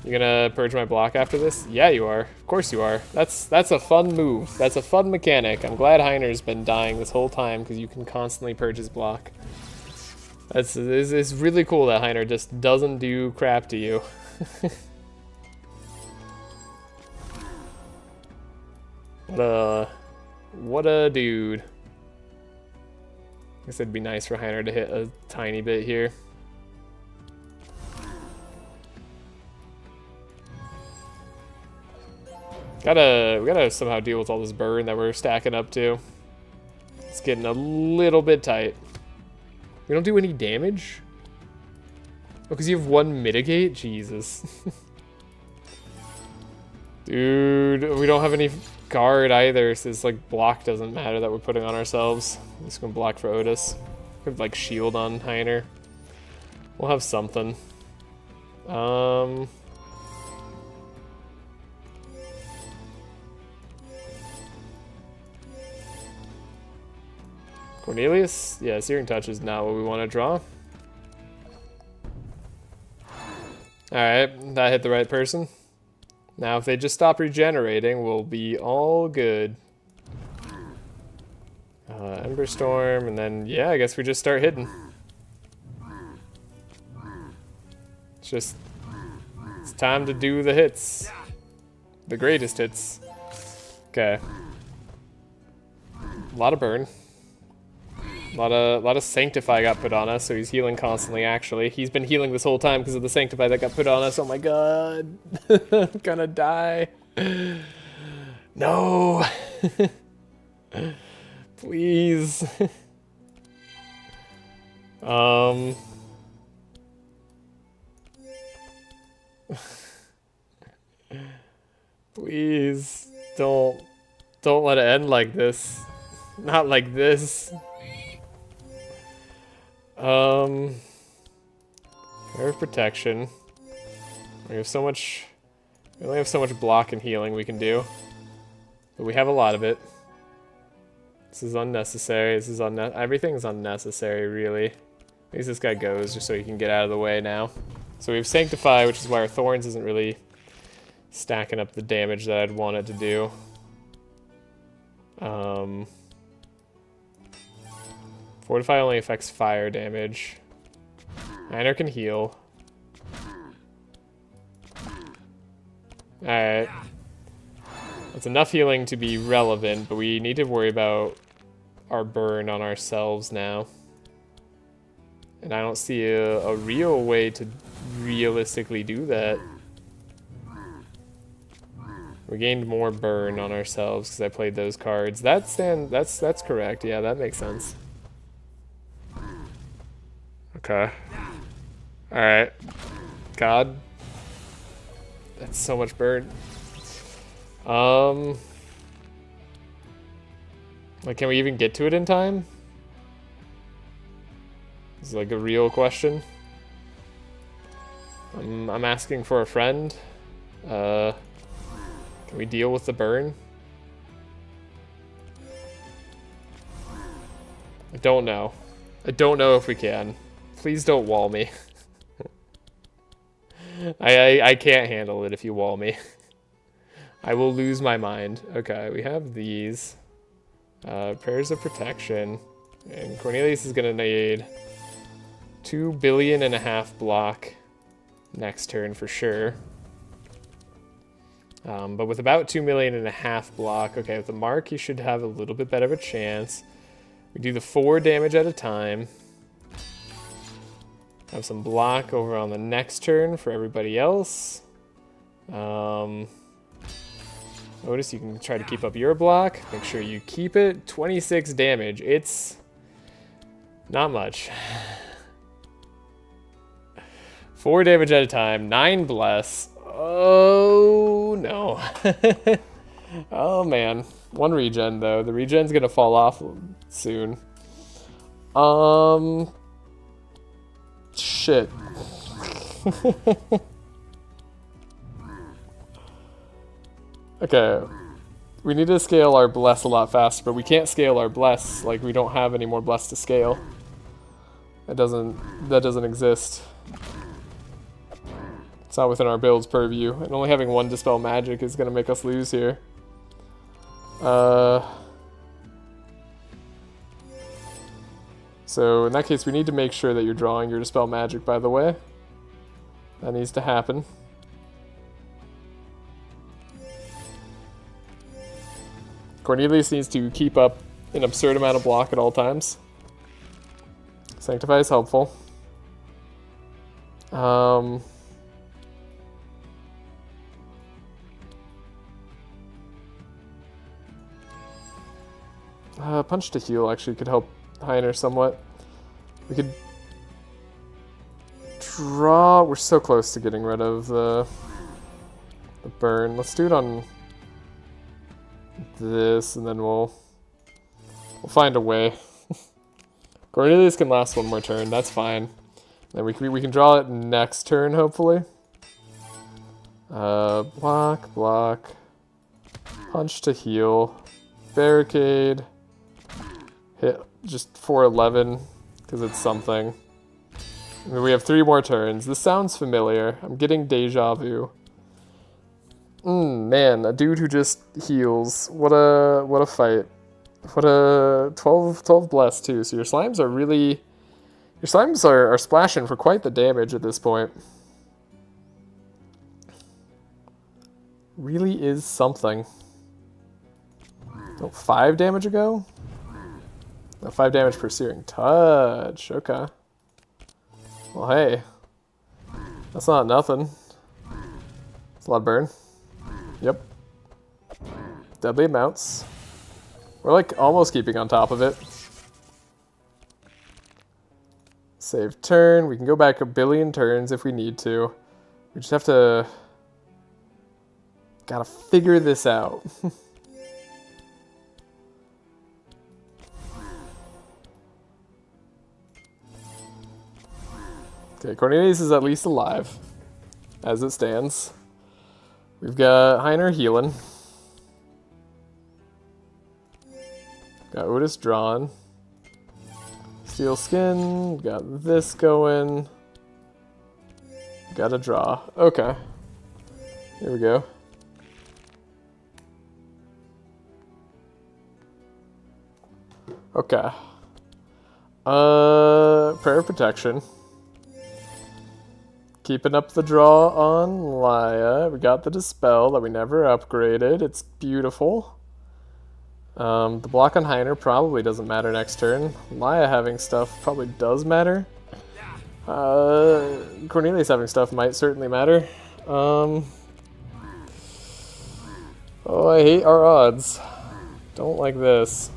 You gonna purge my block after this? Yeah, you are. Of course you are. That's a fun move. That's a fun mechanic. I'm glad Heiner's been dying this whole time because you can constantly purge his block. It's really cool that Heiner just doesn't do crap to you. What a dude. I guess it'd be nice for Heiner to hit a tiny bit here. We gotta somehow deal with all this burn that we're stacking up to. It's getting a little bit tight. We don't do any damage? Oh, because you have 1 mitigate? Jesus. Dude, we don't have any guard either, so this like block doesn't matter that we're putting on ourselves. I'm just gonna block for Otis. We have like shield on Heiner. We'll have something. Cornelius? Yeah, Searing Touch is not what we want to draw. Alright, that hit the right person. Now, if they just stop regenerating, we'll be all good. Ember Storm, and then, yeah, I guess we just start hitting. It's time to do the hits. The greatest hits. Okay. A lot of burn. A lot of Sanctify got put on us, so he's healing constantly, actually. He's been healing this whole time because of the Sanctify that got put on us. Oh my god. I'm gonna die. No. Please. Please. Don't let it end like this. Not like this. Air of protection. We have so much. We only have so much block and healing we can do, but we have a lot of it. This is unnecessary. This is everything's unnecessary, really. At least this guy goes just so he can get out of the way now. So we have Sanctify, which is why our Thorns isn't really stacking up the damage that I'd want it to do. Fortify only affects fire damage. Miner can heal. Alright. That's enough healing to be relevant, but we need to worry about our burn on ourselves now. And I don't see a real way to realistically do that. We gained more burn on ourselves because I played those cards. That's correct. Yeah, that makes sense. Okay. Alright. God. That's so much burn. Like, can we even get to it in time? This is like a real question. I'm asking for a friend. Can we deal with the burn? I don't know. I don't know if we can. Please don't wall me. I can't handle it if you wall me. I will lose my mind. Okay, we have these. Prayers of protection. And Cornelius is gonna need 2.5 billion block next turn for sure. But with about 2.5 million block, okay, with the mark he should have a little bit better of a chance. We do the 4 damage at a time. Have some block over on the next turn for everybody else. Otis, you can try to keep up your block. Make sure you keep it. 26 damage. It's not much. 4 damage at a time. 9 bless. Oh, no. Oh, man. 1 regen, though. The regen's gonna fall off soon. Shit. Okay. We need to scale our bless a lot faster, but we can't scale our bless. Like, we don't have any more bless to scale. That doesn't exist. It's not within our build's purview. And only having 1 Dispel Magic is gonna make us lose here. So in that case, we need to make sure that you're drawing your Dispel Magic, by the way. That needs to happen. Cornelius needs to keep up an absurd amount of block at all times. Sanctify is helpful. Punch to heal actually could help Heiner somewhat. We could draw. We're so close to getting rid of the burn. Let's do it on this, and then we'll find a way. Cornelius can last 1 more turn. That's fine. Then we can draw it next turn, hopefully. Block, block. Punch to heal. Barricade. Hit just 411 because it's something. And then we have 3 more turns. This sounds familiar. I'm getting deja vu. Man, a dude who just heals. What a fight. What a 12 bless too. So your slimes are splashing for quite the damage at this point. Really is something. Oh, 5 damage ago? No, 5 damage per Searing Touch. Okay. Well, hey. That's not nothing. It's a lot of burn. Yep. Deadly amounts. We're like almost keeping on top of it. Save turn. We can go back 1 billion turns if we need to. We just have to... Gotta figure this out. Okay, Cornelius is at least alive, as it stands. We've got Heiner healing. Got Otis drawn. Steel skin. Got this going. Got a draw. Okay. Here we go. Okay. Prayer of Protection. Keeping up the draw on Laya. We got the Dispel that we never upgraded. It's beautiful. The block on Heiner probably doesn't matter next turn. Laya having stuff probably does matter. Cornelius having stuff might certainly matter. Oh, I hate our odds. Don't like this.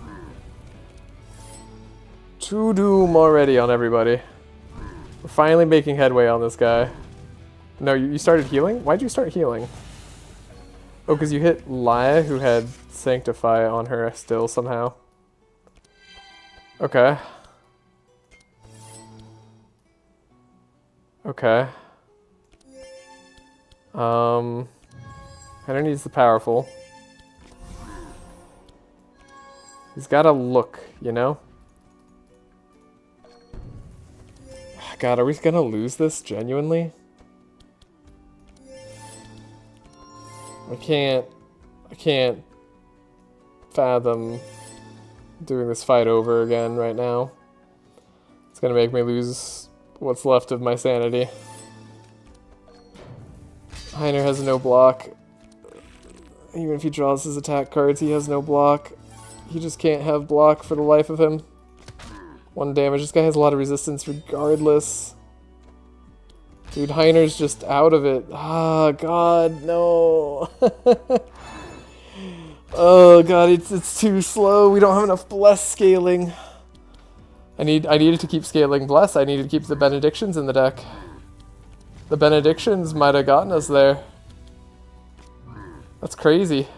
2 doom already on everybody. We're finally making headway on this guy. No, you started healing? Why'd you start healing? Oh, because you hit Laya, who had Sanctify on her still somehow. Okay. Okay. Header needs the powerful. He's gotta look, you know? God, are we gonna lose this genuinely? I can't fathom doing this fight over again right now. It's gonna make me lose what's left of my sanity. Heiner has no block. Even if he draws his attack cards, he has no block. He just can't have block for the life of him. 1 damage. This guy has a lot of resistance regardless. Dude, Heiner's just out of it. Ah, God, no. Oh, God, it's too slow. We don't have enough Bless scaling. I needed to keep scaling Bless. I needed to keep the Benedictions in the deck. The Benedictions might have gotten us there. That's crazy.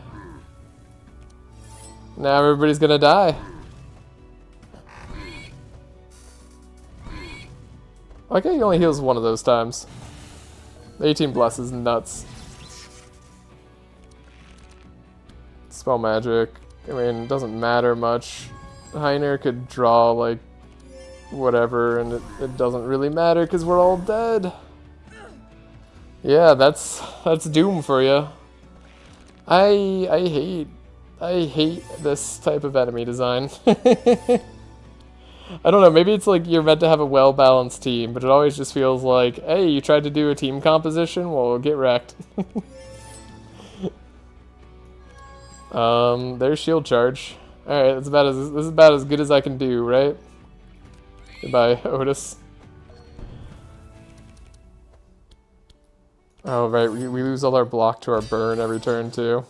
Now everybody's gonna die. Okay, he only heals 1 of those times. 18 Bless is nuts. Spell magic. I mean, it doesn't matter much. Heiner could draw, like, whatever, and it doesn't really matter because we're all dead. Yeah, that's doom for you. I hate this type of enemy design. I don't know, maybe it's like you're meant to have a well-balanced team, but it always just feels like, hey, you tried to do a team composition? Well, get wrecked. There's shield charge. Alright, this is about as good as I can do, right? Goodbye, Otis. Oh, right, we lose all our block to our burn every turn, too.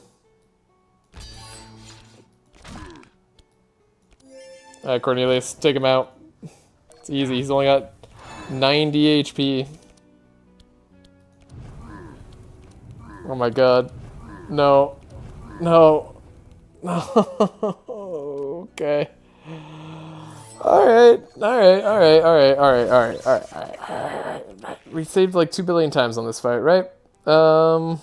Alright, Cornelius, take him out. It's easy, he's only got 90 HP. Oh my god. No. No. No. Okay. Alright. We saved like 2 billion times on this fight, right? Let's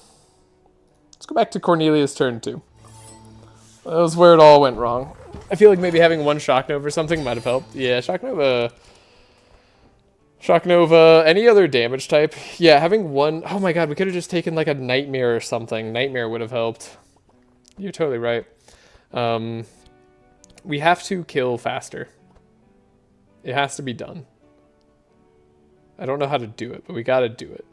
go back to Cornelius' turn 2. That was where it all went wrong. I feel like maybe having 1 Shock Nova or something might have helped. Yeah, Shock Nova, any other damage type. Yeah, having 1... Oh my god, we could have just taken like a Nightmare or something. Nightmare would have helped. You're totally right. We have to kill faster. It has to be done. I don't know how to do it, but we gotta do it.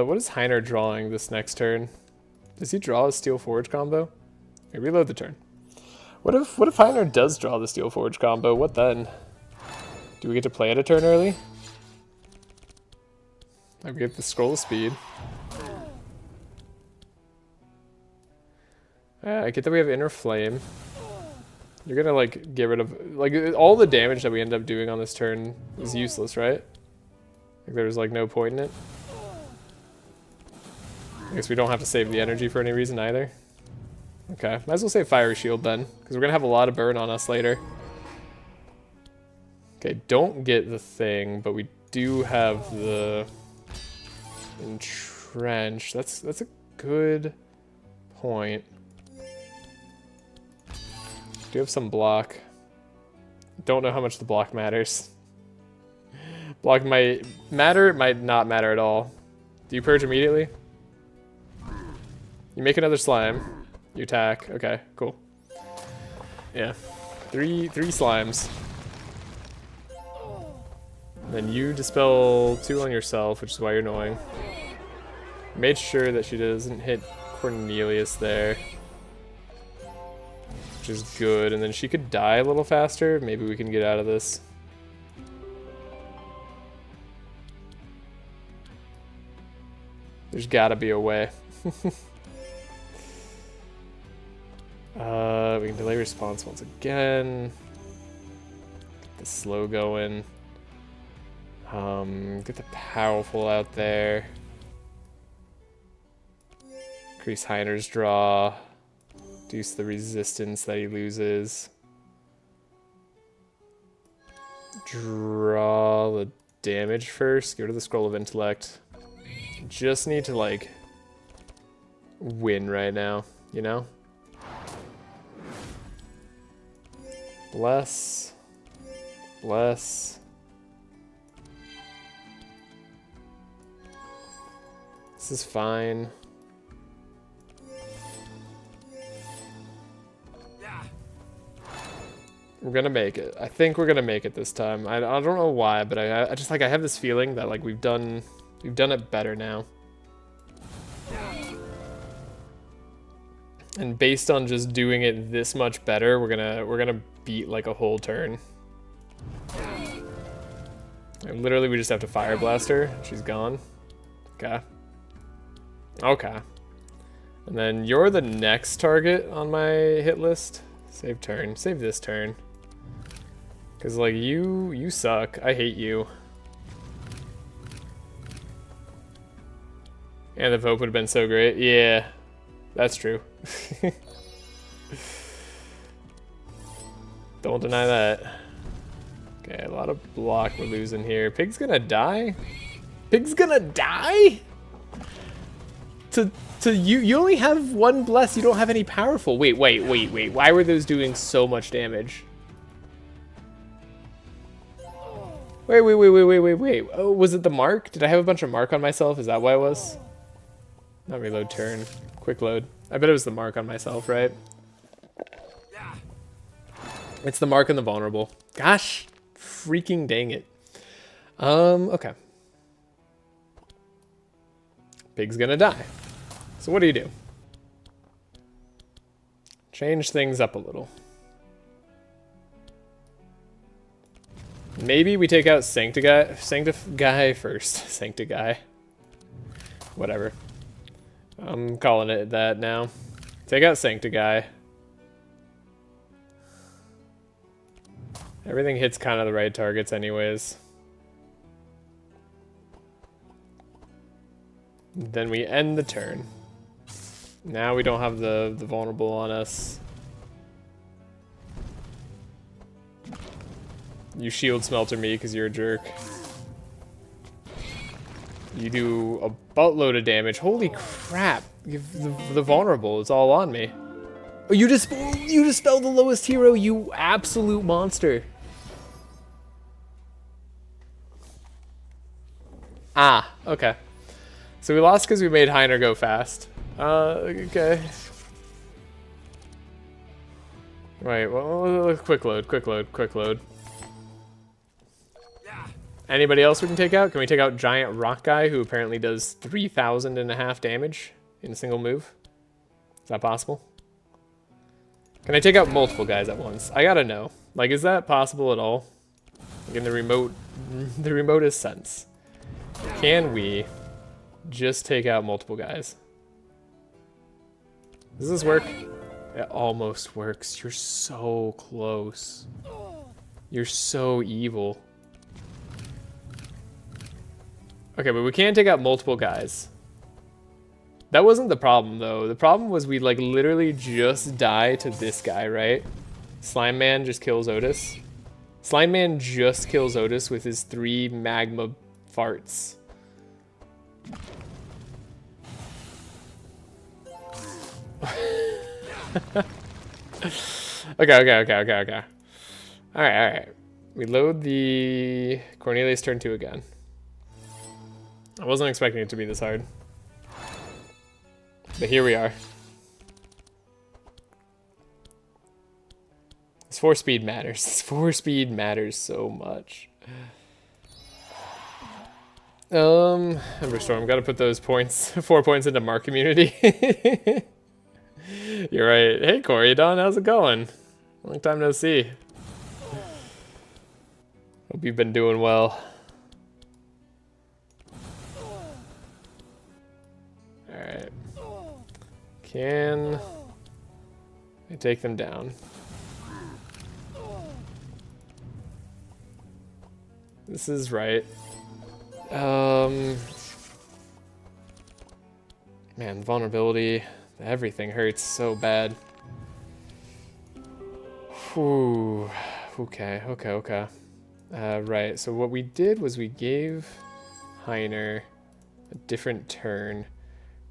What is Heiner drawing this next turn? Does he draw a Steel Forge combo? Okay, reload the turn. What if Heiner does draw the Steel Forge combo? What then? Do we get to play it a turn early? We get the Scroll of Speed. I get that we have Inner Flame. You're gonna like get rid of like all the damage that we end up doing on this turn is useless, right? Like there's like no point in it. I guess we don't have to save the energy for any reason either. Okay, might as well save Fiery Shield then, because we're gonna have a lot of burn on us later. Okay, don't get the thing, but we do have the entrench. That's a good point. Do have some block. Don't know how much the block matters. Block might matter, it might not matter at all. Do you purge immediately? You make another slime. You attack. Okay, cool. Yeah. Three slimes. Then you dispel 2 on yourself, which is why you're annoying. Made sure that she doesn't hit Cornelius there. Which is good. And then she could die a little faster. Maybe we can get out of this. There's gotta be a way. We can delay response once again. Get the slow going. Get the powerful out there. Increase Heiner's draw. Reduce the resistance that he loses. Draw the damage first. Get rid of the Scroll of Intellect. Just need to, like, win right now, you know? Bless. Bless. This is fine. We're gonna make it. I think we're gonna make it this time. I don't know why, but I just, like, I have this feeling that, like, we've done it better now. And based on just doing it this much better, we're gonna beat like a whole turn. And literally, we just have to Fire Blast her. She's gone. Okay. Okay. And then you're the next target on my hit list. Save turn. Save this turn. Cause like you suck. I hate you. And the Pope would have been so great. Yeah, that's true. Don't deny that. Okay, a lot of block we're losing here. Pig's gonna die? Pig's gonna die? To you only have 1 bless, you don't have any powerful. Wait. Why were those doing so much damage? Wait. Oh, was it the mark? Did I have a bunch of mark on myself? Is that why it was? Not reload turn. Quick load. I bet it was the mark on myself, right? It's the mark on the vulnerable. Gosh, freaking dang it. Okay. Pig's gonna die. So what do? Change things up a little. Maybe we take out Sanctify first. Sanctify. Whatever. I'm calling it that now. Take out Sanctify. Everything hits kind of the right targets anyways. Then we end the turn. Now we don't have the vulnerable on us. You shield smelter me because you're a jerk. You do a buttload of damage. Holy crap. The vulnerable is all on me. Oh, you dispelled the lowest hero, you absolute monster. Ah, okay. So we lost because we made Heiner go fast. Okay. Right, well, quick load. Anybody else we can take out? Can we take out Giant Rock Guy, who apparently does 3,500 damage in a single move? Is that possible? Can I take out multiple guys at once? I gotta know. Like, is that possible at all? Like in the remotest sense. Can we just take out multiple guys? Does this work? It almost works. You're so close. You're so evil. Okay, but we can take out multiple guys. That wasn't the problem, though. The problem was we, like, literally just die to this guy, right? Slime Man just kills Otis. Slime Man just kills Otis with his 3 magma farts. Okay. Alright. We load the Cornelius turn 2 again. I wasn't expecting it to be this hard. But here we are. This 4 speed matters. This 4 speed matters so much. Emberstorm, gotta put those points, 4 points into Mark Community. You're right. Hey Corey, Don, how's it going? Long time no see. Hope you've been doing well. Alright. Can I take them down? This is right. Man, vulnerability. Everything hurts so bad. Whew. Okay. Right, so what we did was we gave Heiner a different turn,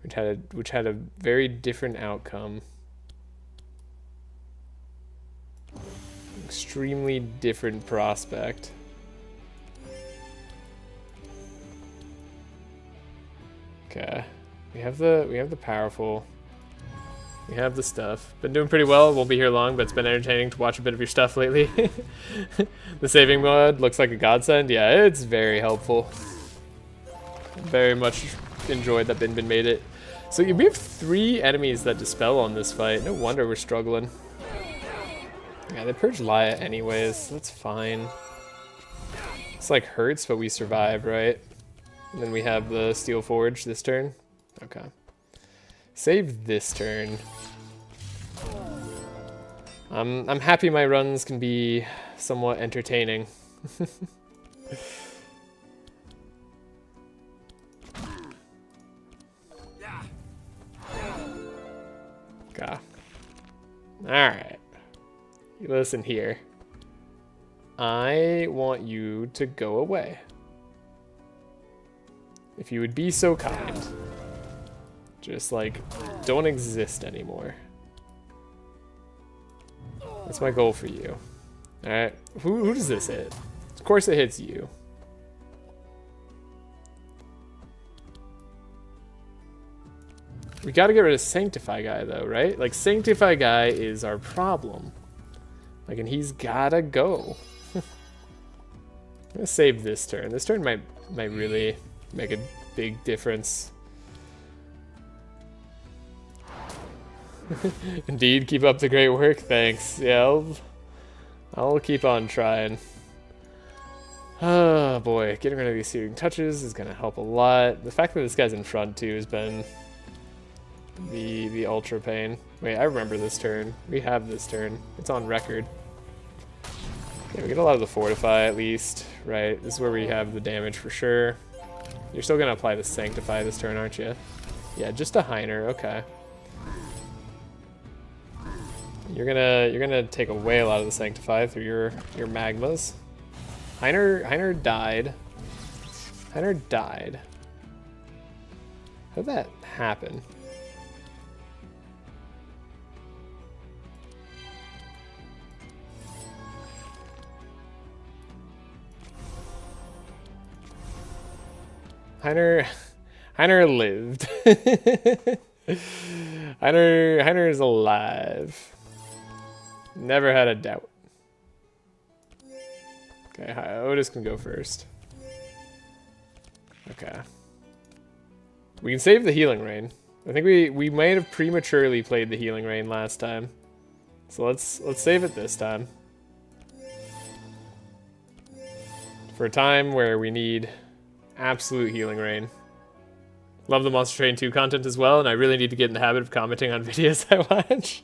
which had a very different outcome. Extremely different prospect. Okay. We have the powerful. We have the stuff. Been doing pretty well. Won't be here long, but it's been entertaining to watch a bit of your stuff lately. The saving mod looks like a godsend. Yeah, it's very helpful. Very much enjoyed that Bin Bin made it. So we have 3 enemies that dispel on this fight. No wonder we're struggling. Yeah, they purge Laya anyways. That's fine. It's like hurts, but we survive, right? And then we have the Steel Forge this turn. Okay. Save this turn. I'm happy my runs can be somewhat entertaining. Okay. Alright. You listen here. I want you to go away. If you would be so kind. Just like, don't exist anymore. That's my goal for you. Alright, who does this hit? Of course it hits you. We gotta get rid of Sanctify Guy though, right? Like, Sanctify Guy is our problem. Like, and he's gotta go. I'm gonna save this turn. This turn might really make a big difference. Indeed, keep up the great work. Thanks. Yeah, I'll keep on trying. Oh boy, getting rid of these searing touches is gonna help a lot. The fact that this guy's in front too has been the ultra pain. Wait, I remember this turn. We have this turn. It's on record. Yeah, we get a lot of the fortify at least, right? This is where we have the damage for sure. You're still gonna apply the sanctify this turn, aren't you? Yeah, just a Heiner. Okay. You're gonna take away a lot of the sanctify through your magmas. Heiner died. Heiner died. How'd that happen? Heiner lived. Heiner is alive. Never had a doubt. Okay, Otis can go first. Okay. We can save the Healing Rain. I think we might have prematurely played the Healing Rain last time. So let's save it this time. For a time where we need absolute Healing Rain. Love the Monster Train 2 content as well, and I really need to get in the habit of commenting on videos I watch.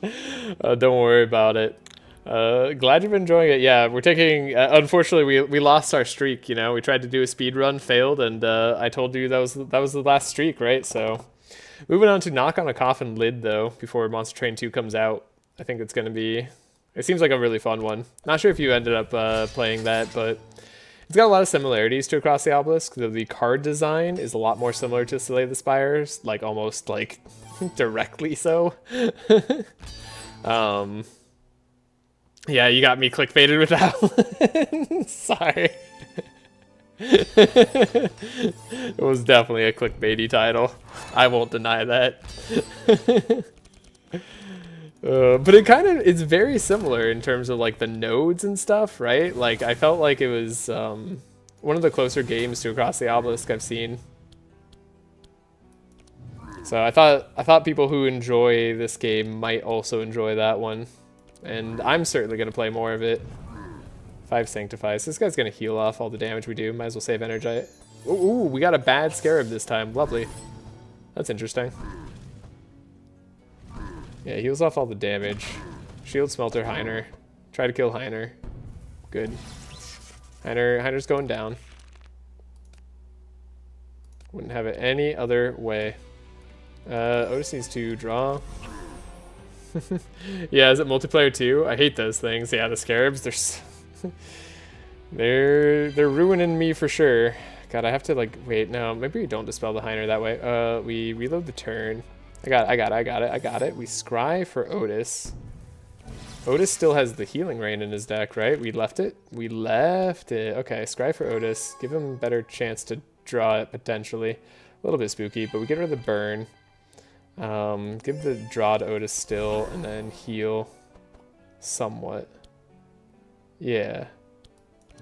Don't worry about it. Glad you've been enjoying it. Yeah, we're taking... unfortunately, we lost our streak, you know? We tried to do a speed run, failed, and I told you that was the last streak, right? So Moving on to Knock on a Coffin Lid, though, before Monster Train 2 comes out. I think it's going to be... It seems like a really fun one. Not sure if you ended up playing that, but it's got a lot of similarities to Across the Obelisk. The card design is a lot more similar to Slay the Spires, like almost like directly so. Yeah, you got me clickbaited with that one. Sorry. It was definitely a clickbaity title. I won't deny that. But it's very similar in terms of like the nodes and stuff, right? Like I felt like it was one of the closer games to Across the Obelisk I've seen. So I thought people who enjoy this game might also enjoy that one. And I'm certainly going to play more of it. 5 Sanctifies. This guy's going to heal off all the damage we do. Might as well save energy. Ooh, we got a bad Scarab this time. Lovely. That's interesting. Yeah, heals off all the damage. Shield Smelter Heiner. Try to kill Heiner. Good. Heiner's going down. Wouldn't have it any other way. Otis needs to draw. Yeah, is it multiplayer too? I hate those things. Yeah, the Scarabs, they're ruining me for sure. God, I have to like wait. No, maybe we don't dispel the Heiner that way. We reload the turn. I got it. We scry for Otis. Otis still has the Healing Rain in his deck, right? We left it. Okay, scry for Otis. Give him a better chance to draw it potentially. A little bit spooky, but we get rid of the burn. Give the draw to Otis still, and then heal somewhat. Yeah.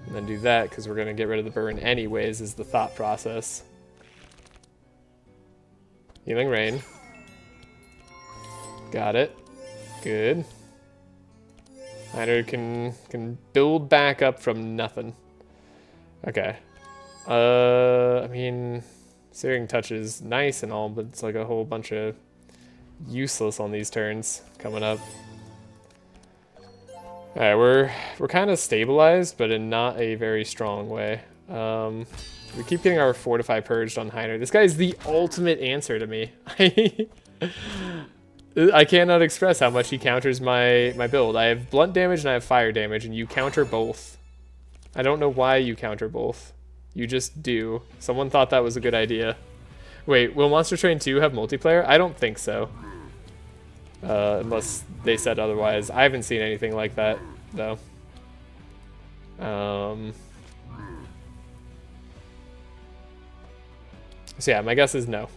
And then do that, because we're going to get rid of the burn anyways, is the thought process. Healing Rain. Got it. Good. Heiner can build back up from nothing. Okay. I mean, Searing Touch is nice and all, but it's like a whole bunch of useless on these turns coming up. Alright, we're kind of stabilized, but in not a very strong way. We keep getting our Fortify purged on Heiner. This guy is the ultimate answer to me. I cannot express how much he counters my build. I have blunt damage and I have fire damage, and you counter both. I don't know why you counter both. You just do. Someone thought that was a good idea. Wait, will Monster Train 2 have multiplayer? I don't think so. Unless they said otherwise. I haven't seen anything like that, though. So yeah, my guess is no.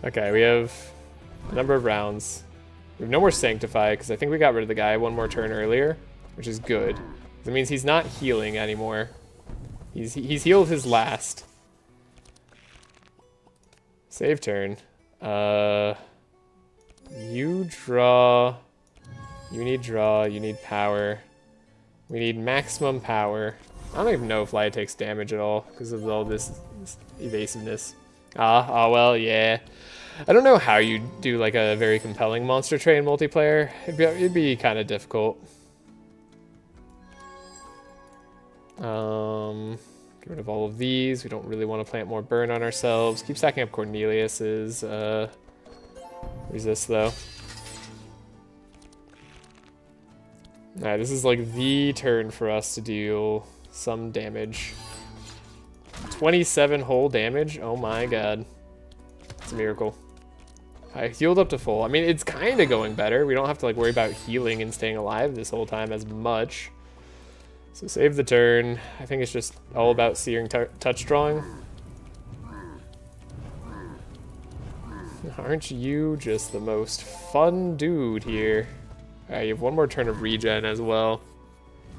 Okay, we have a number of rounds. We have no more Sanctify, because I think we got rid of the guy one more turn earlier, which is good. That means he's not healing anymore. He's healed his last. Save turn. You draw. You need draw. You need power. We need maximum power. I don't even know if Laya takes damage at all because of all this evasiveness. Well, yeah. I don't know how you do like a very compelling Monster Train multiplayer. It'd be kind of difficult. Get rid of all of these. We don't really want to plant more burn on ourselves. Keep stacking up Cornelius's. Resist though. Alright, this is like the turn for us to deal some damage. 27 whole damage? Oh my god. It's a miracle. I healed up to full. I mean, it's kind of going better. We don't have to like worry about healing and staying alive this whole time as much. So save the turn. I think it's just all about Searing Touch drawing. Aren't you just the most fun dude here? Alright, you have one more turn of regen as well.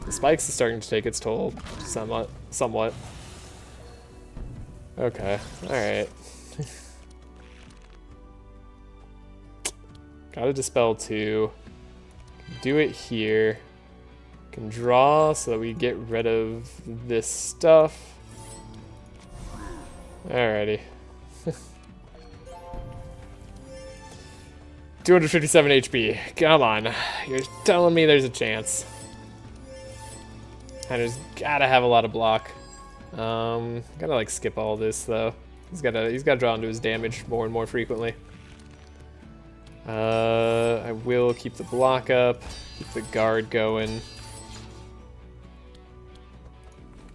The spikes is starting to take its toll somewhat. Okay, alright. Gotta dispel 2. Do it here. Can draw so that we get rid of this stuff. Alrighty. 257 HP. Come on. You're telling me there's a chance. I just gotta have a lot of block. Gotta like skip all this though. He's gotta draw into his damage more and more frequently. I will keep the block up, keep the guard going.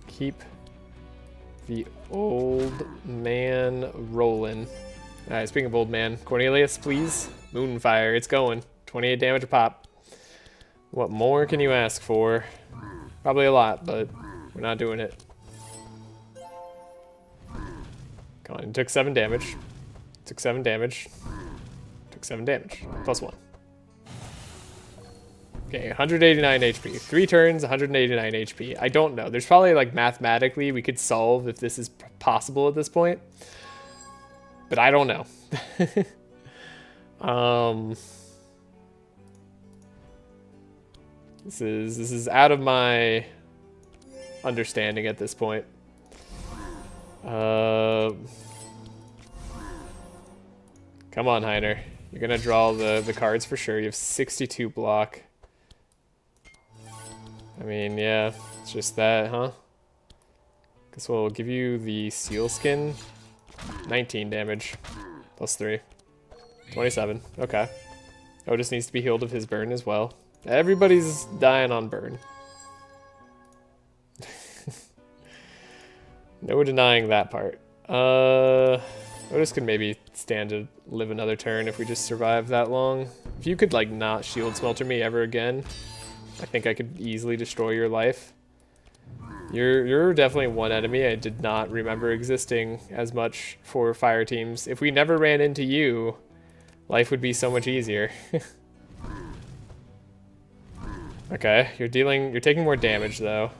Keep the old man rolling. Alright, speaking of old man, Cornelius, please. Moonfire, it's going. 28 damage a pop. What more can you ask for? Probably a lot, but we're not doing it. Come on, it took 7 damage. Took 7 damage. Took 7 damage. +1. Okay, 189 HP. 3 turns, 189 HP. I don't know. There's probably, like, mathematically we could solve if this is possible at this point. But I don't know. This is out of my understanding at this point. Come on, Heiner. You're gonna draw the cards for sure. You have 62 block. I mean, yeah, it's just that, huh? Guess we'll give you the seal skin. 19 damage. +3. 27. Okay. Otis needs to be healed of his burn as well. Everybody's dying on burn. No denying that part. Otis could maybe stand to live another turn if we just survive that long. If you could, like, not shield smelter me ever again, I think I could easily destroy your life. You're definitely one enemy I did not remember existing as much for fire teams. If we never ran into you, life would be so much easier. Okay, you're taking more damage though.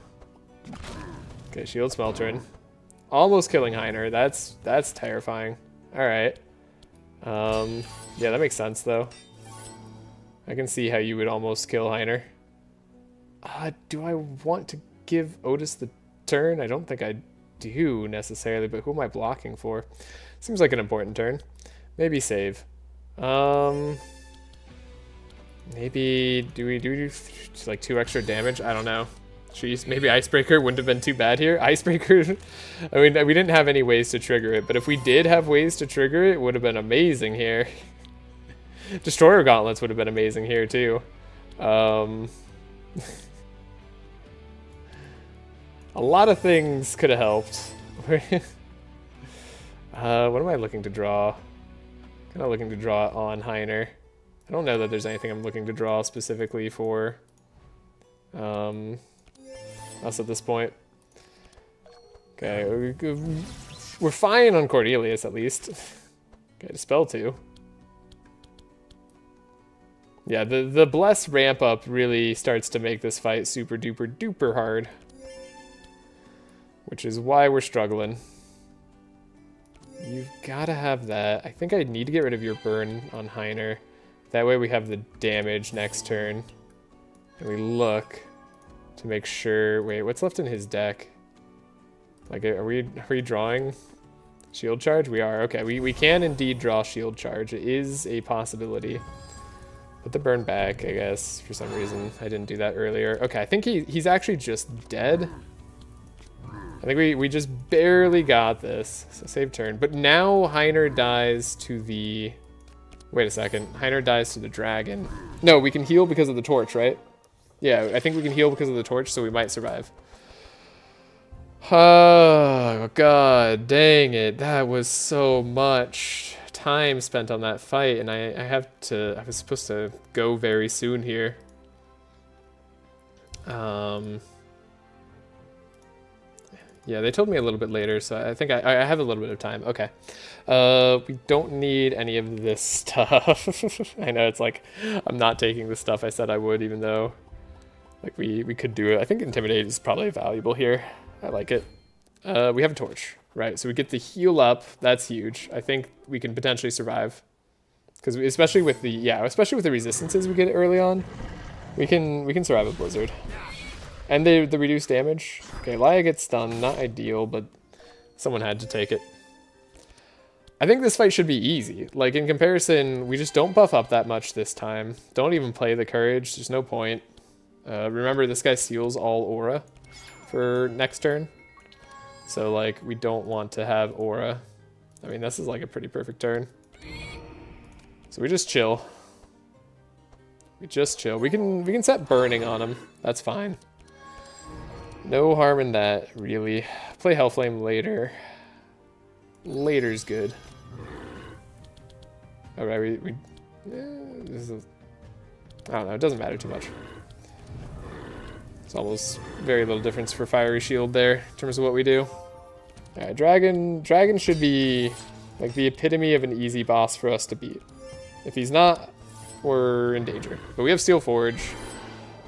Okay, shield smeltering. Almost killing Heiner. That's terrifying. All right. Yeah, that makes sense though. I can see how you would almost kill Heiner. Do I want to give Otis the turn? I don't think I do necessarily, but who am I blocking for? Seems like an important turn. Maybe save. Maybe do we do like 2 extra damage? I don't know. Jeez, maybe Icebreaker wouldn't have been too bad here. Icebreaker, I mean, we didn't have any ways to trigger it, but if we did have ways to trigger it, it would have been amazing here. Destroyer Gauntlets would have been amazing here too. A lot of things could have helped. What am I looking to draw? Kind of looking to draw on Heiner. I don't know that there's anything I'm looking to draw specifically for us at this point. Okay, we're fine on Cornelius at least. Okay, Dispel 2. Yeah, the Bless ramp up really starts to make this fight super duper duper hard. Which is why we're struggling. You've got to have that. I think I need to get rid of your burn on Heiner. That way we have the damage next turn. And we look to make sure... Wait, what's left in his deck? Like, are we drawing Shield Charge? We are. Okay, we can indeed draw Shield Charge. It is a possibility. Put the burn back, I guess, for some reason. I didn't do that earlier. Okay, I think he's actually just dead. I think we just barely got this. So save turn. But now Heiner dies to the... Wait a second. Heiner dies to the dragon. No, we can heal because of the torch, right? Yeah, I think we can heal because of the torch, so we might survive. Oh, God, dang it. That was so much time spent on that fight, and I was supposed to go very soon here. Yeah, they told me a little bit later, so I think I have a little bit of time. Okay. We don't need any of this stuff. I know it's like, I'm not taking the stuff I said I would, even though, like, we could do it. I think Intimidate is probably valuable here. I like it. We have a torch, right? So we get the heal up. That's huge. I think we can potentially survive. Because especially with the resistances we get early on, we can survive a blizzard. And the reduced damage. Okay, Laia gets stunned. Not ideal, but someone had to take it. I think this fight should be easy. Like, in comparison, we just don't buff up that much this time. Don't even play the courage. There's no point. Remember, this guy seals all aura for next turn. So, like, we don't want to have aura. I mean, this is like a pretty perfect turn. So we just chill. We just chill. We can set burning on him. That's fine. No harm in that, really. Play Hellflame later. Later's good. Alright, this is, I don't know, it doesn't matter too much. It's almost very little difference for Fiery Shield there in terms of what we do. Alright, Dragon should be like the epitome of an easy boss for us to beat. If he's not, we're in danger. But we have Steel Forge,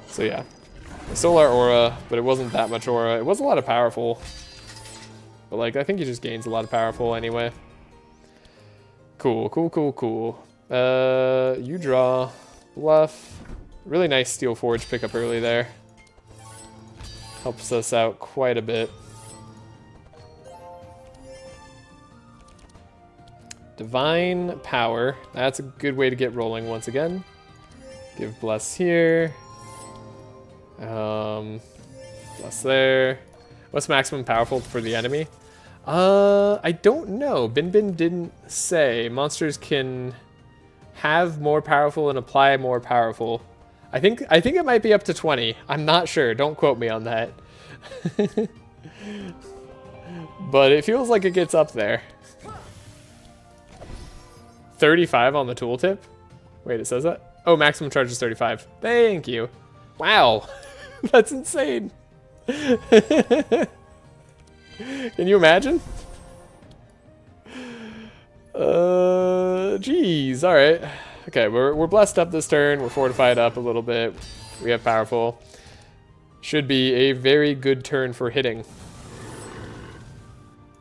so yeah. We stole our aura, but it wasn't that much aura. It was a lot of powerful. But like, I think he just gains a lot of powerful anyway. Cool, cool, cool, cool. You draw, bluff. Really nice Steel Forge pickup early there. Helps us out quite a bit. Divine Power. That's a good way to get rolling once again. Give Bless here. Bless there. What's maximum powerful for the enemy? I don't know. Bin didn't say. Monsters can have more powerful and apply more powerful. I think it might be up to 20. I'm not sure. Don't quote me on that. But it feels like it gets up there. 35 on the tooltip? Wait, it says that? Oh, maximum charge is 35. Thank you. Wow. That's insane. Can you imagine? Geez. All right. Okay, we're blessed up this turn. We're fortified up a little bit. We have powerful. Should be a very good turn for hitting.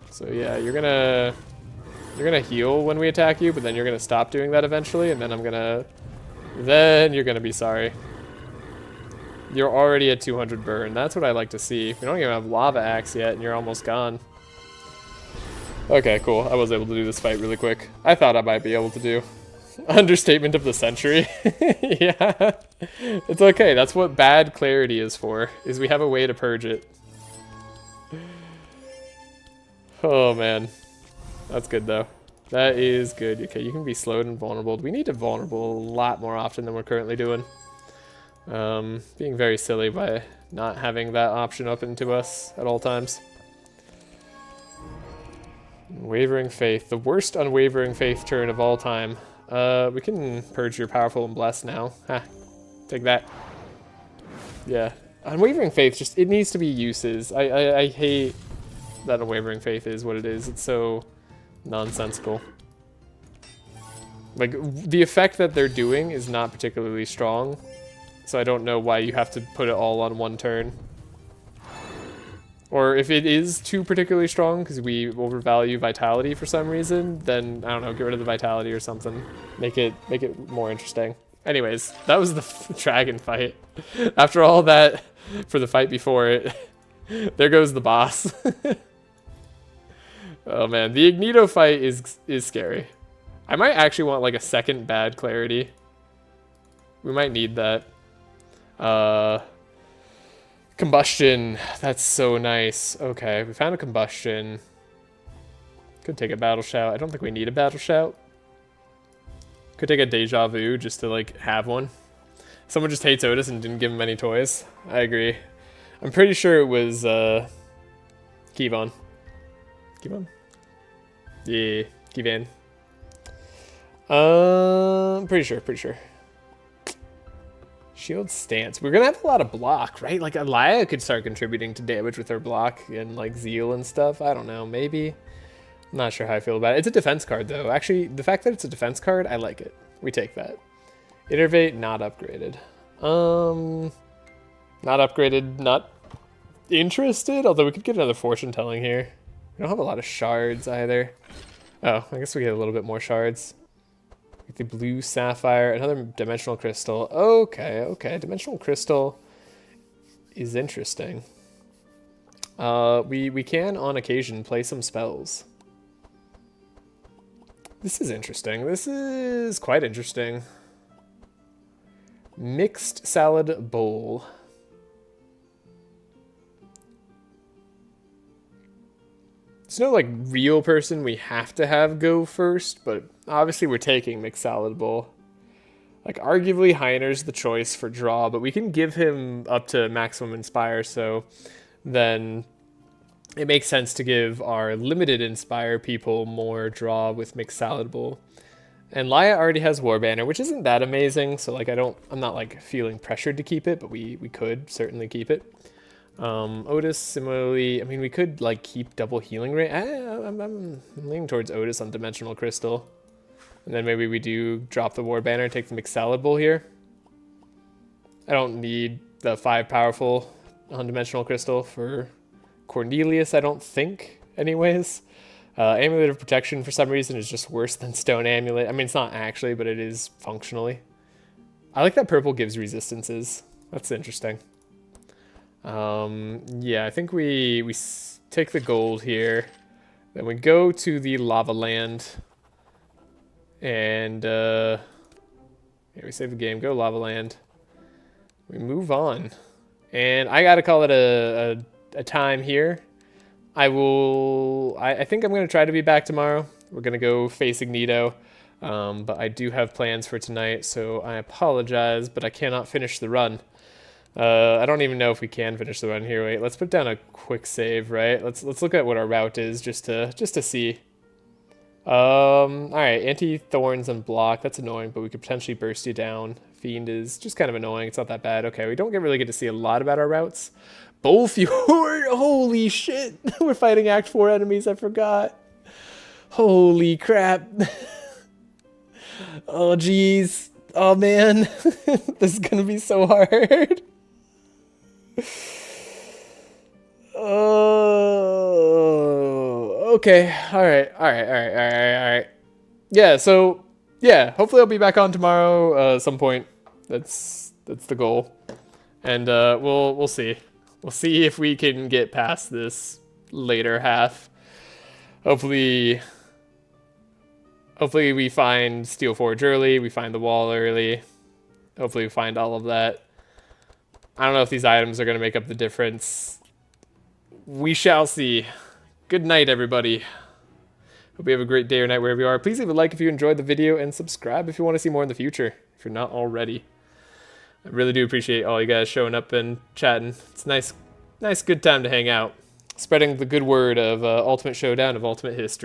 So yeah, you're gonna heal when we attack you, but then you're gonna stop doing that eventually, and then then you're gonna be sorry. You're already at 200 burn. That's what I like to see. We don't even have Lava Axe yet, and you're almost gone. Okay, cool. I was able to do this fight really quick. I thought I might be able to do. Understatement of the century. Yeah. It's okay. That's what bad clarity is for, is we have a way to purge it. Oh, man. That's good, though. That is good. Okay, you can be slowed and vulnerable. We need to vulnerable a lot more often than we're currently doing. Being very silly by not having that option open to us at all times. Unwavering Faith. The worst Unwavering Faith turn of all time. We can purge your powerful and bless now. Ha. Take that. Yeah. Unwavering Faith, just, it needs to be uses. I hate that Unwavering Faith is what it is. It's so nonsensical. Like, the effect that they're doing is not particularly strong. So I don't know why you have to put it all on one turn. Or if it is too particularly strong because we overvalue vitality for some reason, then I don't know, get rid of the vitality or something. Make it more interesting. Anyways, that was the dragon fight. After all that for the fight before it, there goes the boss. Oh man, the Ignito fight is scary. I might actually want like a second bad clarity. We might need that. Combustion. That's so nice. Okay, we found a combustion. Could take a battle shout. I don't think we need a battle shout. Could take a deja vu just to like have one. Someone just hates Otis and didn't give him any toys. I agree. I'm pretty sure it was Kevon. Kevon? Yeah, Kevon. Pretty sure. Shield stance. We're gonna have a lot of block, right? Like Alaya could start contributing to damage with her block and like zeal and stuff. I don't know, maybe. I'm not sure how I feel about it. It's a defense card though. Actually, the fact that it's a defense card, I like it. We take that. Innervate, not upgraded. Not upgraded, not interested. Although we could get another fortune telling here. We don't have a lot of shards either. Oh, I guess we get a little bit more shards. Get the blue sapphire, another dimensional crystal. Okay. Dimensional crystal is interesting. We can, on occasion, play some spells. This is interesting. This is quite interesting. Mixed salad bowl. There's no like real person we have to have go first, but obviously we're taking Mixaladable. Like arguably Heiner's the choice for draw, but we can give him up to maximum Inspire, so then it makes sense to give our limited Inspire people more draw with Mixaladable. And Laya already has Warbanner, which isn't that amazing, so like I'm not like feeling pressured to keep it, but we could certainly keep it. Otis similarly, I mean we could like keep double healing rate. I'm leaning towards Otis on Dimensional Crystal. And then maybe we do drop the Warbanner, take the Mixaladable here. I don't need the 5 powerful on Dimensional Crystal for Cornelius, I don't think, anyways. Amulet of Protection for some reason is just worse than Stone Amulet. I mean, it's not actually, but it is functionally. I like that purple gives resistances. That's interesting. Yeah, I think we take the gold here. Then we go to the Lava Land. And, yeah, we save the game. Go Lava Land. We move on. And I gotta call it a time here. I think I'm going to try to be back tomorrow. We're going to go face Ignito. But I do have plans for tonight, so I apologize, but I cannot finish the run. I don't even know if we can finish the run here. Wait, let's put down a quick save, right? Let's look at what our route is just to see. All right, anti-thorns and block. That's annoying, but we could potentially burst you down. Fiend is just kind of annoying. It's not that bad. Okay, we don't really get to see a lot about our routes. Bullfjord! Holy shit! We're fighting Act 4 enemies, I forgot. Holy crap. Oh, jeez. Oh, man. This is gonna be so hard. Oh, okay. All right. Yeah, so, yeah, hopefully I'll be back on tomorrow some point. That's the goal. And we'll see. We'll see if we can get past this later half. Hopefully we find Steel Forge early, we find the wall early. Hopefully we find all of that. I don't know if these items are going to make up the difference. We shall see. Good night, everybody. Hope you have a great day or night wherever you are. Please leave a like if you enjoyed the video and subscribe if you want to see more in the future, if you're not already. I really do appreciate all you guys showing up and chatting. It's nice good time to hang out. Spreading the good word of Ultimate Showdown of Ultimate History.